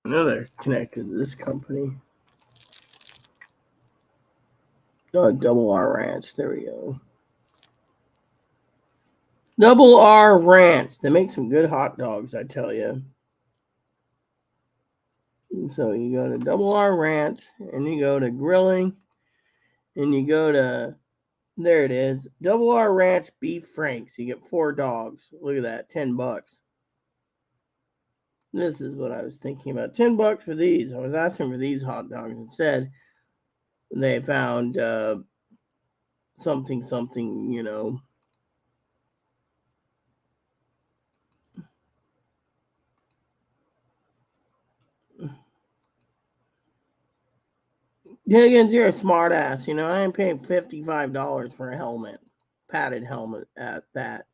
I know they're connected to this company. Oh, Double R Ranch. There we go. Double R Ranch. They make some good hot dogs, I tell you. So you go to Double R Ranch, and you go to grilling, and you go to... There it is. Double R Ranch Beef Franks. You get 4 dogs. Look at that. $10. This is what I was thinking about. $10 for these. I was asking for these hot dogs. Instead, they found something, Higgins, you're a smart ass. You know, I ain't paying $55 for a helmet, padded helmet at that.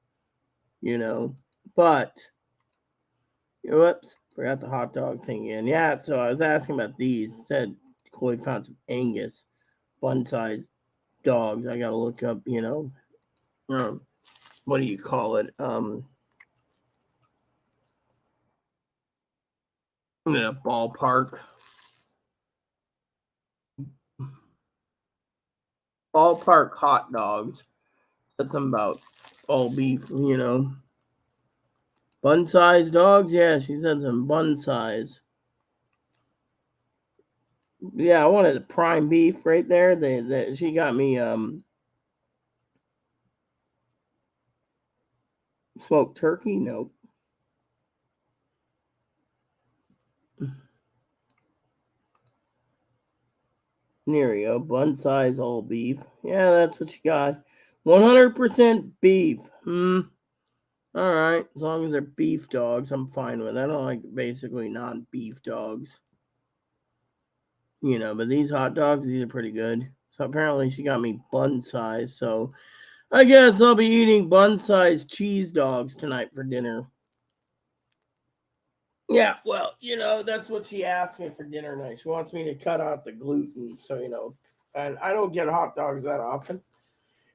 You know, but whoops, forgot the hot dog thing again. Yeah, so I was asking about these. Said Chloe found some Angus bun-sized dogs. I gotta look up. What do you call it? In a ballpark. Ballpark hot dogs. Said something about all beef. Bun-sized dogs. Yeah, she said some bun-size. Yeah, I wanted the prime beef right there. She got me smoked turkey. Nope. There you go. Bun size all beef. Yeah, that's what you got. 100% beef. All right. As long as they're beef dogs, I'm fine with it. I don't like basically non-beef dogs. But these hot dogs, these are pretty good. So apparently she got me bun size. So I guess I'll be eating bun size cheese dogs tonight for dinner. Yeah, well, that's what she asked me for dinner tonight. She wants me to cut out the gluten. So, and I don't get hot dogs that often.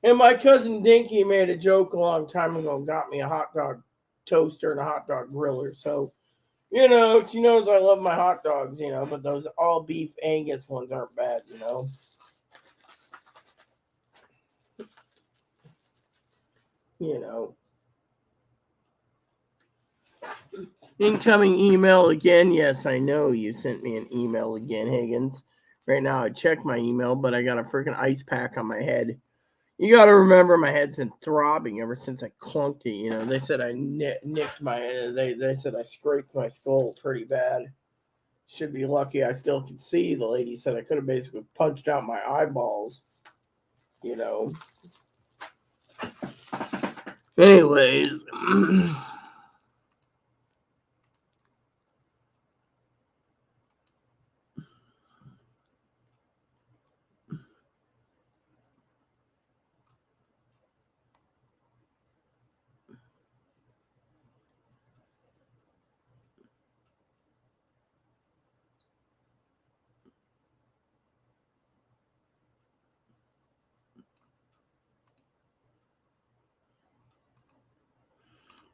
And my cousin Dinky made a joke a long time ago and got me a hot dog toaster and a hot dog griller. So, she knows I love my hot dogs, but those all beef Angus ones aren't bad, You know. Incoming email again. Yes, I know you sent me an email again, Higgins. Right now I checked my email, but I got a freaking ice pack on my head. You got to remember, my head's been throbbing ever since I clunked it. They said I nicked my. They said I scraped my skull pretty bad. Should be lucky I still can see. The lady said I could have basically punched out my eyeballs. Anyways.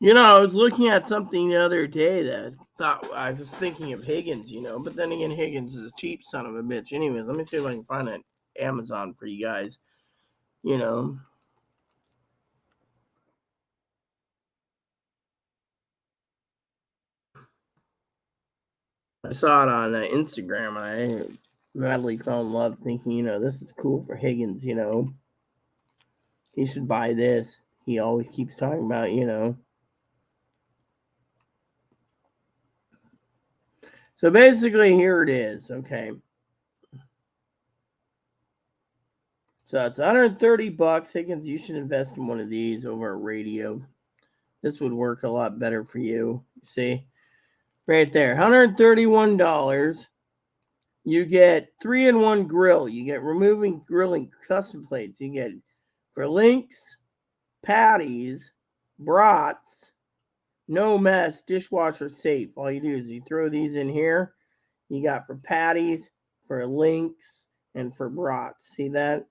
I was looking at something the other day that I was thinking of Higgins, but then again, Higgins is a cheap son of a bitch. Anyways, let me see if I can find it Amazon for you guys. I saw it on Instagram and I madly fell in love thinking, this is cool for Higgins, He should buy this. He always keeps talking about, So basically, here it is, okay? So it's $130. Higgins, you should invest in one of these over a radio. This would work a lot better for you. See? Right there. $131. You get 3-in-1 grill. You get removing grilling custom plates. You get for links, patties, brats, no mess, dishwasher safe. All you do is you throw these in here. You got for patties, for links, and for brats. See that?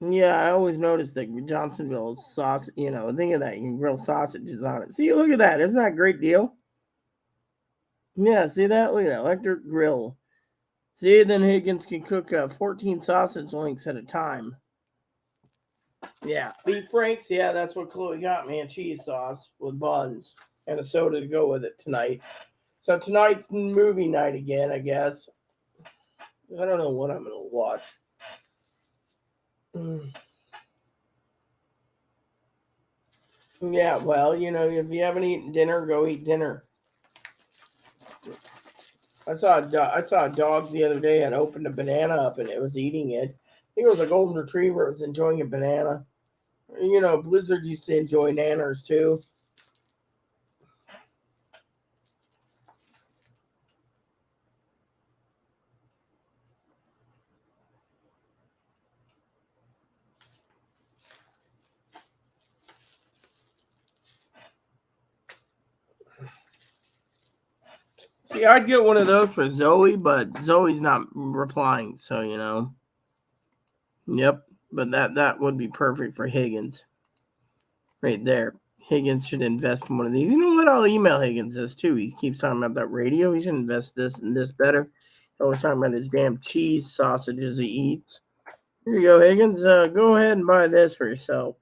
Yeah, I always noticed that Johnsonville sauce, think of that. You can grill sausages on it. See, look at that. Isn't that a great deal? Yeah, see that? Look at that. Electric grill. See, then Higgins can cook 14 sausage links at a time. Yeah, beef franks. Yeah, that's what Chloe got me, and cheese sauce with buns and a soda to go with it tonight. So tonight's movie night again, I guess. I don't know what I'm going to watch. Yeah, well, if you haven't eaten dinner, go eat dinner. I saw a dog the other day and opened a banana up and it was eating it. I think it was a golden retriever. It was enjoying a banana. Blizzard used to enjoy nanners too. See, I'd get one of those for Zoe, but Zoe's not replying, so you know. Yep, but that would be perfect for Higgins. Right there. Higgins should invest in one of these. You know what? I'll email Higgins this too. He keeps talking about that radio. He should invest this and this better. He's always talking about his damn cheese sausages he eats. Here you go, Higgins. Go ahead and buy this for yourself.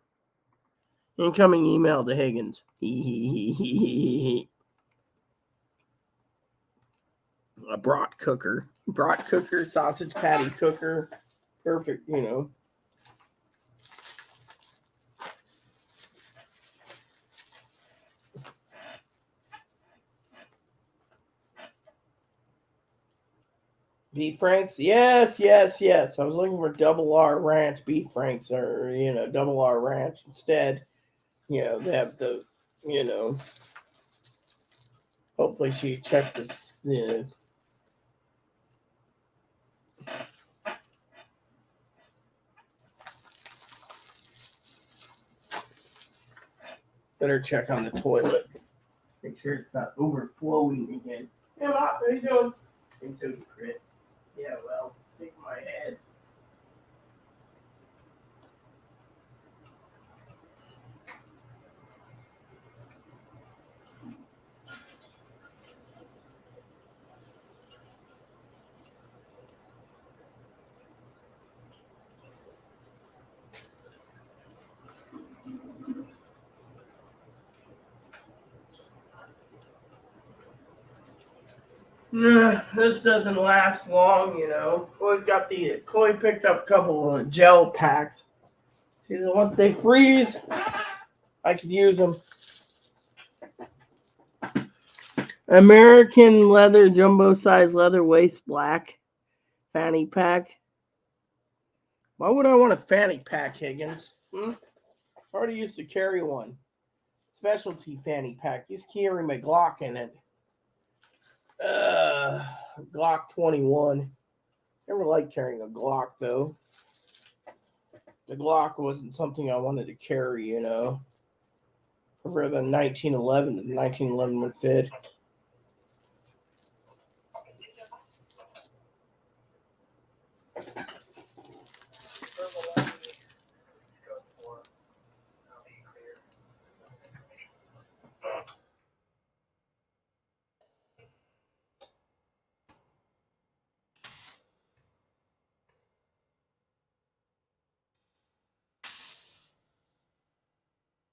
Incoming email to Higgins. A brat cooker, sausage patty cooker. Perfect, you know. Beef franks, yes. I was looking for double R ranch beef franks, or you know, double R ranch instead. You know, they have the, you know. Hopefully, she checked this. You know. Better check on the toilet. Make sure it's not overflowing again. Hey, Mom, how you doing? And so you, Chris. Yeah, well, take my head. This doesn't last long, you know. Chloe picked up a couple of gel packs. See, once they freeze, I could use them. American leather, jumbo size leather waist black fanny pack. Why would I want a fanny pack, Higgins? I already used to carry one. Specialty fanny pack. Used to carry my Glock in it. Glock 21. Never liked carrying a Glock, though. The Glock wasn't something I wanted to carry, you know. Prefer the 1911. The 1911 would fit.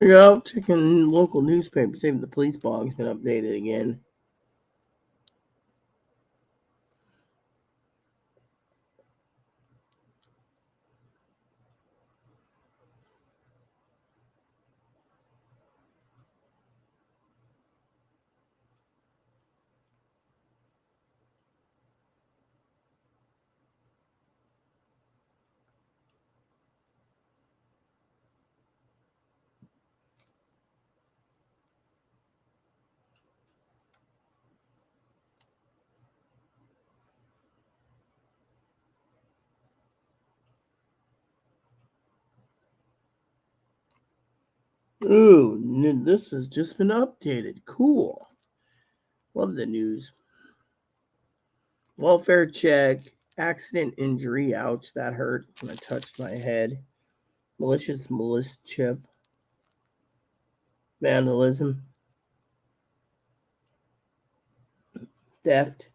Here you go, checking local newspapers. Even the police blog's been updated again. Ooh, this has just been updated. Cool. Love the news. Welfare check. Accident injury. Ouch, that hurt when I touched my head. Malicious mischief. Vandalism. Theft.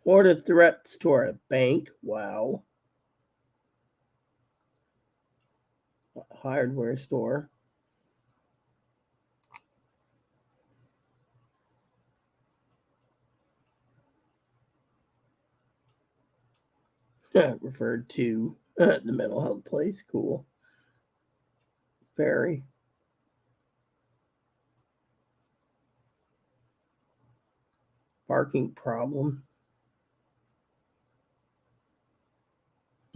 Florida threats to our bank. Wow. Hardware store. Referred to the mental health place. Cool. Very. Parking problem.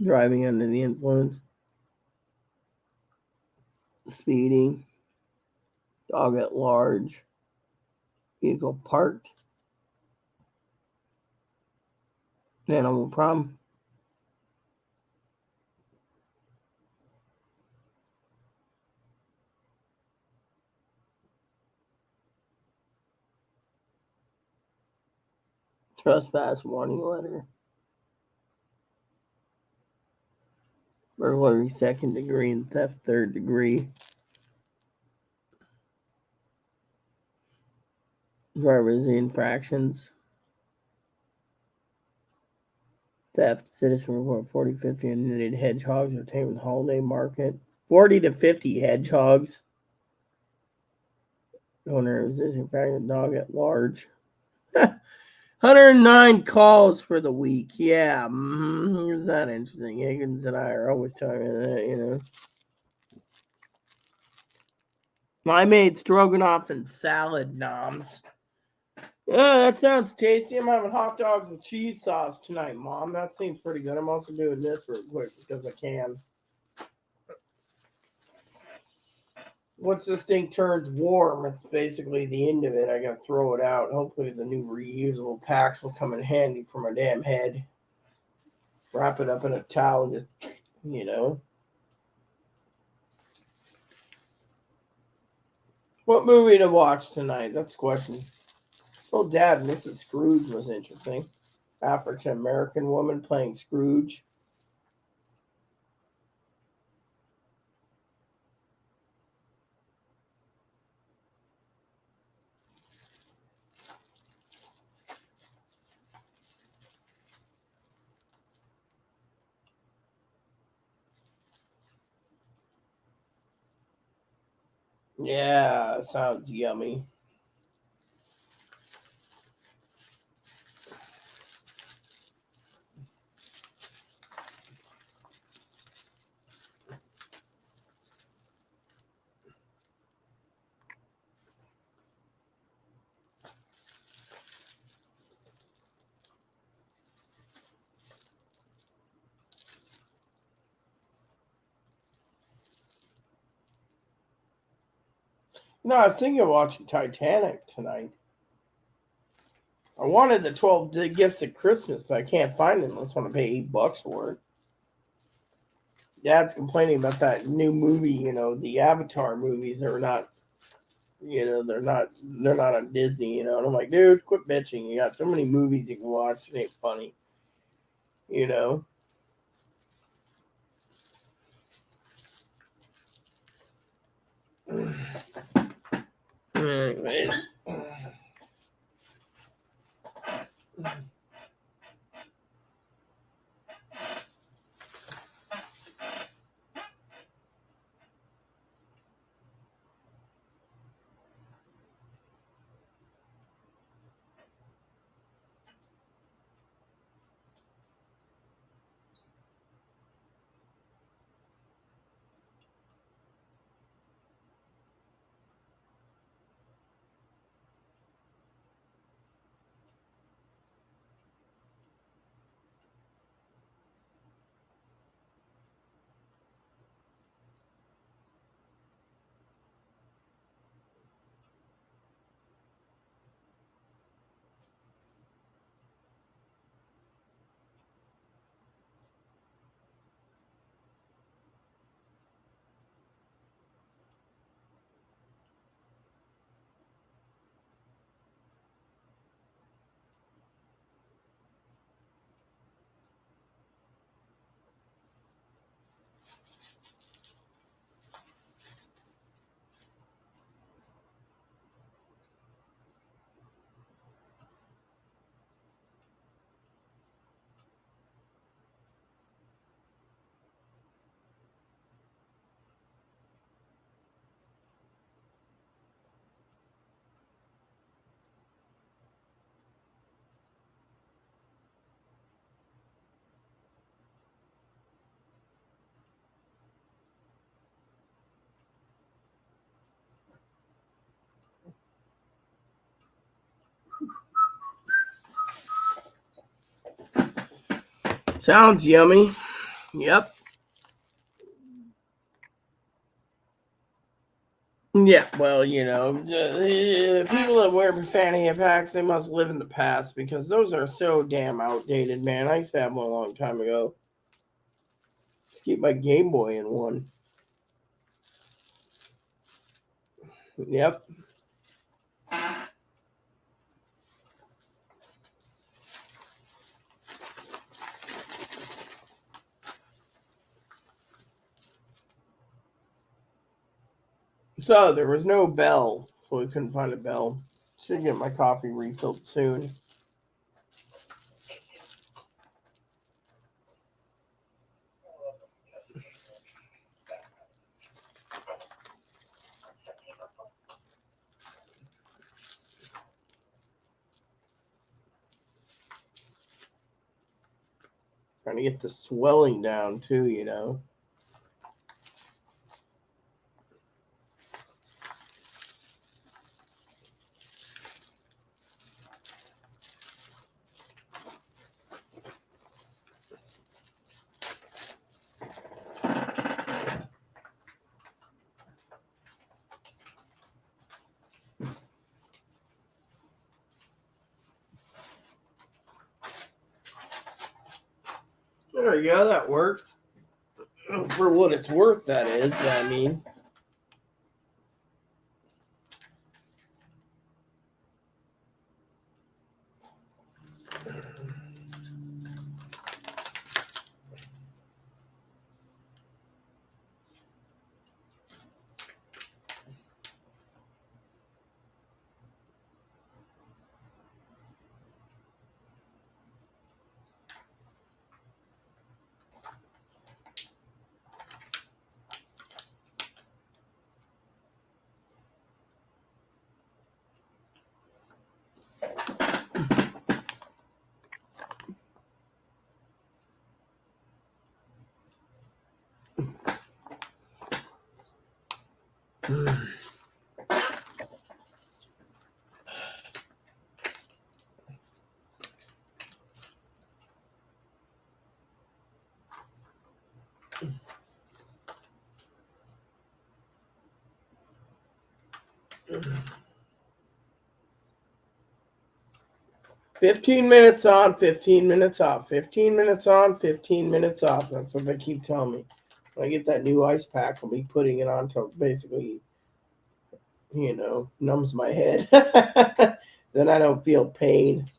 driving under the influence, speeding, dog at large, vehicle parked, animal problem. Trespass warning letter. Burglary 2nd degree and theft 3rd degree. Driver's infractions. Theft, citizen report 40, 50 unneeded hedgehogs obtained with holiday market. 40 to 50 hedgehogs. Owner of this infracted dog at large. 109 calls for the week. Yeah, here's that interesting. Higgins and I are always talking about that, I made stroganoff and salad, noms. Yeah, that sounds tasty. I'm having hot dogs with cheese sauce tonight, Mom. That seems pretty good. I'm also doing this real quick because I can. Once this thing turns warm, it's basically the end of it. I gotta throw it out. Hopefully the new reusable packs will come in handy for my damn head. Wrap it up in a towel and just, What movie to watch tonight? That's the question. Oh, Dad, Mrs. Scrooge was interesting. African American woman playing Scrooge. Yeah, sounds yummy. No, I was thinking of watching Titanic tonight. I wanted the 12 gifts at Christmas, but I can't find it unless I want to pay $8 for it. Dad's complaining about that new movie, the Avatar movies are not, they're not on Disney, and I'm like, dude, quit bitching. You got so many movies you can watch, it ain't funny, Anyways. Sounds yummy. Yep. Yeah, well, people that wear fanny packs, they must live in the past because those are so damn outdated, man. I used to have one a long time ago. Just keep my Game Boy in one. Yep. So there was no bell, so we couldn't find a bell. Should get my coffee refilled soon. Trying to get the swelling down too. There you go, that works. For what it's worth, that is, I mean. "15 minutes on, 15 minutes off. 15 minutes on, 15 minutes off." That's what they keep telling me. When I get that new ice pack, I'll be putting it on till basically, numbs my head. Then I don't feel pain.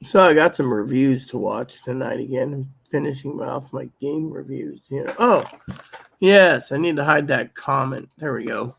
So I got some reviews to watch tonight again. I'm finishing off my game reviews. Oh, yes, I need to hide that comment. There we go.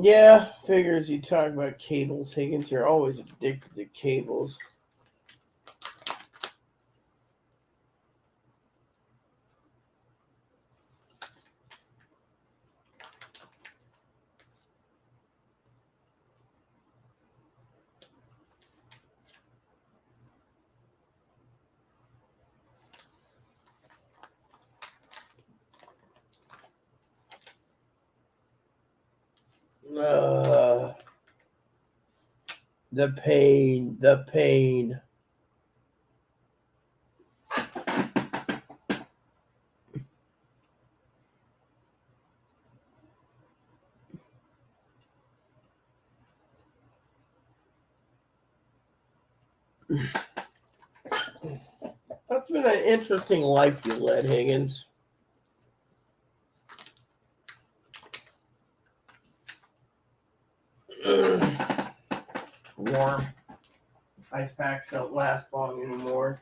Yeah, figures you talk about cables, Higgins. You're always addicted to cables. Uh, The pain. The pain. That's been an interesting life you led, Higgins. Warm. Ice packs don't last long anymore.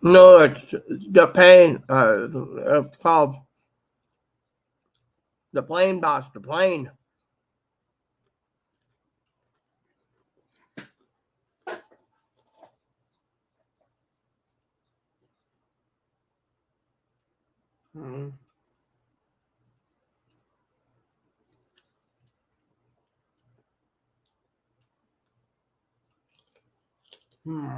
No, it's the pain. It's called the plane, boss. The plane. Hmm. Hmm.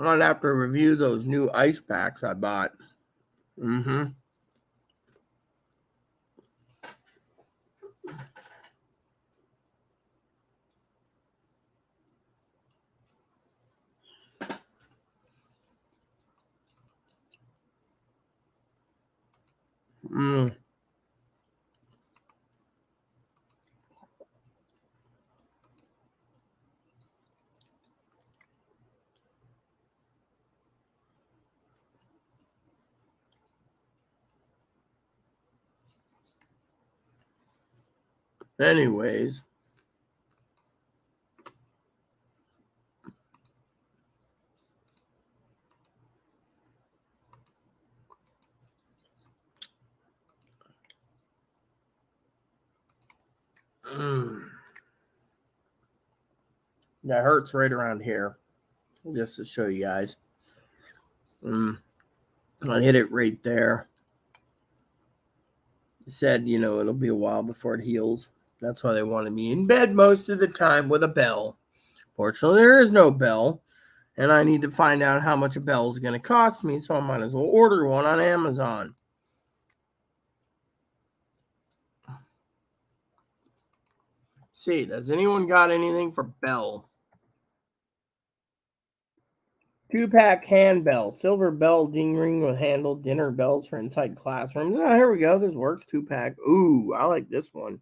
I'd have to review those new ice packs I bought. Mm-hmm. Mm. Anyways. Mm. That hurts right around here. Just to show you guys. I hit it right there. It said, it'll be a while before it heals. That's why they wanted me in bed most of the time with a bell. Fortunately, there is no bell. And I need to find out how much a bell is going to cost me, so I might as well order one on Amazon. See, does anyone got anything for bell? 2-pack hand bell, silver bell ding ring with handle, dinner bells for inside classrooms. Oh, here we go. This works. 2-pack. Ooh, I like this one.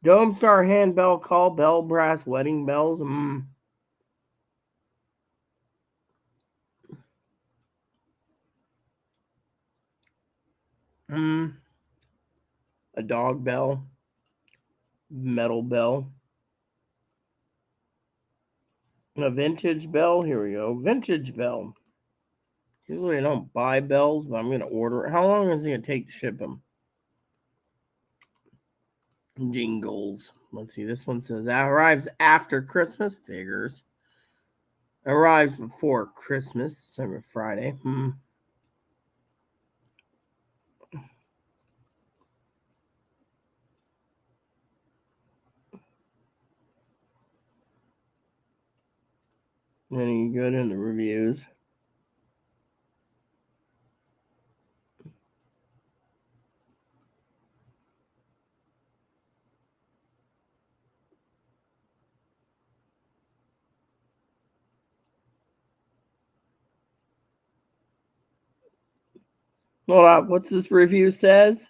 Dome star hand bell, call bell, brass wedding bells. A dog bell, metal bell, a vintage bell. Here we go. Vintage bell. Usually I don't buy bells, but I'm going to order it. How long is it going to take to ship them? Jingles. Let's see. This one says arrives after Christmas. Figures. Arrives before Christmas. December Friday. Any good in the reviews? Hold on. What's this review says?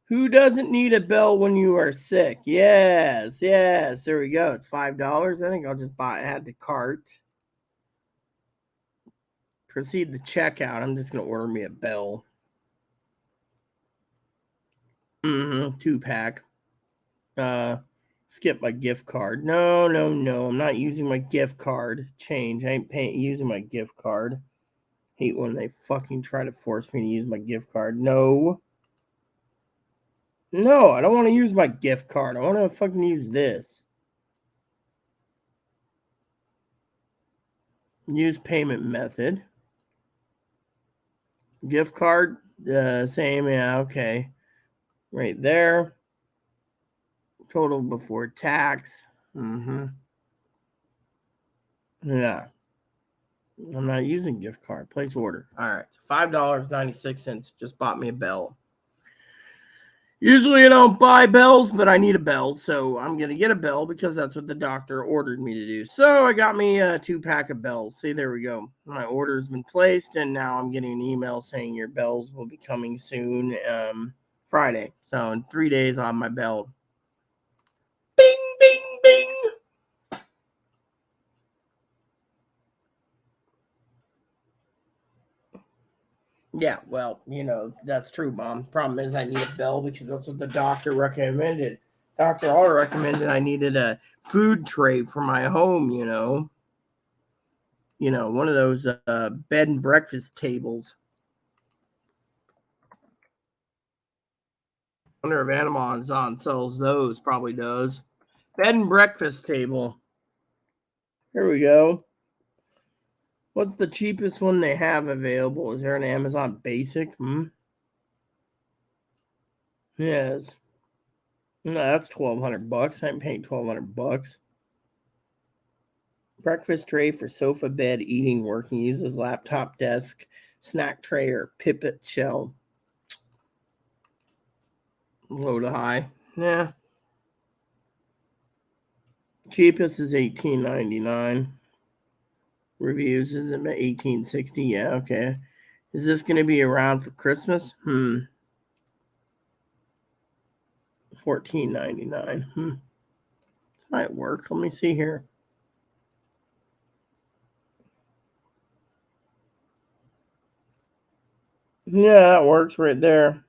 Who doesn't need a bell when you are sick? Yes. There we go. It's $5. I think I'll just add to cart. Proceed to checkout. I'm just going to order me a bell. 2-pack. Skip my gift card. No. I'm not using my gift card. Change. I ain't using my gift card. Hate when they fucking try to force me to use my gift card. No, I don't want to use my gift card. I want to fucking use this. Use payment method. Gift card, same. Yeah, okay. Right there. Total before tax. Yeah. I'm not using gift card. Place order. All right. $5.96. Just bought me a bell. Usually I don't buy bells, but I need a bell, so I'm going to get a bell because that's what the doctor ordered me to do. So I got me a 2-pack of bells. See, there we go. My order's been placed, and now I'm getting an email saying your bells will be coming soon, Friday. So in 3 days, I'll have my bell. Bing, bing, bing. Yeah, well, that's true, Mom. Problem is I need a bell because that's what the doctor recommended. Dr. Aller recommended I needed a food tray for my home, one of those bed and breakfast tables. I wonder if Amazon sells those. Probably does. Bed and breakfast table. Here we go. What's the cheapest one they have available? Is there an Amazon Basic? Yes. No, that's $1,200. I'm paying $1,200. Breakfast tray for sofa, bed, eating, working. Uses laptop, desk, snack tray, or pipette shell. Low to high. Yeah. Cheapest is $18.99. Reviews is at $18.60. Yeah, okay. Is this going to be around for Christmas? $14.99. Might work. Let me see here. Yeah, that works right there.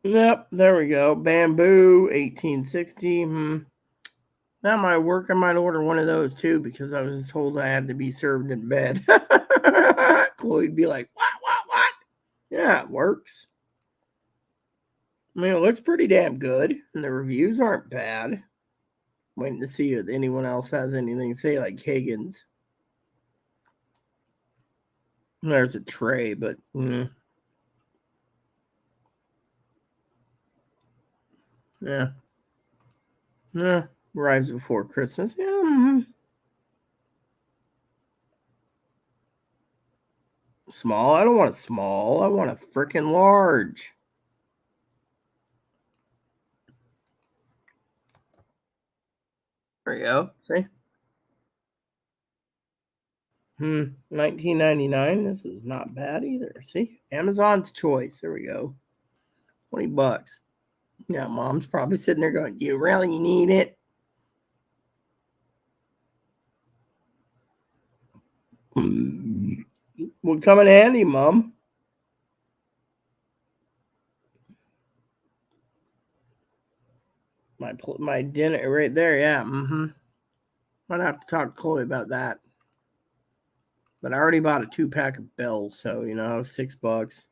Yep, there we go. Bamboo, $18.60. That might work. I might order one of those too because I was told I had to be served in bed. Chloe'd be like, what? Yeah, it works. I mean, it looks pretty damn good, and the reviews aren't bad. Waiting to see if anyone else has anything to say, like Higgins. There's a tray, but yeah. Arrives before Christmas. Yeah. Small? I don't want a small. I want a freaking large. There you go. See? $19.99. This is not bad either. See? Amazon's choice. There we go. $20. Yeah, Mom's probably sitting there going, you really need it? Would come in handy, Mom. My dinner right there, yeah. Might have to talk to Chloe about that. But I already bought a 2-pack of bells, so $6.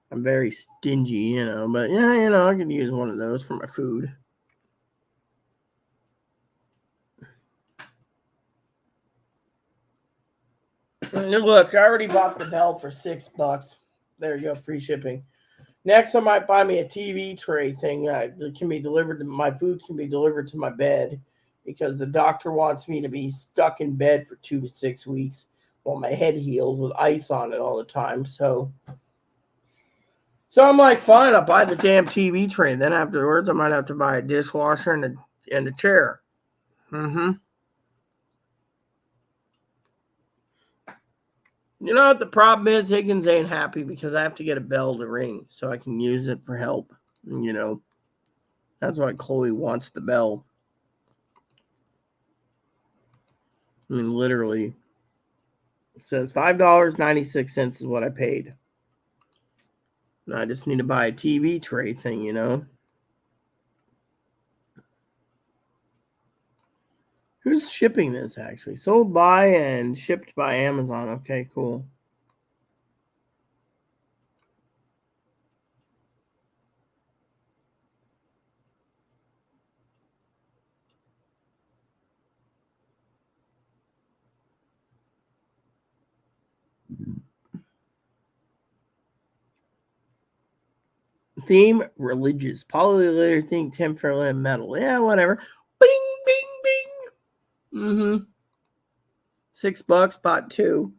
I'm very stingy, but I can use one of those for my food. Look, I already bought the bell for $6. There you go, free shipping. Next, I might buy me a TV tray thing that can be delivered. My food can be delivered to my bed because the doctor wants me to be stuck in bed for 2 to 6 weeks while my head heals with ice on it all the time. So I'm like, fine, I'll buy the damn TV tray. Then afterwards, I might have to buy a dishwasher and a chair. You know what the problem is? Higgins ain't happy because I have to get a bell to ring so I can use it for help. You know, that's why Chloe wants the bell. I mean, literally, it says $5.96 is what I paid. And I just need to buy a TV tray thing, you know. Who's shipping this, actually? Sold by and shipped by Amazon. Okay, cool. Theme, religious. Polylayer thing, temporary metal. Yeah, whatever. Bing, bing, bing. Mm-hmm. $6, bought 2.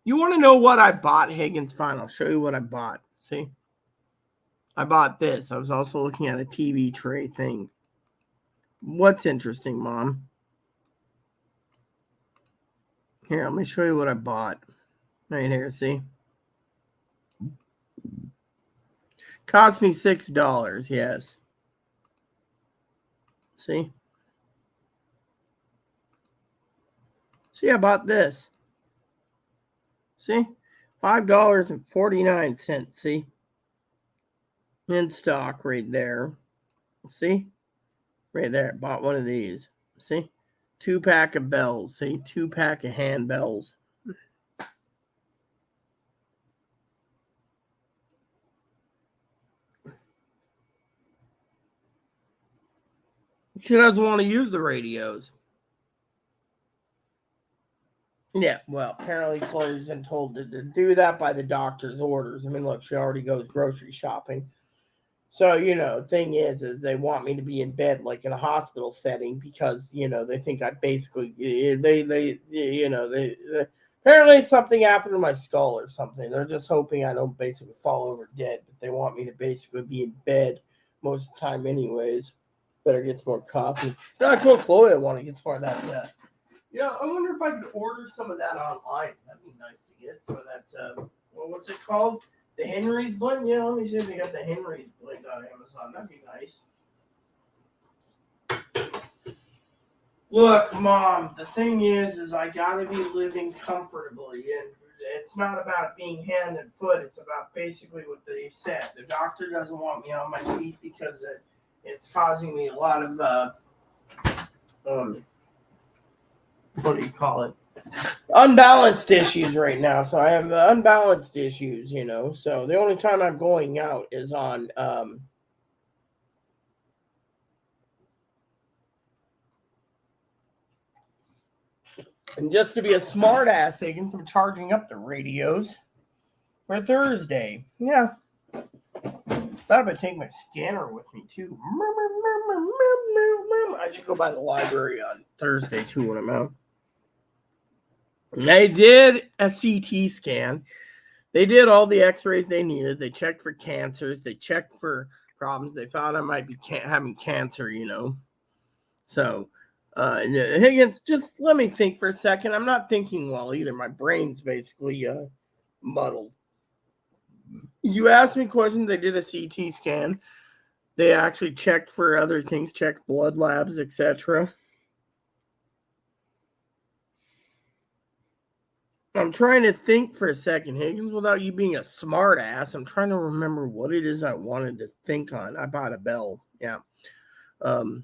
You want to know what I bought, Higgins? Fine, I'll show you what I bought. See? I bought this. I was also looking at a TV tray thing. What's interesting, Mom? Here, let me show you what I bought. Right here, see? Cost me $6, yes. See? See, I bought this. See? $5.49, see? In stock right there. See? Right there. Bought one of these. See? 2-pack of bells. See? 2-pack of hand bells. She doesn't want to use the radios. Yeah, well, apparently Chloe's been told to do that by the doctor's orders. I mean, look, she already goes grocery shopping. So, you know, thing is they want me to be in bed like in a hospital setting because, you know, they think I basically, apparently something happened to my skull or something. They're just hoping I don't basically fall over dead, but they want me to basically be in bed most of the time anyways. Better get some more coffee. No, I told Chloe I want to get some more of that. Yeah, I wonder if I could order some of that online. That'd be nice to get some of that. Well, what's it called? The Henry's blend? Yeah, let me see if they got the Henry's blend on Amazon. That'd be nice. Look, Mom, the thing is I gotta be living comfortably, and it's not about being hand and foot. It's about basically what they said. The doctor doesn't want me on my feet because it's causing me a lot of what do you call it? Unbalanced issues right now. So I have unbalanced issues, you know. So the only time I'm going out is on and just to be a smart ass, Higgins, I'm charging up the radios for Thursday. Yeah. Thought I'd take my scanner with me too. I should go by the library on Thursday too when I'm out. They did a CT scan. They did all the x-rays they needed. They checked for cancers. They checked for problems. They thought I might be having cancer, you know. So, Higgins, just let me think for a second. I'm not thinking well either. My brain's basically muddled. You asked me questions. They did a CT scan. They actually checked for other things, checked blood labs, etc. I'm trying to think for a second, Higgins, without you being a smart ass. I'm trying to remember what it is I wanted to think on. I bought a bell. Yeah. Well,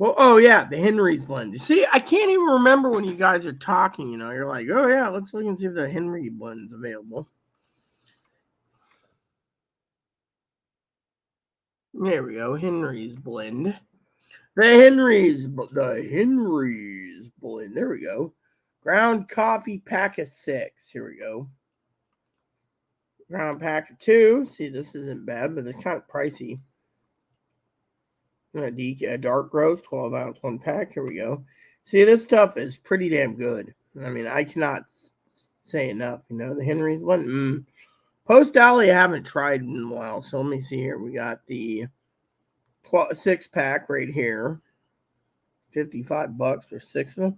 oh yeah, the Henry's blend. See, I can't even remember when you guys are talking, you know. You're like, oh yeah, let's look and see if the Henry blend's available. There we go. Henry's blend. The Henry's blend. There we go. Ground coffee pack of 6. Here we go. Ground pack of 2. See, this isn't bad, but it's kind of pricey. A dark roast, 12 ounce 1 pack. Here we go. See, this stuff is pretty damn good. I mean, I cannot say enough. You know, the Henry's one. Post Alley, I haven't tried in a while. So let me see here. We got the 6 pack right here. $55 for 6 of them.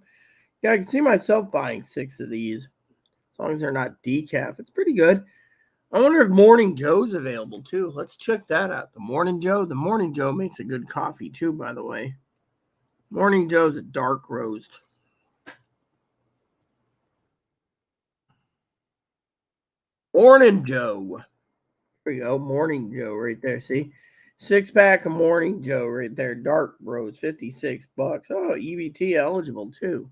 Yeah, I can see myself buying 6 of these. As long as they're not decaf. It's pretty good. I wonder if Morning Joe's available too. Let's check that out. The Morning Joe. The Morning Joe makes a good coffee too, by the way. Morning Joe's a dark roast. Morning Joe. There you go. Morning Joe right there. See? 6-pack of Morning Joe right there. Dark roast. $56. Oh, EBT eligible too.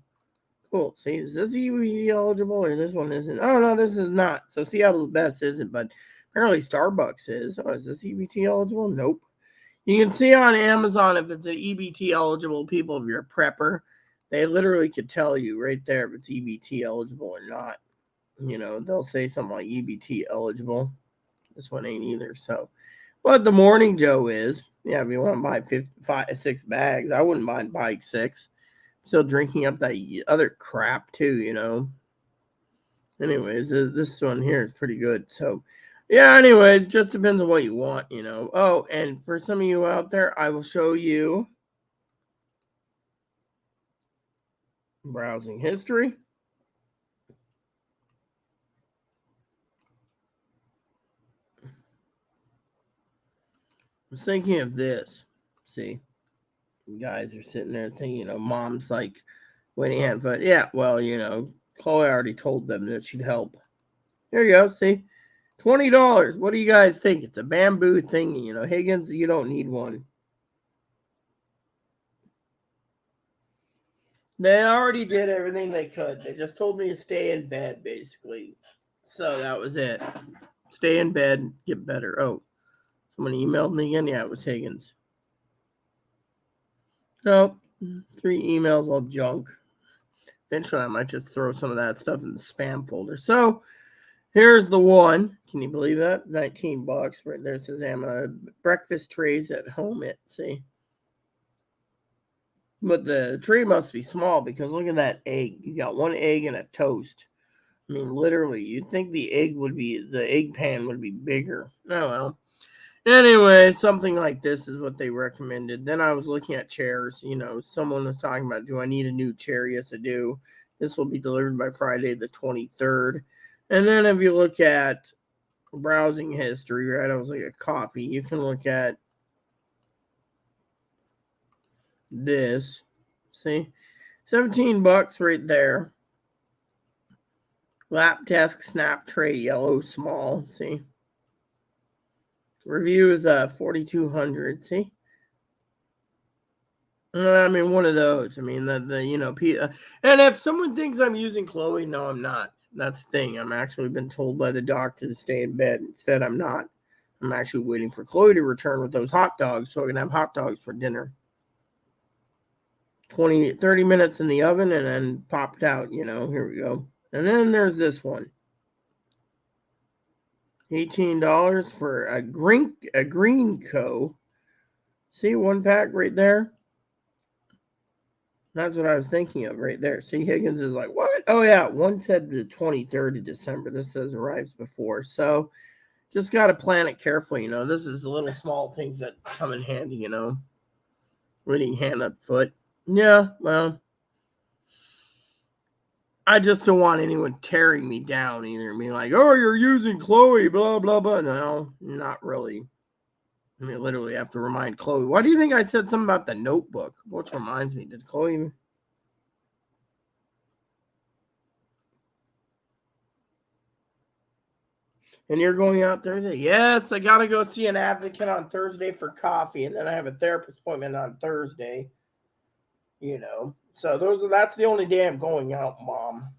Cool. See, is this EBT eligible or this one isn't? Oh, no, this is not. So Seattle's Best isn't, but apparently Starbucks is. Oh, is this EBT eligible? Nope. You can see on Amazon if it's an EBT eligible people, if you're a prepper, they literally could tell you right there if it's EBT eligible or not. You know, they'll say something like EBT eligible. This one ain't either. So, what the Morning Joe is, yeah, if you want to buy 6 bags, I wouldn't mind buying 6. Still drinking up that other crap too, you know. Anyways, this one here is pretty good. So, yeah, anyways, just depends on what you want, you know. Oh, and for some of you out there, I will show you browsing history. I was thinking of this. See, you guys are sitting there thinking, you know, mom's like waiting hand foot. Yeah, well, you know, Chloe already told them that she'd help. There you go. See, $20. What do you guys think? It's a bamboo thingy, you know. Higgins, you don't need one. They already did everything they could. They just told me to stay in bed, basically. So that was it. Stay in bed, get better. Oh, someone emailed me again? Yeah, it was Higgins. Nope. 3 emails, all junk. Eventually, I might just throw some of that stuff in the spam folder. So, here's the one. Can you believe that? $19. Right there says breakfast trays at home. See? But the tray must be small because look at that egg. You got 1 egg and a toast. I mean, literally, you'd think the egg pan would be bigger. Oh, well. Anyway, something like this is what they recommended. Then I was looking at chairs. You know, someone was talking about, do I need a new chair? Yes, I do. This will be delivered by Friday the 23rd. And then if you look at browsing history, right, I was like a coffee. You can look at this. See? $17 right there. Lap desk snap tray, yellow, small. See? Review is 4,200. See? I mean, one of those. I mean, the you know, and if someone thinks I'm using Chloe, no, I'm not. That's the thing. I'm actually been told by the doctor to stay in bed. Instead, I'm not. I'm actually waiting for Chloe to return with those hot dogs so I can have hot dogs for dinner. 30 minutes in the oven and then popped out, you know. Here we go. And then there's this one. $18 for a green co. See 1 pack right there? That's what I was thinking of right there. See, Higgins is like, what? Oh, yeah. One said the 23rd of December. This says arrives before. So just got to plan it carefully. You know, this is the little small things that come in handy, you know. Reading hand up foot. Yeah, well, I just don't want anyone tearing me down either. Being like, oh, you're using Chloe, blah, blah, blah. No, not really. I mean, literally have to remind Chloe. Why do you think I said something about the notebook? Which reminds me, did Chloe even... And you're going out Thursday? Yes, I got to go see an advocate on Thursday for coffee. And then I have a therapist appointment on Thursday. You know. So that's the only day I'm going out, Mom.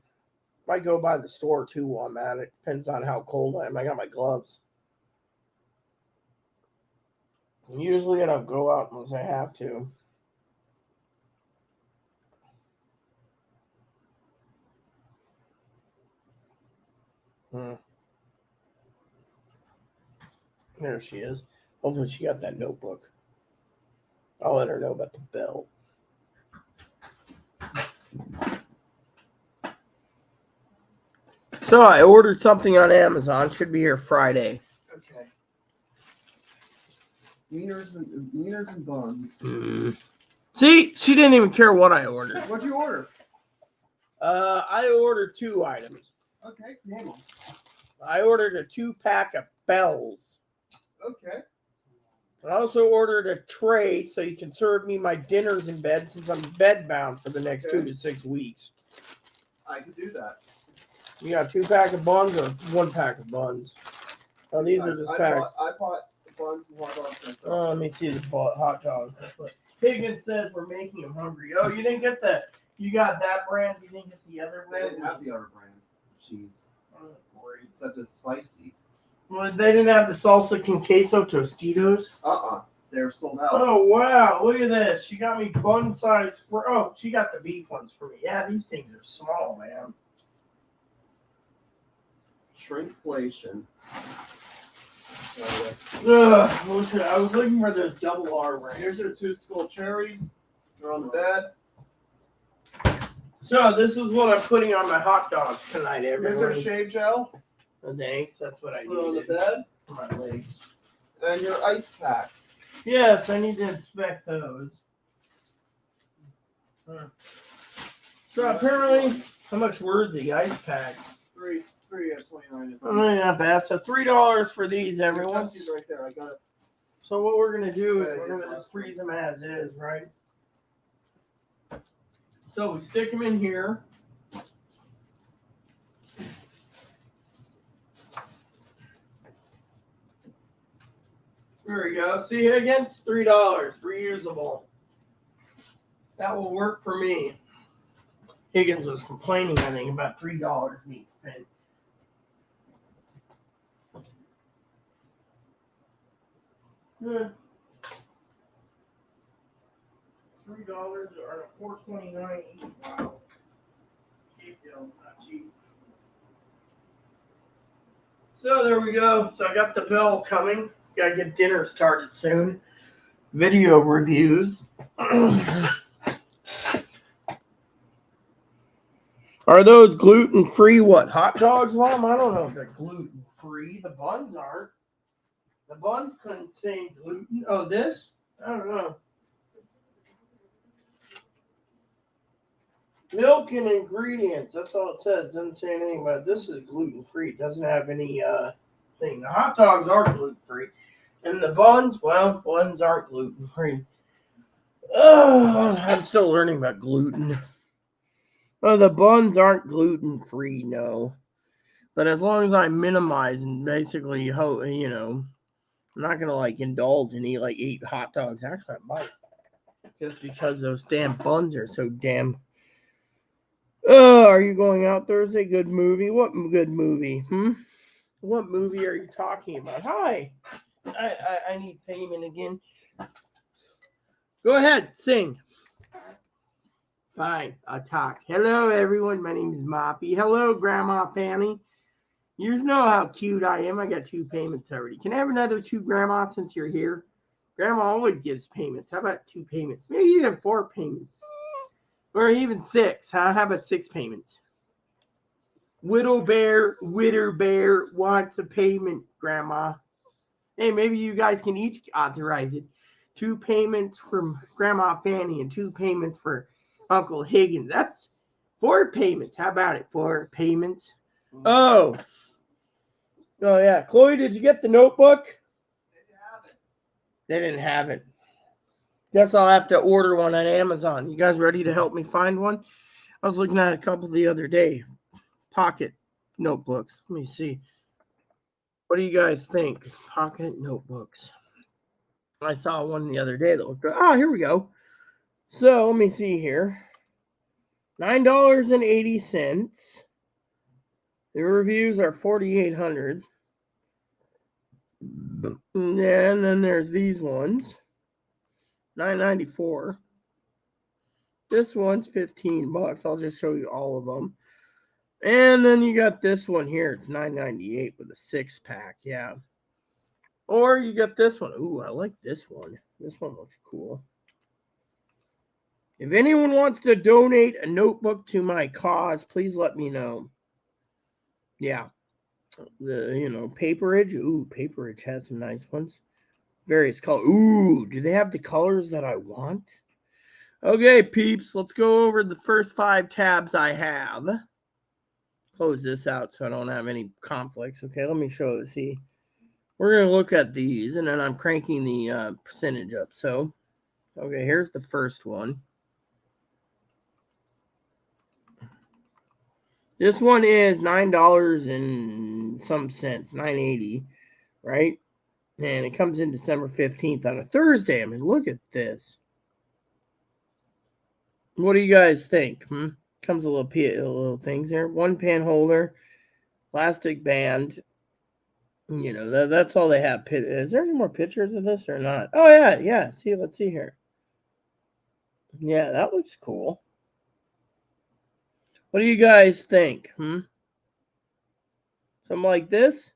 Might go by the store too while I'm at it. Depends on how cold I am. I got my gloves. Usually I don't go out unless I have to. There she is. Hopefully she got that notebook. I'll let her know about the belt. So I ordered something on Amazon. Should be here Friday. Okay. Wieners and buns. See, she didn't even care what I ordered. What'd you order? I ordered 2 items. Okay, name them. I ordered a 2-pack of bells. Okay. I also ordered a tray so you can serve me my dinners in bed since I'm bed bound for the next 2 to 6 weeks. I can do that. You got 2-pack of buns or 1-pack of buns? Oh, these are just packs. I bought buns and hot dogs myself. Oh, let me see the hot dogs. That's what Higgins says we're making him hungry. Oh, you didn't get you got that brand, you didn't get the other They brand? didn't have the other brand of cheese. Oh, great. Except it's spicy. Well, they didn't have the salsa con queso Tostitos? They're sold out. Oh, wow. Look at this. She got me bun size. She got the beef ones for me. Yeah, these things are small, man. Shrinkflation. I was looking for those double R rings. Here's your 2 skull cherries. They're on the bed. So this is what I'm putting on my hot dogs tonight, Here's everyone. our shave gel. Oh, thanks. That's what I Put it on the needed bed. for my legs. And your ice packs. Yes, I need to inspect those. So apparently, how much were the ice packs? Three at 29. Oh, not bad. So $3 for these, everyone. Pepsi's right there. I got it. So what we're gonna do is we're gonna just freeze them as is, right? So we stick them in here. There we go. See, again, $3, reusable. That will work for me. Higgins was complaining, I think, about $3 being spent. $3 or $4.29 each. Wow. Cheap deal, not cheap. So there we go. So I got the bell coming. Gotta get dinner started soon. Video reviews. Are those gluten-free what? Hot dogs, Mom? I don't know if they're gluten-free. The buns aren't. The buns couldn't say gluten. Oh, this? I don't know. Milk and ingredients. That's all it says. Doesn't say anything about it. This is gluten-free. It doesn't have any thing. The hot dogs are gluten-free. And the buns, well, buns aren't gluten-free. I'm still learning about gluten. Well, the buns aren't gluten-free, no. But as long as I minimize and basically, I'm not going to, indulge and eat, 8 hot dogs. Actually, I might. Just because those damn buns are so damn... are you going out Thursday? Good movie? What good movie? What movie are you talking about? Hi. I need payment again. Go ahead, sing. Fine, I'll talk. Hello, everyone. My name is Moppy. Hello, Grandma Fanny. You know how cute I am. I got 2 payments already. Can I have another 2, Grandma, since you're here? Grandma always gives payments. How about 2 payments? Maybe even 4 payments. Or even 6. How about 6 payments? Widow Bear wants a payment, Grandma. Hey, maybe you guys can each authorize it. 2 payments from Grandma Fanny and 2 payments for Uncle Higgins. That's 4 payments. How about it? 4 payments. Oh, yeah. Chloe, did you get the notebook? They didn't have it. Guess I'll have to order one on Amazon. You guys ready to help me find one? I was looking at a couple the other day. Pocket notebooks. Let me see. What do you guys think? Pocket notebooks. I saw one the other day that looked good. Here we go. So let me see here. $9.80. The reviews are 4,800. And then there's these ones. $9.94. This one's $15. I'll just show you all of them. And then you got this one here. It's $9.98 with a 6-pack. Yeah. Or you got this one. Ooh, I like this one. This one looks cool. If anyone wants to donate a notebook to my cause, please let me know. Yeah. Paperage. Ooh, Paperage has some nice ones. Various colors. Ooh, do they have the colors that I want? Okay, peeps, let's go over the first 5 tabs I have. Close this out so I don't have any conflicts. Okay, let me show you. See, we're going to look at these, and then I'm cranking the percentage up. So, okay, here's the first one. This one is $9 and some cents, $9.80, right? And it comes in December 15th on a Thursday. I mean, look at this. What do you guys think? Comes a little things here. 1 pen holder, plastic band. You know, that's all they have. Is there any more pictures of this or not? Oh, yeah. See, let's see here. Yeah, that looks cool. What do you guys think? Something like this?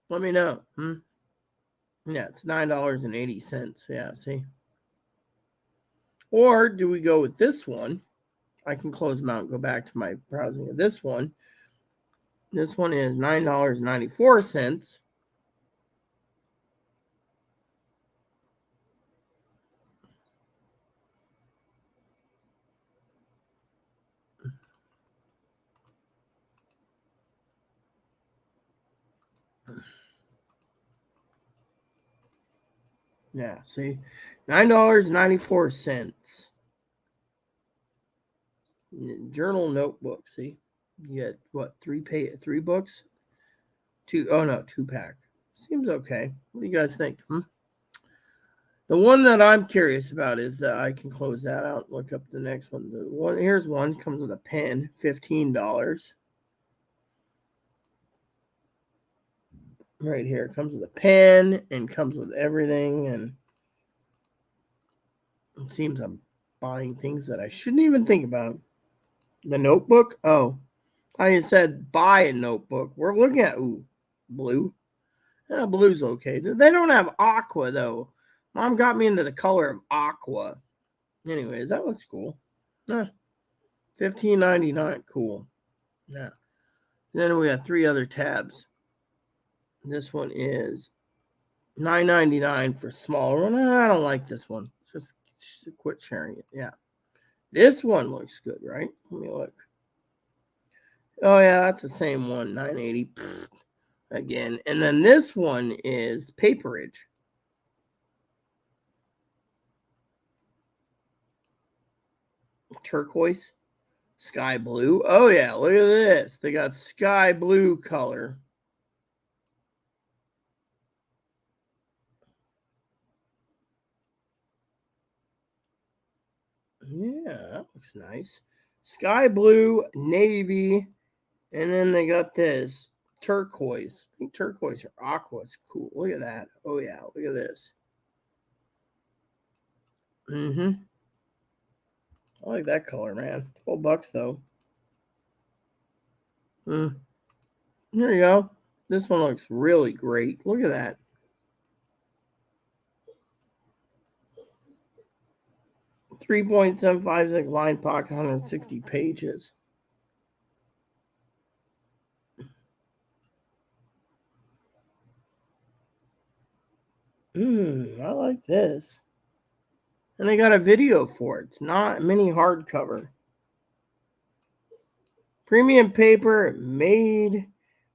Let me know. Yeah, it's $9.80. Yeah, see? Or do we go with this one? I can close them out and go back to my browsing of this one. This one is $9.94. Yeah, see? $9.94. Journal notebook, see? You get what, 3 books? 2 pack. Seems okay. What do you guys think? The one that I'm curious about is that I can close that out and look up the next one. Here's one, comes with a pen, $15. Right here, it comes with a pen and comes with everything, and it seems I'm buying things that I shouldn't even think about. The notebook? Oh, I said buy a notebook. We're looking at blue. Yeah, blue's okay. They don't have aqua though. Mom got me into the color of aqua. Anyways, that looks cool. $15.99. Cool. Yeah. Then we got 3 other tabs. This one is $9.99 for smaller one. I don't like this one. Just quit sharing it. Yeah. This one looks good, right? Let me look. Oh yeah, that's the same one. $9.80. Again. And then this one is paperage. Turquoise. Sky blue. Oh yeah, look at this. They got sky blue color. Yeah, that looks nice. Sky blue, navy, and then they got this turquoise. I think turquoise or aqua is cool. Look at that. Oh yeah, look at this. I like that color, man. $12 though. Here you go. This one looks really great. Look at that. .756 line pocket, 160 pages. I like this. And they got a video for it. It's not mini hardcover. Premium paper made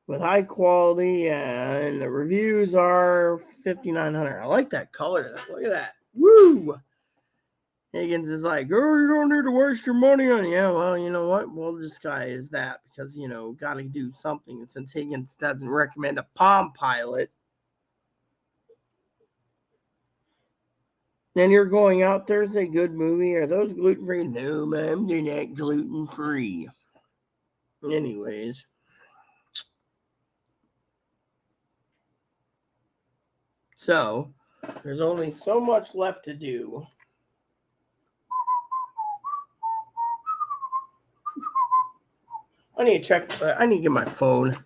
with high quality, and the reviews are 5,900. I like that color. Look at that. Woo! Higgins is like, oh, you don't need to waste your money on it. Yeah, well, you know what? Well, this guy is that because, got to do something. And since Higgins doesn't recommend a Palm Pilot, then you're going out Thursday, good movie. Are those gluten-free? No, ma'am, they're not gluten-free. Anyways. So, there's only so much left to do. I need to get my phone.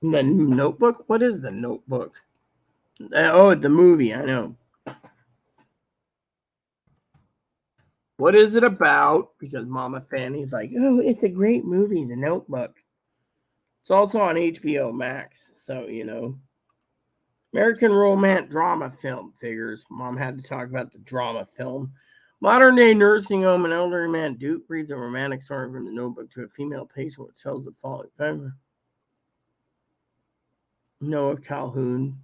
The Notebook? What is the Notebook? The movie, I know. What is it about? Because Mama Fanny's like, oh, it's a great movie, The Notebook. It's also on HBO Max, so, American romance drama film figures. Mom had to talk about the drama film. Modern day nursing home. An elderly man, Duke, reads a romantic story from the notebook to a female patient, which tells the following. Noah Calhoun.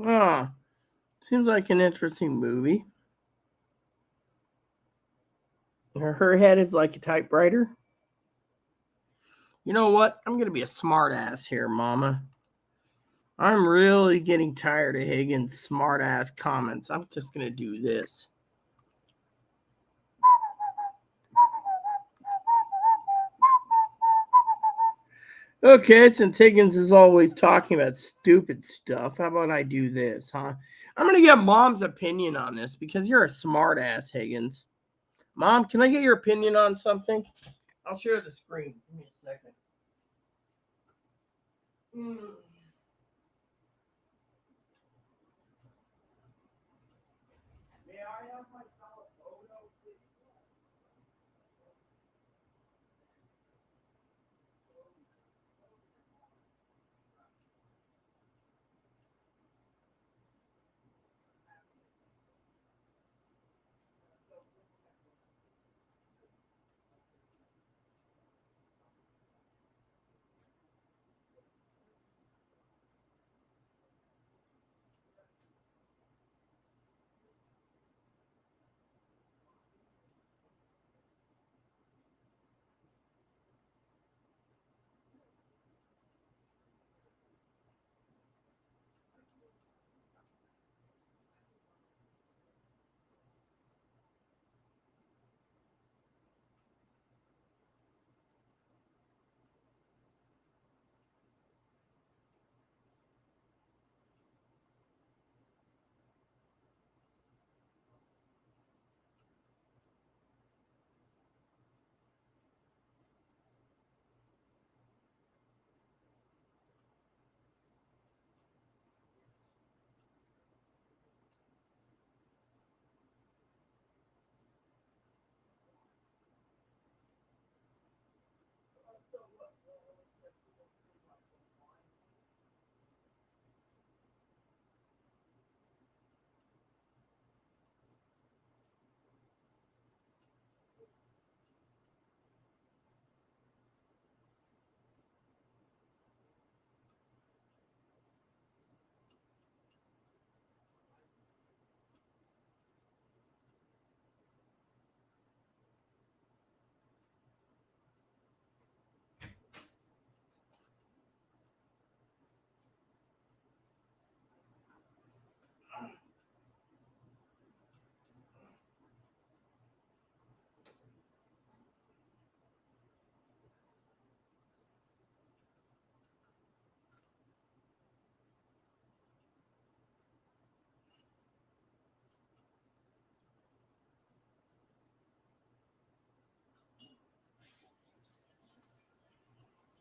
Ah, seems like an interesting movie. Her head is like a typewriter. You know what? I'm going to be a smart ass here, Mama. I'm really getting tired of Higgins' smart ass comments. I'm just going to do this. Okay, since Higgins is always talking about stupid stuff, how about I do this, huh? I'm going to get Mom's opinion on this because you're a smart ass, Higgins. Mom, can I get your opinion on something? I'll share the screen. Give me a second. May I have my photo, please?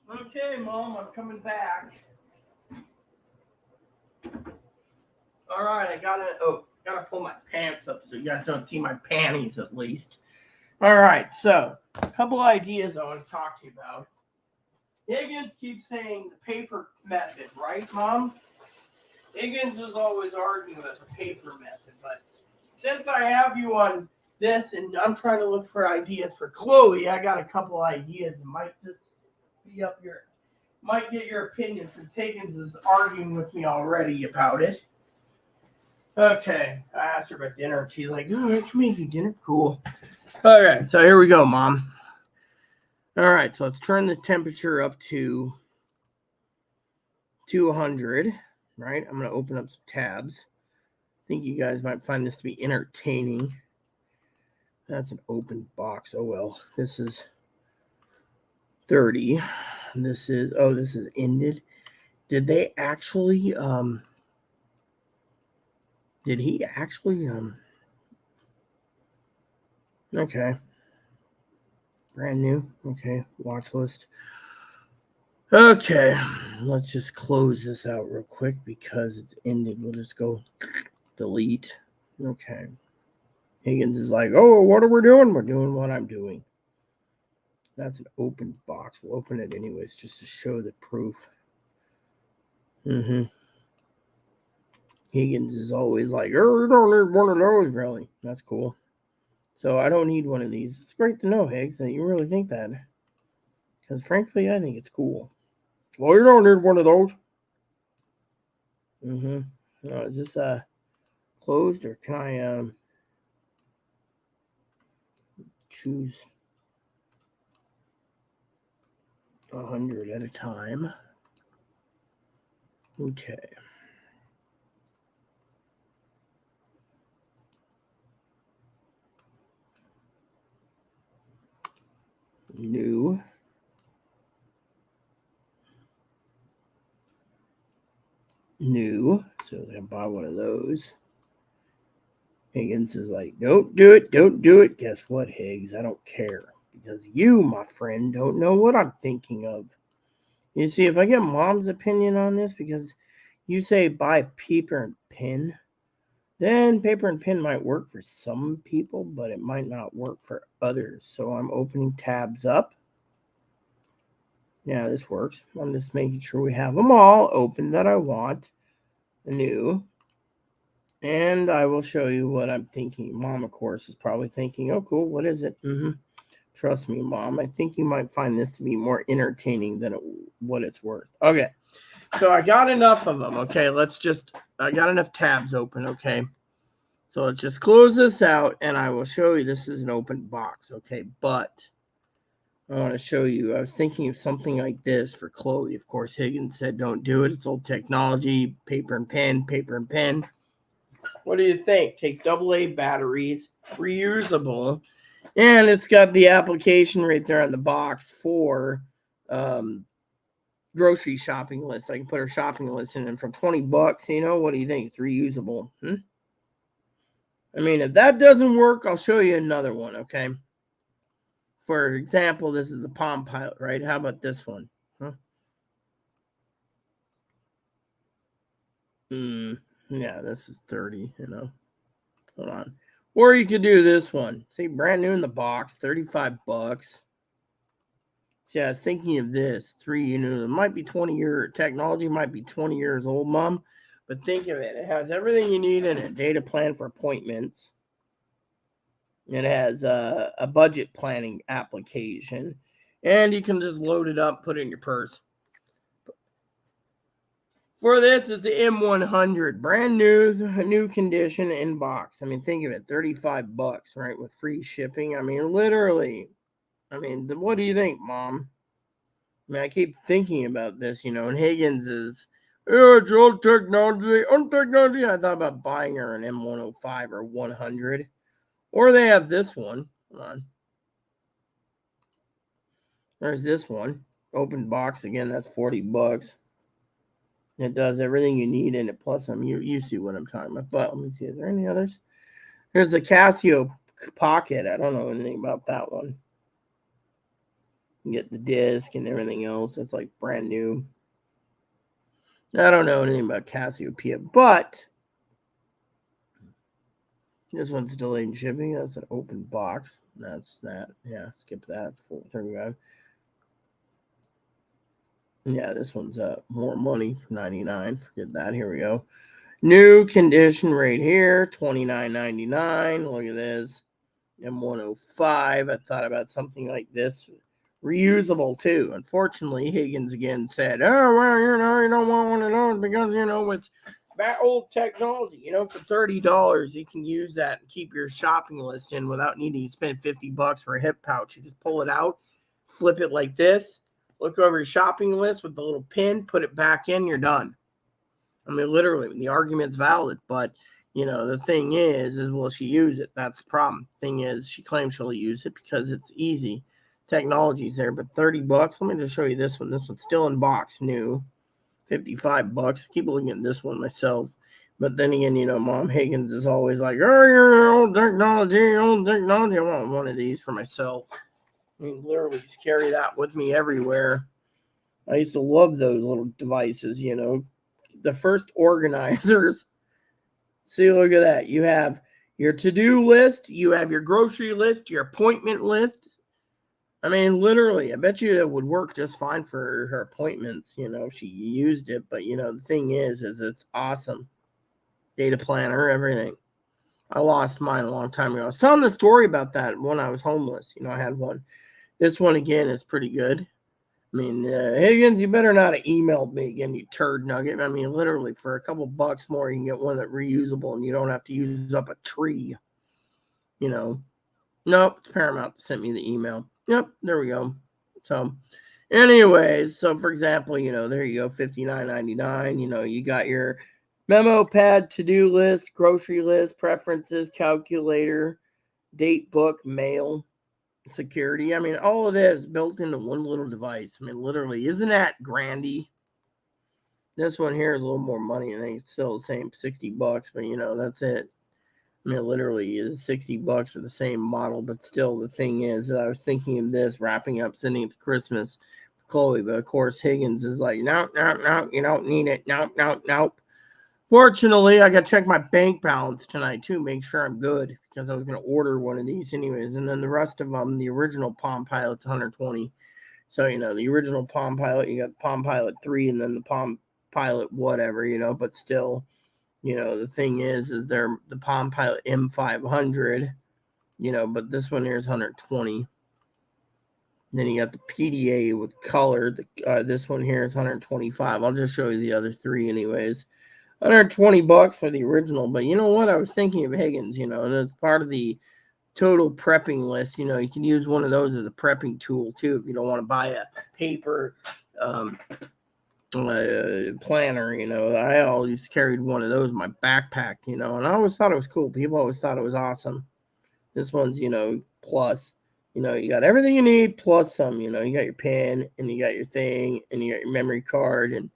Okay, Mom, I'm coming back. All right, I gotta pull my pants up so you guys don't see my panties at least. All right, so a couple ideas I want to talk to you about. Higgins keeps saying the paper method, right, Mom? Higgins is always arguing about the paper method, but since I have you on this and I'm trying to look for ideas for Chloe, I got a couple ideas that might just be up your, might get your opinion since Higgins is arguing with me already about it. Okay, I asked her about dinner and she's like, "Oh, I can make you dinner." Cool. All right, so here we go, Mom. All right, so let's turn the temperature up to 200, right? I'm going to open up some tabs. I think you guys might find this to be entertaining. That's an open box. Oh, well, this is 30. This is ended. Did they actually, did he actually, okay. Brand new. Okay, watch list. Okay, let's just close this out real quick because it's ended. We'll just go delete. Okay. Higgins is like, "Oh, what are we doing? We're doing what I'm doing." That's an open box. We'll open it anyways just to show the proof. Higgins is always like, "Oh, you don't need one of those, really." That's cool. So I don't need one of these. It's great to know, Higgs, that you really think that. Because frankly, I think it's cool. Well, you don't need one of those. No, is this closed or can I choose 100 at a time? Okay. New. So I'm going to buy one of those. Higgins is like, "Don't do it. Don't do it." Guess what, Higgs? I don't care. Because you, my friend, don't know what I'm thinking of. You see, if I get Mom's opinion on this, because you say buy paper and pen, then paper and pen might work for some people, but it might not work for others. So I'm opening tabs up. Yeah, this works. I'm just making sure we have them all open that I want. New. And I will show you what I'm thinking. Mom, of course, is probably thinking, "Oh, cool. What is it?" Trust me, Mom. I think you might find this to be more entertaining than what it's worth. Okay. So I got enough of them. Okay. I got enough tabs open. Okay. So let's just close this out and I will show you this is an open box. Okay. But I want to show you, I was thinking of something like this for Chloe. Of course, Higgins said, "Don't do it. It's old technology, paper and pen, paper and pen." What do you think? Takes AA batteries, reusable, and it's got the application right there on the box for grocery shopping list. I can put her shopping list in, and for $20, what do you think? It's reusable. I mean, if that doesn't work, I'll show you another one, okay? For example, this is the Palm Pilot, right? How about this one? Yeah, this is 30, Hold on. Or you could do this one. See, brand new in the box, $35. See, I was thinking of this. It might be 20-year technology, might be 20 years old, Mom. But think of it. It has everything you need in it. Data plan for appointments. It has a budget planning application. And you can just load it up, put it in your purse. For this is the M100. Brand new condition in box. I mean, think of it. $35, right? With free shipping. I mean, literally. I mean, what do you think, Mom? I mean, I keep thinking about this, and Higgins is, it's old technology. Old technology. I thought about buying her an M105 or 100. Or they have this one. Hold on. There's this one. Open box again. That's $40. It does everything you need in it. Plus, you see what I'm talking about. But let me see. Is there any others? There's the Casio Pocket. I don't know anything about that one. You get the disc and everything else. It's like brand new. I don't know anything about Cassiopeia, but this one's delayed shipping. That's an open box. That's that. Yeah, skip that. It's $435. Yeah, this one's more money, $99. Forget that. Here we go. New condition right here, $29.99. Look at this. M105. I thought about something like this. Reusable too. Unfortunately, Higgins again said, "Oh well, you don't want one of those because it's that old technology. For $30, you can use that and keep your shopping list in without needing to spend $50 for a hip pouch. You just pull it out, flip it like this, look over your shopping list with the little pin, put it back in, you're done." I mean, literally, the argument's valid, but the thing is will she use it? That's the problem. Thing is, she claims she'll use it because it's easy. Technology's there, but $30. Let me just show you this one. This one's still in box, new, $55. I keep looking at this one myself, but then again, Mom Higgins is always like, "Oh, old technology, old technology." I want one of these for myself. I mean, literally, just carry that with me everywhere. I used to love those little devices. The first organizers. See, look at that. You have your to-do list, you have your grocery list, your appointment list. I mean, literally, I bet you it would work just fine for her appointments, if she used it. But, the thing is it's awesome. Data planner, everything. I lost mine a long time ago. I was telling the story about that when I was homeless. I had one. This one, again, is pretty good. I mean, Higgins, you better not have emailed me again, you turd nugget. I mean, literally, for a couple bucks more, you can get one that's reusable and you don't have to use up a tree. Nope, it's Paramount that sent me the email. Yep, there we go. So, anyways, so for example, there you go, $59.99. You got your memo pad, to-do list, grocery list, preferences, calculator, date book, mail, security. I mean, all of this built into one little device. I mean, literally, isn't that grandy? This one here is a little more money. I think it's still the same, $60, but that's it. I mean, it literally is $60 for the same model, but still, the thing is, I was thinking of this wrapping up, sending it to Christmas for Chloe, but of course, Higgins is like, "No, you don't need it. Nope. Fortunately, I got to check my bank balance tonight too, make sure I'm good, because I was going to order one of these anyways. And then the rest of them, the original Palm Pilot's $120. So, the original Palm Pilot, you got the Palm Pilot 3 and then the Palm Pilot whatever, but still, the thing is they're the Palm Pilot M500, but this one here is $120. Then you got the PDA with color. This one here is $125. I'll just show you the other three anyways. $120 for the original, but you know what? I was thinking of Higgins, that's part of the total prepping list. You can use one of those as a prepping tool too if you don't want to buy a paper planner. I always carried one of those in my backpack, and I always thought it was cool. People always thought it was awesome. This one's, plus. You got everything you need plus some. You got your pen and you got your thing and you got your memory card and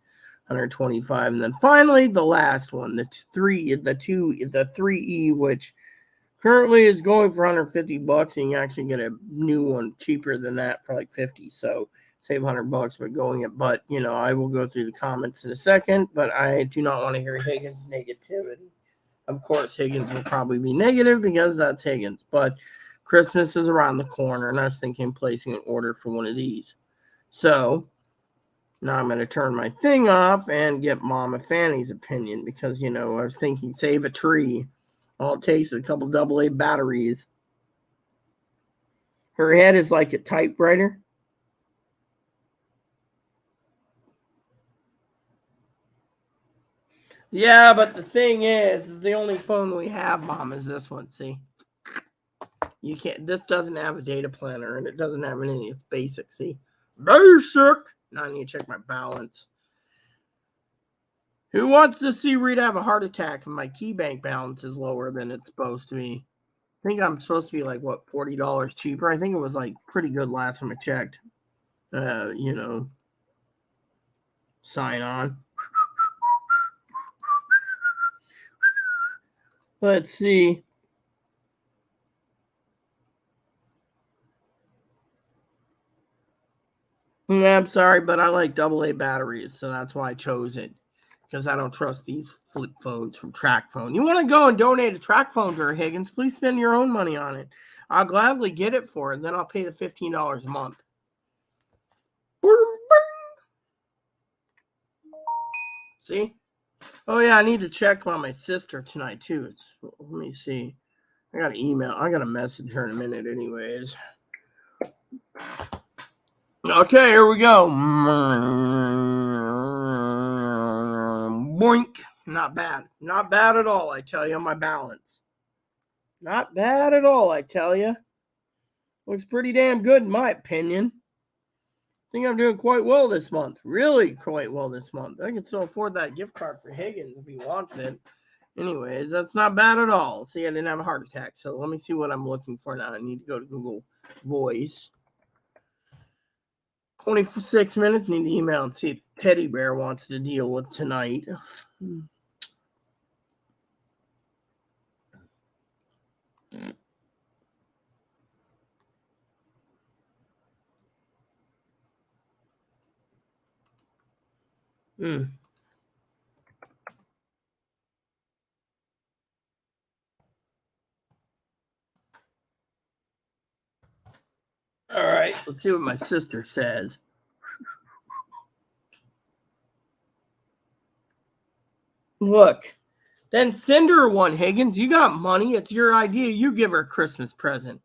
$125. And then finally the last one, the 3E, which currently is going for $150, and you actually get a new one cheaper than that for like $50. So save $100 by going it. But I will go through the comments in a second, but I do not want to hear Higgins negativity. Of course, Higgins will probably be negative because that's Higgins, but Christmas is around the corner, and I was thinking placing an order for one of these. So now I'm going to turn my thing off and get Mama Fanny's opinion because, I was thinking save a tree. All it takes is a couple AA batteries. Her head is like a typewriter. Yeah, but the thing is the only phone we have, Mom, is this one. See? You can't. This doesn't have a data planner, and it doesn't have anything. It's basic. See? Basic. Now I need to check my balance. Who wants to see Rita have a heart attack and my key bank balance is lower than it's supposed to be? I think I'm supposed to be like, what, $40 cheaper? I think it was like pretty good last time I checked. Sign on. Let's see. I'm sorry, but I like AA batteries, so that's why I chose it. Because I don't trust these flip phones from Track Phone. You want to go and donate a Track Phone to her, Higgins? Please spend your own money on it. I'll gladly get it for her, and then I'll pay the $15 a month. See? Oh, yeah, I need to check on my sister tonight, too. Let me see. I got an email. I got to message her in a minute anyways. Okay, here we go. Boink. Not bad. Not bad at all, I tell you, my balance. Not bad at all, I tell you. Looks pretty damn good in my opinion. I think I'm doing quite well this month. Really quite well this month. I can still afford that gift card for Higgins if he wants it. Anyways, that's not bad at all. See, I didn't have a heart attack. So let me see what I'm looking for now. I need to go to Google Voice. 26 minutes. Need to email and see if Teddy Bear wants to deal with tonight. All right, let's see what my sister says. Look, then send her one, Higgins. You got money. It's your idea. You give her a Christmas present.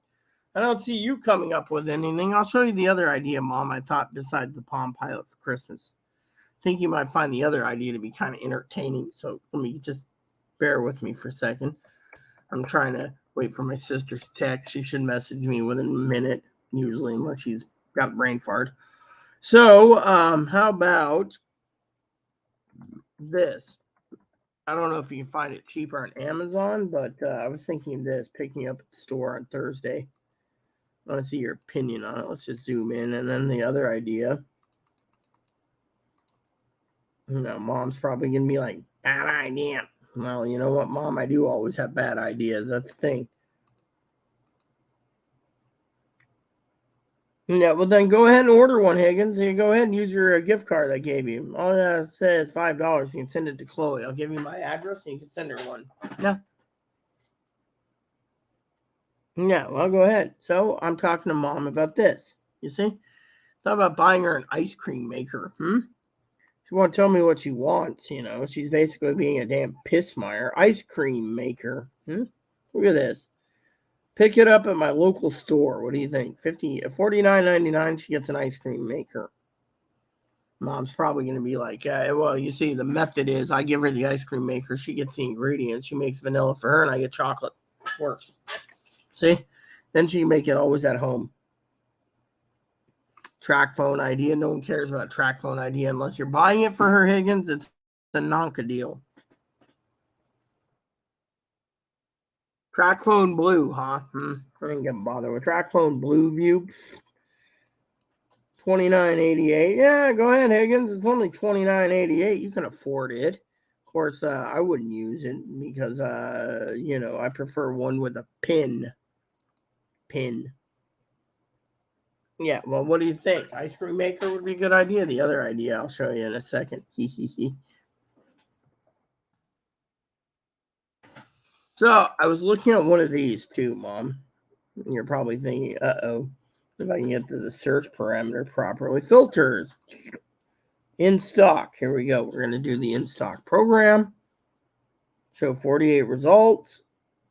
I don't see you coming up with anything. I'll show you the other idea, Mom, I thought besides the Palm Pilot for Christmas. I think you might find the other idea to be kind of entertaining. So let me just bear with me for a second. I'm trying to wait for my sister's text. She should message me within a minute, usually, unless she's got a brain fart. So, how about this? I don't know if you can find it cheaper on Amazon, but I was thinking of this, picking up at the store on Thursday. I want to see your opinion on it. Let's just zoom in. And then the other idea. Mom's probably going to be like, bad idea. Well, you know what, Mom? I do always have bad ideas. That's the thing. Yeah, well, then go ahead and order one, Higgins. You go ahead and use your gift card I gave you. All that says $5. You can send it to Chloe. I'll give you my address and you can send her one. Yeah. Yeah, well, go ahead. So I'm talking to Mom about this. You see? Thought about buying her an ice cream maker. She won't tell me what she wants, She's basically being a damn pissmire. Ice cream maker. Look at this. Pick it up at my local store. What do you think? $49.99, she gets an ice cream maker. Mom's probably going to be like, well, you see, the method is I give her the ice cream maker. She gets the ingredients. She makes vanilla for her, and I get chocolate. Works. See? Then she can make it always at home. Track phone idea. No one cares about track phone idea unless you're buying it for her, Higgins. It's a Nonka deal. Track phone blue, huh? I didn't get bothered with track phone blue view. $29.88. Yeah, go ahead, Higgins. It's only $29.88. You can afford it. Of course, I wouldn't use it because, I prefer one with a pin. Yeah, well, what do you think? Ice cream maker would be a good idea. The other idea I'll show you in a second. So I was looking at one of these too, Mom. You're probably thinking, uh-oh, if I can get to the search parameter properly. Filters. In stock. Here we go. We're going to do the in stock program. Show 48 results.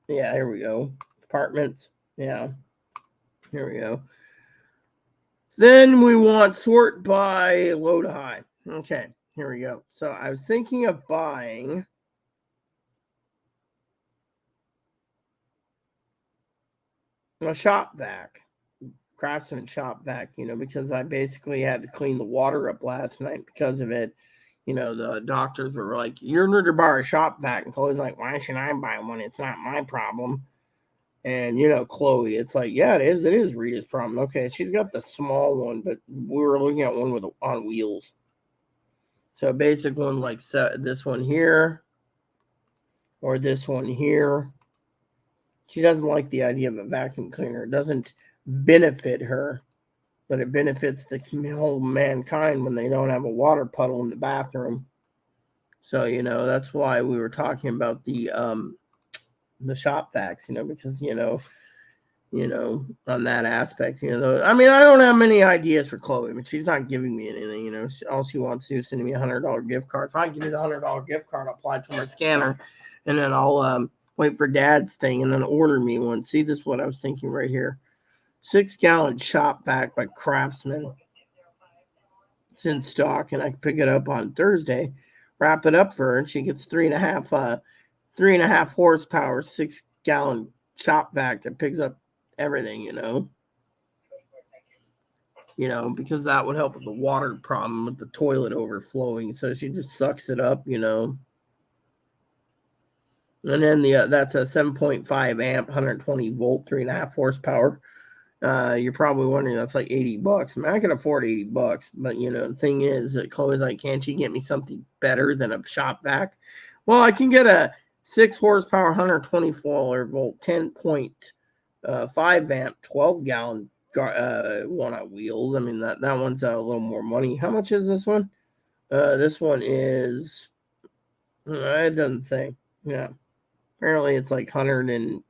Yeah, here we go. Departments. Yeah. Here we go. Then we want sort by low to high. Okay, here we go. So I was thinking of buying a shop vac, Craftsman shop vac, because I basically had to clean the water up last night because of it. The doctors were like, you're going to buy a shop vac. And Chloe's like, why should I buy one? It's not my problem. And, Chloe, it's like, yeah, it is. It is Rita's problem. Okay, she's got the small one, but we were looking at one on wheels. So basic one like this one here or this one here. She doesn't like the idea of a vacuum cleaner. It doesn't benefit her, but it benefits the whole mankind when they don't have a water puddle in the bathroom. So, that's why we were talking about the shop vacs, because, on that aspect. I mean, I don't have many ideas for Chloe, but she's not giving me anything. All she wants to do is send me $100 gift card. If I give you the $100 gift card, I'll apply it to my scanner, and then I'll wait for Dad's thing, and then order me one. See, this is what I was thinking right here. 6-gallon shop vac by Craftsman. It's in stock, and I can pick it up on Thursday, wrap it up for her, and she gets 3.5 horsepower, 6-gallon shop vac that picks up everything, because that would help with the water problem with the toilet overflowing. So she just sucks it up, And then that's a 7.5 amp, 120 volt, 3.5 horsepower. You're probably wondering that's like $80. I mean, I can afford $80, but the thing is that Chloe's like, can't you get me something better than a shop vac? Well, I can get a 6 horsepower, 124 volt, 10.5 amp, 12-gallon one on wheels. I mean, that one's a little more money. How much is this one? This one is, it doesn't say. Yeah, apparently it's like 100 and.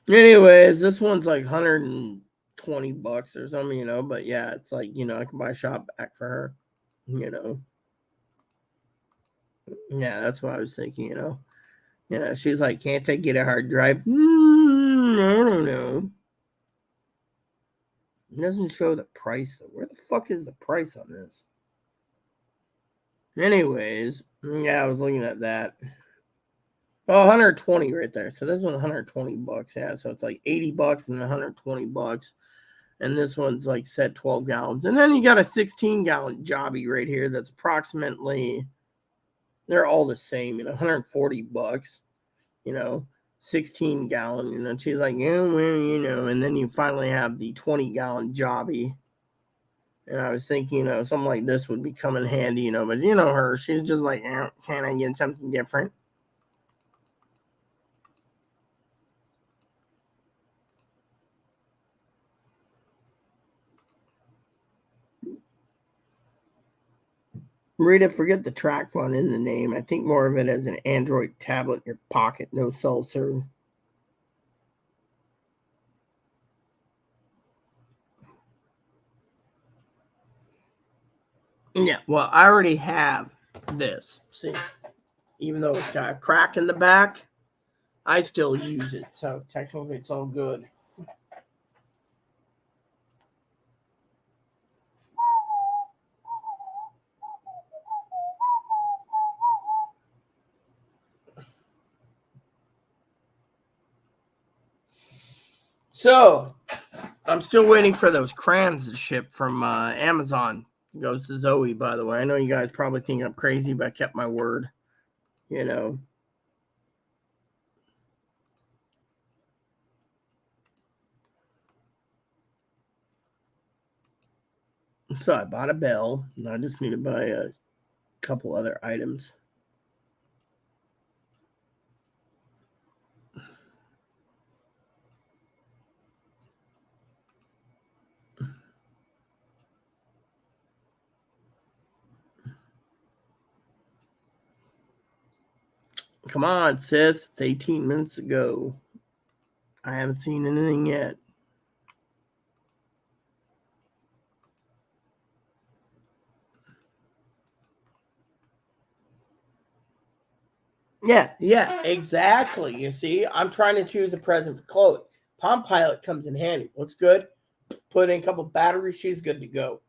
Anyways, this one's like $120 or something, but yeah, it's like, I can buy a shop vac for her, Yeah, that's what I was thinking, she's like, can't I get a hard drive? I don't know. It doesn't show the price, though. Where the fuck is the price on this? Anyways, yeah, I was looking at that. Oh, 120 right there. So this one's $120. Yeah, so it's like $80 and $120. And this one's like set 12 gallons. And then you got a 16-gallon jobby right here that's approximately, they're all the same, $140, 16-gallon, and she's like, and then you finally have the 20-gallon jobby. And I was thinking, something like this would be coming handy, but her, she's just like, can I get something different? Rita, forget the track phone in the name. I think more of it as an Android tablet in your pocket, no cell service. Yeah, well, I already have this. See, even though it's got a crack in the back, I still use it. So technically, it's all good. So, I'm still waiting for those crayons to ship from Amazon. It goes to Zoe, by the way. I know you guys probably think I'm crazy, but I kept my word. So I bought a bell, and I just need to buy a couple other items. Come on, sis. It's 18 minutes ago. I haven't seen anything yet. Yeah, exactly. You see, I'm trying to choose a present for Chloe. Palm Pilot comes in handy. Looks good. Put in a couple batteries. She's good to go.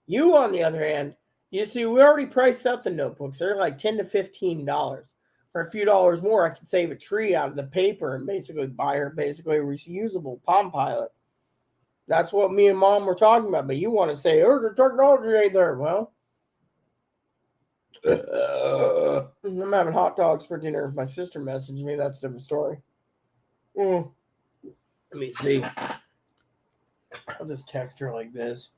You, on the other hand, you see, we already priced out the notebooks. They're like $10 to $15. For a few dollars more, I could save a tree out of the paper and basically buy her a reusable Palm Pilot. That's what me and Mom were talking about. But you want to say, the technology ain't there. Well, I'm having hot dogs for dinner. My sister messaged me. That's a different story. Let me see. I'll just text her like this.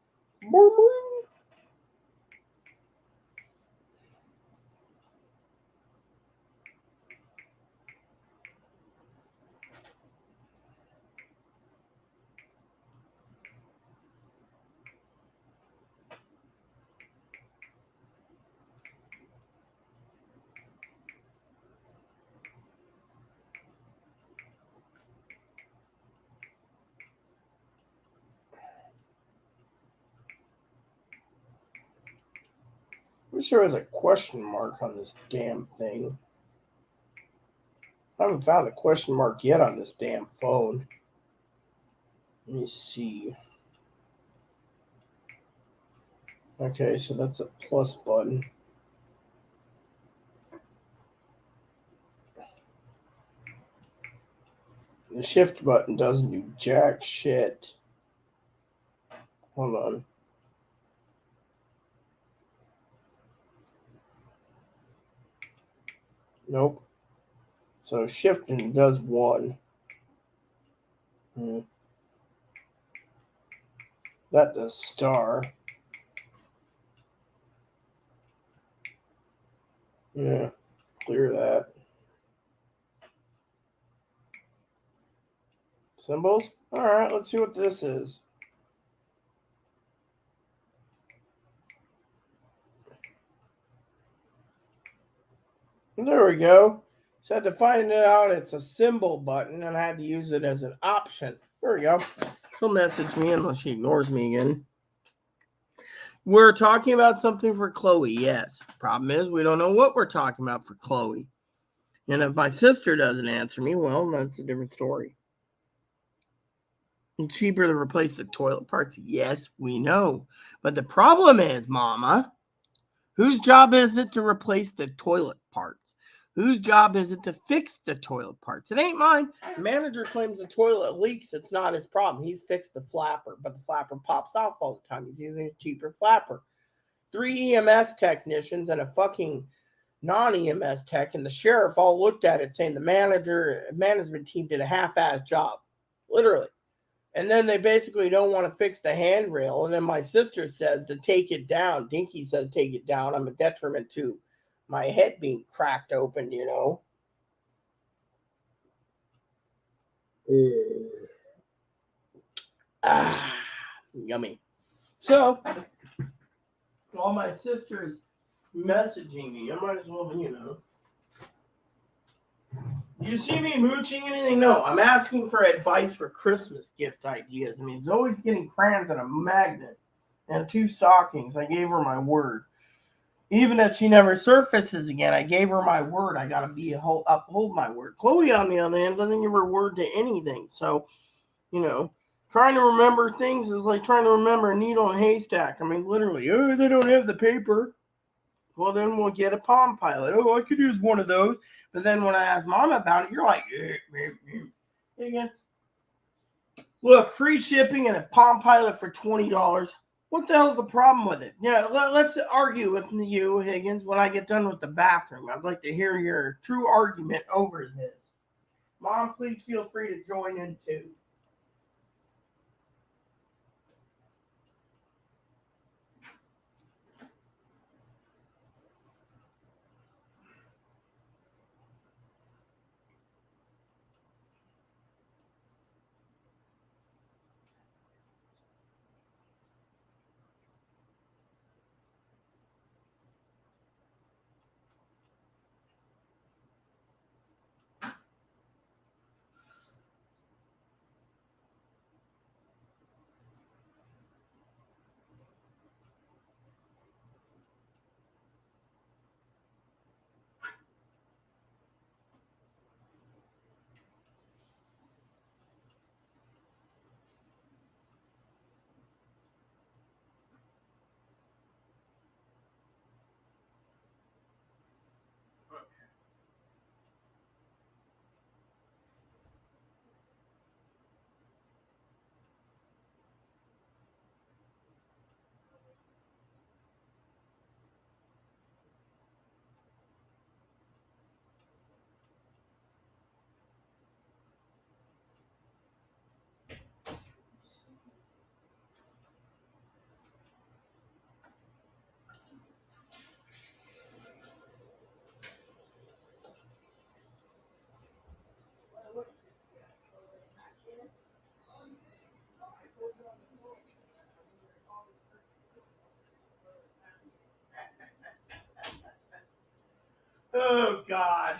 Pretty sure there's a question mark on this damn thing. I haven't found the question mark yet on this damn phone. Let me see. Okay, so that's a plus button. The shift button doesn't do jack shit. Hold on. Nope. So shifting does one. That does star. Yeah, clear that. Symbols? Alright, let's see what this is. There we go. So I had to find it out. It's a symbol button, and I had to use it as an option. There we go. She'll message me unless she ignores me again. We're talking about something for Chloe, yes. Problem is, we don't know what we're talking about for Chloe. And if my sister doesn't answer me, well, that's a different story. It's cheaper to replace the toilet parts. Yes, we know. But the problem is, Mama, whose job is it to replace the toilet parts? Whose job is it to fix the toilet parts? It ain't mine. The manager claims the toilet leaks. It's not his problem. He's fixed the flapper, but the flapper pops off all the time. He's using a cheaper flapper. 3 EMS technicians and a fucking non-EMS tech and the sheriff all looked at it saying the management team did a half-ass job. Literally. And then they basically don't want to fix the handrail. And then my sister says to take it down. Dinky says take it down. I'm a detriment to my head being cracked open, you know. Yummy. So, while my sister's messaging me, I might as well, you know. You see me mooching anything? No, I'm asking for advice for Christmas gift ideas. I mean, Zoe's getting crayons and a magnet and 2 stockings. I gave her my word. Even if she never surfaces again, I gave her my word. I gotta uphold my word. Chloe, on the other hand, doesn't give her word to anything. So, you know, trying to remember things is like trying to remember a needle in a haystack. I mean, literally, oh, they don't have the paper. Well, then we'll get a Palm Pilot. Oh, I could use one of those. But then when I ask Mom about it, you're like, again. Look, free shipping and a Palm Pilot for $20. What the hell's the problem with it? Yeah, let's argue with you, Higgins, when I get done with the bathroom. I'd like to hear your true argument over this. Mom, please feel free to join in too. Oh, God.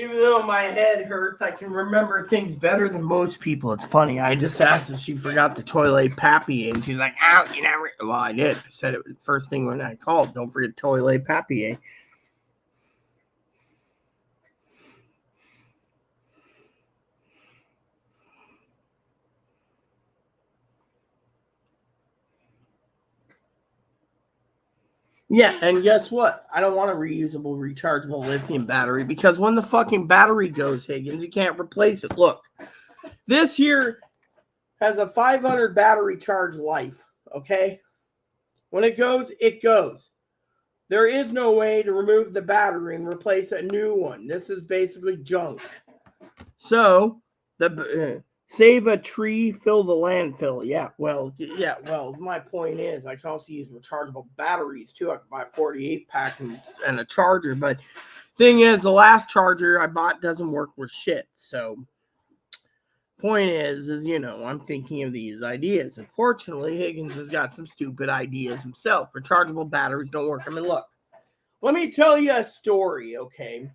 Even though my head hurts, I can remember things better than most people. It's funny. I just asked if she forgot the toilet papier, and she's like, "Ow, you never." Well, I did. I said it first thing when I called. Don't forget toilet papier. Yeah, and guess what? I don't want a reusable, rechargeable lithium battery because when the fucking battery goes, Higgins, you can't replace it. Look, this here has a 500 battery charge life, okay? When it goes, it goes. There is no way to remove the battery and replace a new one. This is basically junk. So, save a tree, fill the landfill. Yeah, well, my point is I can also use rechargeable batteries too. I can buy a 48 pack and a charger, but thing is the last charger I bought doesn't work with shit. So, point is I'm thinking of these ideas. Unfortunately, Higgins has got some stupid ideas himself. Rechargeable batteries don't work. I mean, look, let me tell you a story, okay?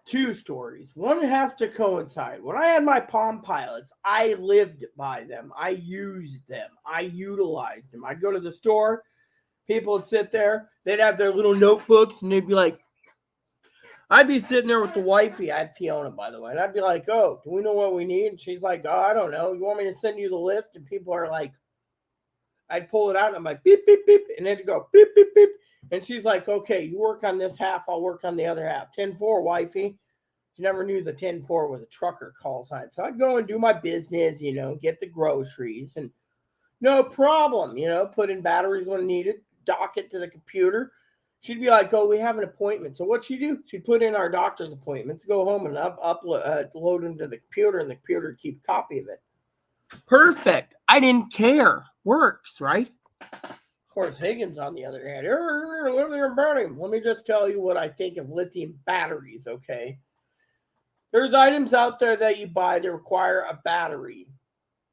2 stories. One has to coincide. When I had my Palm Pilots, I lived by them. I used them. I utilized them. I'd go to the store. People would sit there. They'd have their little notebooks, and they'd be like, I'd be sitting there with the wifey. I had Fiona, by the way. And I'd be like, oh, do we know what we need? And she's like, oh, I don't know. You want me to send you the list? And people are like, I'd pull it out, and I'm like, beep, beep, beep. And it'd go, beep, beep, beep. And she's like, okay, you work on this half. I'll work on the other half. 10-4, wifey. She never knew the 10-4 was a trucker call sign. So I'd go and do my business, get the groceries. And no problem, put in batteries when needed, dock it to the computer. She'd be like, oh, we have an appointment. So what'd she do? She'd put in our doctor's appointments, go home and load into the computer, and the computer would keep a copy of it. Perfect. I didn't care. Works, right? Of course, Higgins, on the other hand, lithium battery. Let me just tell you what I think of lithium batteries, okay? There's items out there that you buy that require a battery.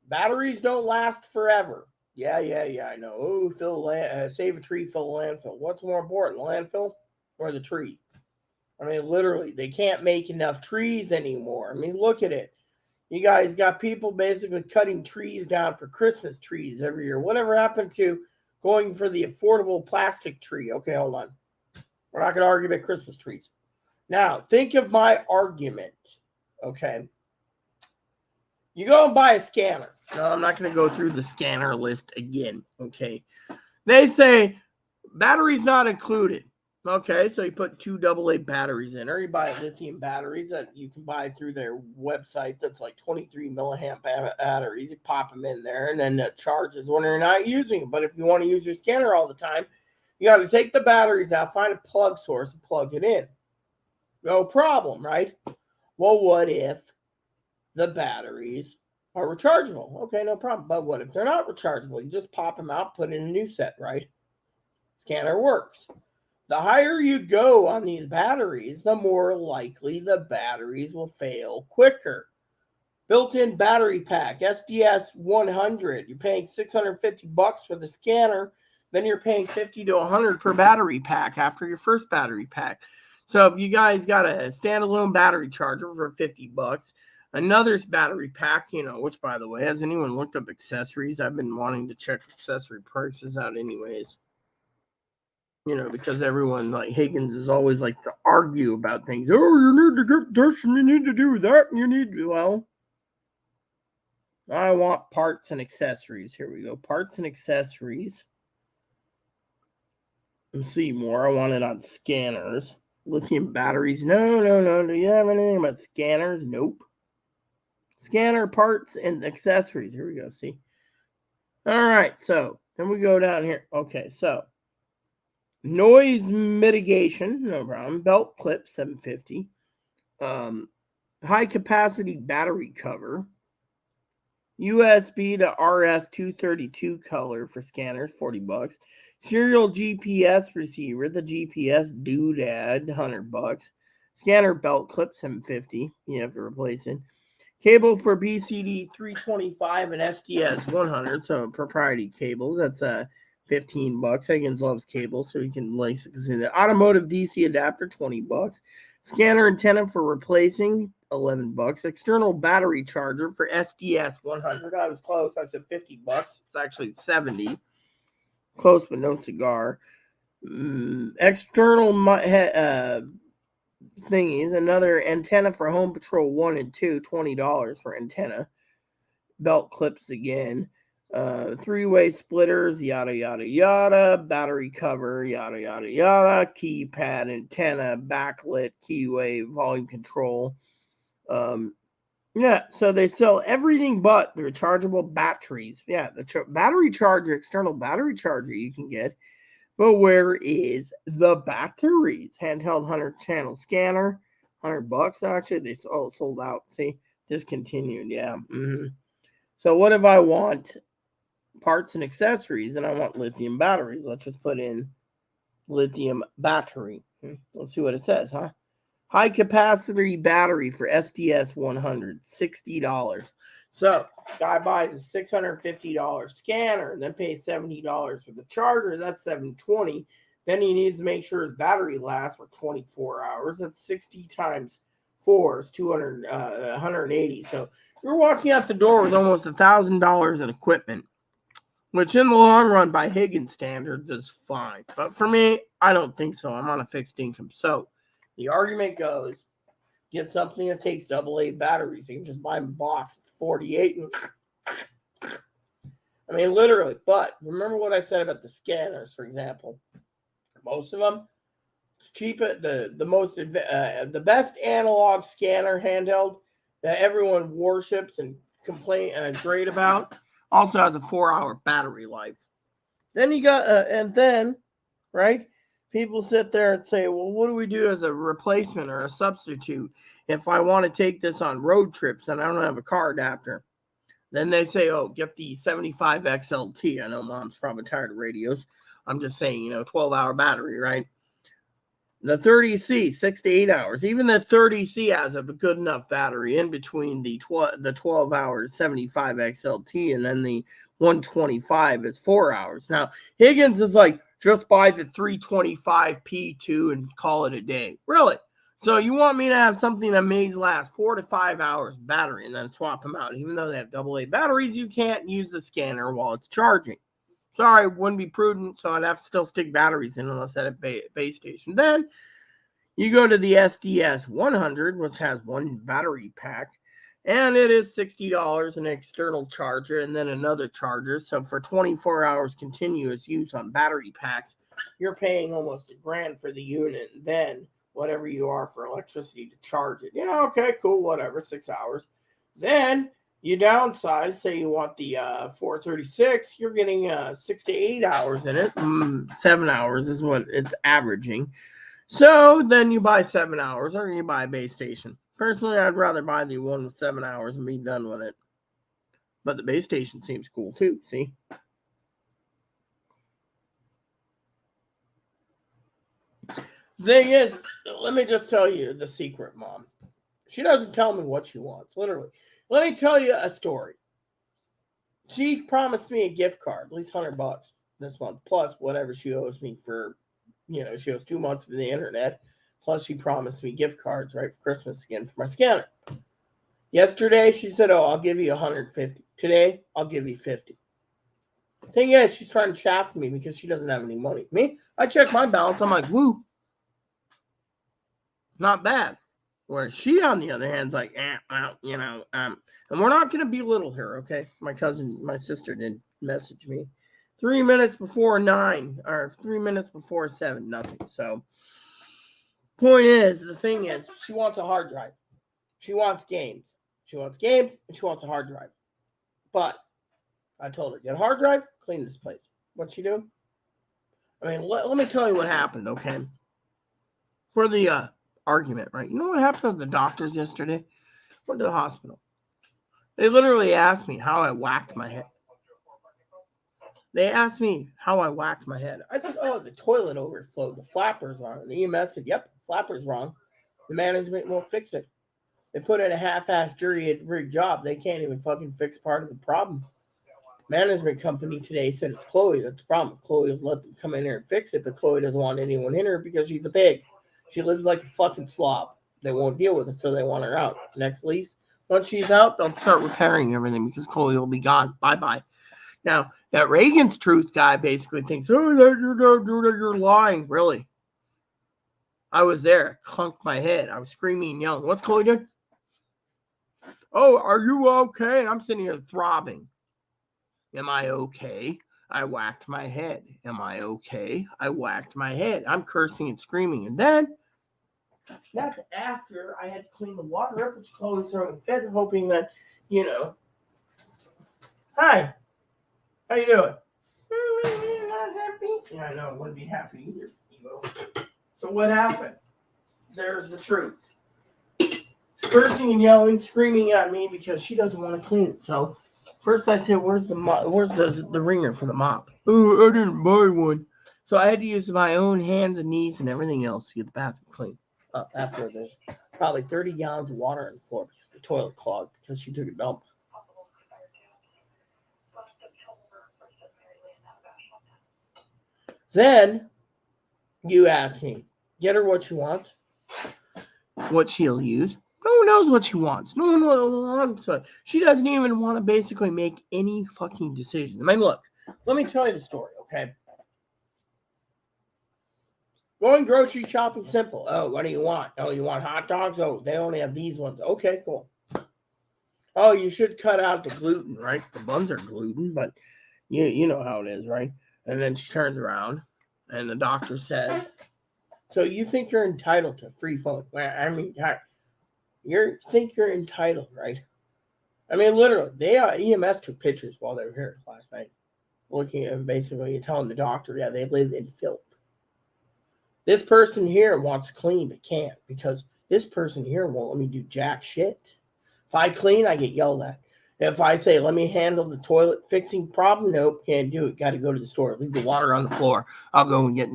Batteries don't last forever. Yeah, I know. Oh, save a tree, fill a landfill. What's more important, the landfill or the tree? I mean, literally, they can't make enough trees anymore. I mean, look at it. You guys got people basically cutting trees down for Christmas trees every year. Whatever happened to going for the affordable plastic tree? Okay, hold on. We're not going to argue about Christmas trees. Now, think of my argument, okay? You go and buy a scanner. No, I'm not going to go through the scanner list again, okay? They say batteries not included. Okay, so you put 2 AA batteries in, or you buy lithium batteries that you can buy through their website that's like 23 milliamp batteries. You pop them in there, and then it charges when you're not using them. But if you want to use your scanner all the time, you got to take the batteries out, find a plug source, and plug it in. No problem, right? Well, what if the batteries are rechargeable? Okay, no problem. But what if they're not rechargeable? You just pop them out, put in a new set, right? Scanner works. The higher you go on these batteries, the more likely the batteries will fail quicker. Built-in battery pack, SDS 100. You're paying $650 for the scanner. Then you're paying $50 to $100 per battery pack after your first battery pack. So if you guys got a standalone battery charger for $50, another battery pack, which, by the way, has anyone looked up accessories? I've been wanting to check accessory prices out anyways. Because everyone like Higgins is always like to argue about things. Oh, you need to get this and you need to do that. And you need to, well, I want parts and accessories. Here we go. Parts and accessories. Let's see more. I want it on scanners. Lithium batteries. No. Do you have anything about scanners? Nope. Scanner parts and accessories. Here we go. See? All right. So then we go down here. Okay. So noise mitigation, no problem. Belt clip, $750. High capacity battery cover. USB to RS-232 color for scanners, $40. Serial GPS receiver, the GPS doodad, $100. Scanner belt clip, $750. You have to replace it. Cable for BCD 325 and SDS 100, so proprietary cables. That's $15. Higgins loves cables, so he can lace it in the automotive DC adapter, $20. Scanner antenna for replacing, $11. External battery charger for SDS 100. I was close. I said $50. It's actually 70. Close, but no cigar. External thingies. Another antenna for Home Patrol 1 and 2. $20 for antenna. Belt clips again. 3-way splitters, yada yada yada, battery cover, yada yada yada, keypad, antenna, backlit, keyway, volume control. So they sell everything but the rechargeable batteries. Yeah, the battery charger, external battery charger you can get. But where is the batteries? Handheld 100 channel scanner, $100 actually. They sold out. See, discontinued. Yeah. So what if I want parts and accessories and I want lithium batteries? Let's just put in lithium battery. Let's see what it says, huh? High capacity battery for SDS 100, $60. So guy buys a $650 scanner and then pays $70 for the charger. That's $720. Then he needs to make sure his battery lasts for 24 hours. That's 60 times 4 is 180. So you're walking out the door with almost $1,000 in equipment, which in the long run, by Higgins standards, is fine. But for me, I don't think so. I'm on a fixed income. So the argument goes, get something that takes AA batteries. You can just buy a box of 48. I mean, literally. But remember what I said about the scanners, for example. Most of them, it's cheap. The best analog scanner handheld that everyone worships and great about also has a 4-hour battery life. Then you got, right? People sit there and say, well, what do we do as a replacement or a substitute if I want to take this on road trips and I don't have a car adapter? Then they say, oh, get the 75 XLT. I know mom's probably tired of radios. I'm just saying, 12-hour battery, right? The 30C, 6 to 8 hours. Even the 30C has a good enough battery in between the 12 hours 75 XLT and then the 125 is 4 hours. Now, Higgins is like, just buy the 325 P2 and call it a day. Really? So you want me to have something that may last 4 to 5 hours battery and then swap them out? Even though they have AA batteries, you can't use the scanner while it's charging. Sorry, wouldn't be prudent, so I'd have to still stick batteries in unless at a base station. Then you go to the SDS 100, which has one battery pack, and it is $60, an external charger, and then another charger. So for 24 hours continuous use on battery packs, you're paying almost $1,000 for the unit, and then whatever you are for electricity to charge it. Yeah, okay, cool, whatever, 6 hours. Then you downsize, say you want the 436, you're getting 6 to 8 hours in it. 7 hours is what it's averaging. So then you buy 7 hours or you buy a base station. Personally, I'd rather buy the one with 7 hours and be done with it. But the base station seems cool too, see? Thing is, let me just tell you the secret, Mom. She doesn't tell me what she wants, literally. Let me tell you a story. She promised me a gift card, at least $100 this month, plus whatever she owes me for, she owes 2 months for the internet. Plus, she promised me gift cards, right, for Christmas again for my scanner. Yesterday, she said, oh, I'll give you $150. Today, I'll give you $50. Thing is, she's trying to shaft me because she doesn't have any money. Me, I check my balance. I'm like, woo. Not bad. Where she, on the other hand, is like, and we're not going to belittle her, okay? My sister did message me 3 minutes before 9 or 3 minutes before 7, nothing. So, the thing is, she wants a hard drive. She wants games. She wants games and she wants a hard drive. But I told her, get a hard drive, clean this place. What'd she do? I mean, let me tell you what happened, okay? For the argument, right? You know what happened to the doctors yesterday? Went to the hospital. They literally asked me how I whacked my head. They asked me how I whacked my head. I said, oh, the toilet overflowed. The flapper's wrong. And the EMS said, yep, flapper's wrong. The management won't fix it. They put in a half-assed jury-rigged job. They can't even fucking fix part of the problem. Management company today said it's Chloe that's the problem. Chloe will let them come in here and fix it, but Chloe doesn't want anyone in her because she's a pig. She lives like a fucking slob. They won't deal with it, so they want her out. Next lease, once she's out, they'll start repairing everything because Chloe will be gone. Bye-bye. Now, that Reagan's Truth guy basically thinks, oh, you're lying. Really? I was there. I clunked my head. I was screaming and yelling. What's Chloe doing? Oh, are you okay? And I'm sitting here throbbing. Am I okay? I whacked my head. Am I okay? I whacked my head. I'm cursing and screaming. And then, that's after I had to clean the water up, which Chloe's throwing fit, hoping that, hi, how you doing? Not happy? Yeah, I know, I wouldn't be happy either, Evo. So what happened? There's the truth. Cursing and yelling, screaming at me because she doesn't want to clean it. So first I said, where's the ringer for the mop? Oh, I didn't buy one. So I had to use my own hands and knees and everything else to get the bathroom clean. After there's probably 30 gallons of water on the floor because the toilet clogged because she took a dump. Then you ask me, get her what she wants, what she'll use. No one knows what she wants. No one wants it. She doesn't even want to basically make any fucking decisions. I mean, look, let me tell you the story, okay? Going grocery shopping, simple. Oh, what do you want? Oh, you want hot dogs? Oh, they only have these ones. Okay, cool. Oh, you should cut out the gluten, right? The buns are gluten, but you know how it is, right? And then she turns around, and the doctor says, so you think you're entitled to free phone? I mean, you think you're entitled, right? I mean, literally, EMS took pictures while they were here last night, looking at basically telling the doctor, yeah, they live in filth. This person here wants to clean but can't because this person here won't let me do jack shit. If I clean, I get yelled at. If I say, let me handle the toilet fixing problem, nope, can't do it. Got to go to the store. Leave the water on the floor. I'll go and get,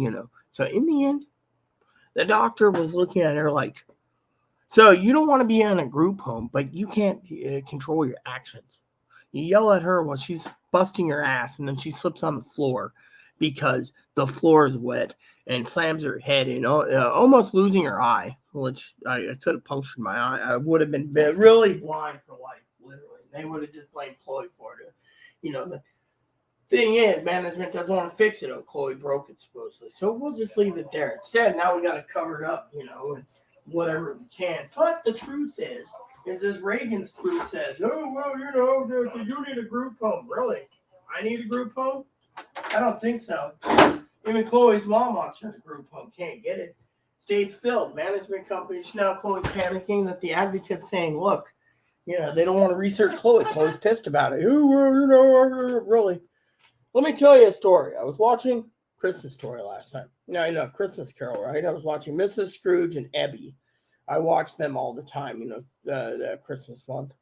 So in the end, the doctor was looking at her like, so you don't want to be in a group home, but you can't control your actions. You yell at her while she's busting her ass, and then she slips on the floor because the floor is wet and slams her head in, almost losing her eye, which I could have punctured my eye. I would have been really blind for life, literally. They would have just blamed Chloe for it. The thing is, management doesn't want to fix it. Oh, Chloe broke it, supposedly. So we'll just leave it there. Instead, now we got to cover it up, and whatever we can. But the truth is this Reagan's Truth says, oh, well, you need a group home. Really? I need a group home? I don't think so. Even Chloe's mom wants her in a group home. Can't get it. State's filled. Management companies. Now Chloe's panicking that the advocate's saying, look, they don't want to research Chloe. Chloe's pissed about it. Oh, well, really. Let me tell you a story. I was watching Christmas Story last night. No, Christmas Carol, right? I was watching Mrs. Scrooge and Ebby. I watch them all the time, the Christmas month.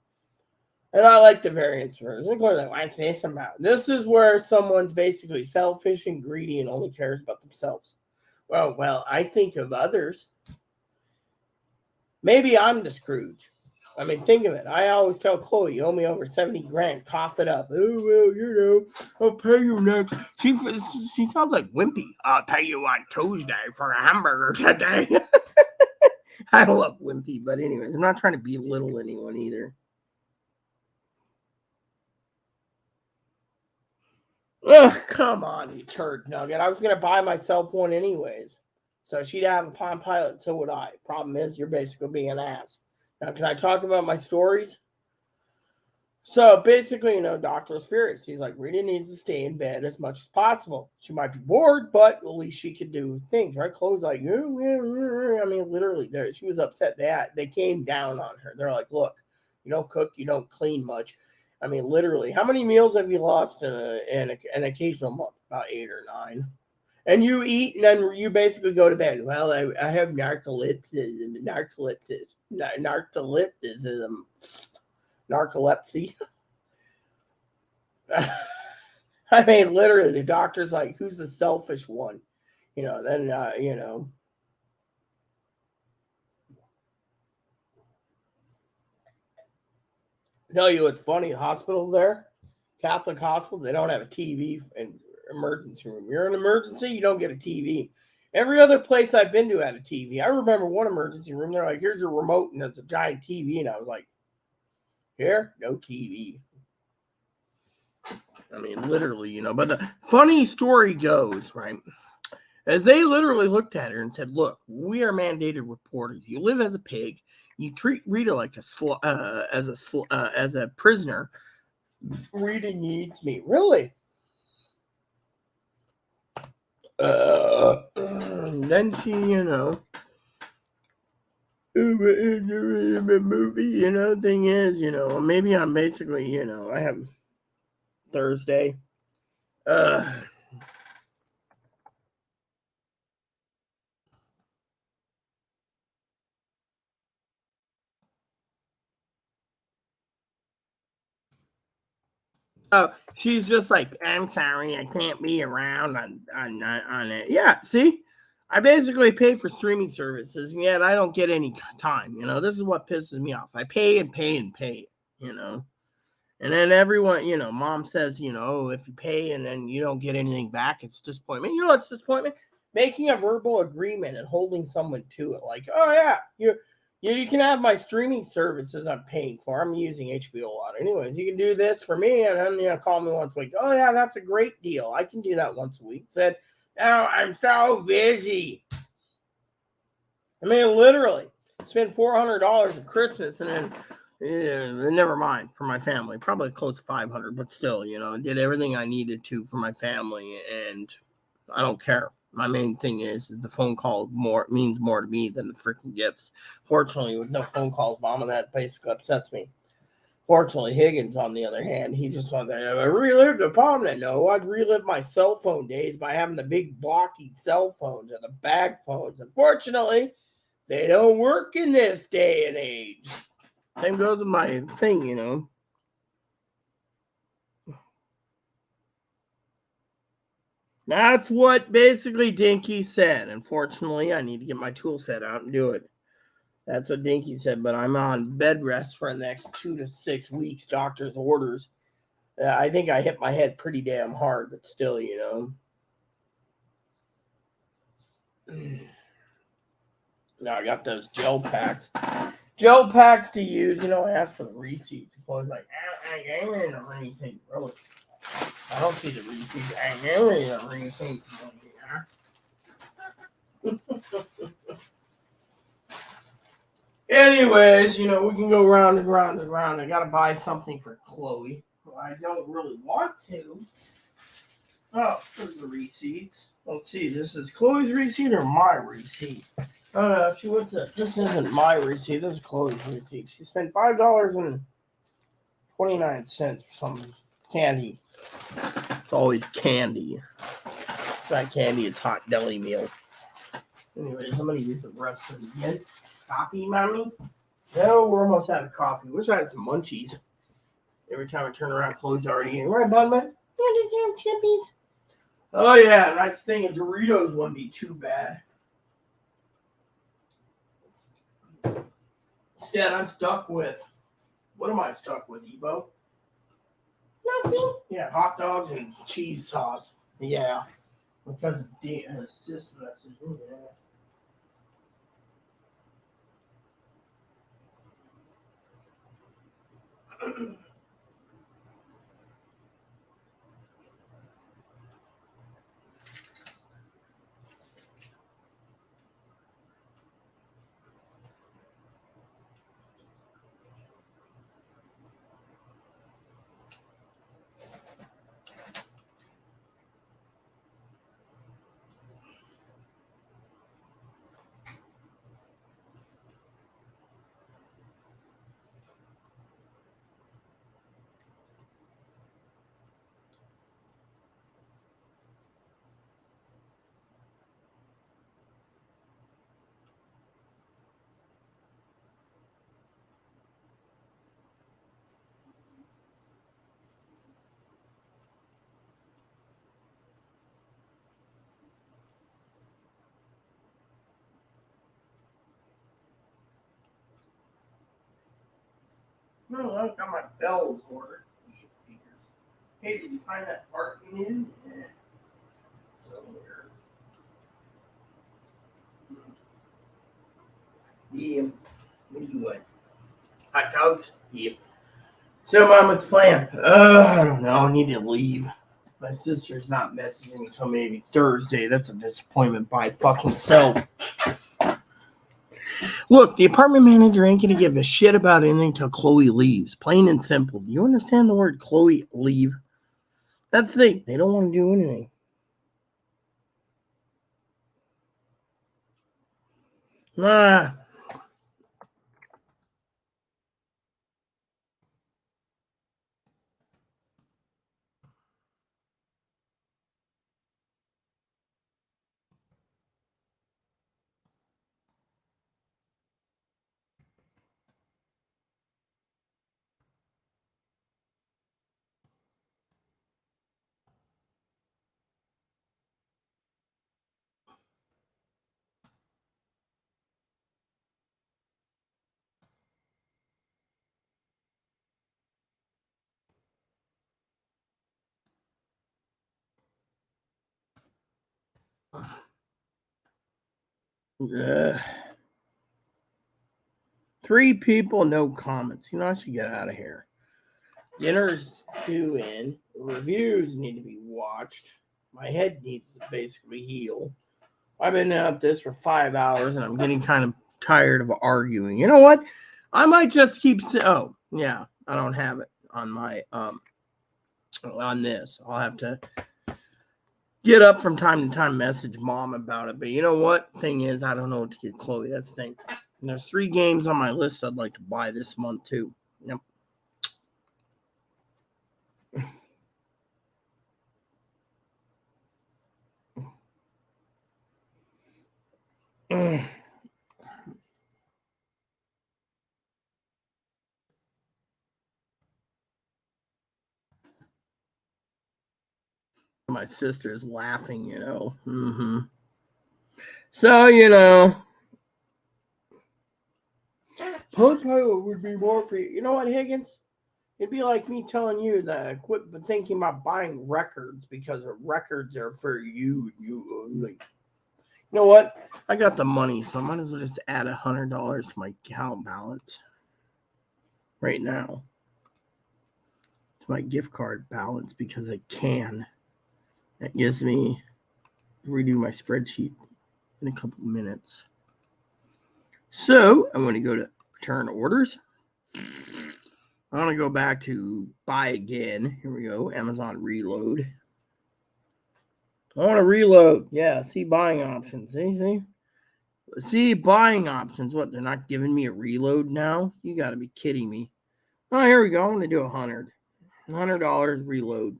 And I like the variants version. Of course, I say this about. This is where someone's basically selfish and greedy and only cares about themselves. Well, I think of others. Maybe I'm the Scrooge. I mean, think of it. I always tell Chloe, you owe me over 70 grand. Cough it up. Oh, well, I'll pay you next. She sounds like Wimpy. I'll pay you on Tuesday for a hamburger today. I love Wimpy, but anyways, I'm not trying to belittle anyone either. Ugh, come on, you turd nugget. I was going to buy myself one anyways. So she'd have a Palm Pilot, and so would I. Problem is, you're basically being an ass. Now, can I talk about my stories? So basically, Doctor's furious. He's like, Rita needs to stay in bed as much as possible. She might be bored, but at least she can do things, right? Chloe's like, I mean, literally, she was upset. They came down on her. They're like, look, you don't cook, you don't clean much. I mean, literally, how many meals have you lost in an occasional month? About 8 or 9. And you eat, and then you basically go to bed. Well, I have narcolepsy. I mean, literally, the doctor's like, who's the selfish one? Tell you what's funny, hospital there, Catholic hospital, they don't have a TV in emergency room. You're in an emergency, you don't get a TV. Every other place I've been to had a TV. I remember one emergency room. They're like, "Here's your remote," and it's a giant TV, and I was like, "Here, no TV." I mean, literally, But the funny story goes, right? As they literally looked at her and said, "Look, we are mandated reporters. You live as a pig. You treat Rita like as a prisoner. Rita needs me, really." Then she, in the movie, thing is, maybe I'm basically, I have Thursday. Oh, she's just like, "I'm sorry, I can't be around on it." Yeah, see, I basically pay for streaming services, and yet I don't get any time. This is what pisses me off. I pay and pay and pay. You know, and then everyone, mom says, "Oh, if you pay and then you don't get anything back, it's disappointment." You know what's disappointment? Making a verbal agreement and holding someone to it. Like, "Oh yeah, you can have my streaming services I'm paying for. I'm using HBO a lot. Anyways, you can do this for me," and then call me once a week. "Oh yeah, that's a great deal. I can do that once a week." Said, "Oh, I'm so busy." I mean, literally, spend $400 at Christmas, and then never mind for my family. Probably close to 500, but still, did everything I needed to for my family, and I don't care. My main thing is the phone call means more to me than the freaking gifts. Fortunately, with no phone calls, Mom, and that basically upsets me. Fortunately, Higgins, on the other hand, he just thought that I relived upon it. No, I'd relive my cell phone days by having the big blocky cell phones and the bag phones. Unfortunately, they don't work in this day and age. Same goes with my thing, That's what basically Dinky said. Unfortunately, I need to get my tool set out and do it. That's what Dinky said, but I'm on bed rest for the next 2 to 6 weeks, doctor's orders. I think I hit my head pretty damn hard, but still. Now I got those gel packs. Gel packs to use, I asked for the receipt. People are like, "I gave me the receipt." Really? I don't see the receipt. I gave me the receipt. Anyways, we can go round and round and round. I gotta buy something for Chloe. I don't really want to. Oh, there's the receipts. Let's see, this is Chloe's receipt or my receipt? Oh no, she went to. This isn't my receipt. This is Chloe's receipt. She spent $5.29 for some candy. It's always candy. It's not candy. It's hot deli meal. Anyways, I'm gonna use the rest of it again. Coffee, mommy? No, we're almost out of coffee. Wish I had some munchies. Every time I turn around, Chloe's already eating. Right, bud, man? You want some chippies? Oh, yeah. Nice thing. A Doritos wouldn't be too bad. Instead, I'm stuck with. What am I stuck with, Ebo? Nothing. Yeah, hot dogs and cheese sauce. Yeah. Because of the assist message. Yeah. No, I got my bells ordered. Hey, did you find that part you needed? Yeah. So weird. Yeah. What do you want? Hot dogs? Yep. So, Mom, what's the plan? I don't know. I need to leave. My sister's not messaging until maybe Thursday. That's a disappointment by fucking itself. Look, the apartment manager ain't gonna give a shit about anything till Chloe leaves. Plain and simple. Do you understand the word Chloe leave? That's the thing. They don't want to do anything. Nah. Uh, 3 people, no comments. You know, I should get out of here. Dinner's due in. Reviews need to be watched. My head needs to basically heal. I've been at this for 5 hours and I'm getting kind of tired of arguing. You know what? I might just keep. Oh, yeah. I don't have it on my on this. I'll have to get up from time to time, message Mom about it. But you know what? Thing is, I don't know what to get Chloe. That's the thing. And there's 3 games on my list I'd like to buy this month too. Yep. My sister's laughing, you know. Mm-hmm. So, you know, Pilot would be more for you. You know what, Higgins? It'd be like me telling you that quit thinking about buying records because records are for you only. You know what? I got the money, so I might as well just add $100 to my account balance right now. To my gift card balance because I can. That gives me redo my spreadsheet in a couple minutes. So I'm going to go to return orders. I want to go back to buy again. Here we go. Amazon reload. I want to reload. Yeah, see buying options. See buying options. What? They're not giving me a reload now? You got to be kidding me. Oh, here we go. I'm going to do $100 reload.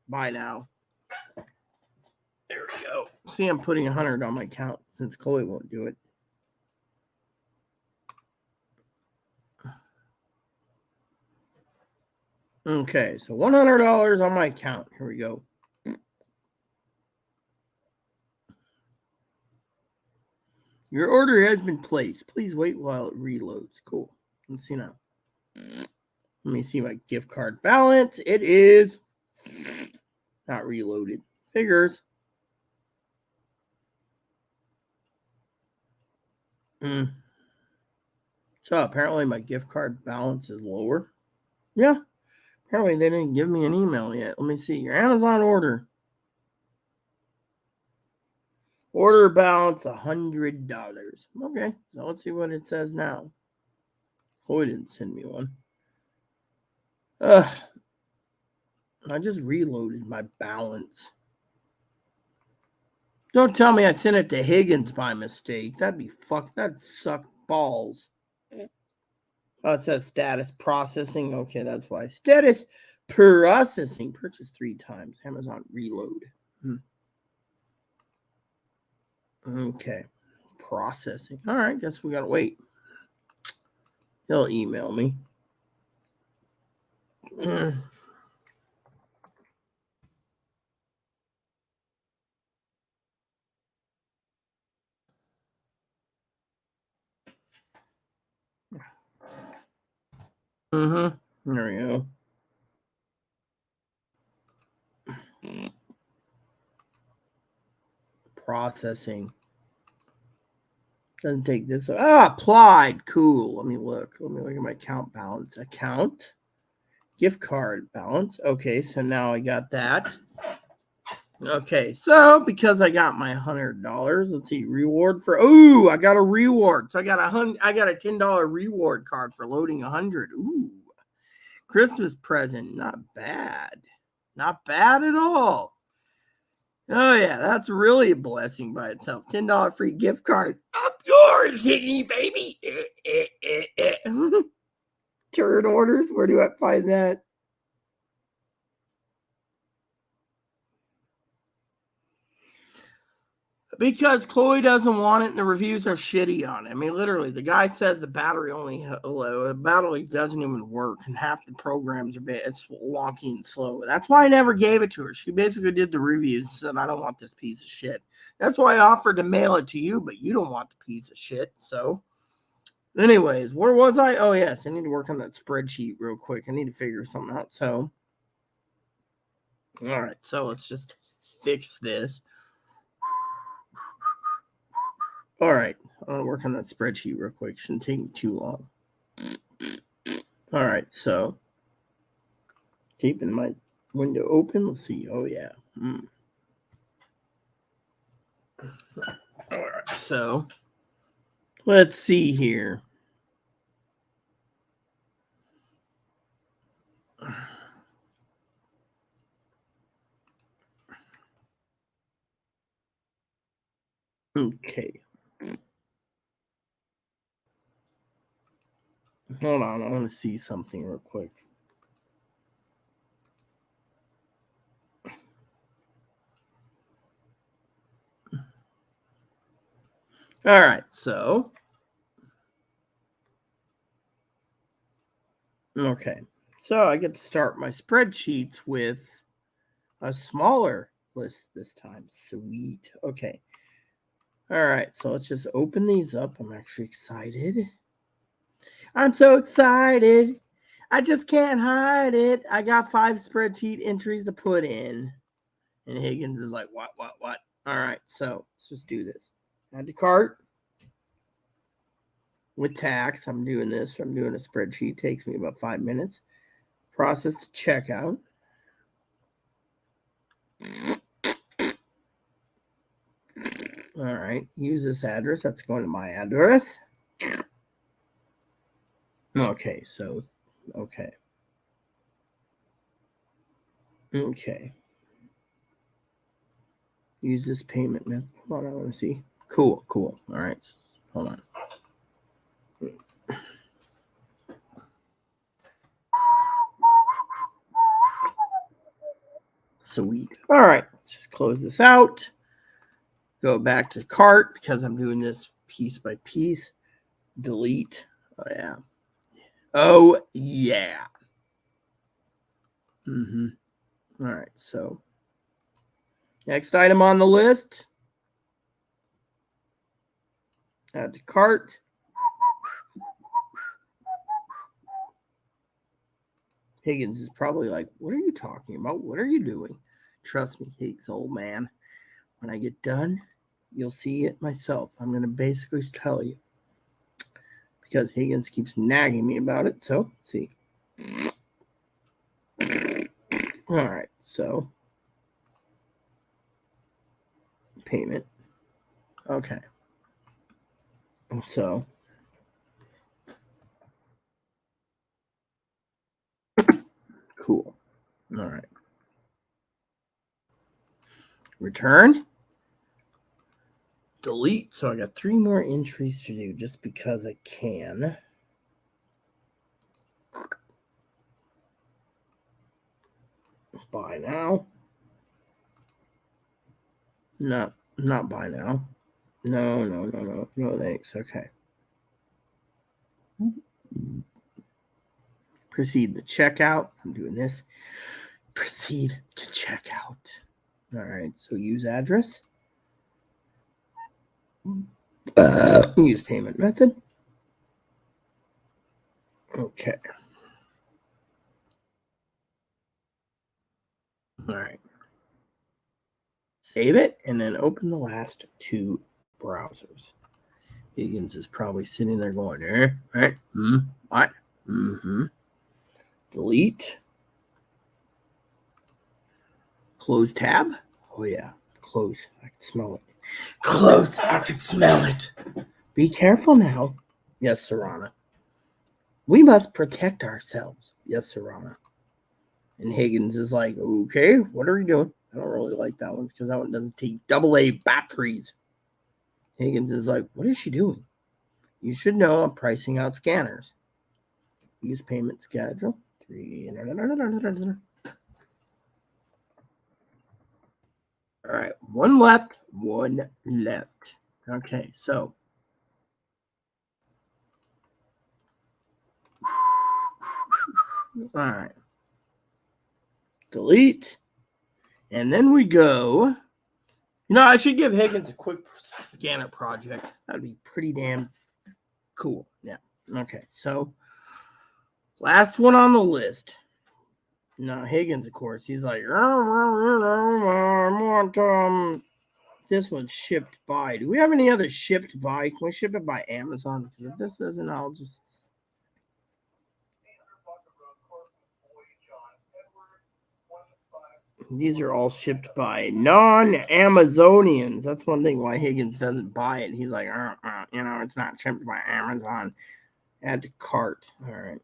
Buy now. There we go. See, I'm putting 100 on my account since Chloe won't do it. Okay, so $100 on my account. Here we go. Your order has been placed. Please wait while it reloads. Cool. Let's see now. Let me see my gift card balance. It is not reloaded. Figures. So apparently my gift card balance is lower. Yeah. Apparently they didn't give me an email yet. Let me see. Your Amazon order. Order balance $100. Okay. So let's see what it says now. Chloe didn't send me one. I just reloaded my balance. Don't tell me I sent it to Higgins by mistake. That'd suck balls. Oh, it says status processing. Okay, that's why. Status processing. Purchased 3 times. Amazon reload. Okay. Processing. All right, guess we gotta wait. He'll email me. There we go. Processing. Doesn't take this. Applied. Cool. Let me look. Let me look at my account balance. Account. Gift card balance. Okay, so now I got that. Okay, so because I got my $100, let's see, reward for. Ooh, I got a reward. So I got a $10 reward card for loading 100. Ooh, Christmas present. Not bad. Not bad at all. Oh yeah, that's really a blessing by itself. $10 free gift card. Up yours, Higgy baby. Turn orders. Where do I find that? Because Chloe doesn't want it and the reviews are shitty on it. I mean, literally, the guy says the battery doesn't even work and half the programs are bad. It's wonky and slow. That's why I never gave it to her. She basically did the reviews and said, I don't want this piece of shit. That's why I offered to mail it to you, but you don't want the piece of shit. So, anyways, where was I? Oh, yes, I need to work on that spreadsheet real quick. I need to figure something out. So, all right, so let's just fix this. All right, I'm going to work on that spreadsheet real quick. Shouldn't take me too long. All right, so keeping my window open. Let's see. Oh, yeah. All right, so let's see here. Okay. Hold on, I want to see something real quick. All right, so okay. So I get to start my spreadsheets with a smaller list this time. Sweet. Okay. All right, so let's just open these up. I'm actually excited. I'm so excited. I just can't hide it. I got 5 spreadsheet entries to put in. And Higgins is like, what? All right, so let's just do this. Add to cart. With tax, I'm doing this. I'm doing a spreadsheet. It takes me about 5 minutes. Process to checkout. All right, use this address. That's going to my address. Okay, so, okay. Use this payment method. Hold on, I want to see. Cool. All right, hold on. Sweet. All right, let's just close this out. Go back to cart because I'm doing this piece by piece. Delete. Oh, yeah. Oh, yeah. All right, so next item on the list. Add to cart. Higgins is probably like, what are you talking about? What are you doing? Trust me, Higgs, old man. When I get done, you'll see it myself. I'm going to basically tell you. Because Higgins keeps nagging me about it. So, let's see. All right, so payment. Okay. So cool. All right. Return. Delete. So I got 3 more entries to do just because I can. Buy now. No, not buy now. No, thanks. Okay. Proceed to checkout. I'm doing this. Proceed to checkout. All right. So use address. Use payment method. Okay. All right. Save it and then open the last 2 browsers. Higgins is probably sitting there going, right? What? Mm-hmm. Delete. Close tab. Oh, yeah. Close. I can smell it. Close. I can smell it. Be careful now. Yes, Serrana. We must protect ourselves. Yes, Serrana. And Higgins is like, okay, what are we doing? I don't really like that one because that one doesn't take AA batteries. Higgins is like, what is she doing? You should know I'm pricing out scanners. Use payment schedule. 3. All right, one left, one left. Okay, so all right, delete, and then we go. I should give Higgins a quick scanner project. That'd be pretty damn cool. Yeah. Okay, so last one on the list. Now Higgins, of course, he's like, I want this one's shipped by. Do we have any other shipped by? Can we ship it by Amazon? Because if this isn't, I'll just. These are all shipped by non-Amazonians. That's one thing why Higgins doesn't buy it. He's like, it's not shipped by Amazon. Add to cart. All right.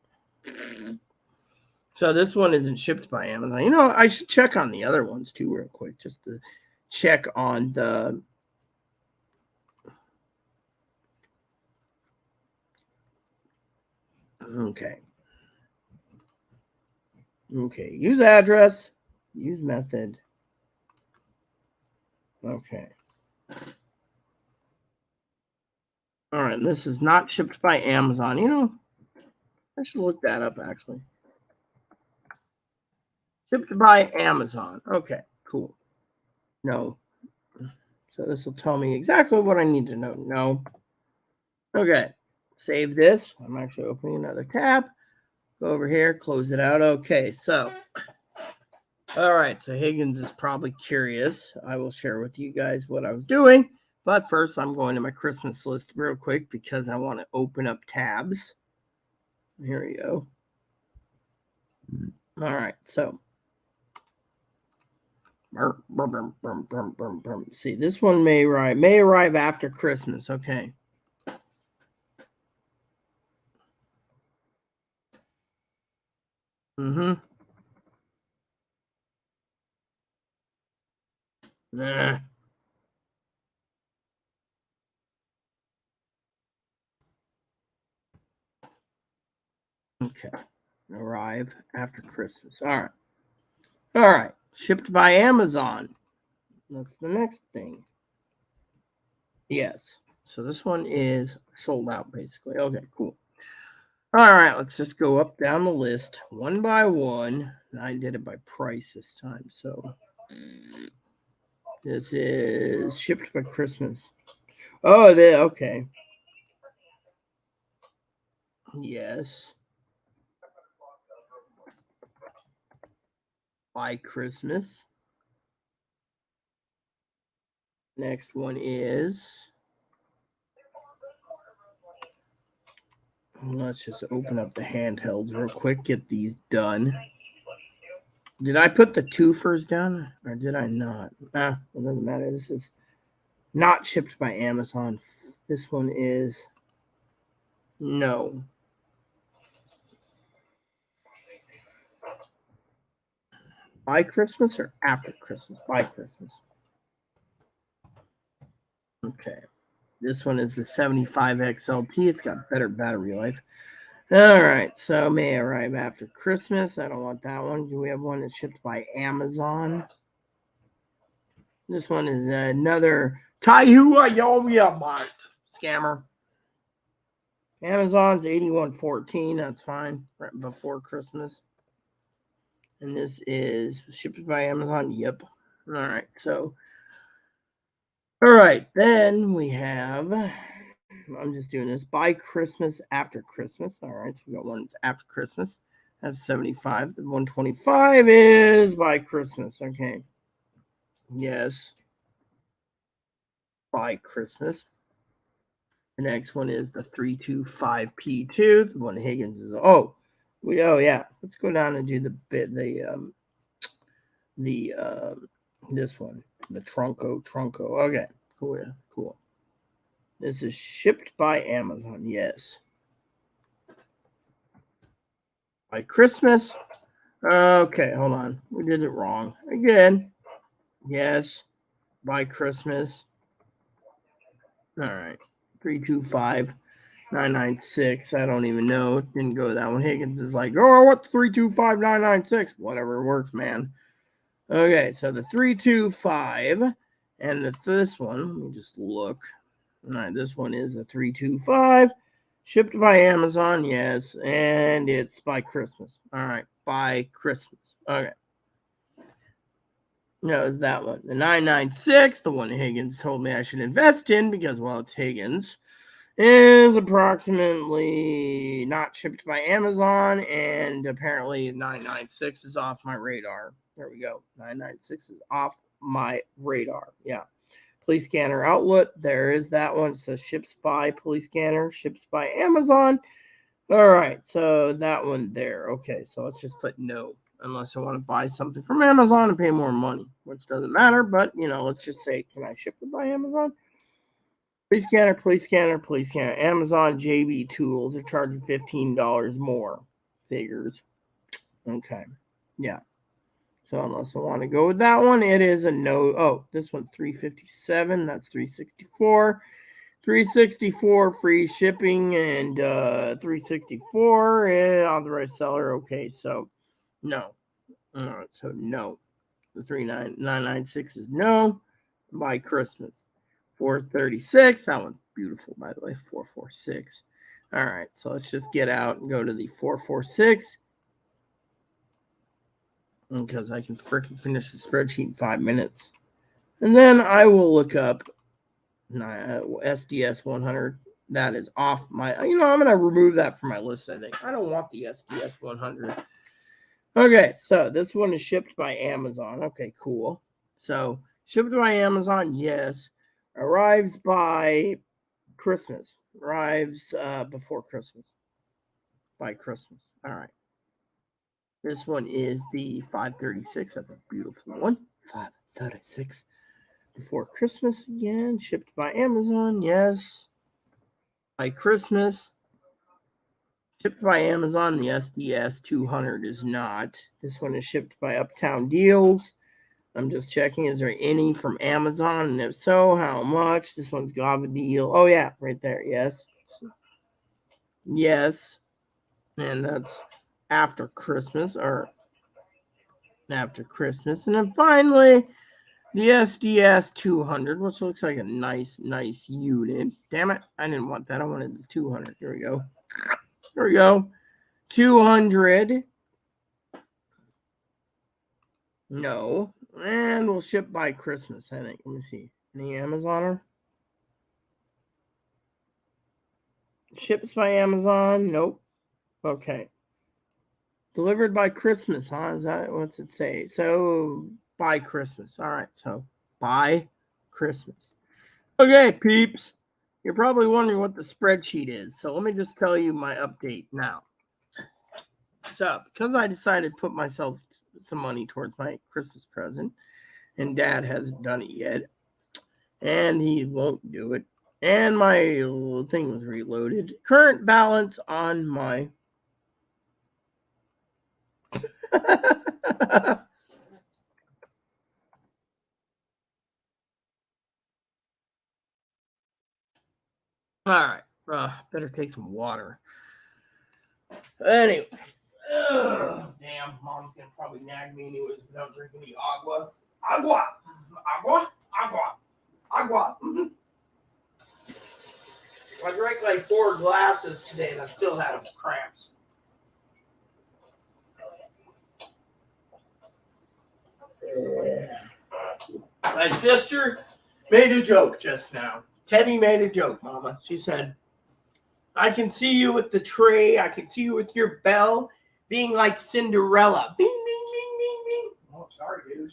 So this one isn't shipped by Amazon. I should check on the other ones too, real quick, just to check on the. Okay. Use address. Use method. Okay. All right. This is not shipped by Amazon. I should look that up actually. Shipped by Amazon. Okay. Cool. No. So this will tell me exactly what I need to know. No. Okay. Save this. I'm actually opening another tab. Go over here. Close it out. Okay. So. All right. So Higgins is probably curious. I will share with you guys what I was doing. But first, I'm going to my Christmas list real quick because I want to open up tabs. Here we go. All right. So. See, this one may arrive after Christmas. Okay. Mm-hmm. Nah. Okay. Arrive after Christmas. All right. All right. Shipped by Amazon. That's the next thing. Yes. So this one is sold out, basically. Okay, cool. All right. Let's just go up down the list one by one. I did it by price this time. So this is shipped by Christmas. Oh, okay. Yes. By Christmas. Next one is. Let's just open up the handhelds real quick. Get these done. Did I put the twofers down or did I not? It doesn't matter. This is not shipped by Amazon. This one is no. By Christmas or after Christmas? By Christmas. Okay. This one is the 75 XLT. It's got better battery life. All right. So may arrive after Christmas. I don't want that one. Do we have one that's shipped by Amazon? This one is another Taihua Yovia Mart scammer. Amazon's 8114. That's fine. Right before Christmas. And this is shipped by Amazon. Yep. All right. So, all right. Then we have, I'm just doing this by Christmas, after Christmas. All right. So we got one that's after Christmas. That's 75. The 125 is by Christmas. Okay. Yes. By Christmas. The next one is the 325P2. The one Higgins is. Oh yeah. Let's go down and do this one, the Trunco. Okay, cool. This is shipped by Amazon. Yes. By Christmas. Okay, hold on. We did it wrong again. Yes, by Christmas. All right, 325,996. I don't even know. Didn't go that one. Higgins is like, oh, what's 325,996? Whatever works, man. Okay, so the 325 and this one. Let me just look. All right, this one is a 325. Shipped by Amazon, yes, and it's by Christmas. All right, by Christmas. Okay. No, it's that one. The 996, the one Higgins told me I should invest in because, well, it's Higgins, is approximately not shipped by Amazon, and apparently 996 is off my radar. There we go. 996 is off my radar. Yeah. Police scanner outlet. There is that one. It says ships by police scanner, ships by Amazon. All right, so that one there. Okay, so let's just put no, unless I want to buy something from Amazon and pay more money, which doesn't matter. But let's just say, can I ship it by Amazon? Police scanner. Amazon JB Tools are charging $15 more. Figures. Okay, yeah. So unless I want to go with that one, it is a no. Oh, this one's $357. That's $364. $364 free shipping and $364 authorized seller. Okay, so no. All right, so no. The 39996 is no. By Christmas. 436. That one's beautiful, by the way. 446. All right, so let's just get out and go to the 446. Because I can freaking finish the spreadsheet in 5 minutes. And then I will look up SDS 100. That is off my, I'm going to remove that from my list, I think. I don't want the SDS 100. Okay, so this one is shipped by Amazon. Okay, cool. So, shipped by Amazon, yes. Arrives by Christmas. Arrives before Christmas. By Christmas. All right. This one is the 536. That's a beautiful one. 536. Before Christmas again. Shipped by Amazon. Yes. By Christmas. Shipped by Amazon. The SDS 200 is not. This one is shipped by Uptown Deals. I'm just checking. Is there any from Amazon? And if so, how much? This one's Gava Deal. Oh, yeah. Right there. Yes. Yes. And that's after Christmas. Or after Christmas. And then finally, the SDS 200, which looks like a nice unit. Damn it. I didn't want that. I wanted the 200. Here we go. 200. No. And we'll ship by Christmas, I think. Let me see. Any Amazoner? Ships by Amazon? Nope. Okay. Delivered by Christmas, huh? Is that what's it say? So by Christmas. All right. So by Christmas. Okay, peeps. You're probably wondering what the spreadsheet is. So let me just tell you my update now. So because I decided to put myself some money towards my Christmas present, and Dad hasn't done it yet, and he won't do it, and my thing was reloaded. Current balance on my all right. Better take some water. Anyway. Damn, Mom's gonna probably nag me anyways if I don't drink any agua. Agua! I drank like 4 glasses today and I still had cramps. My sister made a joke just now. Teddy made a joke, Mama. She said, I can see you with the tray. I can see you with your bell being like Cinderella. Bing, bing, bing, bing, bing. Oh, sorry, dude.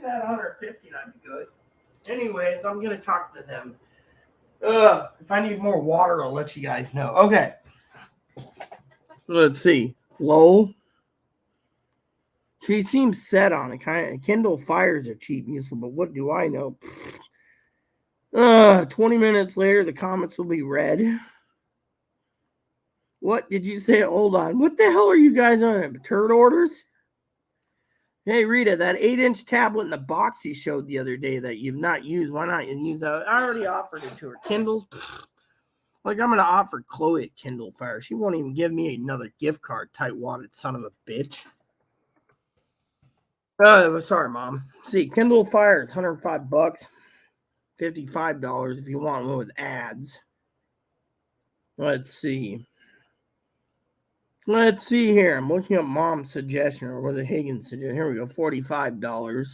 can add 150, that'd be good. Anyways, I'm gonna talk to them. If I need more water, I'll let you guys know. Okay. Let's see. Lowell. She seems set on it. Kind of Kindle Fires are cheap and useful, but what do I know? 20 minutes later, the comments will be read. What did you say? Hold on. What the hell are you guys on? Turd orders? Hey, Rita, that 8-inch tablet in the box you showed the other day that you've not used, why not use that? I already offered it to her. Kindles? Like, I'm going to offer Chloe a Kindle Fire. She won't even give me another gift card, tight-wadded son of a bitch. Sorry, Mom. See, Kindle Fire is $105, $55 if you want one with ads. Let's see. Let's see here. I'm looking up Mom's suggestion, or was it Higgins' suggestion? Here we go, $45.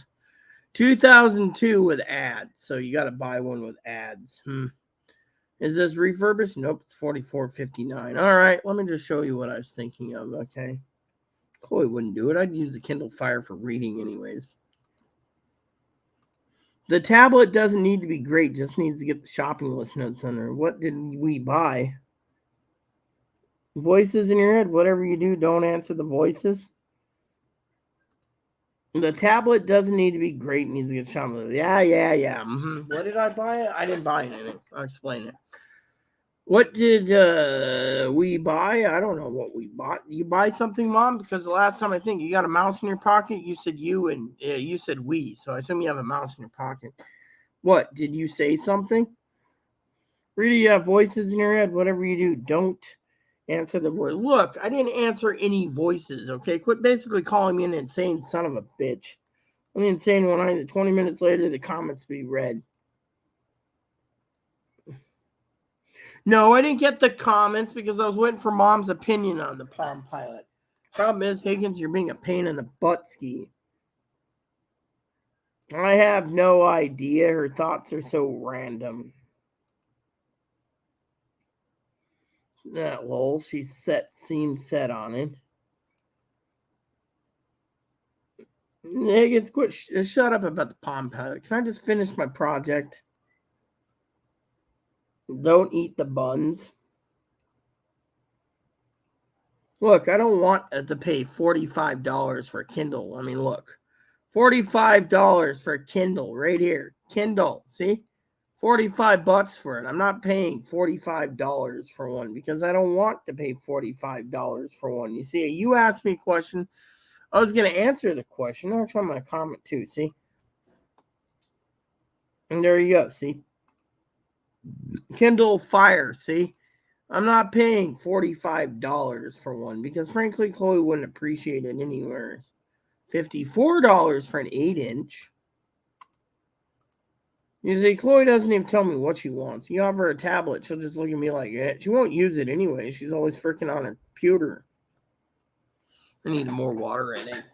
2002 with ads. So you got to buy one with ads. Is this refurbished? Nope, it's $44.59. All right, let me just show you what I was thinking of, okay? Chloe wouldn't do it. I'd use the Kindle Fire for reading anyways. The tablet doesn't need to be great, just needs to get the shopping list notes under. What did we buy? Voices in your head, whatever you do, don't answer the voices. The tablet doesn't need to be great, needs to get shopping list. Yeah. What did I buy? I didn't buy anything. I'll explain it. What did we buy? I don't know what we bought. You buy something, Mom? Because the last time I think you got a mouse in your pocket, you said you and you said we. So I assume you have a mouse in your pocket. What? Did you say something? Rita, you have voices in your head. Whatever you do, don't answer the word. Look, I didn't answer any voices, okay? Quit basically calling me an insane son of a bitch. I'm insane when 20 minutes later, the comments be read. No, I didn't get the comments because I was waiting for Mom's opinion on the Palm Pilot. Problem is, Higgins, you're being a pain in the butt ski. I have no idea. Her thoughts are so random. Lol, seems set on it. Higgins, quit. Shut up about the Palm Pilot. Can I just finish my project? Don't eat the buns. Look, I don't want to pay $45 for a Kindle. I mean, look. $45 for a Kindle right here. Kindle, see? $45 for it. I'm not paying $45 for one because I don't want to pay $45 for one. You see, you asked me a question. I was going to answer the question. I'll try my comment too, see? And there you go, see? Kindle Fire, see? I'm not paying $45 for one because, frankly, Chloe wouldn't appreciate it anywhere. $54 for an 8-inch. You see, Chloe doesn't even tell me what she wants. You offer her a tablet, she'll just look at me like that. She won't use it anyway. She's always freaking on her computer. I need more water in it.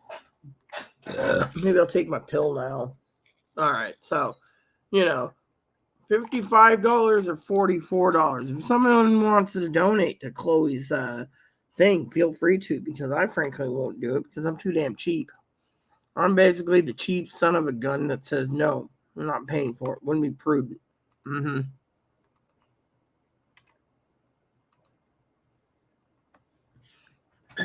Maybe I'll take my pill now. All right, so, $55 or $44. If someone wants to donate to Chloe's thing, feel free to, because I frankly won't do it because I'm too damn cheap. I'm basically the cheap son of a gun that says no, I'm not paying for it. Wouldn't be prudent.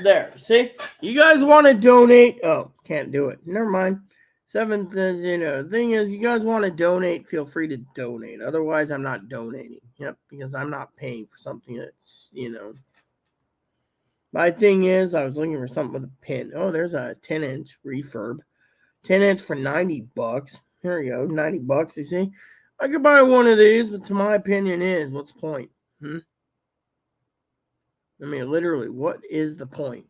There, see? You guys want to donate? Oh, can't do it. Never mind. Seventh, thing is, you guys want to donate, feel free to donate. Otherwise, I'm not donating. Yep, because I'm not paying for something that's, My thing is, I was looking for something with a pin. Oh, there's a 10-inch refurb. 10-inch for $90. Here we go, $90, you see? I could buy one of these, but to my opinion is, what's the point? I mean, literally, what is the point?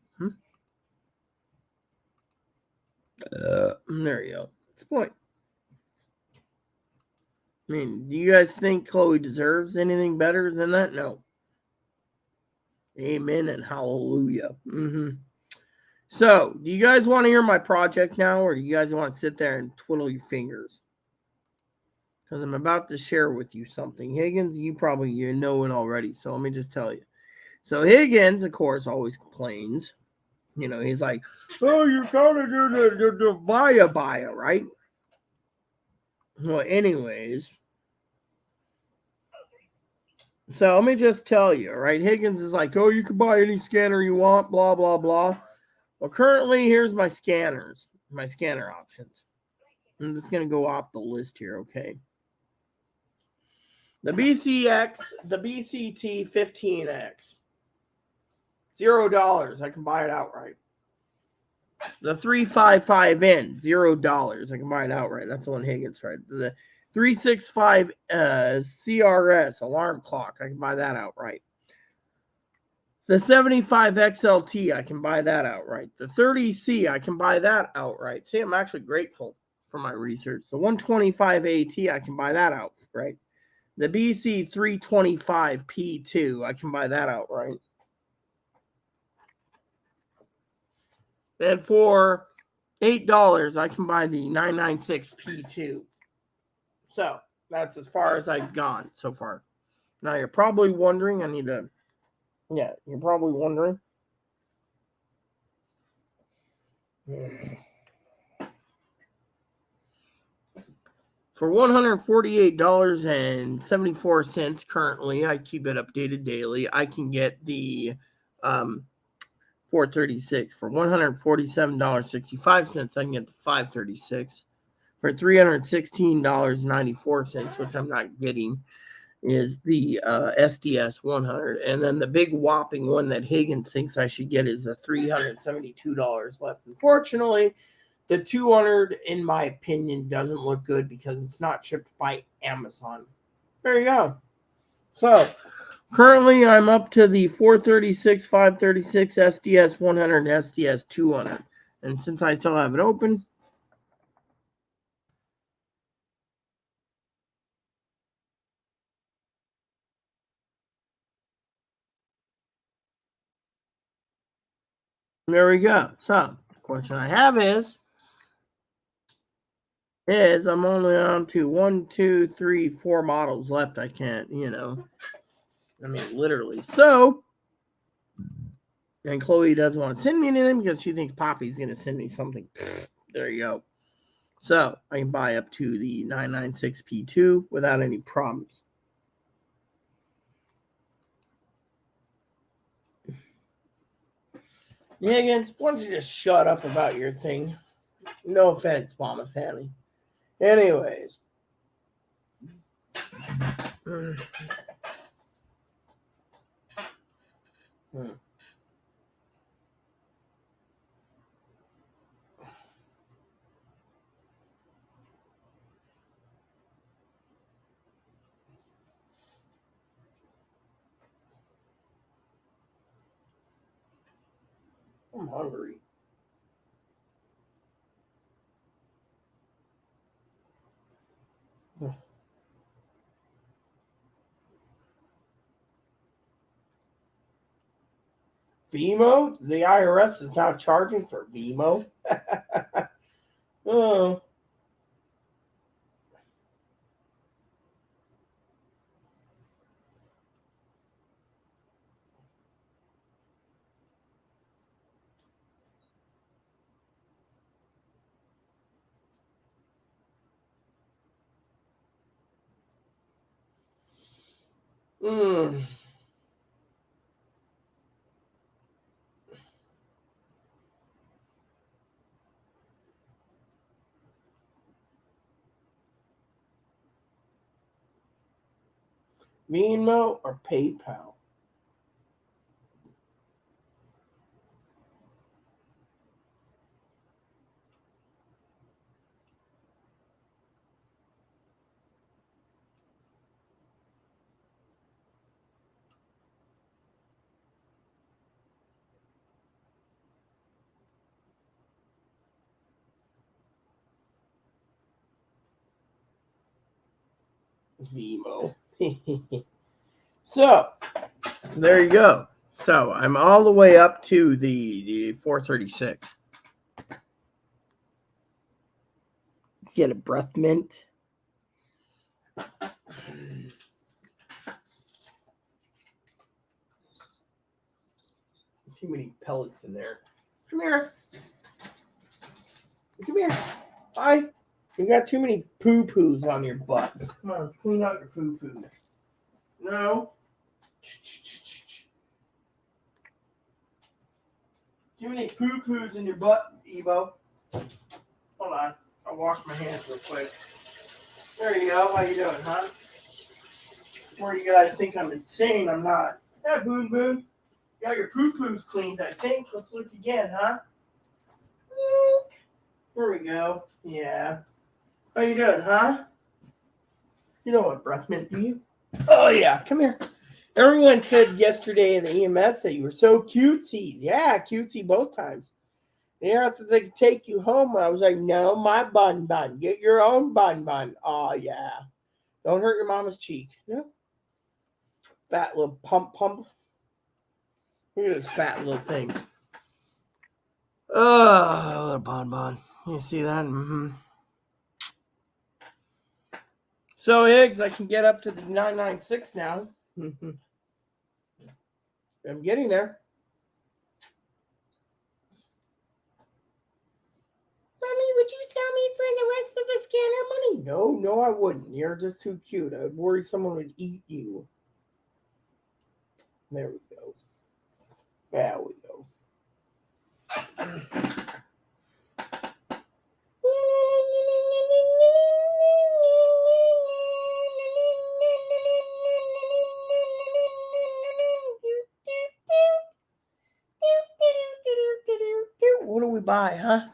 There you go. What's the point? I mean, do you guys think Chloe deserves anything better than that? No. Amen and hallelujah. So, do you guys want to hear my project now, or do you guys want to sit there and twiddle your fingers? Because I'm about to share with you something. Higgins, you know it already, so let me just tell you. So Higgins, of course, always complains. He's like, oh, you're kind of doing the via, right? Well, anyways. So let me just tell you, right? Higgins is like, oh, you can buy any scanner you want, blah, blah, blah. Well, currently, here's my scanner options. I'm just going to go off the list here, okay? The BCT 15X, $0. I can buy it outright. The 355N, $0. I can buy it outright. That's the one Higgins, right? The 365 CRS alarm clock, I can buy that outright. The 75 XLT, I can buy that outright. The 30C, I can buy that outright. See, I'm actually grateful for my research. The 125 AT, I can buy that outright. The BC 325 P2, I can buy that outright. And for $8, I can buy the 996 P2. So that's as far as I've gone so far. Now you're probably wondering, you're probably wondering. For $148.74 currently, I keep it updated daily. I can get the 436 for $147.65. I can get the 536 for $316.94, which I'm not getting, is the SDS 100. And then the big whopping one that Higgins thinks I should get is the $372 left. Unfortunately, the 200, in my opinion, doesn't look good because it's not shipped by Amazon. There you go. So, currently, I'm up to the 436, 536, SDS 100, and SDS 200. And since I still have it open, there we go. So, the question I have is I'm only on to 1, 2, 3, 4 models left. I can't, literally. So, and Chloe doesn't want to send me anything because she thinks Poppy's going to send me something. There you go. So, I can buy up to the 996 P2 without any problems. Higgins, why don't you just shut up about your thing? No offense, Mama Fanny. Anyways. I'm hungry. Vimo? The IRS is now charging for Vimo? Oh. Venmo or PayPal? Vimo. So, there you go. So, I'm all the way up to the 436. Get a breath mint. Too many pellets in there. Come here. Come here. Bye. You got too many poo-poos on your butt. Come on, let's clean out your poo-poos. No. Too many poo-poos in your butt, Evo. Hold on. I'll wash my hands real quick. There you go. How you doing, huh? Or you guys think I'm insane? I'm not. Yeah, Boon Boon. You got your poo-poos cleaned, I think. Let's look again, huh? There we go. Yeah. How you doing, huh? You know what breath mint, do you? Oh, yeah. Come here. Everyone said yesterday in the EMS that you were so cutesy. Yeah, cutesy both times. They asked if they could take you home. And I was like, no, my bun bun. Get your own bun bun. Oh, yeah. Don't hurt your mama's cheek. No. Fat little pump. Look at this fat little thing. Oh, little bonbon. You see that? Mm-hmm. So, Higgs, I can get up to the 996 now. Mm-hmm. I'm getting there. Mommy, would you sell me for the rest of the scanner money? No, I wouldn't. You're just too cute. I would worry someone would eat you. There we go. There we go. What do we buy, huh?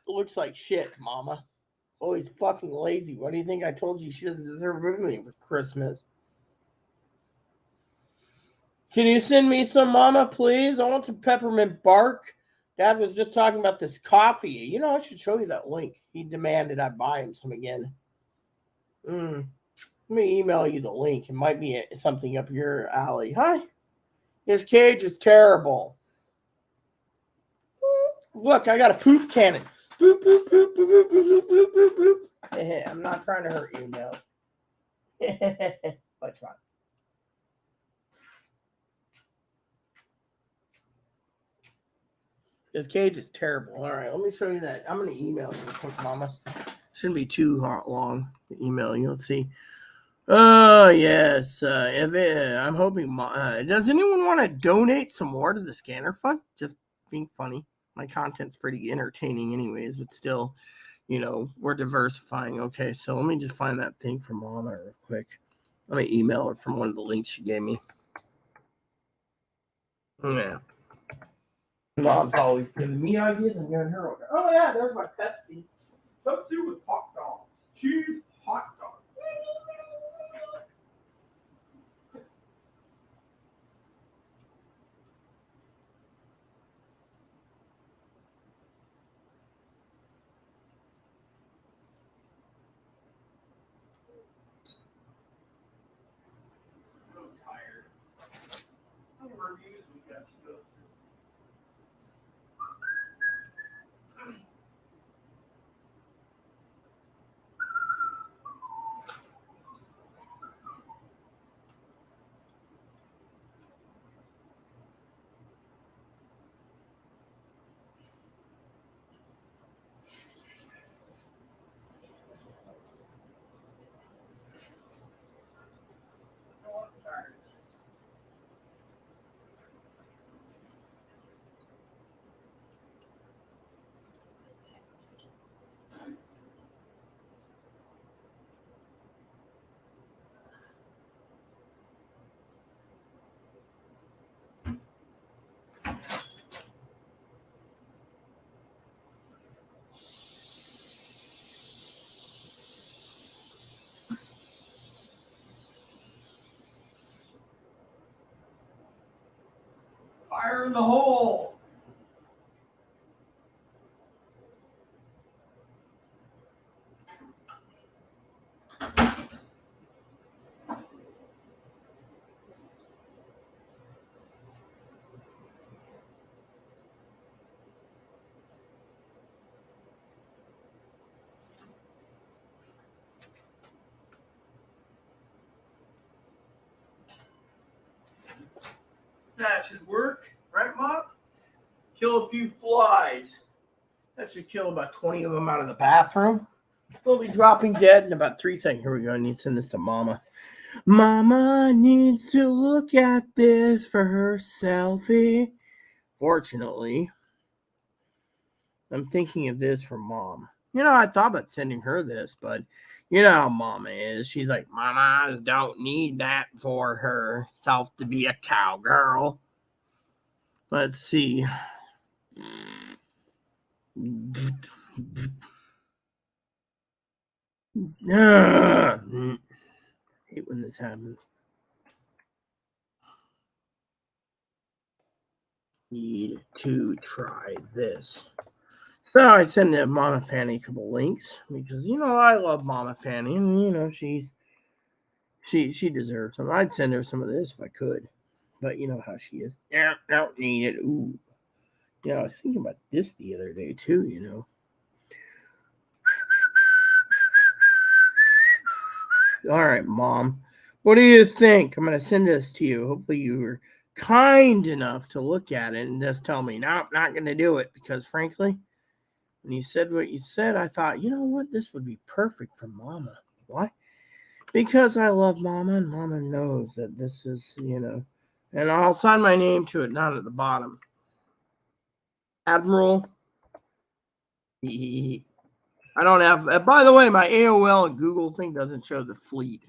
Looks like shit, Mama. Always fucking lazy. What do you think I told you she doesn't deserve anything for Christmas? Can you send me some, Mama, please? I want some peppermint bark. Dad was just talking about this coffee. You know, I should show you that link. He demanded I buy him some again. Let me email you the link. It might be something up your alley. Hi. His cage is terrible. Look, I got a poop cannon. Boop, boop, boop, boop, boop, boop, boop, boop, boop. I'm not trying to hurt you, no. But try. His cage is terrible. All right, let me show you that. I'm going to email you quick, Mama. Shouldn't be too long to email you. Let's see. Oh, yes. I'm hoping. Does anyone want to donate some more to the scanner fund? Just being funny. My content's pretty entertaining anyways, but still, you know, we're diversifying. Okay, so let me just find that thing from Mama real quick. Let me email her from one of the links she gave me. Yeah. Mom's always giving me ideas and giving her order. Oh, yeah, there's my Pepsi. Pepsi with hot dogs. Cheese, hot dogs. I'm tired. How many reviews we got to go through? Oh, I'm tired. Fire in the hole. That should work, right, Mom? Kill a few flies. That should kill about 20 of them out of the bathroom. They'll be dropping dead in about 3 seconds. Here we go. I need to send this to Mama. Mama needs to look at this for her selfie. Fortunately, I'm thinking of this for Mom. I thought about sending her this, but you know how Mama is. She's like, Mamas don't need that for herself to be a cowgirl. Let's see. I hate when this happens. Need to try this. So I sent Mama Fanny a couple links because I love Mama Fanny and she deserves some. I'd send her some of this if I could, but you know how she is. Yeah, don't need it. Ooh, I was thinking about this the other day too. All right, Mom, what do you think? I'm gonna send this to you. Hopefully you were kind enough to look at it and just tell me, nope, not gonna do it because frankly. When you said what you said, I thought, you know what, this would be perfect for Mama. Why? Because I love Mama, and Mama knows that this is. And I'll sign my name to it down at the bottom. Admiral. I don't have. By the way, my AOL and Google thing doesn't show the fleet.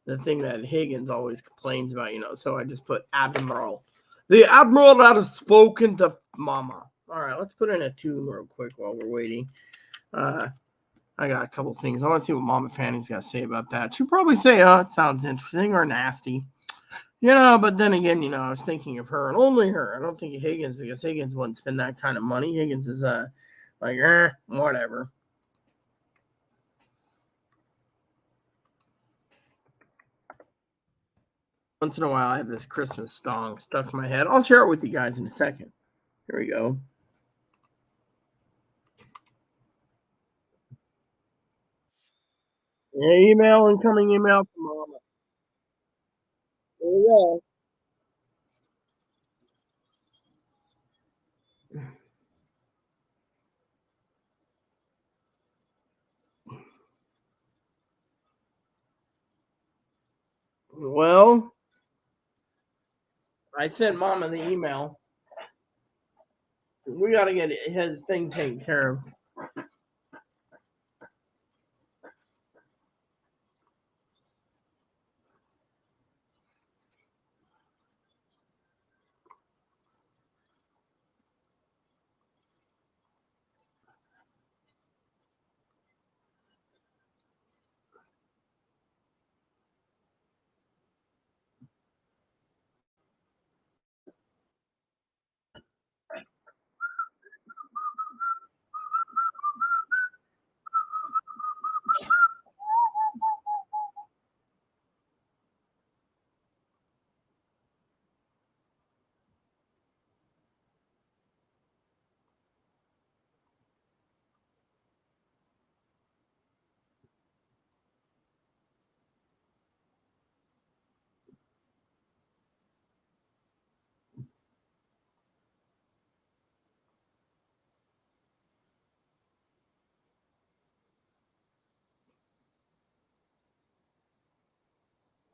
The thing that Higgins always complains about. So I just put Admiral. The Admiral that has spoken to Mama. All right, let's put in a tune real quick while we're waiting. I got a couple things. I want to see what Mama Fanny's got to say about that. She'll probably say, it sounds interesting or nasty. But then again, I was thinking of her and only her. I don't think of Higgins because Higgins wouldn't spend that kind of money. Higgins is like, whatever. Once in a while, I have this Christmas song stuck in my head. I'll share it with you guys in a second. Here we go. Incoming email from Mama. There we go. Well, I sent Mama the email. We got to get his thing taken care of.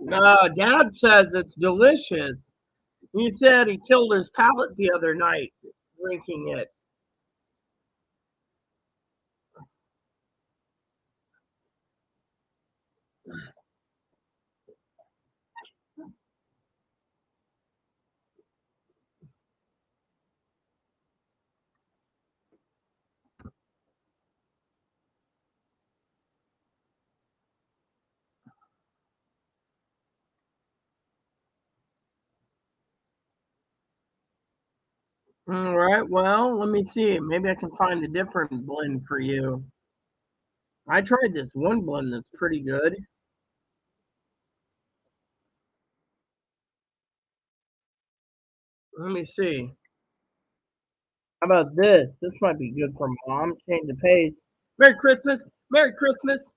Dad says it's delicious. He said he killed his palate the other night drinking it. All right, well, let me see. Maybe I can find a different blend for you. I tried this one blend that's pretty good. Let me see. How about this? This might be good for Mom. Change the pace. Merry Christmas. Merry Christmas.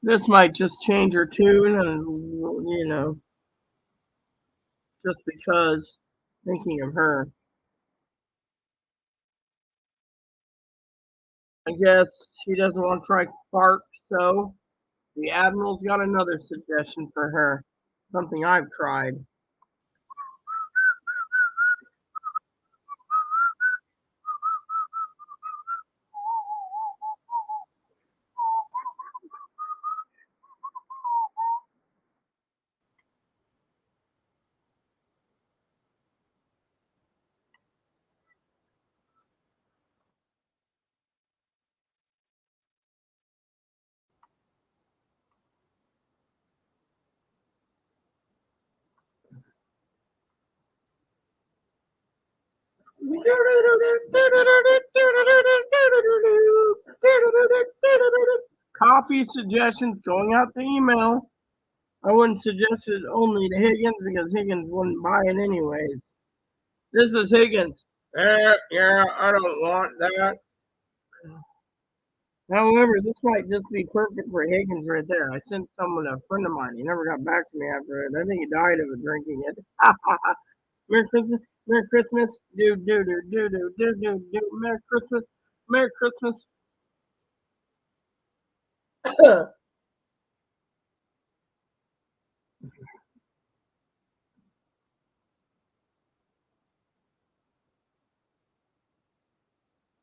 This might just change her tune, and just because thinking of her. I guess she doesn't want to try Clark, so the Admiral's got another suggestion for her. Something I've tried. Coffee suggestions going out the email. I wouldn't suggest it only to Higgins because Higgins wouldn't buy it anyways. This is Higgins. Yeah, I don't want that. However, this might just be perfect for Higgins right there. I sent someone, a friend of mine. He never got back to me after it. I think he died of drinking it. Merry Christmas. Merry Christmas. Do, do, do, do, do, do, do, do. Merry Christmas. Merry Christmas.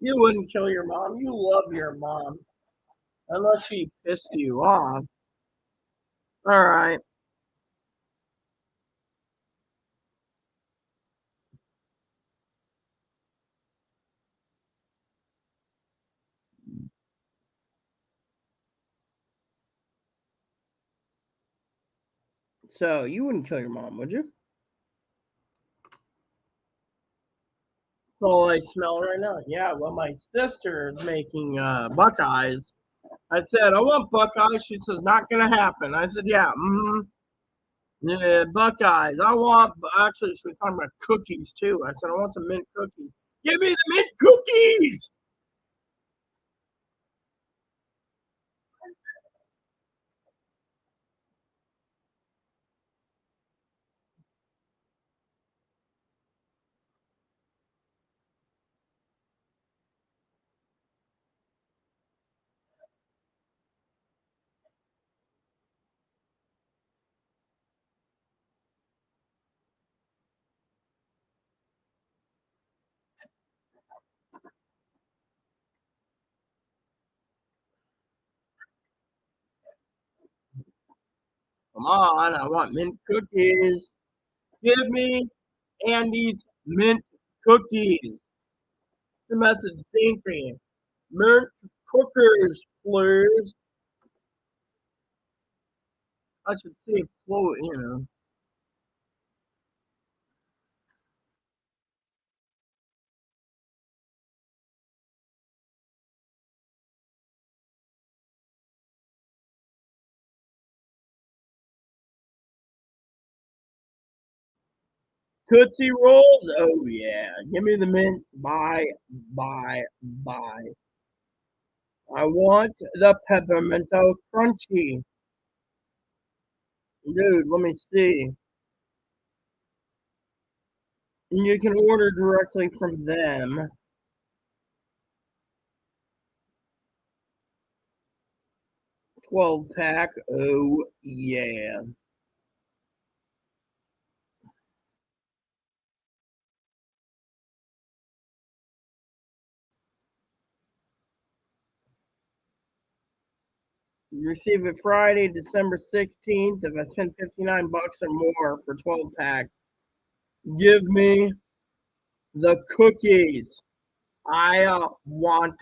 You wouldn't kill your mom. You love your mom. Unless she pissed you off. All right. So you wouldn't kill your mom, would you? That's all I smell right now. Yeah, well, my sister is making Buckeyes. I said, I want Buckeyes. She says, not going to happen. I said, yeah, yeah, Buckeyes. I want, actually, she was talking about cookies too. I said, I want some mint cookies. Give me the mint cookies. Come on, I want mint cookies. Give me Andy's mint cookies. The message, thank you. Mint cookies, please. I should see if Chloe. Tootsie Rolls? Oh, yeah. Give me the mint. Buy, buy, buy. I want the peppermento crunchy. Dude, let me see. And you can order directly from them. 12 pack. Oh, yeah. You receive it Friday, December 16th. If I spend 59 bucks or more for 12 pack, give me the cookies. I want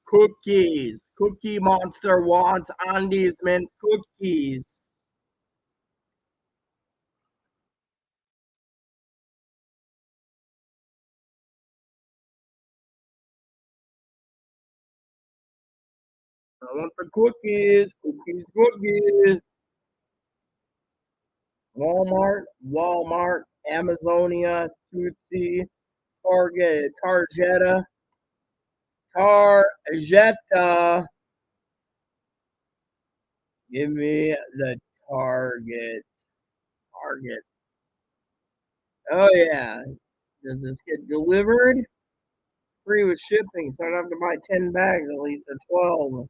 cookies. Cookie Monster wants Andy's mint cookies. I want the cookies. Cookies, cookies. Walmart, Amazonia, Tootsie, Target, Tarjeta. Give me the Target. Target. Oh yeah. Does this get delivered? Free with shipping, so I don't have to buy 10 bags, at least at 12.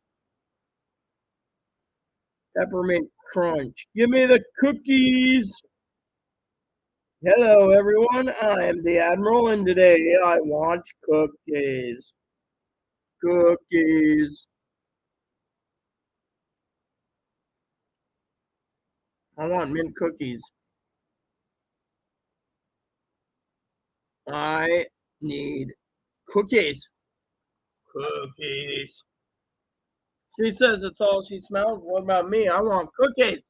Peppermint Crunch. Give me the cookies. Hello, everyone. I am the Admiral, and today I want cookies. Cookies. I want mint cookies. I need cookies. Cookies. She says it's all she smells. What about me? I want cookies.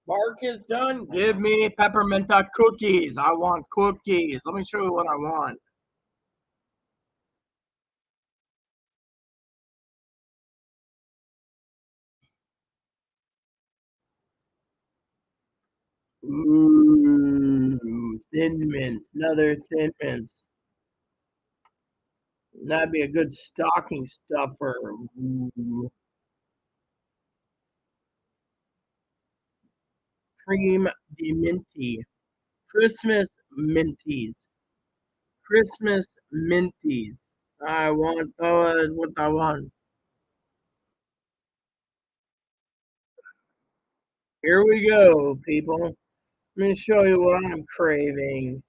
Bark is done. Give me peppermint cookies. I want cookies. Let me show you what I want. Ooh, Thin Mints. Another Thin Mints. That'd be a good stocking stuffer. Ooh. Cream de minty. Christmas minties. Christmas minties. I want what I want. Here we go, people. Let me show you what I'm craving.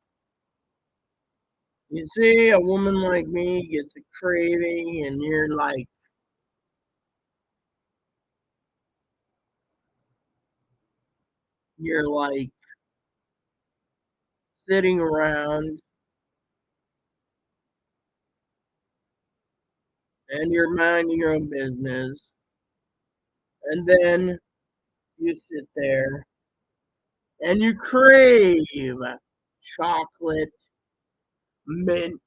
You see, a woman like me gets a craving, and you're like sitting around and you're minding your own business, and then you sit there and you crave chocolate mint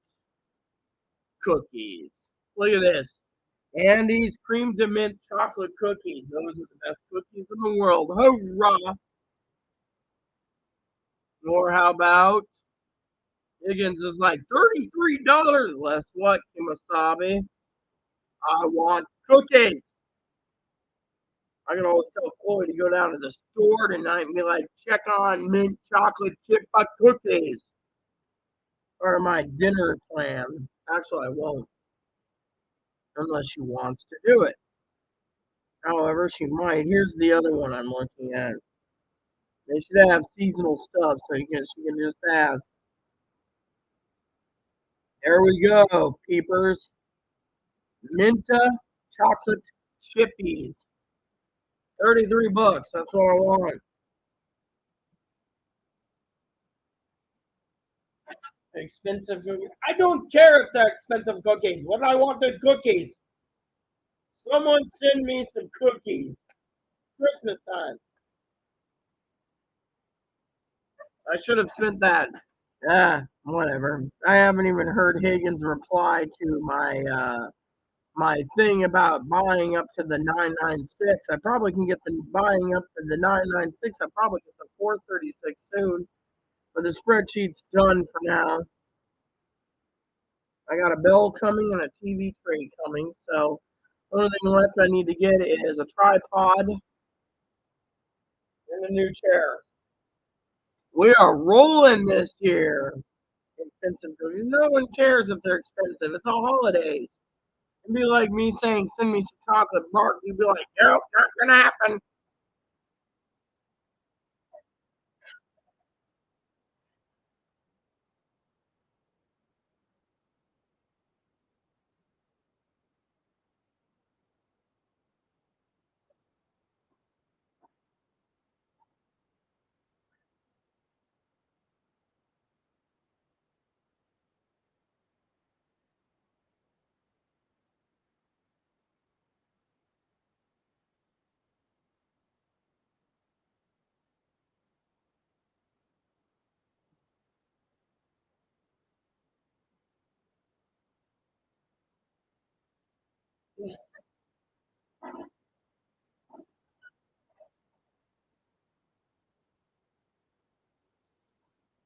cookies. Look at this. Andy's cream to mint chocolate cookies. Those are the best cookies in the world. Hurrah! Or how about Higgins is like $33 less what, Kimasabi? I want cookies. I can always tell Chloe to go down to the store tonight and be like, check on mint chocolate chip cookies. Part of my dinner plan. Actually, I won't, unless she wants to do it. However, she might. Here's the other one I'm looking at. They should have seasonal stuff so she can just ask. There we go, peepers. Minta chocolate chippies. $33. That's what I want. Expensive cookies. I don't care if they're expensive cookies. What I want is cookies. Someone send me some cookies. Christmas time. I should have spent that. Whatever. I haven't even heard Higgins reply to my thing about buying up to the 996. I probably can get the buying up to the 996. I probably get the 436 soon. But the spreadsheet's done for now. I got a bill coming and a TV tray coming. So the only thing left I need to get is a tripod and a new chair. We are rolling this year. Expensive cookies. No one cares if they're expensive. It's all holidays. It'd be like me saying, send me some chocolate bark. You'd be like, nope, not gonna happen.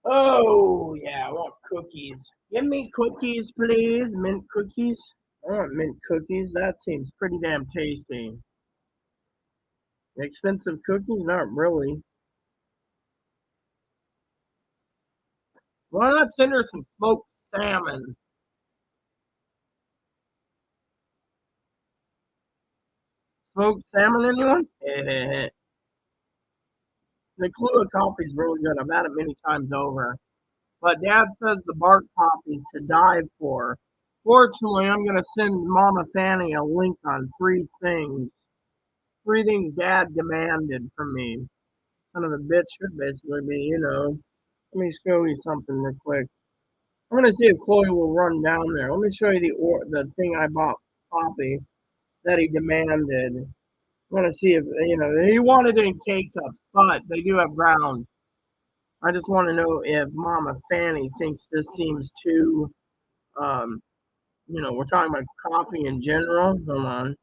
Oh, yeah, I want cookies. Give me cookies, please. Mint cookies. I want mint cookies. That seems pretty damn tasty. Expensive cookies? Not really. Why not send her some smoked salmon? Smoked salmon, anyone? The Kahlua coffee is really good. I've had it many times over. But Dad says the bark coffee's to die for. Fortunately, I'm going to send Mama Fanny a link on three things. Three things Dad demanded from me. Son of a bitch should basically be, Let me show you something real quick. I'm gonna see if Chloe will run down there. Let me show you the thing I bought Poppy that he demanded. I want to see if he wanted it in K cups, but they do have ground. I just want to know if Mama Fanny thinks this seems too. Um, we're talking about coffee in general. Hold on.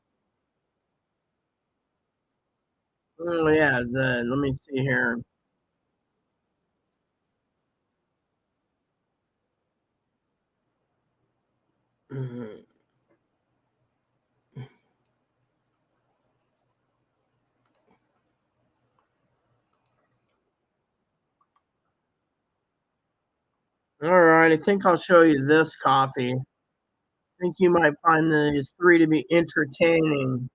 Oh yeah, let me see here. Mhm. All right, I think I'll show you this coffee. I think you might find these three to be entertaining.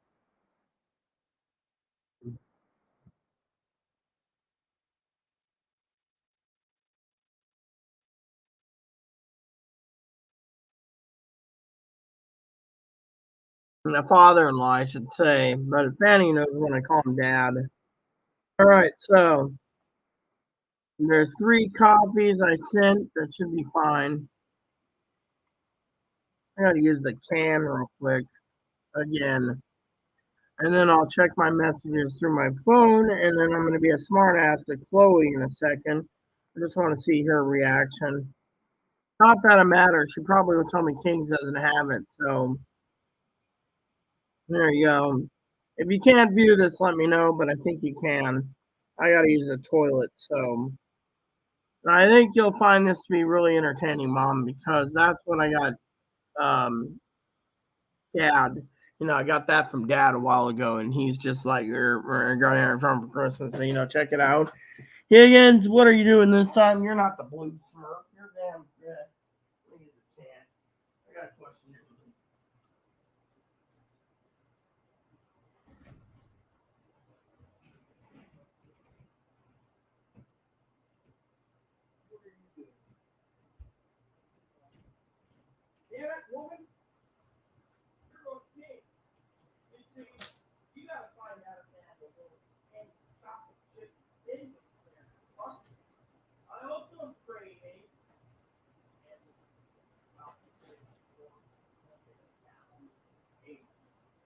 My father-in-law, I should say, but Fanny knows when I call him Dad. All right, so there's three coffees I sent. That should be fine. I gotta use the can real quick again, and then I'll check my messages through my phone, and then I'm gonna be a smart ass to Chloe in a second. I just want to see her reaction. Not that it matters. She probably will tell me Kings doesn't have it. So there you go. If you can't view this, let me know, but I think you can. I gotta use the toilet, so I think you'll find this to be really entertaining, Mom, because that's what I got Dad. I got that from Dad a while ago, and he's just like, "We're going here from for Christmas, so, check it out." Higgins, what are you doing this time? You're not the blue smurf. You're damn good. Look at the cat. I got a question. Yeah, woman, you're okay. You gotta find out if they have a little chocolate chip thing there. I also am craving.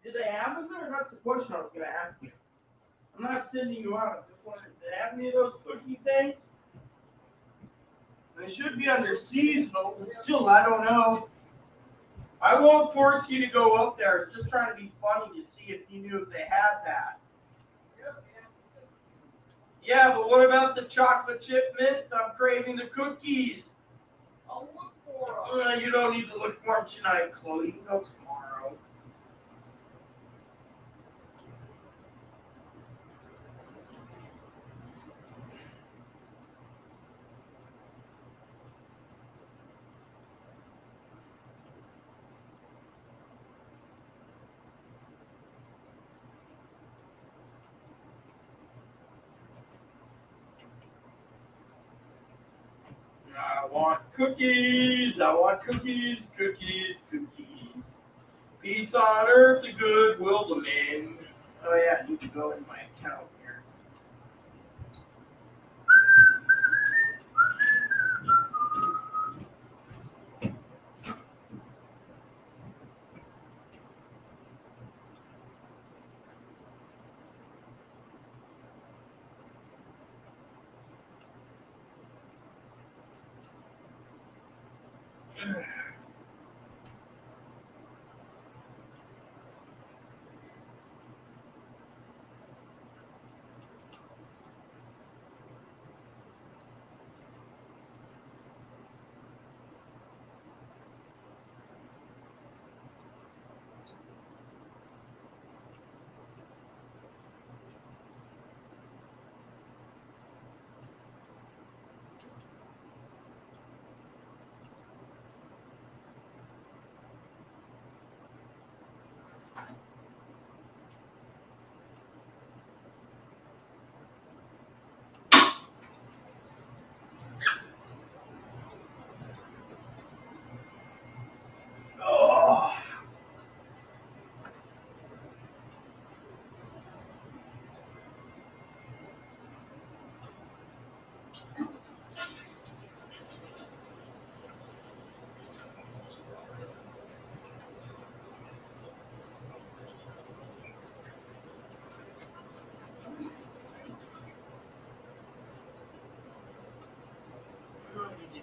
Did they have them there? That's the question I was going to ask you. I'm not sending you out. I just wondering, did they have any of those cookie things? They should be under seasonal, but still, I don't know. I won't force you to go up there. It's just trying to be funny to see if you knew if they had that. Yeah, but what about the chocolate chip mints? I'm craving the cookies. I'll look for them. You don't need to look for them tonight, Chloe. You can go tomorrow. I want cookies. I want cookies, cookies, cookies. Peace on earth, the goodwill to men. Oh yeah, I need to go in my account here.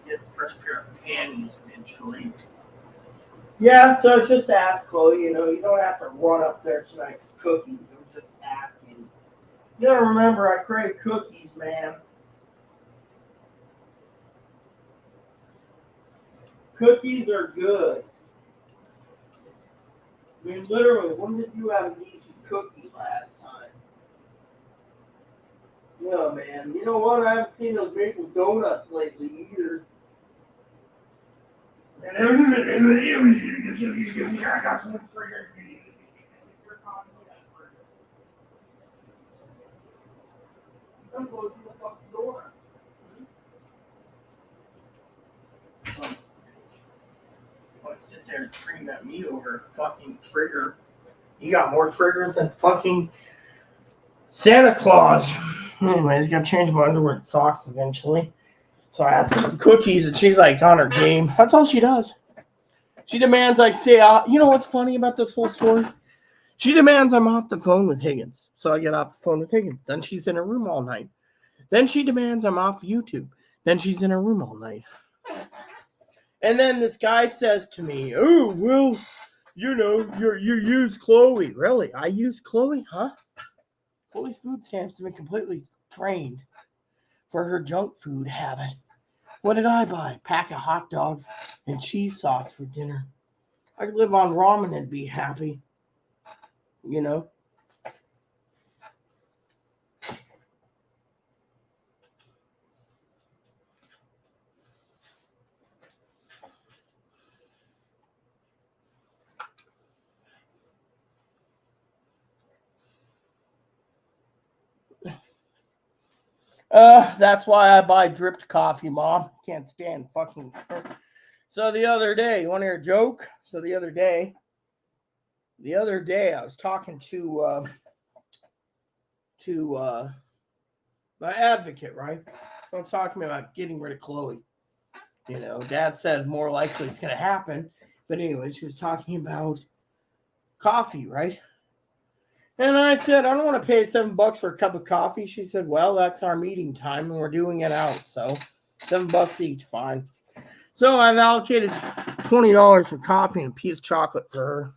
to get a fresh pair of panties eventually. Yeah, so just ask Chloe, you don't have to run up there tonight for cookies. I'm just asking. You gotta remember, I crave cookies, man. Cookies are good. I mean, literally, when did you have a decent cookie last time? No, man. You know what? I haven't seen those maple donuts lately either. I'm closing the fucking door. Want to sit there and scream at me over a fucking trigger? You got more triggers than fucking Santa Claus. Anyways, gotta change my underwear and socks eventually. So I asked her for cookies, and she's like on her game. That's all she does. She demands I stay out. You know what's funny about this whole story? She demands I'm off the phone with Higgins. So I get off the phone with Higgins. Then she's in her room all night. Then she demands I'm off YouTube. Then she's in her room all night. And then this guy says to me, "Oh, well, you use Chloe." Really? I use Chloe? Huh? Chloe's food stamps have been completely drained for her junk food habit. What did I buy? Pack of hot dogs and cheese sauce for dinner. I could live on ramen and be happy. You know? That's why I buy dripped coffee, Mom. Can't stand fucking. So the other day, you want to hear a joke? So the other day, I was talking to my advocate, right? So I'm talking about getting rid of Chloe. Dad said more likely it's going to happen. But anyway, she was talking about coffee, right? And I said, I don't want to pay $7 for a cup of coffee. She said, well, that's our meeting time and we're doing it out. So $7 each, fine. So I've allocated $20 for coffee and a piece of chocolate for her.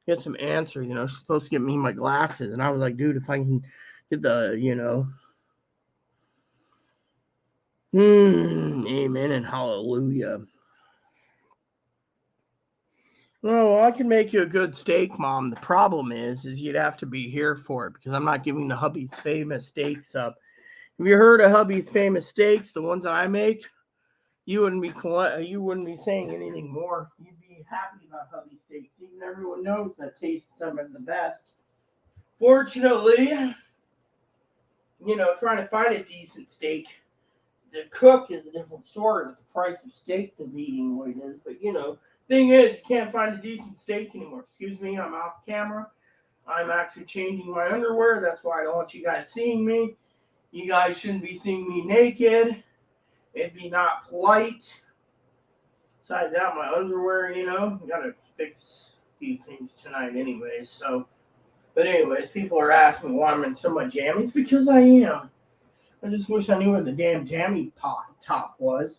Get some answers, she's supposed to get me my glasses. And I was like, dude, if I can get the, amen and hallelujah. Oh, I can make you a good steak, Mom. The problem is you'd have to be here for it because I'm not giving the hubby's famous steaks up. Have you heard of hubby's famous steaks, the ones that I make? You wouldn't be saying anything more. You'd be happy about hubby steaks. Even everyone knows that tastes some of the best. Fortunately, trying to find a decent steak, the cook is a different story with the price of steak to be eating what it is. But thing is, you can't find a decent steak anymore. Excuse me, I'm off camera. I'm actually changing my underwear. That's why I don't want you guys seeing me. You guys shouldn't be seeing me naked. It'd be not polite. Besides that, my underwear, gotta fix a few things tonight anyways. But anyways, people are asking why I'm in so much jammies. Because I am. I just wish I knew where the damn jammy top was.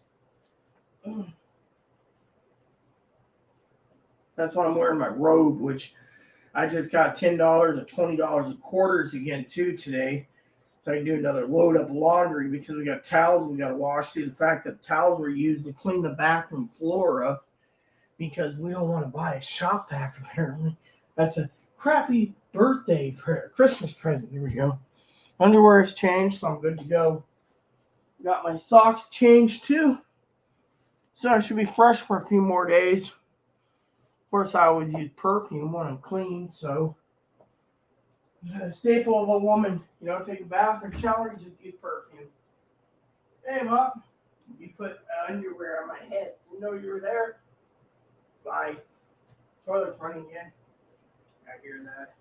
That's why I'm wearing my robe, which I just got $10 or $20 in quarters again too today. So I can do another load up laundry because we got towels we got to wash. Due to the fact that towels were used to clean the bathroom floor up because we don't want to buy a shop vac apparently. That's a crappy birthday Christmas present. Here we go. Underwear is changed, so I'm good to go. Got my socks changed too. So I should be fresh for a few more days. Of course, I always use perfume when I'm clean, so a staple of a woman. You don't take a bath or shower, you just use perfume. Hey, Mom. You put underwear on my head. You know you were there? Bye. Toilet's running again. I hear that.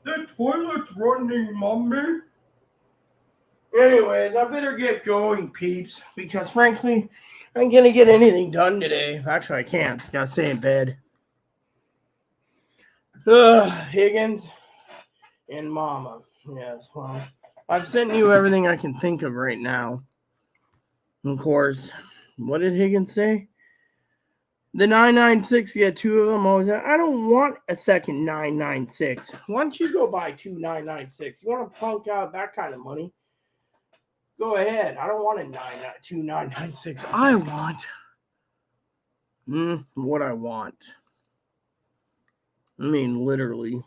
The toilet's running, Mommy. Anyways, I better get going, peeps, because frankly, I ain't gonna get anything done today. Actually, I can't. Gotta stay in bed. Higgins and Mama. Yes, well, I've sent you everything I can think of right now. Of course, what did Higgins say? The 996, yeah, two of them. I don't want a second 996. Why don't you go buy two 996? You want to punk out that kind of money? Go ahead. I don't want a 996. I want what I want. I mean, literally.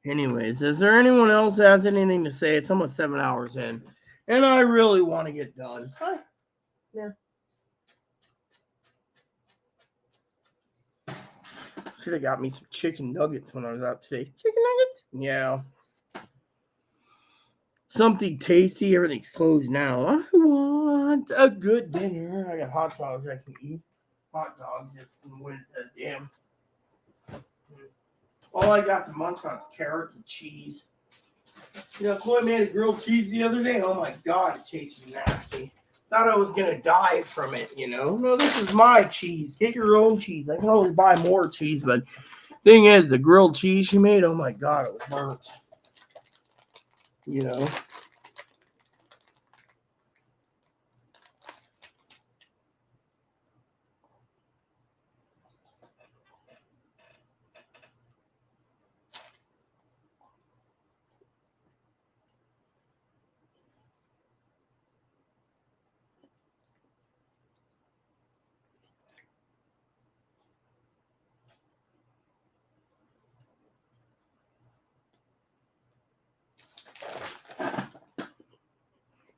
Anyways, is there anyone else that has anything to say? It's almost 7 hours in, and I really want to get done. Hi. Yeah. Should have got me some chicken nuggets when I was out today. Chicken nuggets? Yeah. Something tasty. Everything's closed now. I want a good dinner. I got hot dogs I can eat. Hot dogs just with the damn. All I got to munch on is carrots and cheese. You know, Chloe made a grilled cheese the other day. Oh my God, it tasted nasty. Thought I was gonna die from it, you know. No, this is my cheese. Get your own cheese. I can always buy more cheese, but thing is, the grilled cheese she made, oh my God, it was burnt. You know.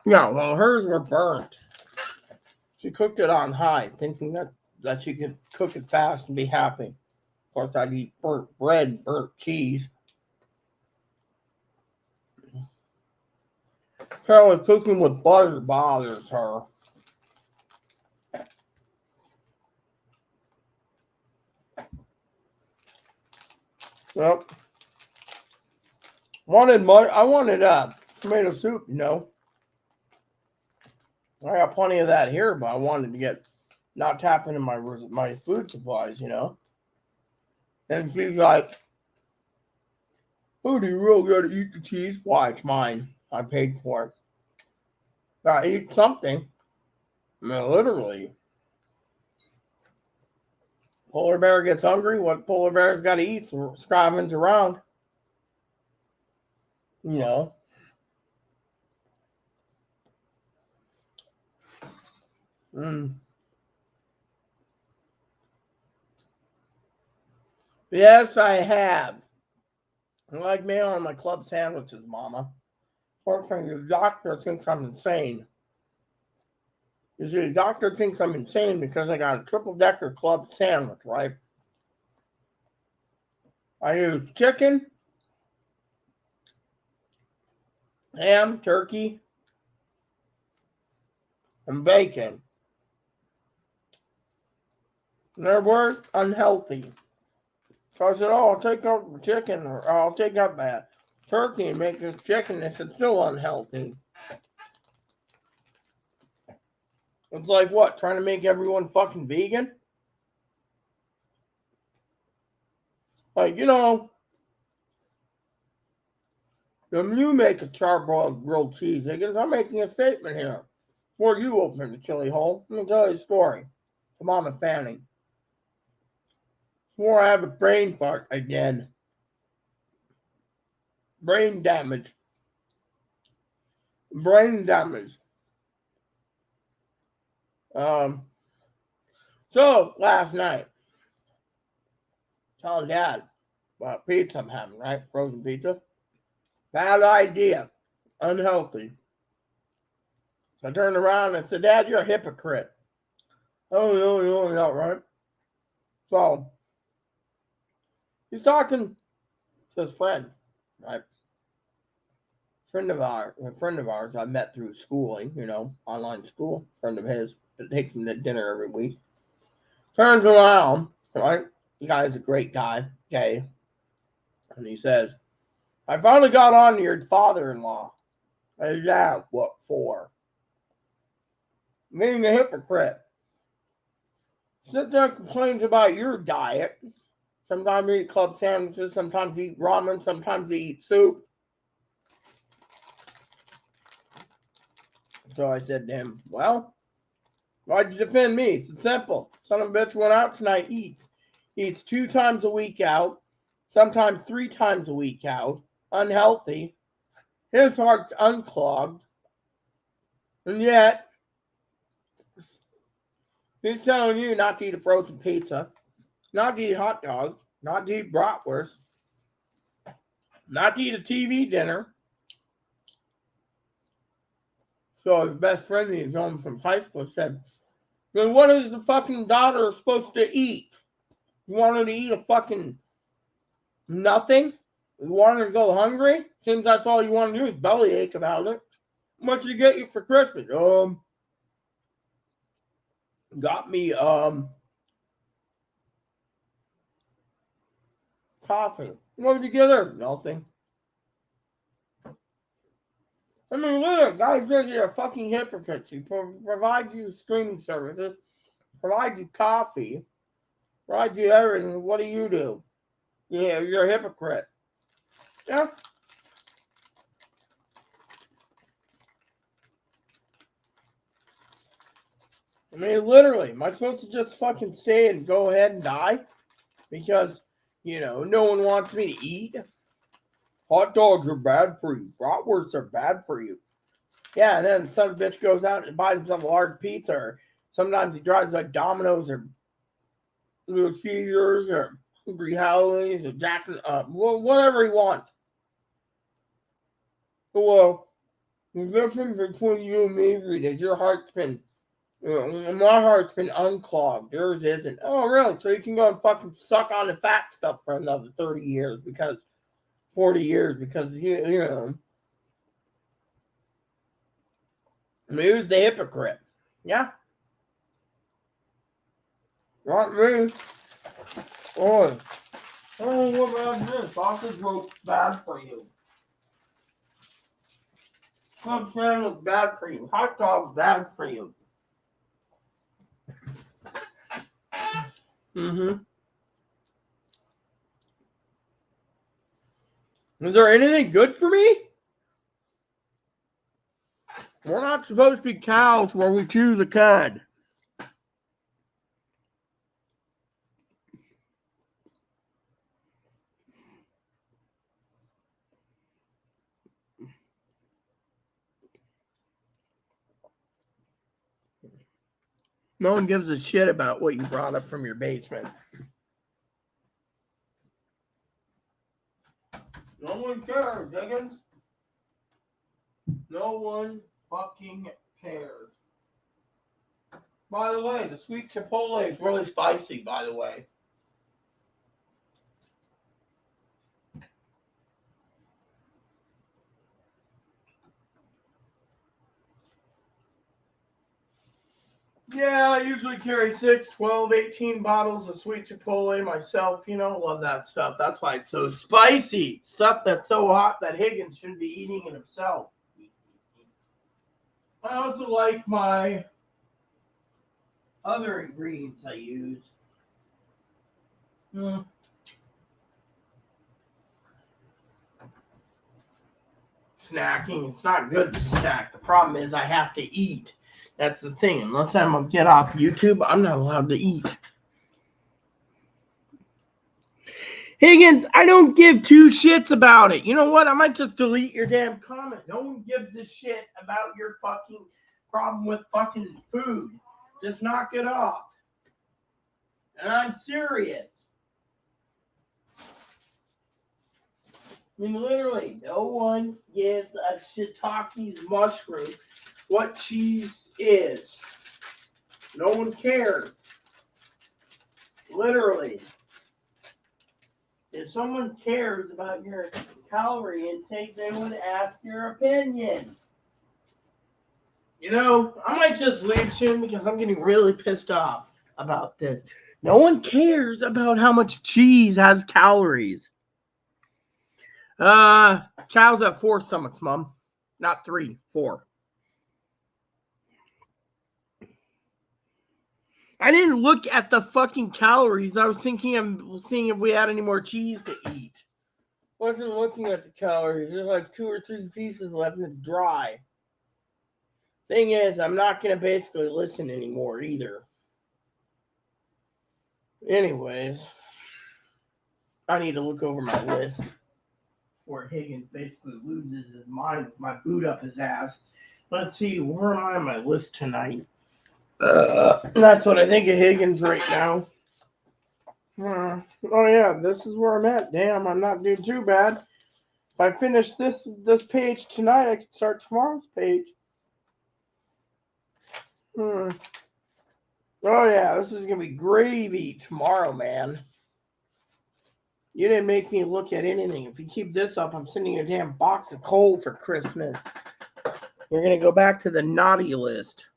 Yeah, well, hers were burnt. She cooked it on high, thinking that she could cook it fast and be happy. Of course, I'd eat burnt bread, burnt cheese. Apparently, cooking with butter bothers her. Well, I wanted tomato soup, you know. I got plenty of that here, but I wanted to not tap into my food supplies, you know. And she's like, "Oh, do you really got to eat the cheese? Why? It's mine. I paid for it. Gotta eat something." I mean, literally. Polar bear gets hungry. What polar bear's got to eat? So scavenge around. You know. Yes, I have. I like mayo on my club sandwiches, Mama. Fortunately, the doctor thinks I'm insane. You see, the doctor thinks I'm insane because I got a triple-decker club sandwich, right? I use chicken, ham, turkey, and bacon. And their word, unhealthy. So I said, I'll take out the chicken, or I'll take out that turkey and make this chicken. They said, still unhealthy. It's like what? Trying to make everyone fucking vegan? Like, you know, when you make a charbroiled grilled cheese, because I'm making a statement here. Before you open the chili hole, let me tell you a story. To Mama Fanny. Before I have a brain fart again. Brain damage. So last night, telling Dad about pizza I'm having, right? Frozen pizza. Bad idea. Unhealthy. So I turned around and said, Dad, you're a hypocrite. Oh, you're not right. So he's talking to his friend, right? A friend of ours I met through schooling, you know, online school. Friend of his that takes him to dinner every week. Turns around, right? The guy's a great guy, gay. And he says, I finally got on to your father-in-law. I said, yeah, what for? Being a hypocrite. Sit there and complains about your diet. Sometimes you eat club sandwiches, sometimes you eat ramen, sometimes you eat soup. So I said to him, well, why'd you defend me? It's simple. Son of a bitch went out tonight, eats 2 times a week out, sometimes 3 times a week out, unhealthy. His heart's unclogged. And yet, he's telling you not to eat a frozen pizza, not to eat hot dogs, not to eat bratwurst, not to eat a TV dinner. So his best friend he's known from high school said, then what is the fucking daughter supposed to eat? You want her to eat a fucking nothing? You want her to go hungry? Seems that's all you want to do is bellyache about it. What did you get you for Christmas? Got me coffee. What did you get her? Nothing. I mean, literally, guys, you're a fucking hypocrite. You provide you streaming services, provide you coffee, provide you everything. What do? Yeah, you're a hypocrite. Yeah. I mean, literally, am I supposed to just fucking stay and go ahead and die? Because, no one wants me to eat? Hot dogs are bad for you. Bratwursts are bad for you. Yeah, and then some bitch goes out and buys himself a large pizza, or sometimes he drives like Domino's or Little Caesars or Hungry Howie's or Jack, whatever he wants. Well, the difference between you and me, Rita, is your heart's been, my heart's been unclogged. Yours isn't. Oh, really? So you can go and fucking suck on the fat stuff for another 30 years 40 years, because, I mean, who's the hypocrite? Yeah. Not me. Oh, what about this? Sausage roll's bad for you. Club sandwich bad for you. Hot dog's bad for you. Is there anything good for me? We're not supposed to be cows where we chew the cud. No one gives a shit about what you brought up from your basement. No one cares, Higgins. No one fucking cares. By the way, the sweet chipotle is really spicy, by the way. Yeah, I usually carry 6, 12, 18 bottles of sweet chipotle myself. Love that stuff. That's why it's so spicy. Stuff that's so hot that Higgins shouldn't be eating it himself. I also like my other ingredients I use. Snacking. It's not good to snack. The problem is I have to eat. That's the thing. Unless I'm going to get off YouTube, I'm not allowed to eat. Higgins, I don't give 2 shits about it. You know what? I might just delete your damn comment. No one gives a shit about your fucking problem with fucking food. Just knock it off. And I'm serious. I mean, literally, no one gives a shiitakes mushroom what cheese is. No one cares. Literally. If someone cares about your calorie intake, they would ask your opinion. I might just leave soon because I'm getting really pissed off about this. No one cares about how much cheese has calories. Cows have 4 stomachs, Mom. Not 3, 4. I didn't look at the fucking calories. I was thinking of seeing if we had any more cheese to eat. Wasn't looking at the calories. There's like 2 or 3 pieces left and it's dry. Thing is, I'm not going to basically listen anymore either. Anyways, I need to look over my list before Higgins basically loses his mind with my boot up his ass. Let's see, where am I on my list tonight? That's what I think of Higgins right now. Oh yeah, this is where I'm at. Damn, I'm not doing too bad. If I finish this page tonight, I can start tomorrow's page. Oh yeah, this is gonna be gravy tomorrow, man. You didn't make me look at anything. If you keep this up, I'm sending you a damn box of coal for Christmas. You're gonna go back to the naughty list.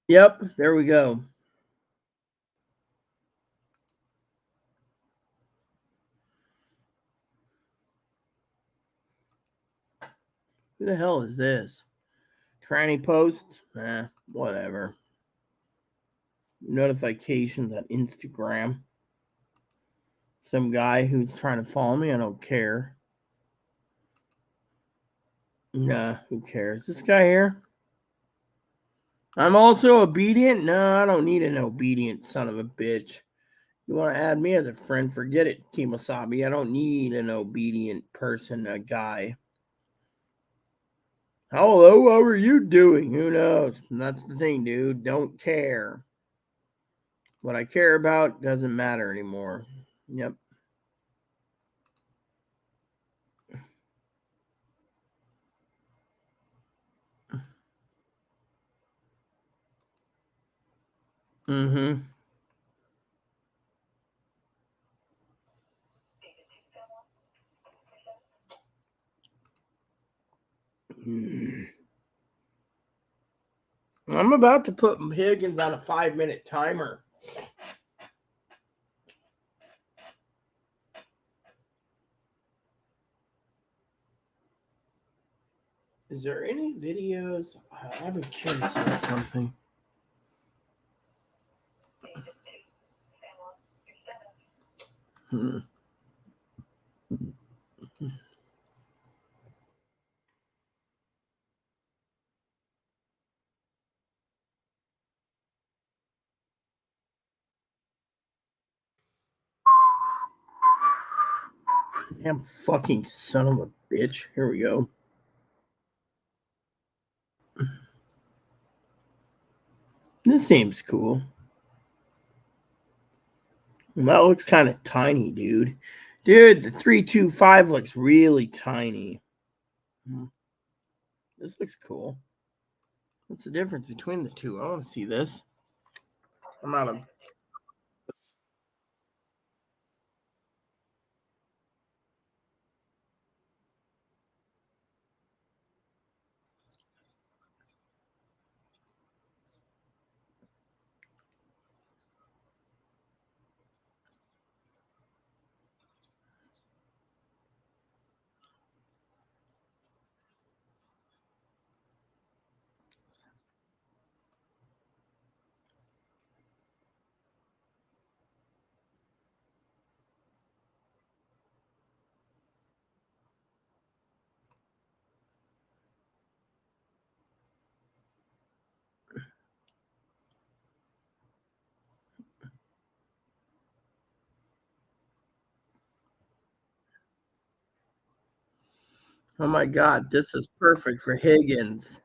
Yep, there we go. Who the hell is this? Tranny posts? Whatever. Notifications on Instagram. Some guy who's trying to follow me. I don't care. Nah, who cares? This guy here? I'm also obedient? No, I don't need an obedient son of a bitch. You want to add me as a friend? Forget it, Kimosabi. I don't need an obedient person, a guy. Hello, how are you doing? Who knows? That's the thing, dude. Don't care. What I care about doesn't matter anymore. Yep. Mm-hmm. I'm about to put Higgins on a 5-minute timer. Is there any videos? I've been curious about something. Damn fucking son of a bitch. Here we go. This seems cool. That looks kind of tiny, dude. Dude, the 325 looks really tiny. This looks cool. What's the difference between the two? I want to see this. I'm out of. Oh my God, this is perfect for Higgins.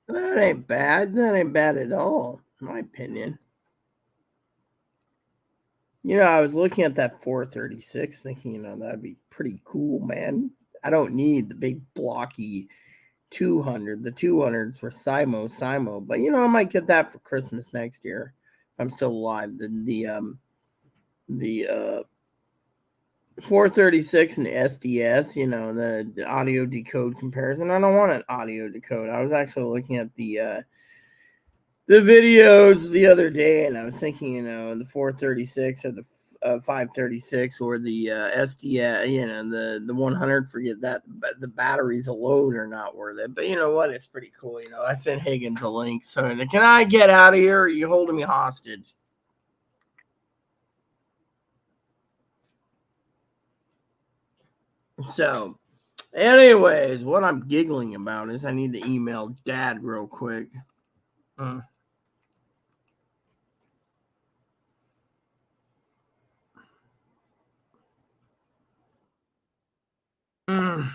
That ain't bad. That ain't bad at all, in my opinion. I was looking at that 436 thinking, that'd be pretty cool, man. I don't need the big blocky 200. The 200s for Simo, but I might get that for Christmas next year. If I'm still alive. The 436 and the SDS, the audio decode comparison. I don't want an audio decode. I was actually looking at the videos the other day, and I was thinking, the 436 or the 536 or the SDS, the 100. Forget that. But the batteries alone are not worth it. But you know what? It's pretty cool. I sent Higgins a link. So can I get out of here? Or are you holding me hostage? So, anyways, what I'm giggling about is I need to email Dad real quick. Mm. Mm.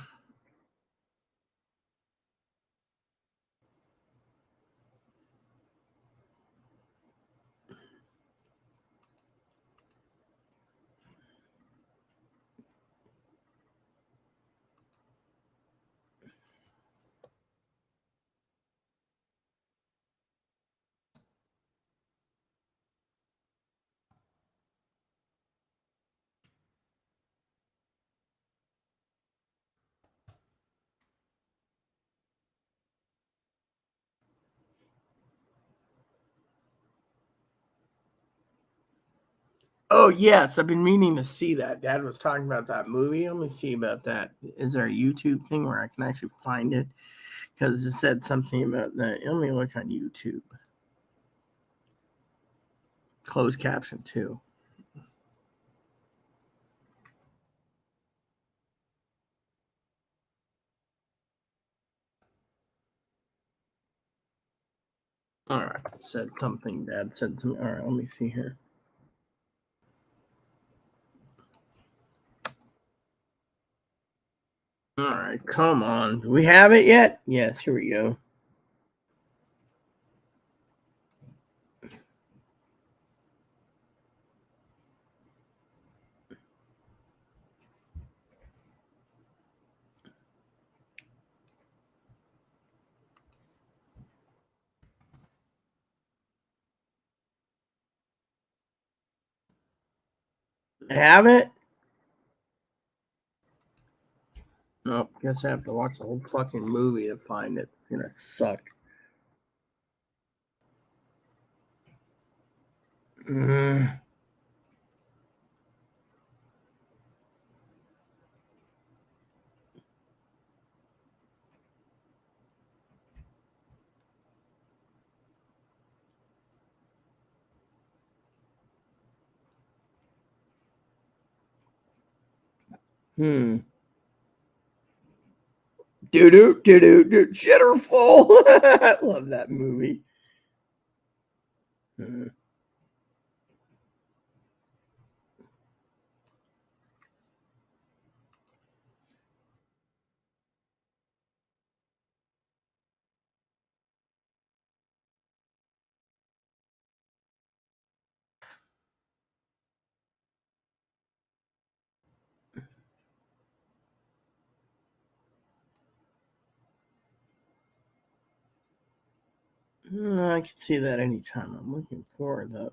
Oh, yes. I've been meaning to see that. Dad was talking about that movie. Let me see about that. Is there a YouTube thing where I can actually find it? Because it said something about that. Let me look on YouTube. Closed caption, too. All right. Said something. Dad said something. All right. Let me see here. All right. Come on. Do we have it yet? Yes. Here we go. Have it? Nope. Guess I have to watch the whole fucking movie to find it. It's gonna suck. Mm. Hmm. Doo doo doo doo doo. Shitterful. I love that movie. Hmm. I can see that anytime. I'm looking forward to that.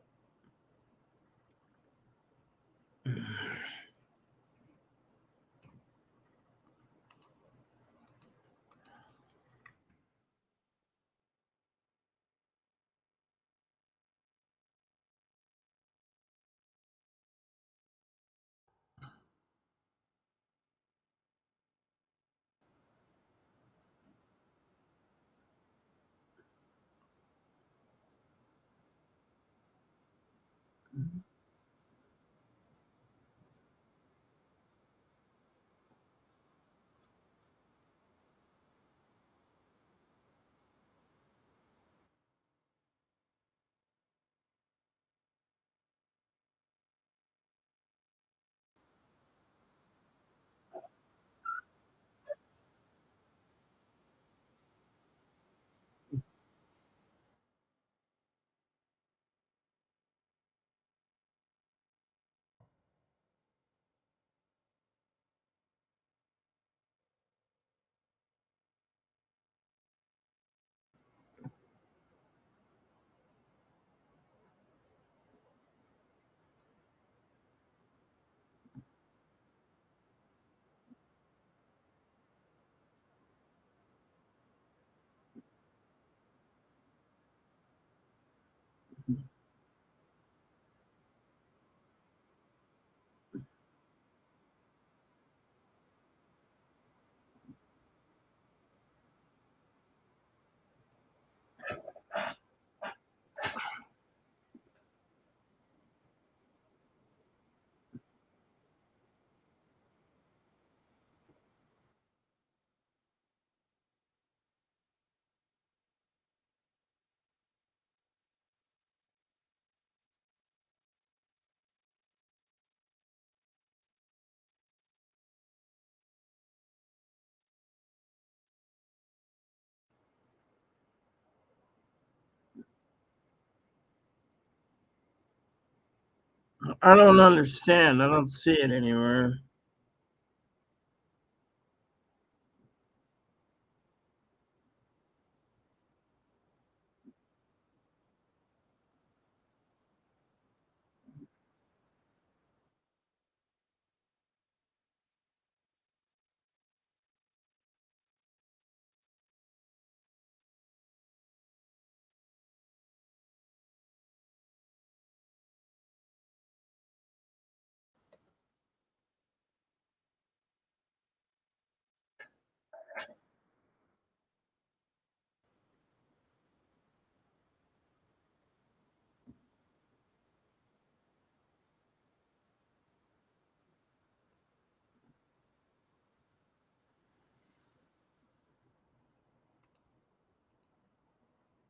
I don't understand. I don't see it anywhere.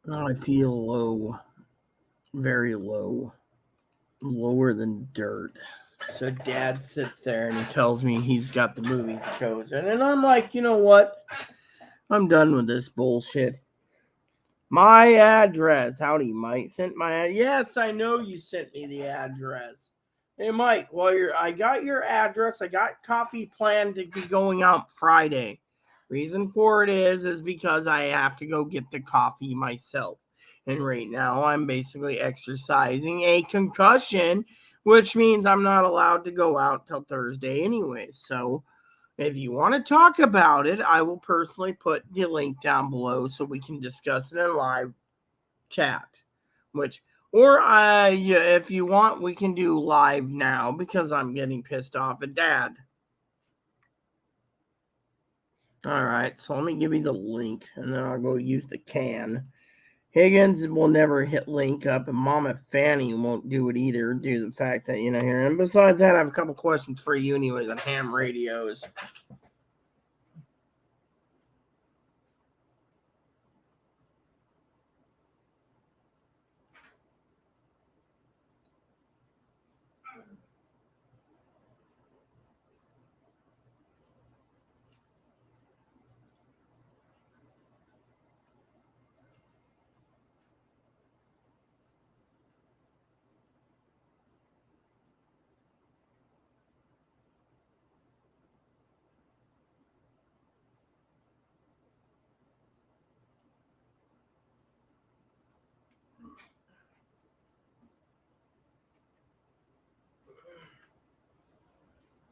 Oh, I feel low, very low, lower than dirt. So Dad sits there and he tells me he's got the movies chosen, and I'm like, you know what? I'm done with this bullshit. My address. Howdy, Mike. Sent my yes, I know you sent me the address. Hey, Mike. Well, I got your address. I got coffee planned to be going out Friday. Reason for it is because I have to go get the coffee myself. And right now, I'm basically exercising a concussion, which means I'm not allowed to go out till Thursday anyway. So if you want to talk about it, I will personally put the link down below so we can discuss it in live chat. If you want, we can do live now because I'm getting pissed off at Dad. All right, so let me give you the link and then I'll go use the can. Higgins will never hit link up, and Mama Fanny won't do it either, due to the fact that, here. And besides that, I have a couple questions for you, anyways, on ham radios.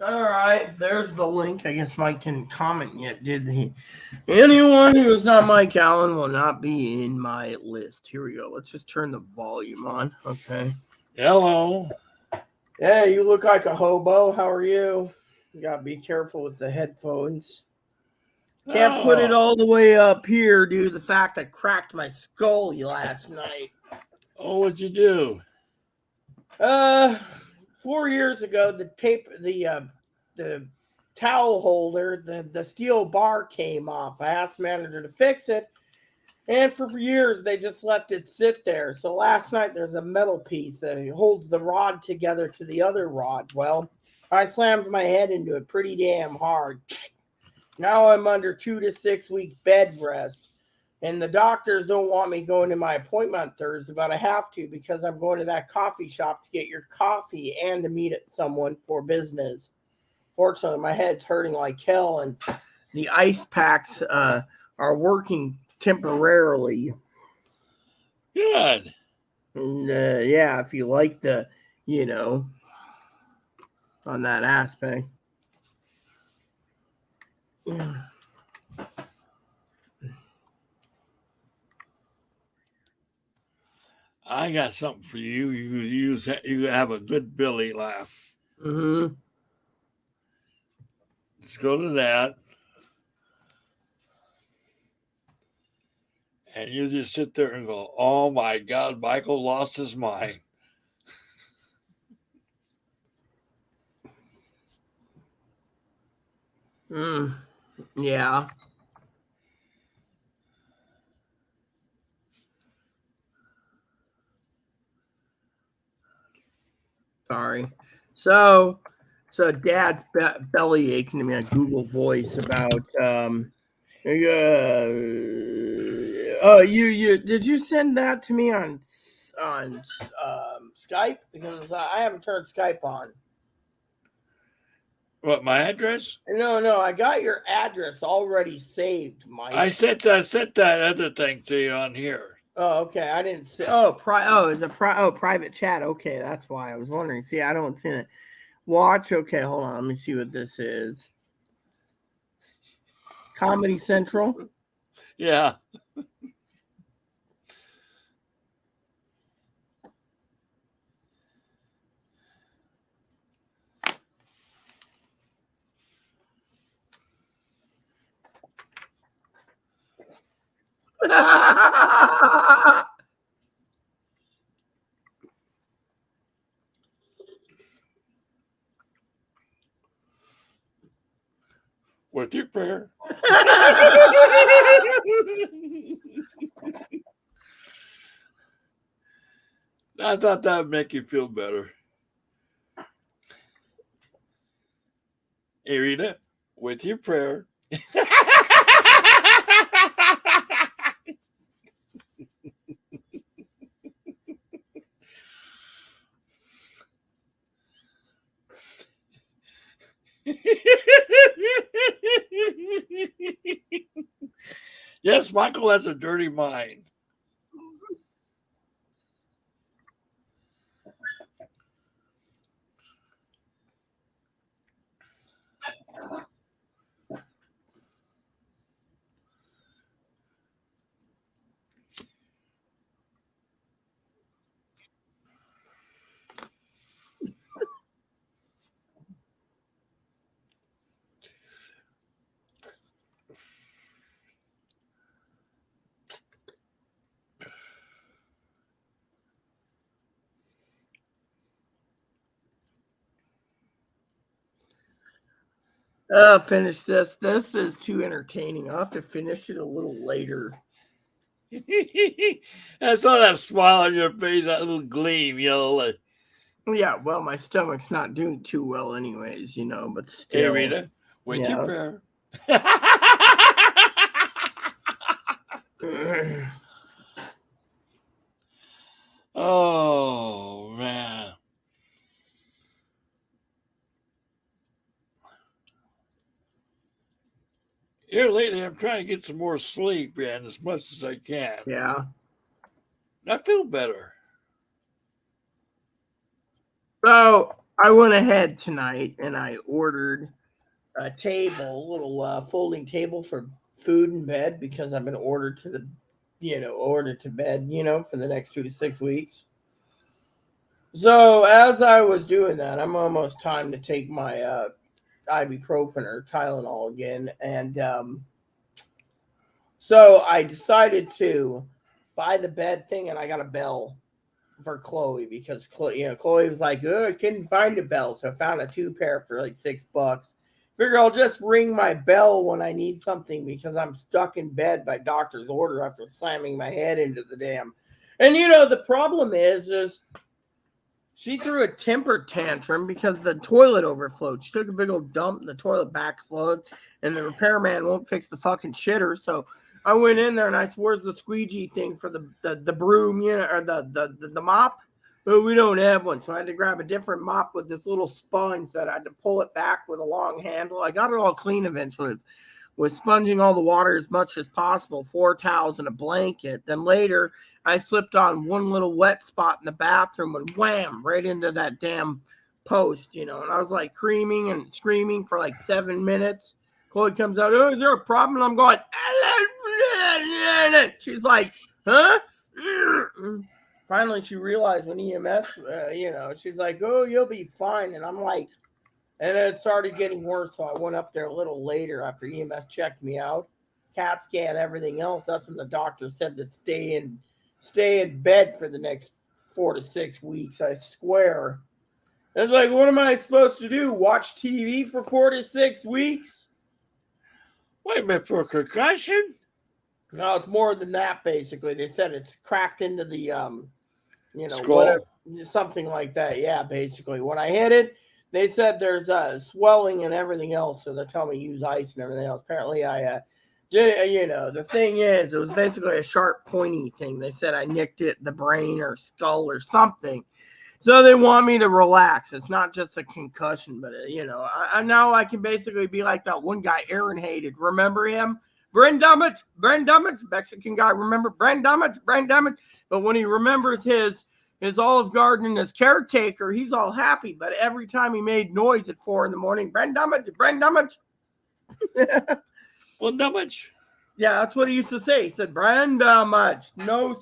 All right, there's the link. I guess Mike didn't comment yet, did he? Anyone who is not Mike Allen will not be in my list. Here we go. Let's just turn the volume on. Okay. Hello. Hey, you look like a hobo. How are you? You gotta be careful with the headphones. Can't put it all the way up here due to the fact I cracked my skull last night. Oh, what'd you do? 4 years ago, the towel holder, the steel bar came off. I asked the manager to fix it, and for years they just left it sit there. So last night there's a metal piece that holds the rod together to the other rod. Well, I slammed my head into it pretty damn hard. Now I'm under 2 to 6 week bed rest. And the doctors don't want me going to my appointment on Thursday, but I have to because I'm going to that coffee shop to get your coffee and to meet someone for business. Fortunately, my head's hurting like hell, and the ice packs are working temporarily. Good. And, yeah, if you like on that aspect. Yeah. I got something for you. You have a good Billy laugh. Mm-hmm. Let's go to that. And you just sit there and go, oh my God, Michael lost his mind. Yeah. Sorry. So Dad's belly aching to me on Google Voice about you did you send that to me on Skype, because I haven't turned Skype on. What, my address? No, I got your address already saved, Mike. I sent that other thing to you on here. Oh, okay. I didn't see. Is it private chat? Okay, that's why I was wondering. See, I don't see it. Watch. Okay, hold on. Let me see what this is. Comedy Central. Yeah. With your prayer. I thought that would make you feel better. Hey, Rita, with your prayer. Yes, Michael has a dirty mind. Finish this. This is too entertaining. I'll have to finish it a little later. I saw that smile on your face, that little gleam, like, Yeah, well, my stomach's not doing too well, anyways, but hey, still. Rita, with your Yeah. prayer. Oh, man. Here lately, I'm trying to get some more sleep, man, as much as I can. Yeah. I feel better. So I went ahead tonight and I ordered a table, a little folding table for food in bed because I've been ordered to bed, for the next 2 to 6 weeks. So as I was doing that, I'm almost time to take my ibuprofen or Tylenol again, and so I decided to buy the bed thing, and I got a bell for Chloe because Chloe was like, "Oh, I couldn't find a bell," so I found a 2 pair for like $6. Figure I'll just ring my bell when I need something because I'm stuck in bed by doctor's order after slamming my head into the damn. And the problem is she threw a temper tantrum because the toilet overflowed. She took a big old dump and the toilet backflowed, and the repairman won't fix the fucking shitter. So I went in there and I said, "Where's the squeegee thing for the broom, or the mop?" But we don't have one. So I had to grab a different mop with this little sponge that I had to pull it back with a long handle. I got it all clean eventually with sponging all the water as much as possible, 4 towels and a blanket. Then later I slipped on one little wet spot in the bathroom and wham, right into that damn post, and I was like creaming and screaming for like 7 minutes. Chloe comes out, "Oh, is there a problem?" I'm going, she's like, "Huh?" Finally, she realized when EMS, she's like, "Oh, you'll be fine." And I'm like, and then it started getting worse. So I went up there a little later after EMS checked me out, CAT scan, everything else. That's when the doctor said to stay in bed for the next 4 to 6 weeks. I swear. It's like, what am I supposed to do? Watch TV for 4 to 6 weeks? Wait a minute, for a concussion? No, it's more than that. Basically, they said it's cracked into the Skull? whatever, something like that. Yeah, basically, when I hit it, they said there's swelling and everything else. So they're telling me use ice and everything else. Apparently, I did. The thing is, it was basically a sharp, pointy thing. They said I nicked it, the brain or skull or something. So they want me to relax. It's not just a concussion, but I now I can basically be like that one guy Aaron hated. Remember him? Brain damage, Mexican guy. Remember brain damage. But when he remembers his Olive Garden and his caretaker, he's all happy. But every time he made noise at 4 a.m, brain damage. Well, not much. Yeah, that's what he used to say. He said, "Brain damage." No,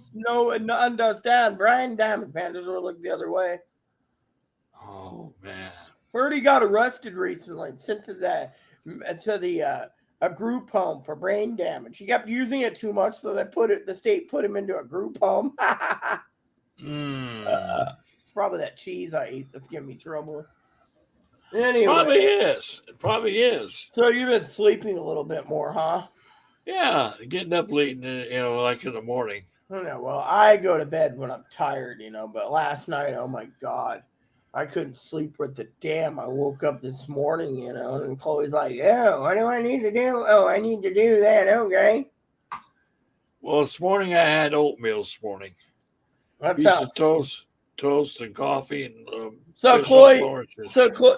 understand. Brain damage. Pandas will look the other way. Oh, man. Heard he got arrested recently and sent to the a group home for brain damage. He kept using it too much, so the state put him into a group home. Probably that cheese I ate that's giving me trouble. Anyway, Probably is. So you've been sleeping a little bit more, huh? Yeah, getting up late, like in the morning. I don't know. Well, I go to bed when I'm tired, but last night, oh my God, I couldn't sleep with the damn. I woke up this morning, and Chloe's like, oh, what do I need to do? Oh, I need to do that. Okay. Well, this morning I had oatmeal this morning. That Piece sounds of toast and coffee and So fish on Chloe, oranges.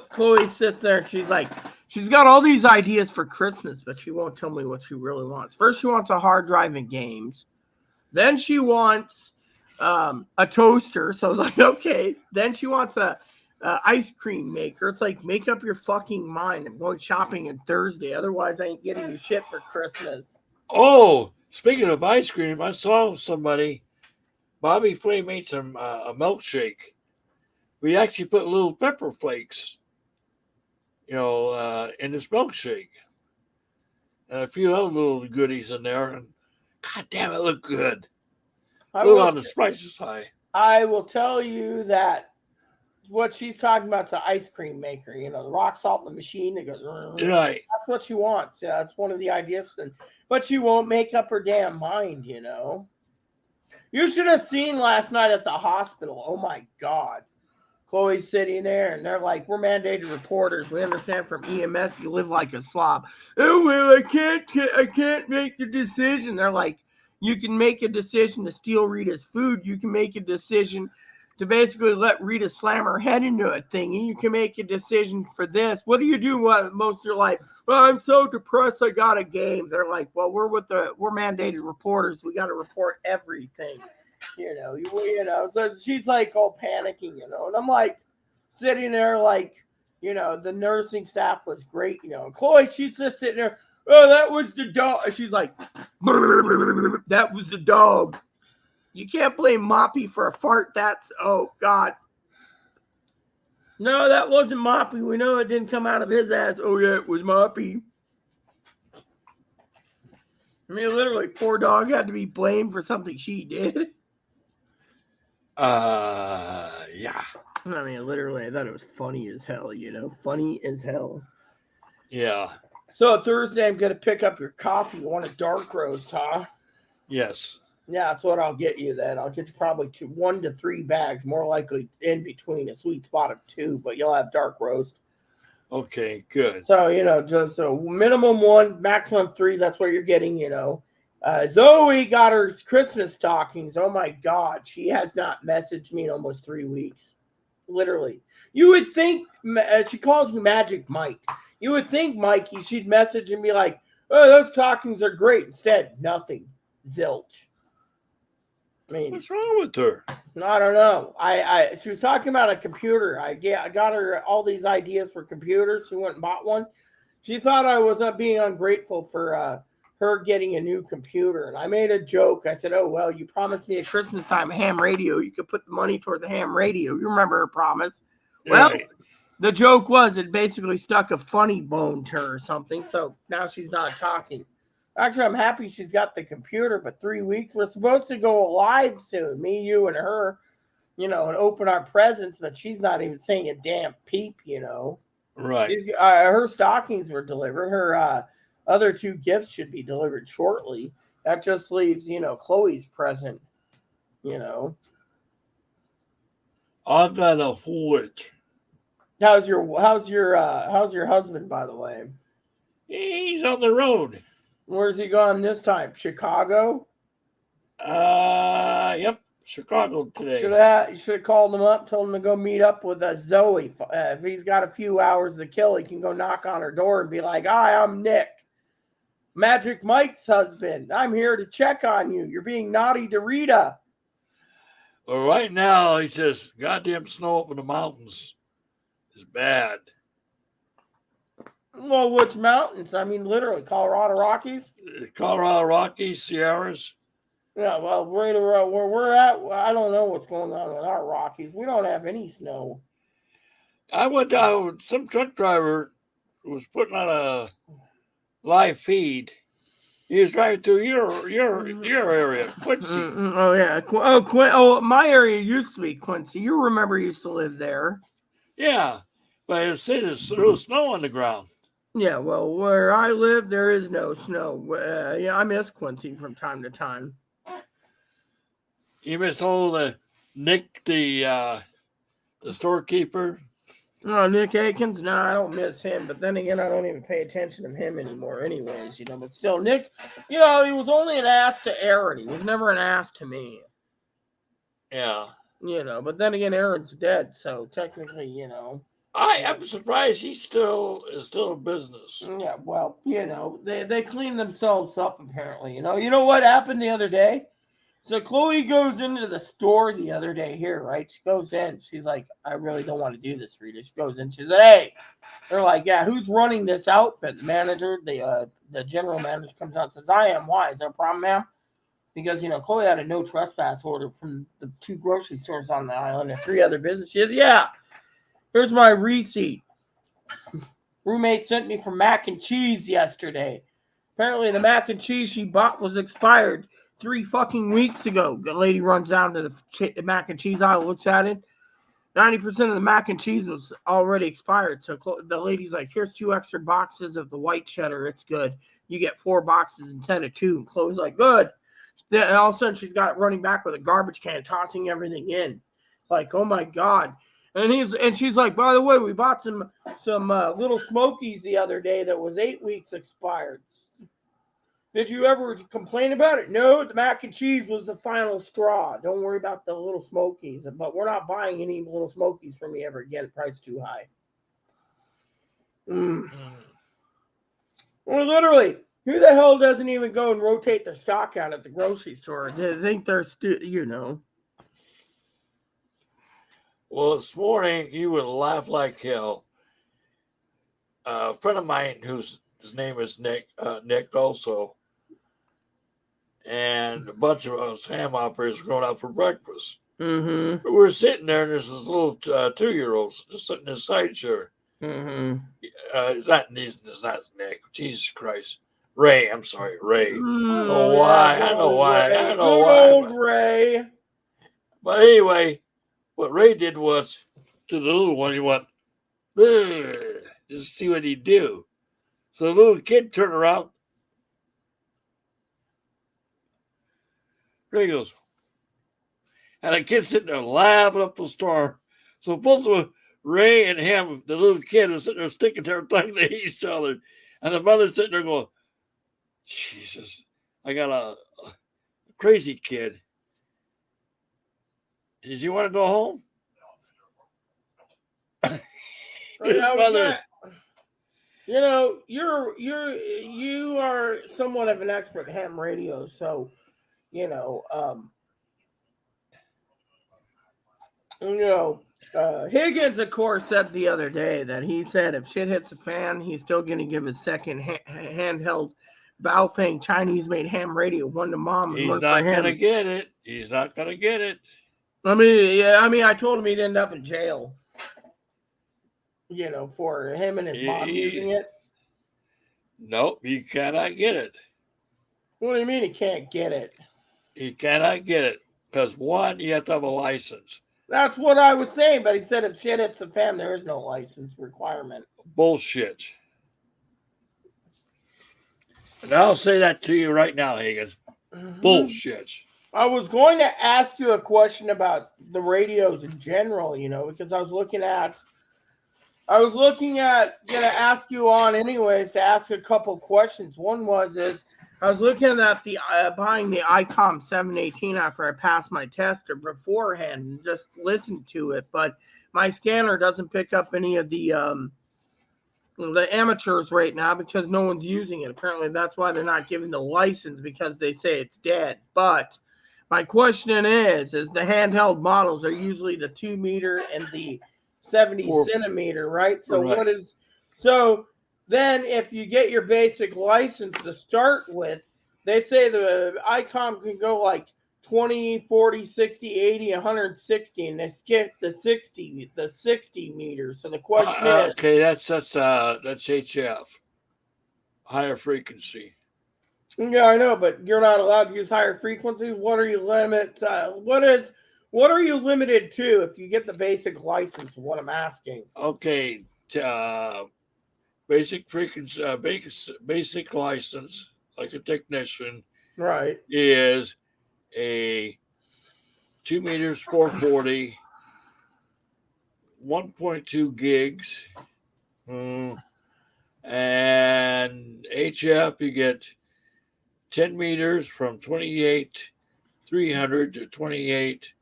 Chloe sits there and she's like, she's got all these ideas for Christmas, but she won't tell me what she really wants. First, she wants a hard drive and games. Then she wants a toaster. So I was like, okay. Then she wants a ice cream maker. It's like, make up your fucking mind. I'm going shopping on Thursday. Otherwise, I ain't getting you shit for Christmas. Oh, speaking of ice cream, I saw somebody. Bobby Flay made some a milkshake. We actually put little pepper flakes, in this milkshake, and a few other little goodies in there. And God damn, it looked good. A little on the spices high. I will tell you that what she's talking about is an ice cream maker. The rock salt in the machine that goes. Right. That's what she wants. Yeah, that's one of the ideas. But she won't make up her damn mind. You should have seen last night at the hospital. Oh my God. Chloe's sitting there and they're like, we're mandated reporters. We understand from EMS you live like a slob. Oh well, I can't make the decision. They're like, you can make a decision to steal Rita's food. You can make a decision to basically let Rita slam her head into a thing. And you can make a decision for this. What do you do most of your life? Well, I'm so depressed I got a game. They're like, well, we're mandated reporters. We got to report everything. So she's like all panicking, and I'm like sitting there like, the nursing staff was great, Chloe, she's just sitting there, oh, that was the dog. She's like, that was the dog. You can't blame Moppy for a fart. Oh God. No, that wasn't Moppy. We know it didn't come out of his ass. Oh yeah, it was Moppy. I mean, literally, poor dog had to be blamed for something she did. Yeah. I mean, literally, I thought it was funny as hell, funny as hell. Yeah. So Thursday, I'm going to pick up your coffee. You want a dark roast, huh? Yes. Yeah, that's what I'll get you then. I'll get you probably 1 to 3 bags, more likely in between, a sweet spot of 2, but you'll have dark roast. Okay, good. So, just a minimum 1, maximum 3, that's what you're getting, Zoe got her Christmas stockings. Oh my God, she has not messaged me in almost 3 weeks. Literally. You would think, she calls you Magic Mike. You would think, Mikey, she'd message and be like, oh, those stockings are great. Instead, nothing. Zilch. I mean, what's wrong with her? I don't know. She was talking about a computer. I got her all these ideas for computers. She went and bought one. She thought I was being ungrateful for her getting a new computer. And I made a joke. I said, oh, well, you promised me at Christmas time a ham radio. You could put the money toward the ham radio. You remember her promise. Well, Right. The joke was it basically stuck a funny bone to her or something. So now she's not talking. Actually, I'm happy she's got the computer, but 3 weeks. We're supposed to go live soon, me, you, and her, and open our presents, but she's not even saying a damn peep, Right. Her stockings were delivered. Her other 2 gifts should be delivered shortly. That just leaves, Chloe's present, I got a foot. How's your husband, by the way? He's on the road. Where's he gone this time? Chicago? Yep. Chicago today. You should have called him up, told him to go meet up with Zoe. If he's got a few hours to kill, he can go knock on her door and be like, hi, I'm Nick, Magic Mike's husband. I'm here to check on you. You're being naughty to Rita. Well, right now, he says, goddamn snow up in the mountains is bad. Well, which mountains? I mean, literally, Colorado Rockies? Colorado Rockies, Sierras. Yeah, well, where we're at, I don't know what's going on with our Rockies. We don't have any snow. I went down, some truck driver was putting on a live feed. He was driving through your area, Quincy. Oh, yeah. My area used to be Quincy. You remember you used to live there. Yeah, but it said there was snow on the ground. Yeah, well, where I live, there is no snow. I miss Quincy from time to time. You missed all the Nick, the storekeeper. No, Nick Akins. No, I don't miss him. But then again, I don't even pay attention to him anymore, anyways. But still, Nick. He was only an ass to Aaron. He was never an ass to me. Yeah. But then again, Aaron's dead, so technically, I'm surprised he is still in business. Yeah, well, they clean themselves up apparently. You know what happened the other day? So Chloe goes into the store the other day here, right? She goes in. She's like, I really don't want to do this, Rita. She goes in. She said, hey. They're like, yeah, who's running this outfit? The manager, the general manager comes out and says, I am. Why? Is there a problem, ma'am? Because, Chloe had a no trespass order from the 2 grocery stores on the island and 3 other businesses. She said, yeah, here's my receipt. Roommate sent me for mac and cheese yesterday. Apparently the mac and cheese she bought was expired 3 fucking weeks ago. The lady runs down to the mac and cheese aisle, looks at it. 90% of the mac and cheese was already expired. So the lady's like, here's 2 extra boxes of the white cheddar. It's good. You get 4 boxes instead of 2. And Chloe's like, good. Then all of a sudden she's got running back with a garbage can, tossing everything in. Like, oh my God. And she's like, by the way, we bought some little Smokies the other day that was 8 weeks expired. Did you ever complain about it? No, the mac and cheese was the final straw. Don't worry about the little Smokies. But we're not buying any little Smokies from you ever again. Price too high. Well, literally, who the hell doesn't even go and rotate their stock out at the grocery store? They think they're Well, this morning you would laugh like hell. A friend of mine his name is Nick also, and a bunch of us ham operators were going out for breakfast. Mm-hmm. We were sitting there, and there's this little 2-year-old just sitting in his side chair. Mm-hmm. It's not Nick. Jesus Christ. Ray. I'm sorry, Ray. I know why. I know why. Old Ray. But anyway, what Ray did was to the little one, he went, ugh, just to see what he'd do. So the little kid turned around. Ray goes, and the kid sitting there laughing up a storm. So both of them, Ray and him, the little kid, is sitting there sticking their tongue to each other. And the mother's sitting there going, Jesus, I got a crazy kid. Did you want to go home? Mother. You are somewhat of an expert at ham radio, so Higgins, of course, said the other day that he said if shit hits the fan, he's still going to give his second handheld Baofeng Chinese-made ham radio one to mom. And He's not going to get it. He's not going to get it. I mean, I told him he'd end up in jail. For him and his mom using it. Nope, he cannot get it. What do you mean he can't get it? He cannot get it because, one, you have to have a license. That's what I was saying, but he said if shit hits the fan, there is no license requirement. Bullshit. And I'll say that to you right now, Higgins. Mm-hmm. Bullshit. I was going to ask you a question about the radios in general, because I was looking at going to ask you on anyways to ask a couple questions. One I was looking at the buying the ICOM 718 after I passed my test or beforehand and just listened to it, but my scanner doesn't pick up any of the amateurs right now because no one's using it. Apparently that's why they're not giving the license because they say it's dead. But my question is the handheld models are usually the 2 meter and the 70 centimeter, right? So right. So then if you get your basic license to start with, they say the ICOM can go like 20, 40, 60, 80, 160, and they skip the 60 meters. So the question is... Okay, that's HF, higher frequency. Yeah, I know, but you're not allowed to use higher frequency. What are you What are you limited to if you get the basic license? What I'm asking. Okay, basic frequency, basic license, like a technician, right, is a 2 meters, 440, 1.2 gigs. And HF, you get 10 meters from 28 300 to 28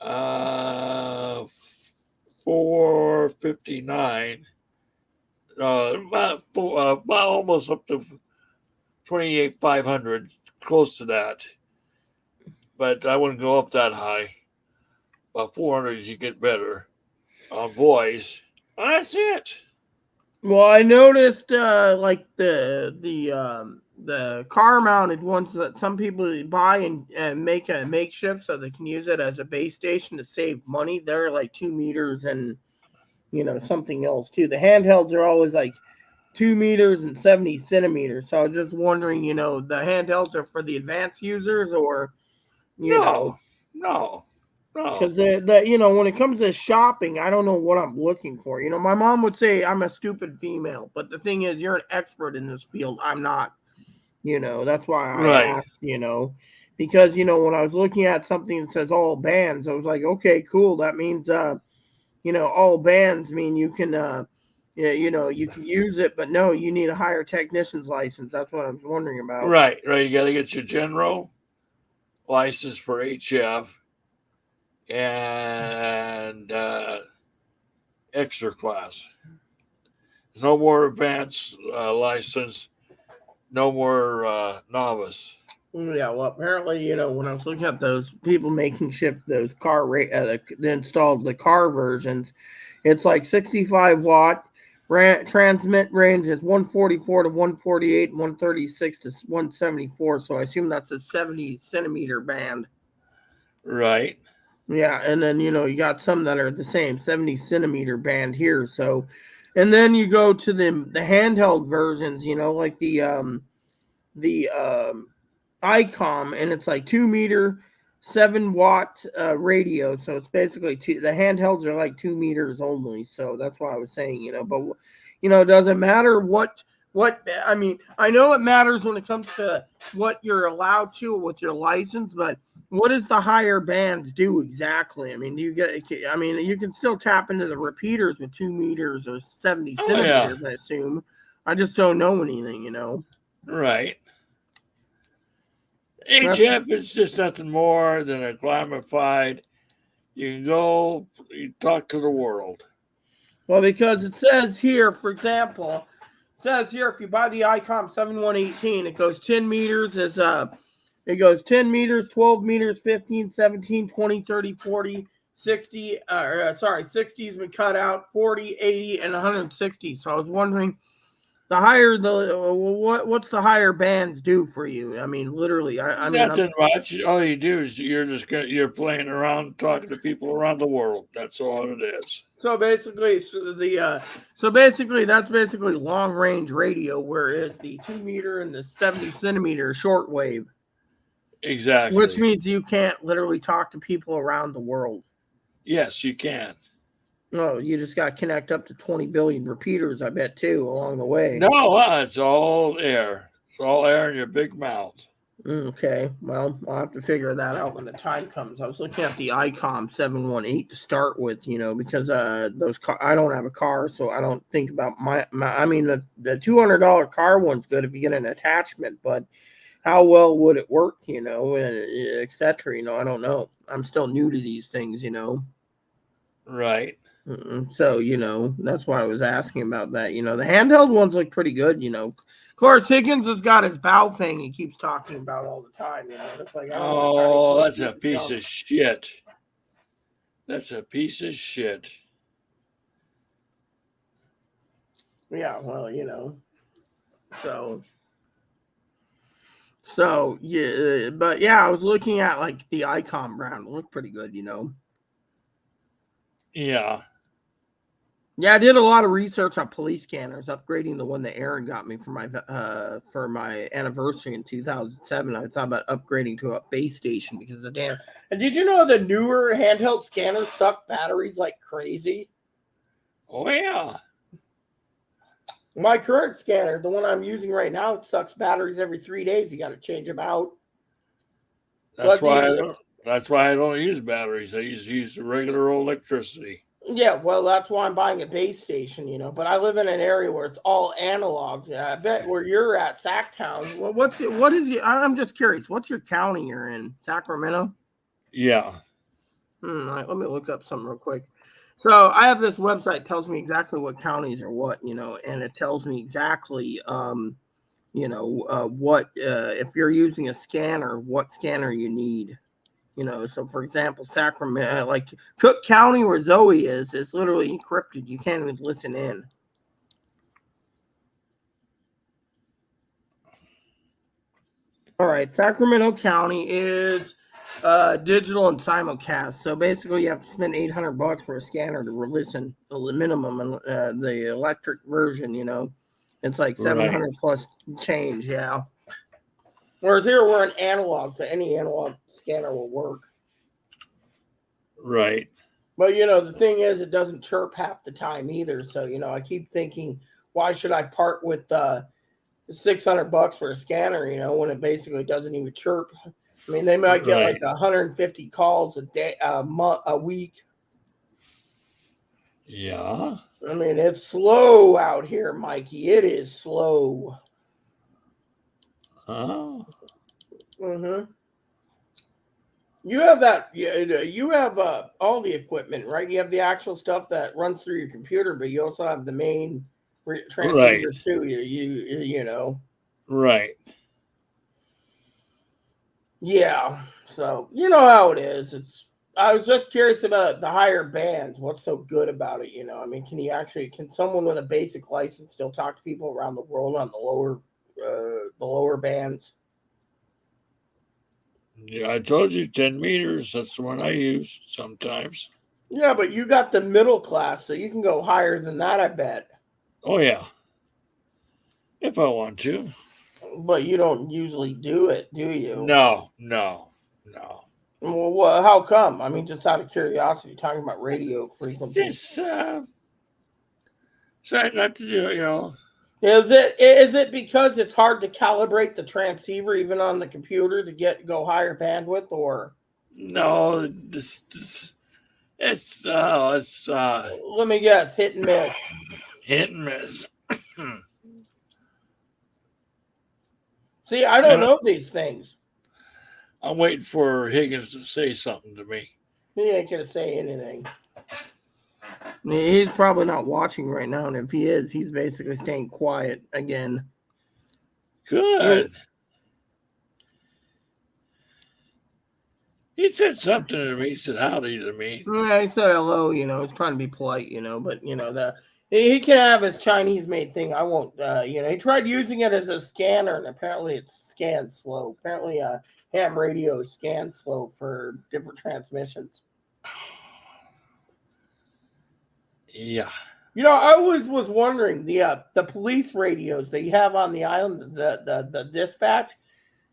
459. About almost up to 28 500, close to that. But I wouldn't go up that high. About 400 you get better on voice. That's it. Well, I noticed like the car mounted ones that some people buy and make a makeshift so they can use it as a base station to save money. They're like 2 meters and something else too. The handhelds are always like 2 meters and 70 centimeters. So I was just wondering, the handhelds are for the advanced users or No. because when it comes to shopping, I don't know what I'm looking for. My mom would say I'm a stupid female, but the thing is, you're an expert in this field. I'm not. That's why I Right. asked. Because when I was looking at something that says all bands, I was like, okay, cool. That means all bands mean you can you can use it, but no, you need a higher technician's license. That's what I was wondering about. Right. You got to get your general license for HF and extra class. There's no more advanced license, no more novice. Yeah, well, apparently, when I was looking at those people making those the installed the car versions, it's like 65 watt. Transmit range is 144 to 148, 136 to 174. So I assume that's a 70 centimeter band. Right. Yeah, and then you got some that are the same 70 centimeter band here. So, and then you go to the handheld versions, like the ICOM, and it's like 2 meter, 7 watt radio. So it's basically the handhelds are like 2 meters only. So that's why I was saying, but does it matter what I mean? I know it matters when it comes to what you're allowed to with your license, but what does the higher bands do exactly? I mean, you can still tap into the repeaters with 2 meters or 70 centimeters, I assume. I just don't know anything, Right. HF is just nothing more than a glamified. You can go, you talk to the world. Well, because it says here, for example, if you buy the ICOM 7118, it goes 10 meters it goes 10 meters, 12 meters, 15, 17, 20, 30, 40, 60, 60 has been cut out, 40, 80, and 160. So I was wondering, what's the higher bands do for you? I mean, literally, I mean, nothing much. All you do is you're playing around, talking to people around the world. That's all it is. So basically, that's basically long range radio, whereas the 2 meter and the 70 centimeter shortwave. Exactly. Which means you can't literally talk to people around the world. Yes, you can. No, you just got to connect up to 20 billion repeaters, I bet, too, along the way. No, it's all air. It's all air in your big mouth. Okay, well, I'll have to figure that out when the time comes. I was looking at the ICOM 718 to start with, because I don't have a car, so I don't think about my I mean, the $200 car one's good if you get an attachment, but how well would it work, and et cetera, I don't know. I'm still new to these things, Right. So, that's why I was asking about that. The handheld ones look pretty good, Of course, Higgins has got his bow thing he keeps talking about all the time, It's like, I don't oh, that's a piece of shit. That's a piece of shit. Yeah, well, So yeah, but yeah, I was looking at like the ICOM brand. It looked pretty good, Yeah. Yeah, I did a lot of research on police scanners, upgrading the one that Aaron got me for my anniversary in 2007. I thought about upgrading to a base station because of the damn. And did you know the newer handheld scanners suck batteries like crazy? Oh yeah. My current scanner, the one I'm using right now, sucks batteries every 3 days. You got to change them out. That's But That's why I don't use batteries. I use the regular old electricity. Yeah, well, that's why I'm buying a base station, But I live in an area where it's all analog. Yeah, I bet where you're at, Sacktown. Well, what is your? I'm just curious. What's your county you're in? Sacramento. Yeah. All right, let me look up something real quick. So I have this website that tells me exactly what counties are what, and it tells me exactly, what if you're using a scanner, what scanner you need. So for example, Sacramento, like Cook County where Zoe is literally encrypted. You can't even listen in. All right, Sacramento County is digital and simulcast. So basically, you have to spend $800 for a scanner to listen, the minimum, and the electric version. It's like 700 plus change. Yeah. Whereas here we're an analog, so any analog scanner will work. Right. But the thing is, it doesn't chirp half the time either. So I keep thinking, why should I part with $600 for a scanner? When it basically doesn't even chirp. I mean, they might get like 150 calls a day, a week. Yeah. I mean, it's slow out here, Mikey. It is slow. Huh? Mm-hmm. You have that. You have all the equipment, right? You have the actual stuff that runs through your computer, but you also have the main transceivers too. You know. Right. Yeah. So you know how it is. I was just curious about the higher bands. What's so good about it? I mean, can someone with a basic license still talk to people around the world on the lower bands? Yeah, I told you 10 meters. That's the one I use sometimes. Yeah, but you got the middle class, so you can go higher than that, I bet. Oh, yeah. If I want to. But you don't usually do it, do you? No. Well, how come? I mean, just out of curiosity, talking about radio frequency. Just try not to do, Is it because it's hard to calibrate the transceiver even on the computer to go higher bandwidth, or? No, it's Let me guess, hit and miss. Hit and miss. See, I don't know these things. I'm waiting for Higgins to say something to me. He ain't gonna say anything. He's probably not watching right now, and if he is, he's basically staying quiet again. Good. He said something to me. He said howdy to me. Yeah, he said hello. He's trying to be polite. But he can have his Chinese-made thing. I won't. He tried using it as a scanner, and apparently it's scanned slow. Apparently, ham radio is scanned slow for different transmissions. Yeah. I always was wondering the police radios that you have on the island, the dispatch.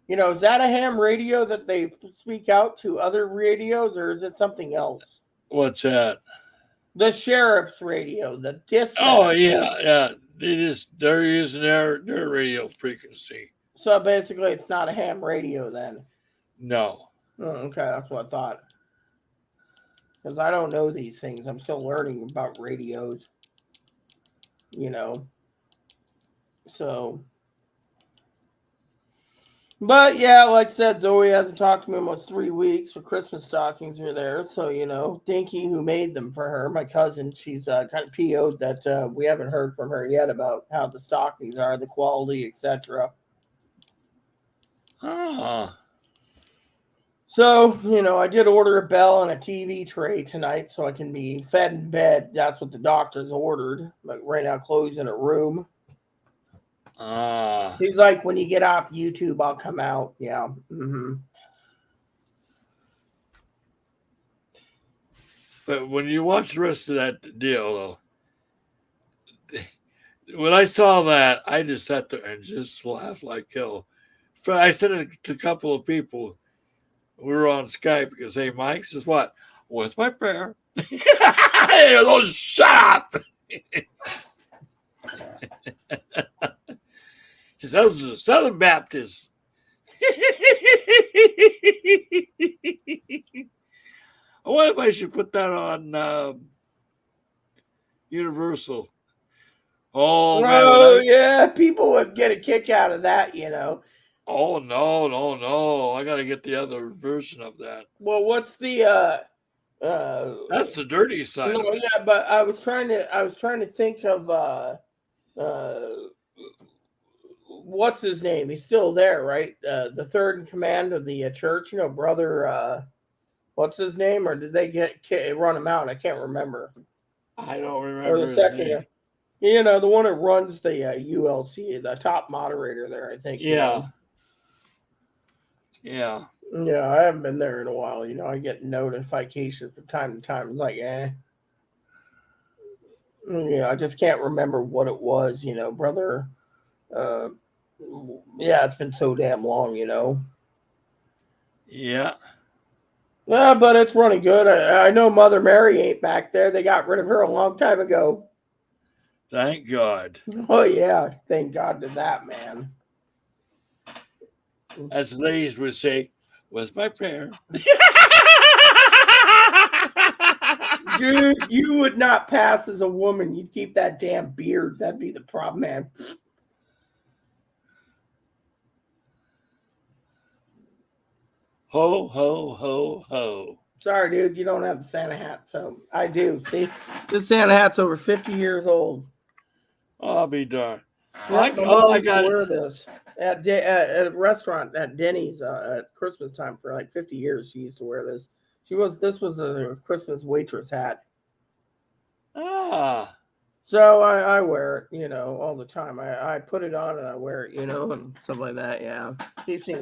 Is that a ham radio that they speak out to other radios, or is it something else? What's that? The sheriff's radio, the dispatch. Oh yeah. They're using their radio frequency. So basically, it's not a ham radio then. No. Oh, okay, that's what I thought. Because I don't know these things. I'm still learning about radios. So. But yeah, like I said, Zoe hasn't talked to me in almost 3 weeks. Her Christmas stockings are there. So, Dinky, who made them for her, my cousin, she's kind of PO'd that we haven't heard from her yet about how the stockings are, the quality, etc. Ah. So, I did order a bell and a TV tray tonight so I can be fed in bed. That's what the doctor's ordered. But right now, Chloe's in a room. She's like, when you get off YouTube, I'll come out. Yeah. Mm-hmm. But when you watch the rest of that deal, though, when I saw that, I just sat there and just laughed like hell. I said it to a couple of people. We were on Skype because, hey, Mike says, what? What's my prayer? Oh, shut up. She says, those are Southern Baptists. what if I should put that on Universal? Oh man, Oh yeah, people would get a kick out of that, you know. oh no! I gotta get the other version of that. Well, what's the That's the dirty side no, of it. yeah, but I was trying to think of uh what's his name? He's still there, right? The third in command of the church, you know, brother what's his name, or did they run him out? I can't remember. I don't Or the remember his second, name. you know, the one that runs the ULC, the top moderator there, I think. You know? Yeah. Yeah, I haven't been there in a while. You know, I get notifications from time to time. It's like, yeah, I just can't remember what it was. You know, brother. Uh, yeah, it's been so damn long. You know. Yeah. Yeah, but it's running good. I know Mother Mary ain't back there. They got rid of her a long time ago. Thank God. Oh yeah, thank God to that, man. As the ladies would say, was my prayer. Dude, you would not pass as a woman. You'd keep that damn beard. That'd be the problem, man. Ho, ho, ho, ho. Sorry, dude, you don't have the Santa hat. So I do. See, this Santa hat's over 50 years old. I'll be darned. Yeah, my I mom used to got wear this at a restaurant at Denny's at Christmas time for like 50 years. She used to wear this. This was a Christmas waitress hat. Ah. So I wear it, you know, all the time. I put it on and I wear it, you know, and stuff like that. Yeah.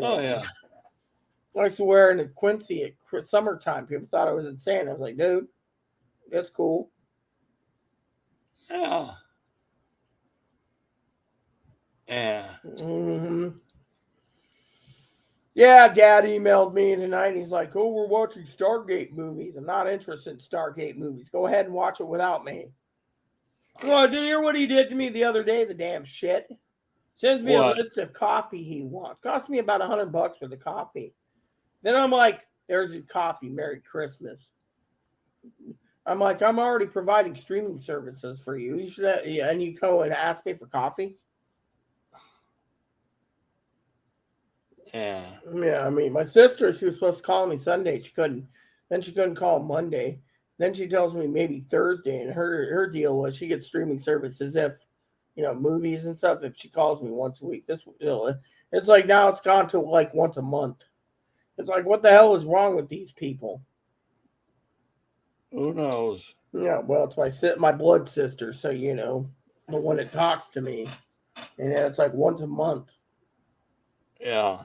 Oh yeah. I used to wear it in Quincy at summertime. People thought I was insane. I was like, dude, it's cool. Yeah. Yeah. Mm-hmm. Yeah, Dad emailed me tonight and he's like, oh, we're watching Stargate movies. I'm not interested in Stargate movies. Go ahead and watch it without me. Well, do you hear what he did to me the other day? The damn shit. Sends me What? a list of coffee he wants. Cost me about $100 for the coffee. Then I'm like, there's your coffee. Merry Christmas. I'm like, I'm already providing streaming services for you. You should, and you go and ask me for coffee. Yeah. Yeah, I mean, my sister, she was supposed to call me Sunday. She couldn't. Then she couldn't call Monday. Then she tells me maybe Thursday. And her deal was she gets streaming services if, you know, movies and stuff. If she calls me once a week, it's like now it's gone to like once a month. It's like, what the hell is wrong with these people? Who knows? Yeah, well, it's my blood sister, so you know, the one that talks to me, and it's like once a month. Yeah.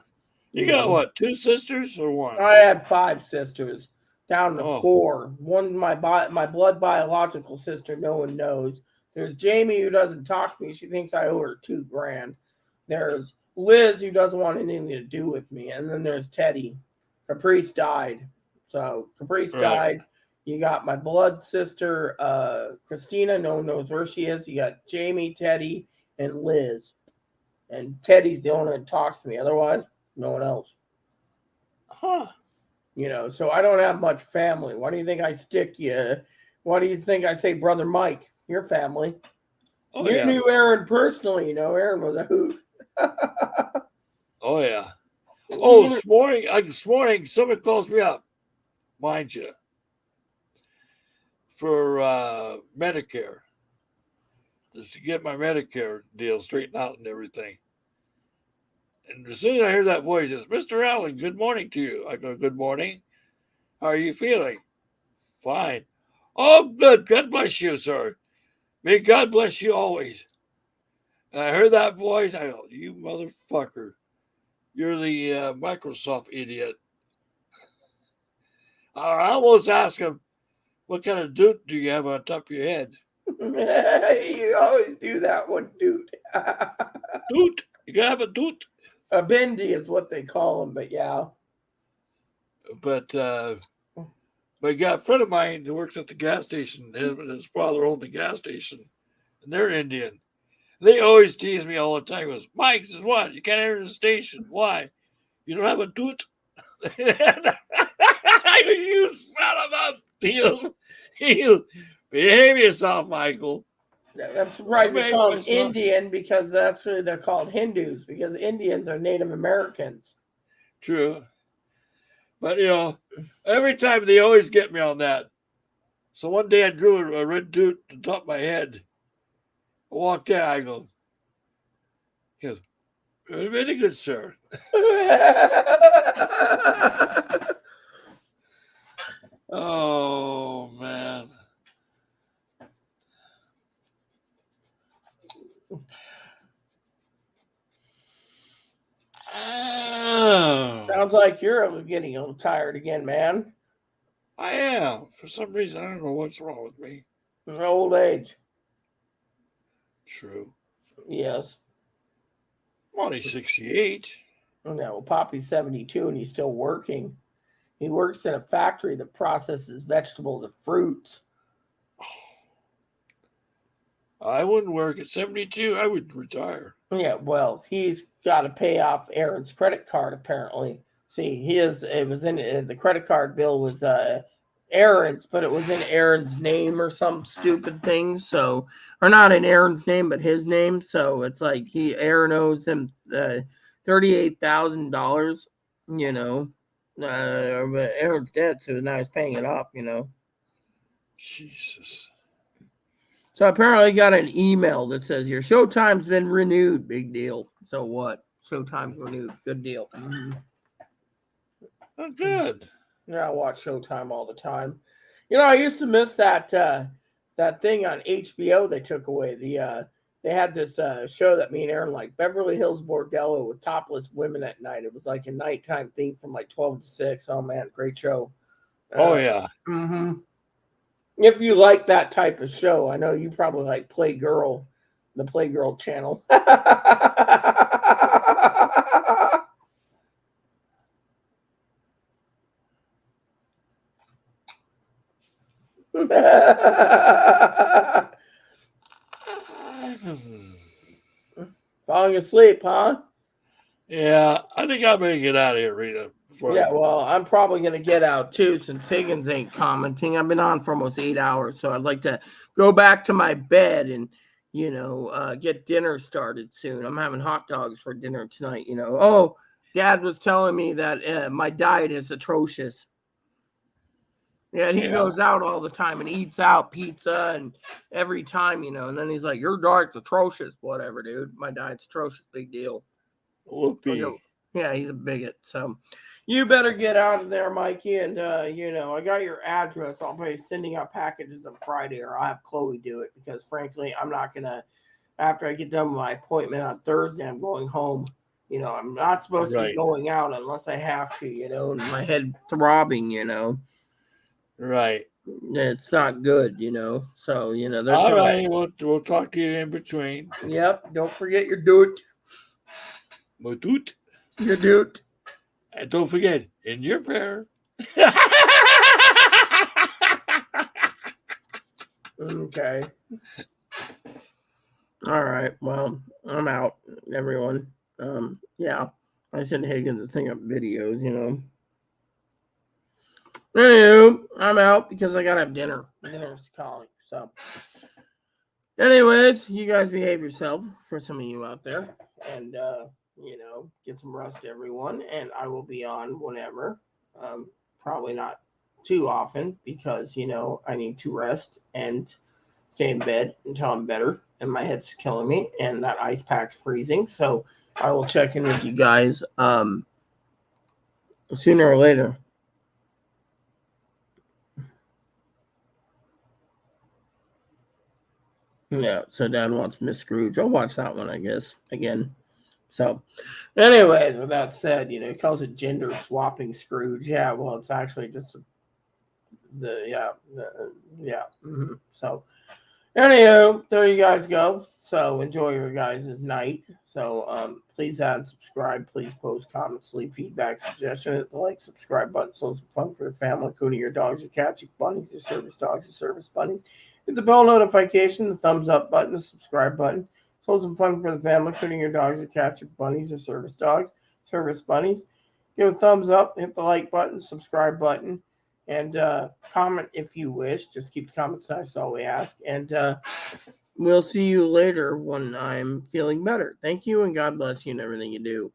You got what? 2 sisters or one? I had 5 sisters, down to Oh. 4. One, my blood biological sister, no one knows. There's Jamie who doesn't talk to me. She thinks I owe her $2,000. There's Liz who doesn't want anything to do with me, and then there's Teddy. Caprice died, so Caprice died. You got my blood sister, Christina. No one knows where she is. You got Jamie, Teddy, and Liz. And Teddy's the only one that talks to me. Otherwise, no one else. Huh. You know, so I don't have much family. Why do you think I stick you? Why do you think I say Brother Mike? Your family. Oh, You yeah. knew Aaron personally, you know. Aaron was a hoot. Oh, yeah. Oh, this morning, someone calls me up, mind you, for Medicare. Just to get my Medicare deal straightened out and everything. And as soon as I hear that voice, it's Mr. Allen, good morning to you. I go, good morning. How are you feeling? Fine. Oh, good. God bless you, sir. May God bless you always. And I heard that voice. I go, you motherfucker. You're the Microsoft idiot. I almost asked him, what kind of doot do you have on top of your head? You always do that one, dude. Doot. You gotta have a doot. A bendy is what they call them, but yeah. But I got a friend of mine who works at the gas station. Him and his father own the gas station, and they're Indian. They always tease me all the time. Goes, Mike, this is what? You can't enter the station. Why? You don't have a doot? You son of a He'll behave yourself, Michael. I'm surprised they Behave call them yourself. Indian because actually they're called Hindus because Indians are Native Americans. True. But, every time they always get me on that. So one day I drew a red tooth on top of my head. I walked in, I go, he goes, very good, sir. Oh, man. Oh, Sounds like you're getting a little tired again, man. I am. For some reason, I don't know what's wrong with me. Old age. True. Yes. I'm only 68. Yeah, well, Poppy's 72 and he's still working. He works in a factory that processes vegetables and fruits. I wouldn't work at 72. I would retire. Yeah, well, he's got to pay off Aaron's credit card, apparently. See, it was in the credit card bill was Aaron's, but it was in Aaron's name or some stupid thing. So, or not in Aaron's name, but his name. So it's like Aaron owes him $38,000. But Aaron's dead, so now he's paying it off. Jesus. So apparently, got an email that says your showtime's been renewed. Big deal. So what? Showtime's renewed. Good deal. Mm-hmm. Oh, good. Yeah, I watch Showtime all the time. I used to miss that thing on HBO they took away. They had this show that me and Aaron like, Beverly Hills Bordello with topless women at night. It was like a nighttime thing from like 12 to 6. Oh man, great show. Oh yeah. Mm-hmm. If you like that type of show, I know you probably like Playgirl, the Playgirl channel. Falling asleep, huh? Yeah, I think I better get out of here, Rita. Yeah, well, I'm probably going to get out too since Higgins ain't commenting. I've been on for almost 8 hours, so I'd like to go back to my bed and, get dinner started soon. I'm having hot dogs for dinner tonight, Oh, Dad was telling me that my diet is atrocious. Yeah, and he goes out all the time and eats out pizza and every time, and then he's like, your diet's atrocious. Whatever, dude. My diet's atrocious. Big deal. Whoopee. Yeah, he's a bigot. So you better get out of there, Mikey. And, I got your address. I'll be sending out packages on Friday, or I'll have Chloe do it because, frankly, I'm not going to, after I get done with my appointment on Thursday, I'm going home. I'm not supposed to be going out unless I have to, and my head throbbing, Right. It's not good, So, all right. We'll talk to you in between. Yep. Don't forget your doot. My doot. Your doot. And don't forget, in your prayer. Okay. All right. Well, I'm out, everyone. Yeah. I sent Higgins a thing of videos, Anywho, I'm out because I gotta have dinner. Dinner's calling. So anyways, you guys behave yourself for some of you out there. And get some rest, everyone. And I will be on whenever. Probably not too often because, I need to rest and stay in bed until I'm better. And my head's killing me. And that ice pack's freezing. So I will check in with you guys sooner or later. Yeah, so Dad wants Miss Scrooge. I'll watch that one, I guess, again. So, anyways, with that said, he calls it gender swapping Scrooge. Yeah, well, it's actually just Mm-hmm. So, anywho, there you guys go. So, enjoy your guys' night. So, please add, subscribe, please post comments, leave feedback, suggestion, hit the like, subscribe button. So, some fun for the family, including your dogs, your cats, your bunnies, your service dogs, your service bunnies. Hit the bell notification, the thumbs up button, the subscribe button. Hold some fun for the family, including your dogs, your cats, your bunnies, your service dogs, service bunnies. Give a thumbs up, hit the like button, subscribe button, And comment if you wish. Just keep the comments nice, that's all we ask. And we'll see you later when I'm feeling better. Thank you, and God bless you in everything you do.